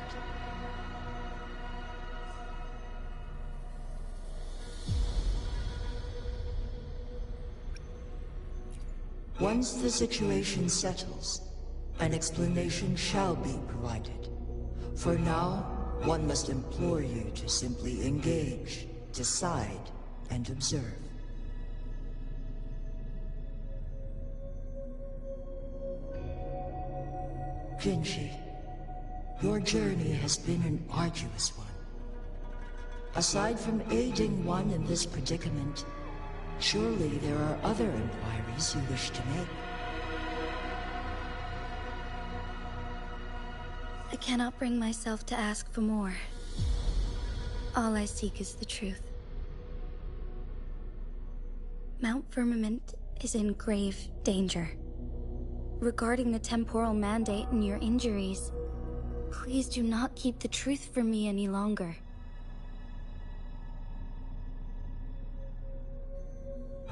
Once the situation settles, an explanation shall be provided. For now, one must implore you to simply engage, decide, and observe. Jinshi, your journey has been an arduous one. Aside from aiding one in this predicament, surely there are other inquiries you wish to make. I cannot bring myself to ask for more. All I seek is the truth. Mount Firmament is in grave danger. Regarding the temporal mandate and your injuries, please do not keep the truth from me any longer.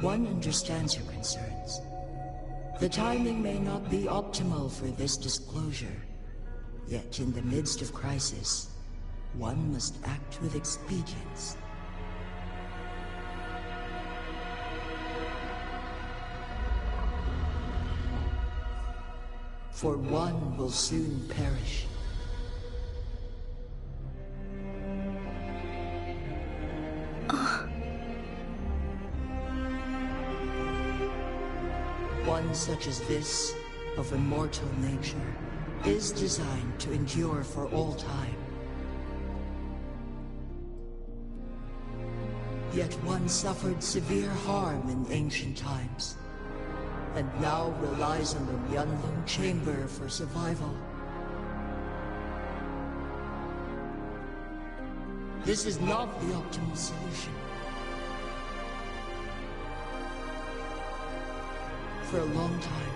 One understands your concerns. The timing may not be optimal for this disclosure. Yet in the midst of crisis, one must act with expedience. For one will soon perish. One such as this, of immortal nature, is designed to endure for all time. Yet one suffered severe harm in ancient times, and now relies on the Yanlong Chamber for survival. This is not the optimal solution. For a long time,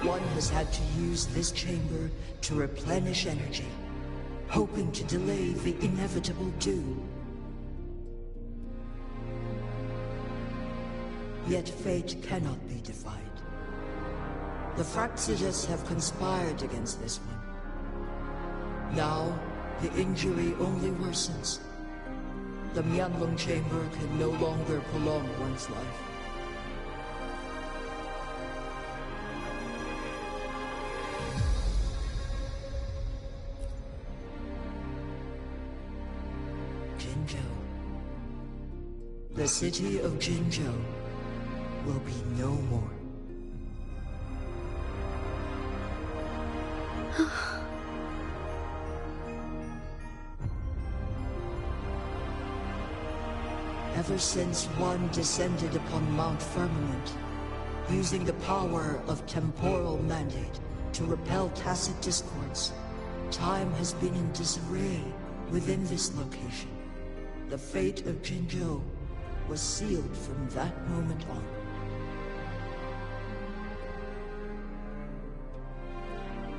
one has had to use this chamber to replenish energy, hoping to delay the inevitable doom. Yet fate cannot be defied. The Fraxidus have conspired against this one. Now, the injury only worsens. The Mianlong Chamber can no longer prolong one's life. Jinzhou. The city of Jinzhou will be no more. Ever since one descended upon Mount Firmament, using the power of temporal mandate to repel tacit discords, time has been in disarray within this location. The fate of Jinzhou was sealed from that moment on.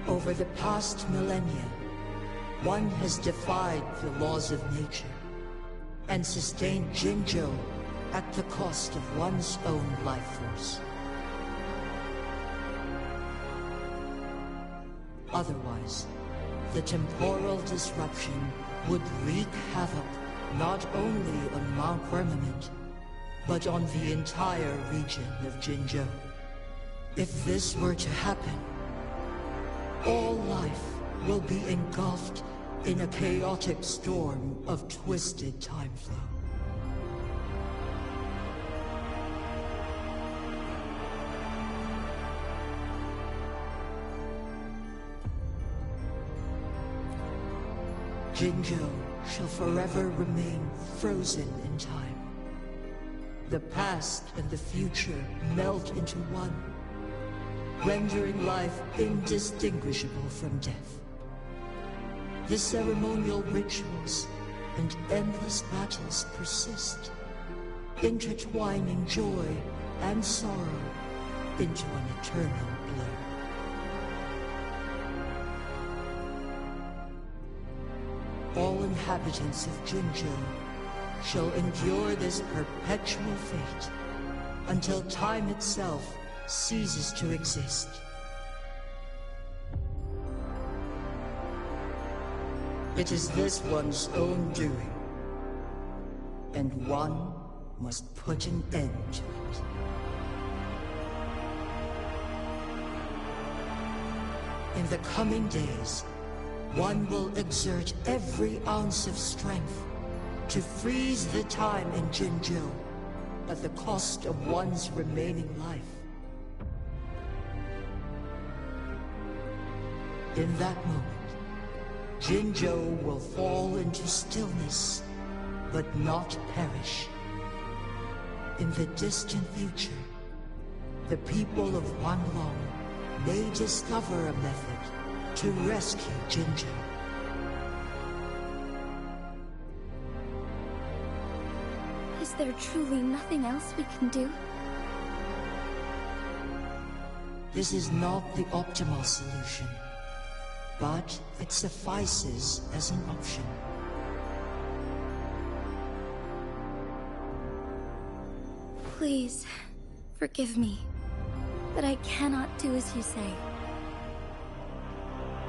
Over the past millennia, one has defied the laws of nature and sustained Jinzhou at the cost of one's own life force. Otherwise, the temporal disruption would wreak havoc not only on Mount Firmament, but on the entire region of Jinzhou. If this were to happen, all life will be engulfed in a chaotic storm of twisted time flow. Jinzhou shall forever remain frozen in time. The past and the future melt into one, rendering life indistinguishable from death. The ceremonial rituals and endless battles persist, intertwining joy and sorrow into an eternal blur. All inhabitants of Jinzhou shall endure this perpetual fate until time itself ceases to exist. It is this one's own doing, and one must put an end to it. In the coming days, one will exert every ounce of strength to freeze the time in Jinzhou at the cost of one's remaining life. In that moment, Jinzhou will fall into stillness, but not perish. In the distant future, the people of Wanlong may discover a method to rescue Jinzhou. Is there truly nothing else we can do? This is not the optimal solution, but it suffices as an option. Please, forgive me, but I cannot do as you say.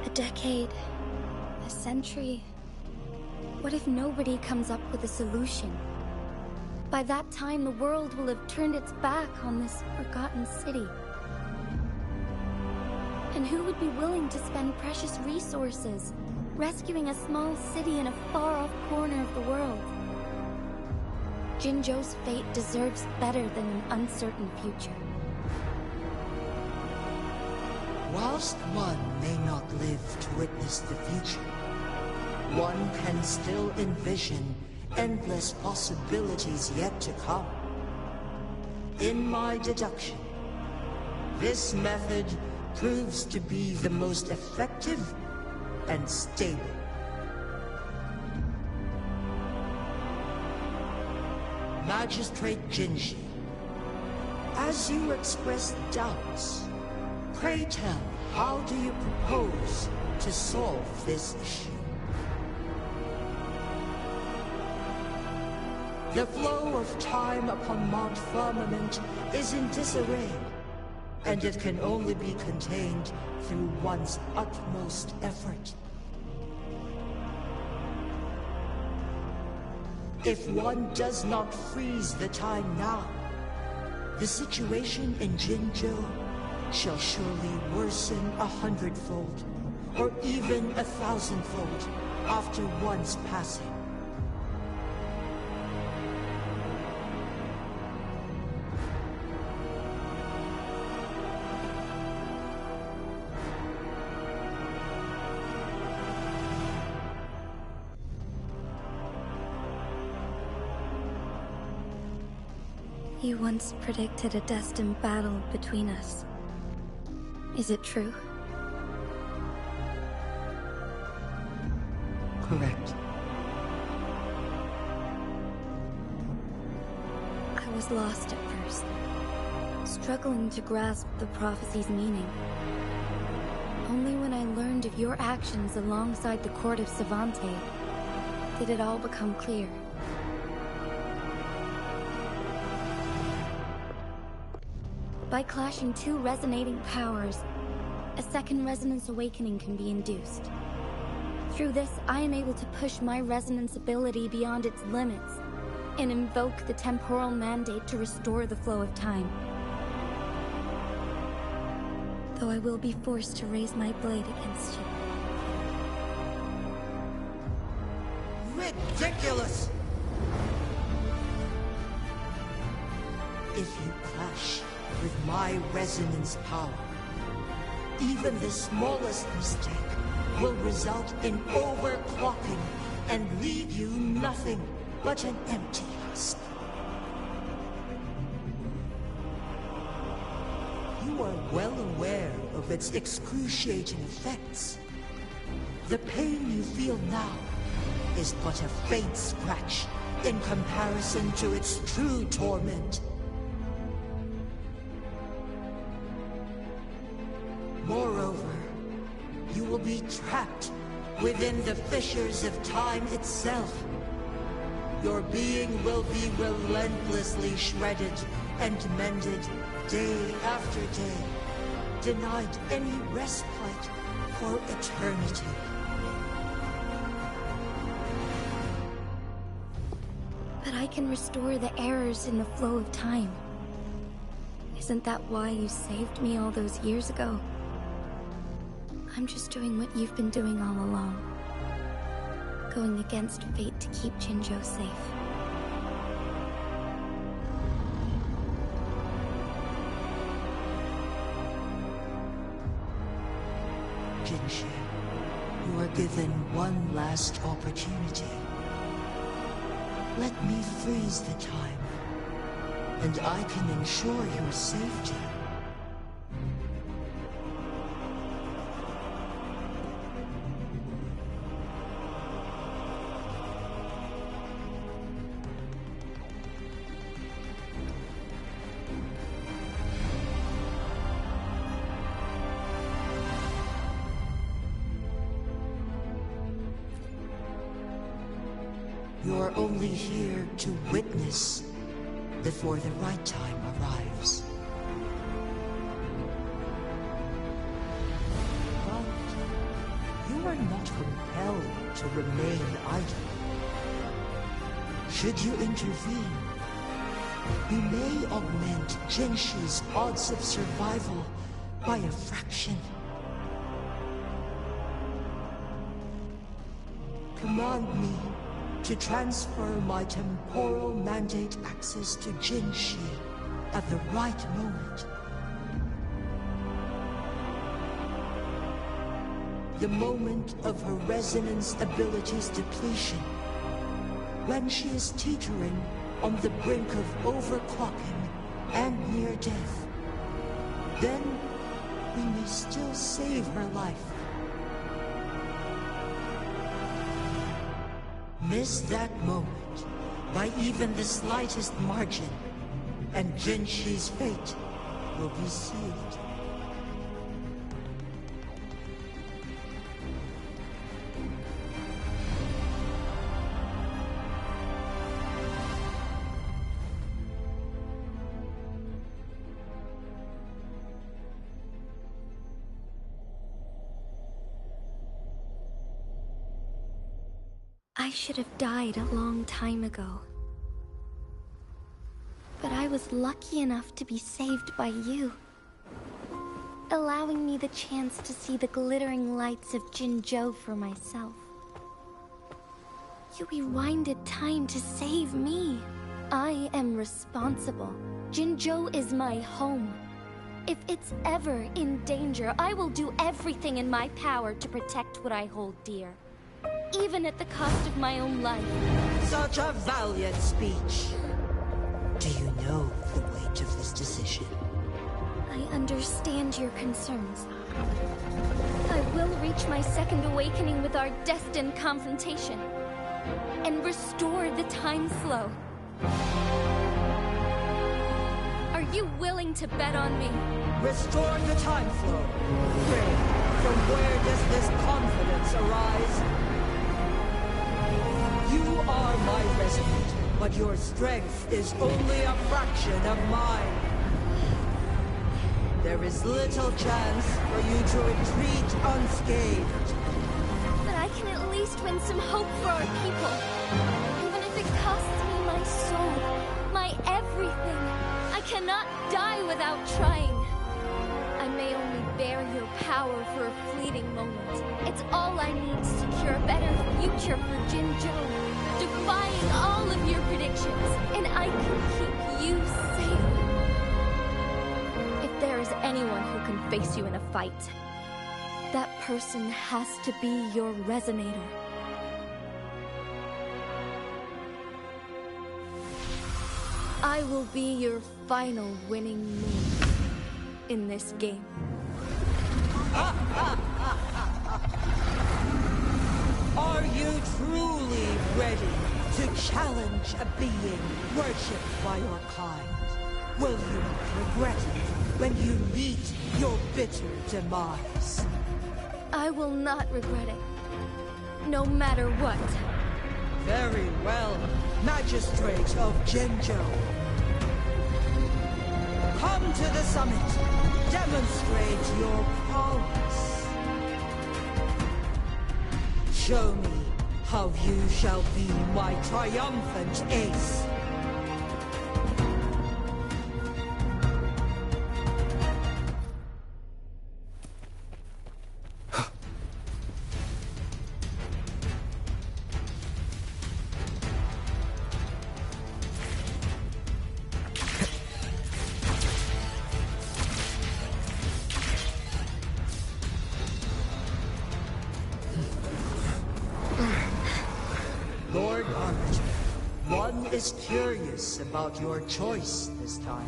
A decade, a century. What if nobody comes up with a solution? By that time, the world will have turned its back on this forgotten city. And who would be willing to spend precious resources rescuing a small city in a far-off corner of the world? Jinzhou's fate deserves better than an uncertain future. Whilst one may not live to witness the future, one can still envision endless possibilities yet to come. In my deduction, this method proves to be the most effective and stable. Magistrate Jinji, as you express doubts, pray tell, how do you propose to solve this issue? The flow of time upon Mount Firmament is in disarray, and it can only be contained through one's utmost effort. If one does not freeze the time now, the situation in Jinzhou shall surely worsen 100-fold, or even 1,000-fold, after one's passing. You once predicted a destined battle between us. Is it true? Correct. I was lost at first, struggling to grasp the prophecy's meaning. Only when I learned of your actions alongside the court of Savante did it all become clear. By clashing two resonating powers, a second resonance awakening can be induced. Through this, I am able to push my resonance ability beyond its limits and invoke the temporal mandate to restore the flow of time. Though I will be forced to raise my blade against you. Ridiculous! If you clash with my resonance power, even the smallest mistake will result in overclocking and leave you nothing but an empty husk. You are well aware of its excruciating effects. The pain you feel now is but a faint scratch in comparison to its true torment. Moreover, you will be trapped within the fissures of time itself. Your being will be relentlessly shredded and mended day after day, denied any respite for eternity. But I can restore the errors in the flow of time. Isn't that why you saved me all those years ago? I'm just doing what you've been doing all along. Going against fate to keep Jinzhou safe. Jinshi, you are given one last opportunity. Let me freeze the time, and I can ensure your safety. You're only here to witness before the right time arrives. But you are not compelled to remain idle. Should you intervene, we may augment Jinshi's odds of survival by a fraction. Command me to transfer my temporal mandate access to Jinshi at the right moment. The moment of her resonance ability's depletion, when she is teetering on the brink of overclocking and near death. Then we may still save her life. Miss that moment by even the slightest margin, and Jinshi's fate will be sealed. I should have died a long time ago. But I was lucky enough to be saved by you, allowing me the chance to see the glittering lights of Jinzhou for myself. You rewinded time to save me. I am responsible. Jinzhou is my home. If it's ever in danger, I will do everything in my power to protect what I hold dear. Even at the cost of my own life. Such a valiant speech. Do you know Jinshi. I understand your concerns. I will reach my second awakening with our destined confrontation and restore the time flow. Are you willing to bet on me? Restore the time flow. Pray, from where does this confidence arise? You are my resonator, but your strength is only a fraction of mine. There is little chance for you to retreat unscathed. But I can at least win some hope for our people. Even if it costs me my soul, my everything. I cannot die without trying. I may only bear your power for a fleeting moment. It's all I need to secure a better future for Jinzhou, defying all of your predictions, and I can keep you safe. If there is anyone who can face you in a fight, that person has to be your resonator. I will be your final winning move in this game. Are you truly ready to challenge a being worshipped by your kind? Will you regret it when you meet your bitter demise? I will not regret it, no matter what. Very well, Magistrate of Jinzhou. Come to the summit. Demonstrate your prowess. Show me how you shall be my triumphant ace. Lord Arbiter, one is curious about your choice this time.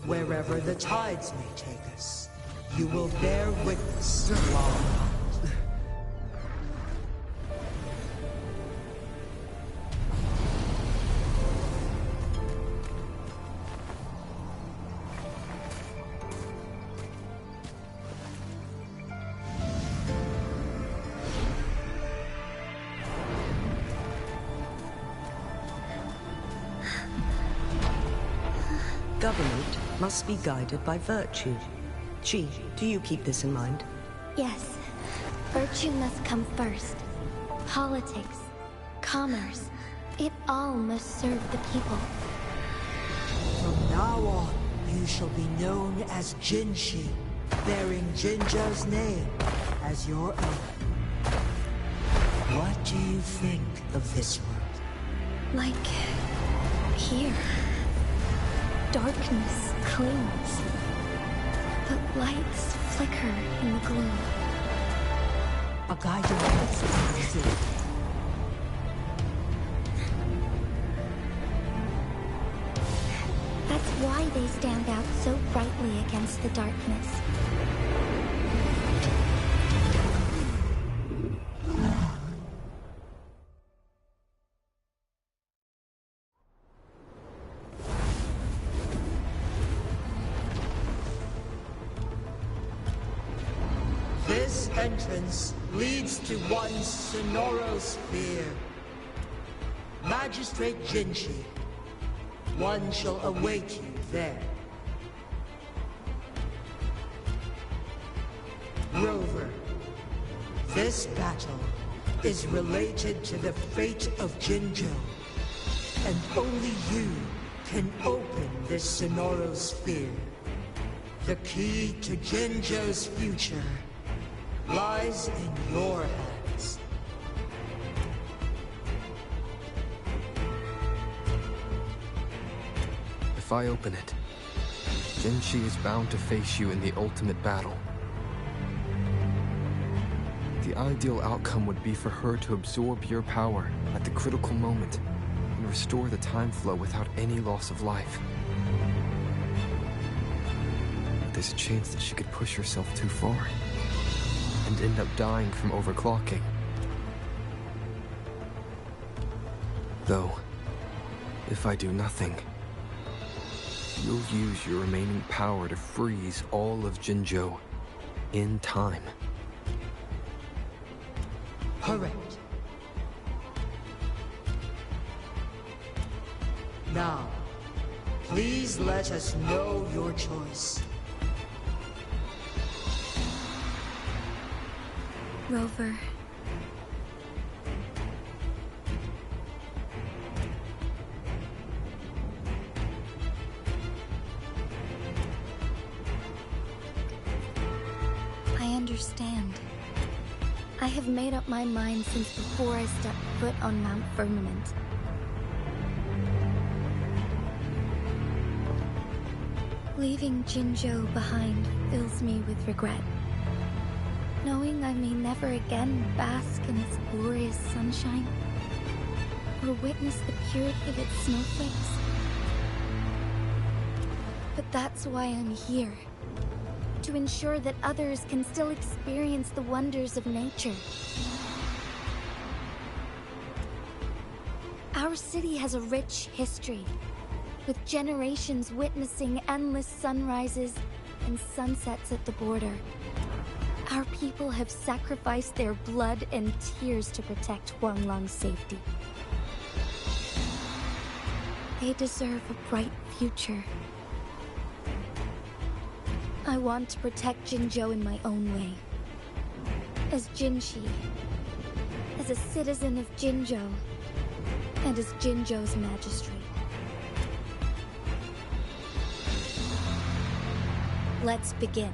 Wherever the tides may take us, you will bear witness to our mind. Government must be guided by virtue. Chi, do you keep this in mind? Yes, virtue must come first. Politics, commerce, it all must serve the people. From now on, you shall be known as Jinshi, bearing Jinzhou's name as your own. What do you think of this world? Like here. Darkness clings, but lights flicker in the gloom. A guiding light is it? That's why they stand out so brightly against the darkness. This entrance leads to one Sonoro sphere. Magistrate Jinshi, one shall await you there. Rover, this battle is related to the fate of Jinzhou, and only you can open this Sonoro sphere. The key to Jinzhou's future lies in your hands. If I open it, Jinshi is bound to face you in the ultimate battle. The ideal outcome would be for her to absorb your power at the critical moment, can restore the time flow without any loss of life. But there's a chance that she could push herself too far and end up dying from overclocking. Though, if I do nothing, you'll use your remaining power to freeze all of Jinzhou in time. Correct. Now, please let us know your choice. Rover. I understand. I have made up my mind since before I stepped foot on Mount Firmament. Leaving Jinzhou behind fills me with regret. Knowing I may never again bask in its glorious sunshine, or witness the purity of its snowflakes. But that's why I'm here. To ensure that others can still experience the wonders of nature. Our city has a rich history, with generations witnessing endless sunrises and sunsets at the border. Our people have sacrificed their blood and tears to protect Huanglang's safety. They deserve a bright future. I want to protect Jinzhou in my own way. As Jinshi, as a citizen of Jinzhou, and as Jinzhou's magistrate. Let's begin.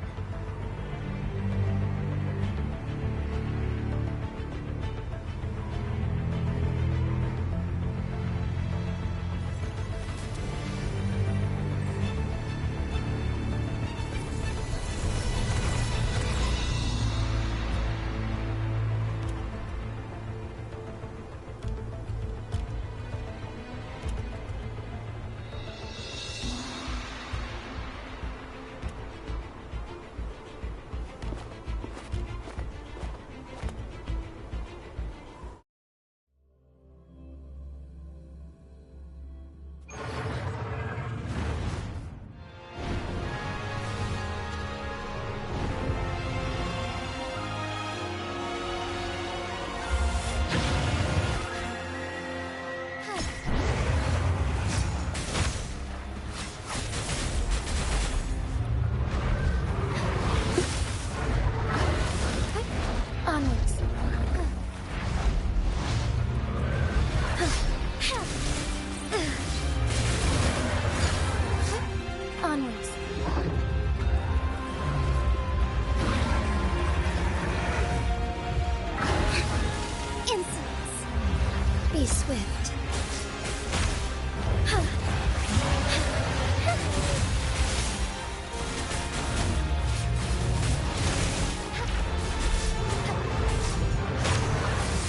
Be swift.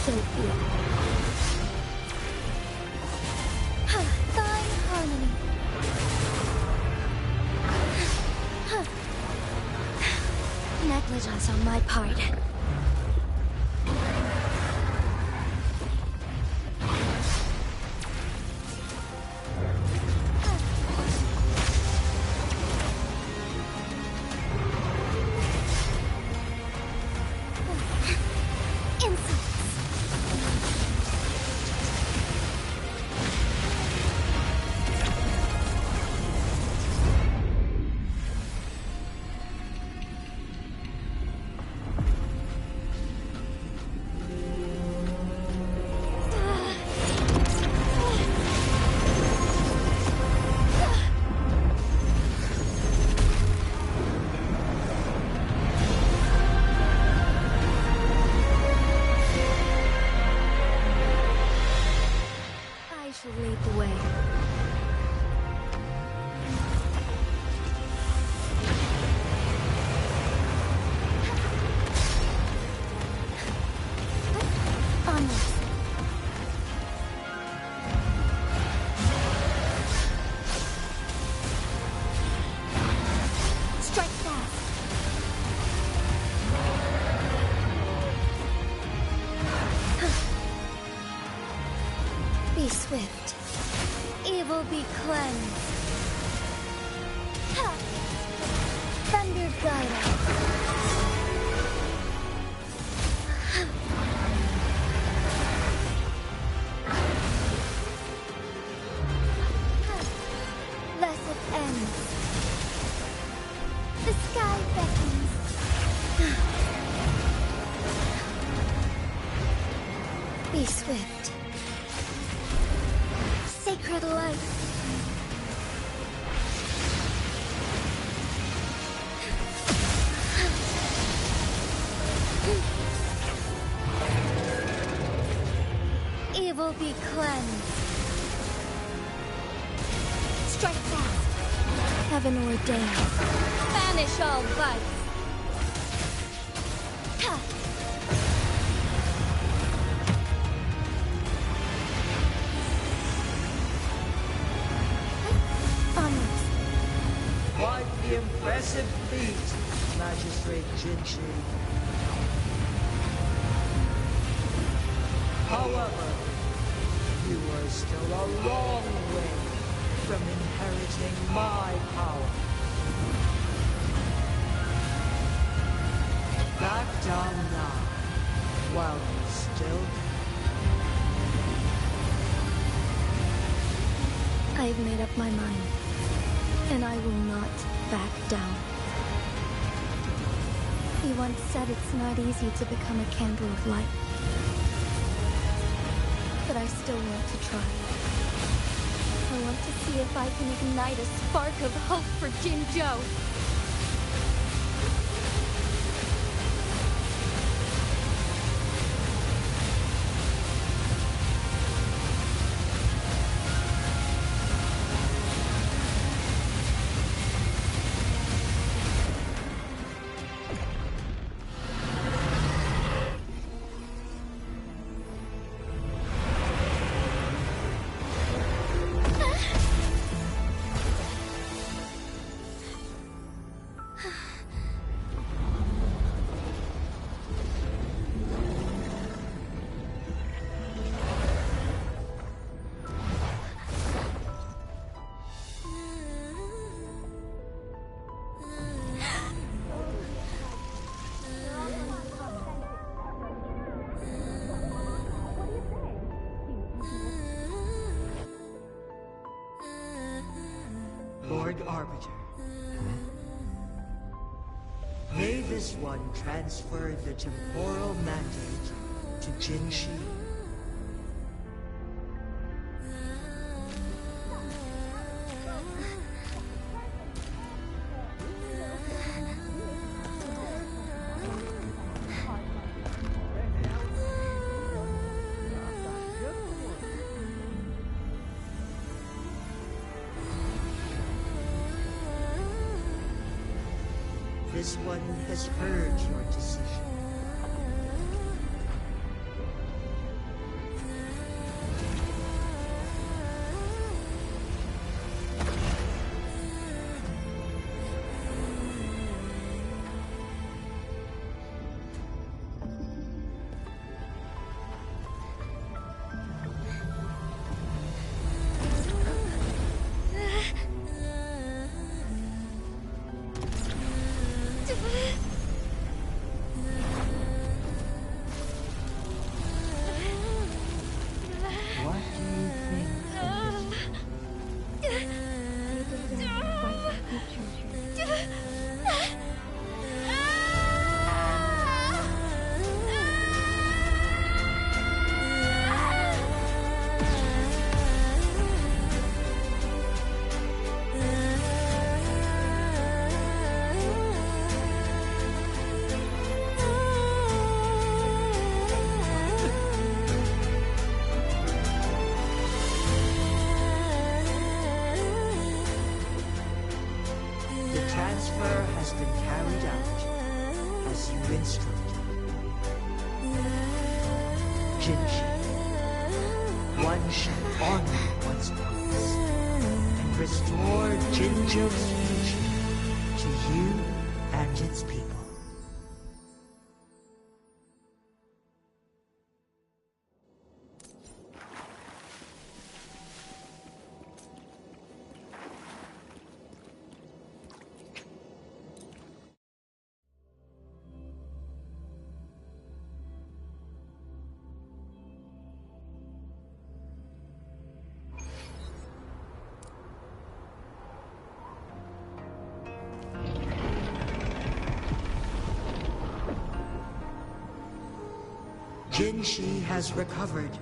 So be it. Thine harmony. Negligence on my part. ends. The sky beckons. Be swift. Sacred light. Evil be cleansed. Strike fast. Heaven ordained. Banish all vice. Ha! Onwards. Quite the impressive feat, Magistrate Jinchi. However, you are still a long way from inheriting my power. Back down now, while you still can. I've made up my mind, and I will not back down. You once said it's not easy to become a candle of light. But I still want to try. I want to see if I can ignite a spark of hope for Jinzhou. Lord Arbiter. May this one transfer the temporal mandate to Jinshi. This one has heard your decision. One shall honor one's promise and restore Jinzhou's future to you and its people. Jinshi has recovered.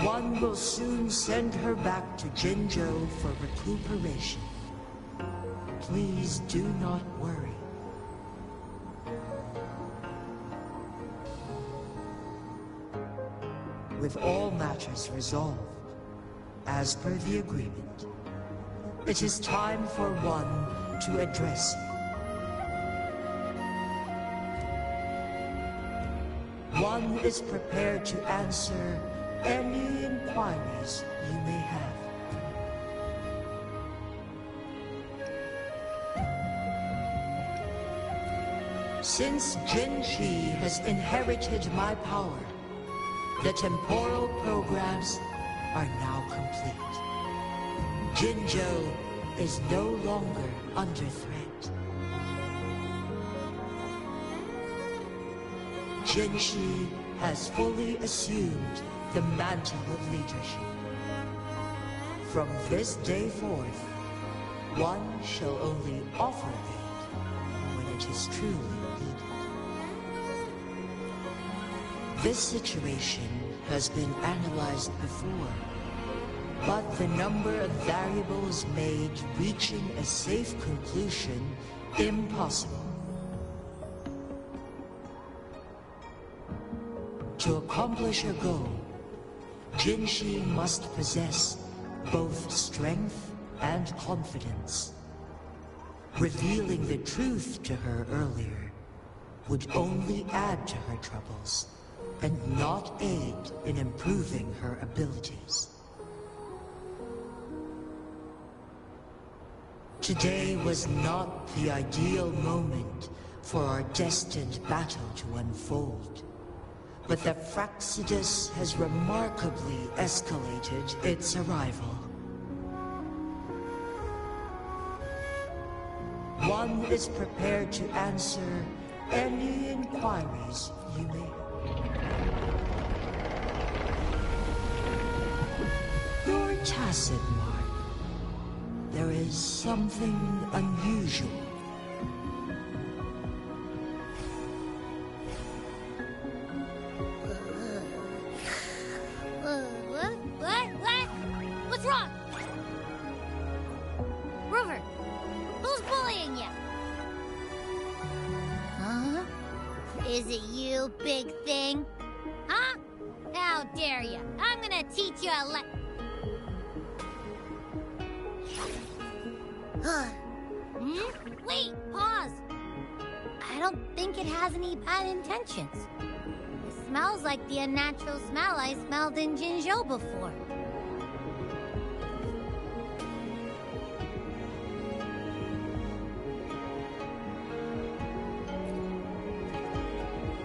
One will soon send her back to Jinzhou for recuperation. Please do not worry. With all matters resolved, as per the agreement, it is time for one to address you. One is prepared to answer any inquiries you may have. Since Jinshi has inherited my power, the temporal programs are now complete. Jinzhou is no longer under threat. Jinshi has fully assumed the mantle of leadership. From this day forth, one shall only offer aid when it is truly needed. This situation has been analyzed before, but the number of variables made reaching a safe conclusion impossible. To accomplish her goal, Jinshi must possess both strength and confidence. Revealing the truth to her earlier would only add to her troubles and not aid in improving her abilities. Today was not the ideal moment for our destined battle to unfold, but the Fractsidus has remarkably escalated its arrival. One is prepared to answer any inquiries you may have. Your tacit mark. There is something unusual. What? What's wrong? Rover, who's bullying you? Huh? Is it you, big thing? Huh? How dare you? I'm gonna teach you a Wait, pause. I don't think it has any bad intentions. It smells like the unnatural smell I smelled in Jinzhou before.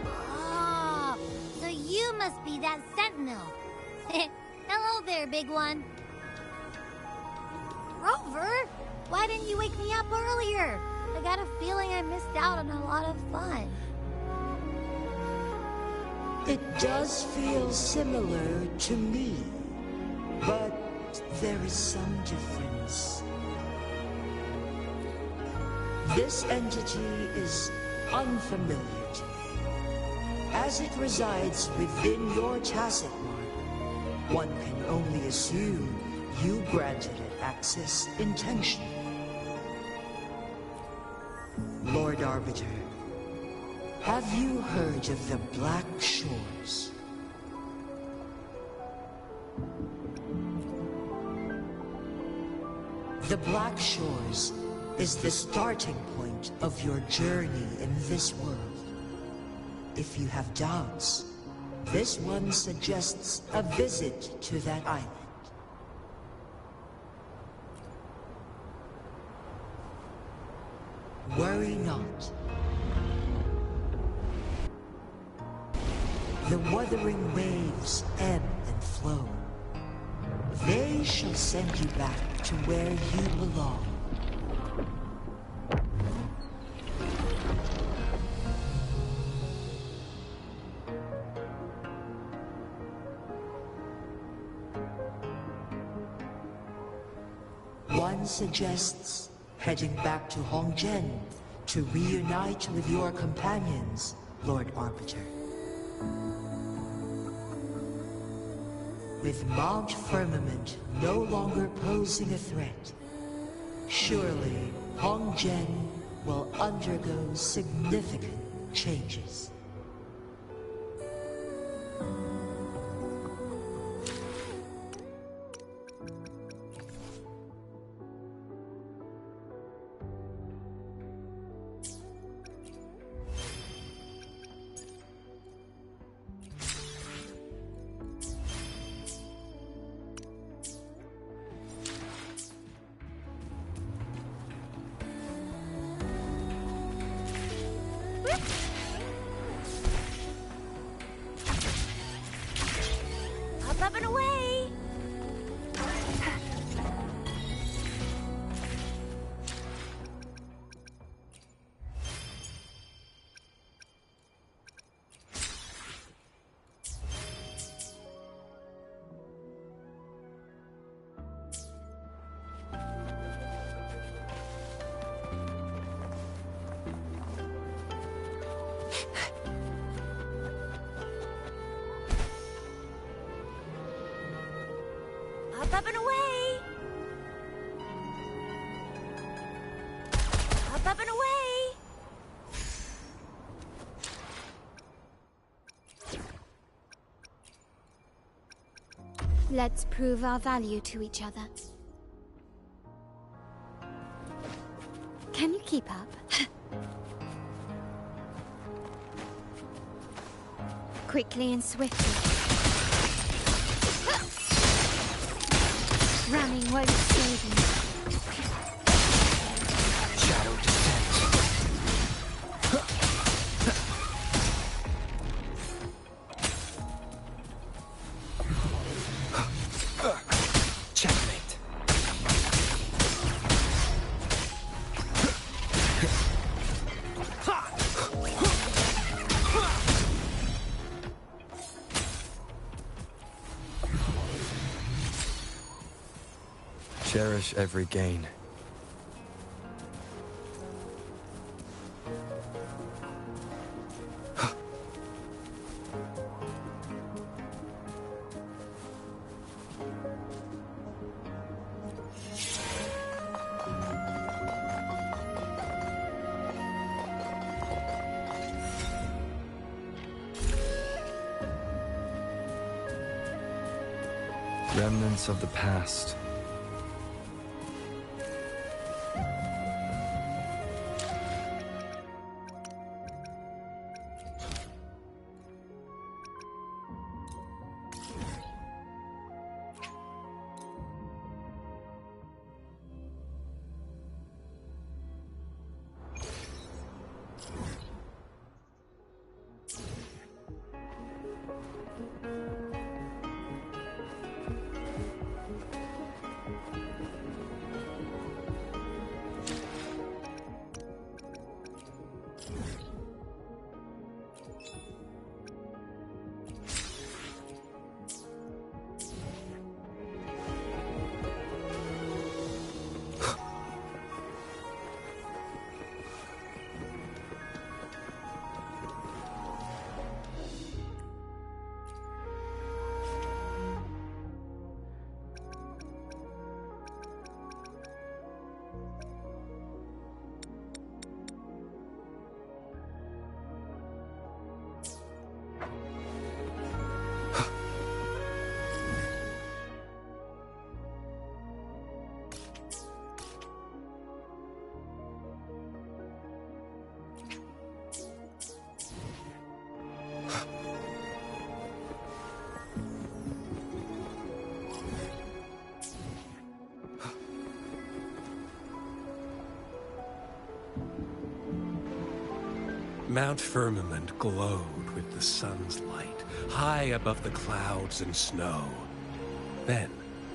Oh, so you must be that sentinel. Hello there, big one. Rover, why didn't you wake me up earlier? I got a feeling I missed out on a lot of fun. It does feel similar to me, but there is some difference. This entity is unfamiliar to me. As it resides within your tacit mark, one can only assume you granted it access intentionally. Lord Arbiter, have you heard of the Black Shores? The Black Shores is the starting point of your journey in this world. If you have doubts, this one suggests a visit to that island. Worry not. The Wuthering Waves ebb and flow. They shall send you back to where you belong. One suggests heading back to Hongzhen to reunite with your companions, Lord Arbiter. With Mount Firmament no longer posing a threat, surely Hongzhen will undergo significant changes. Up and away! Up and away! Up and away! Let's prove our value to each other. Can you keep up? Quickly and swiftly. Running won't save you. Shadow descent. Checkmate. Cherish every gain. Remnants of the past. Mount Firmament glowed with the sun's light, high above the clouds and snow. Then,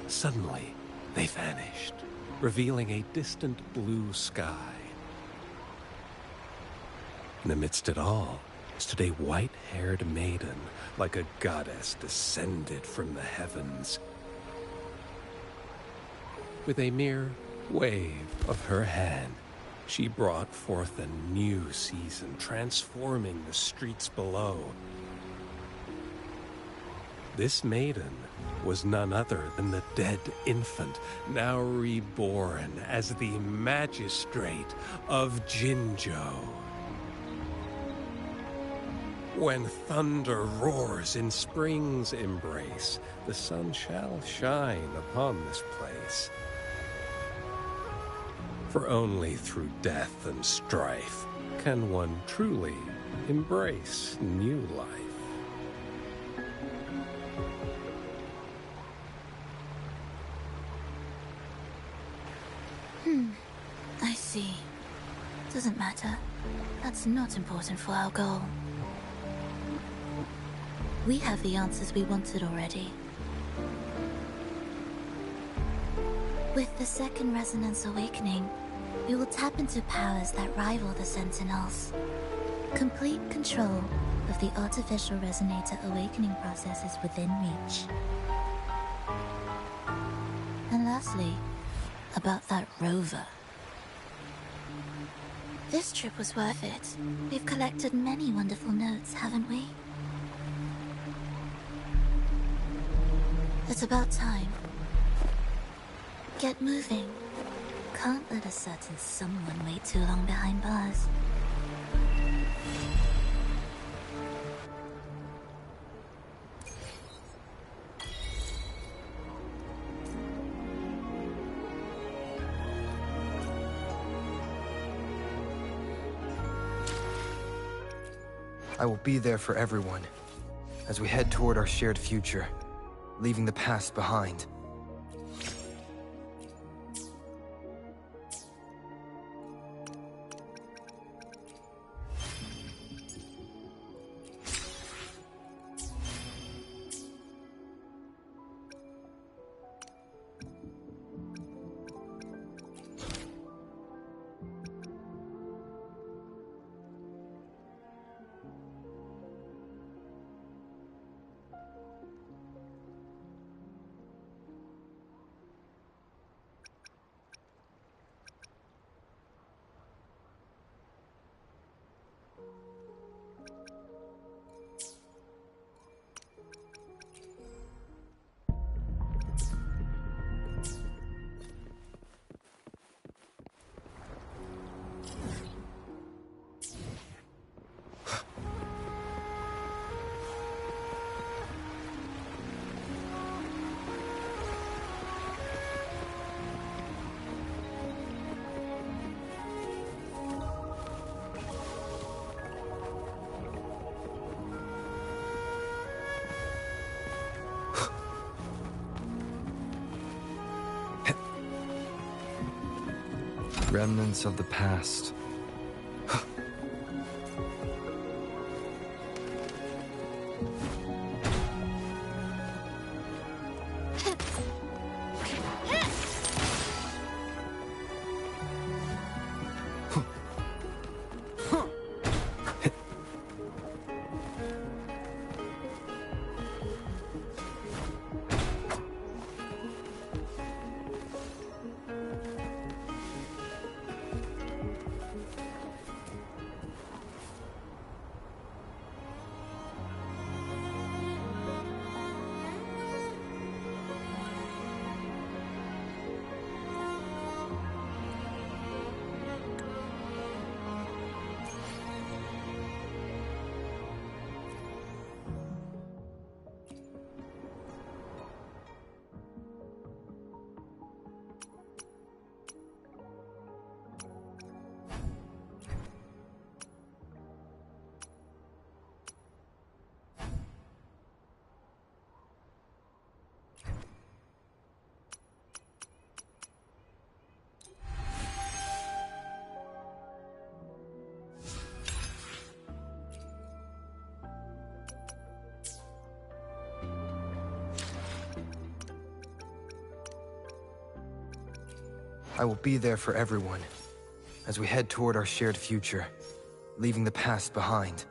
suddenly, they vanished, revealing a distant blue sky. And amidst it all stood a white-haired maiden, like a goddess descended from the heavens. With a mere wave of her hand, she brought forth a new season, transforming the streets below. This maiden was none other than the dead infant, now reborn as the magistrate of Jinzhou. When thunder roars in spring's embrace, the sun shall shine upon this place. For only through death and strife can one truly embrace new life. I see. Doesn't matter. That's not important for our goal. We have the answers we wanted already. With the second resonance awakening, we will tap into powers that rival the Sentinels. Complete control of the artificial resonator awakening process is within reach. And lastly, about that rover. This trip was worth it. We've collected many wonderful notes, haven't we? It's about time. Get moving. Can't let a certain someone wait too long behind bars. I will be there for everyone as we head toward our shared future, leaving the past behind. Remnants of the past. I will be there for everyone as we head toward our shared future, leaving the past behind.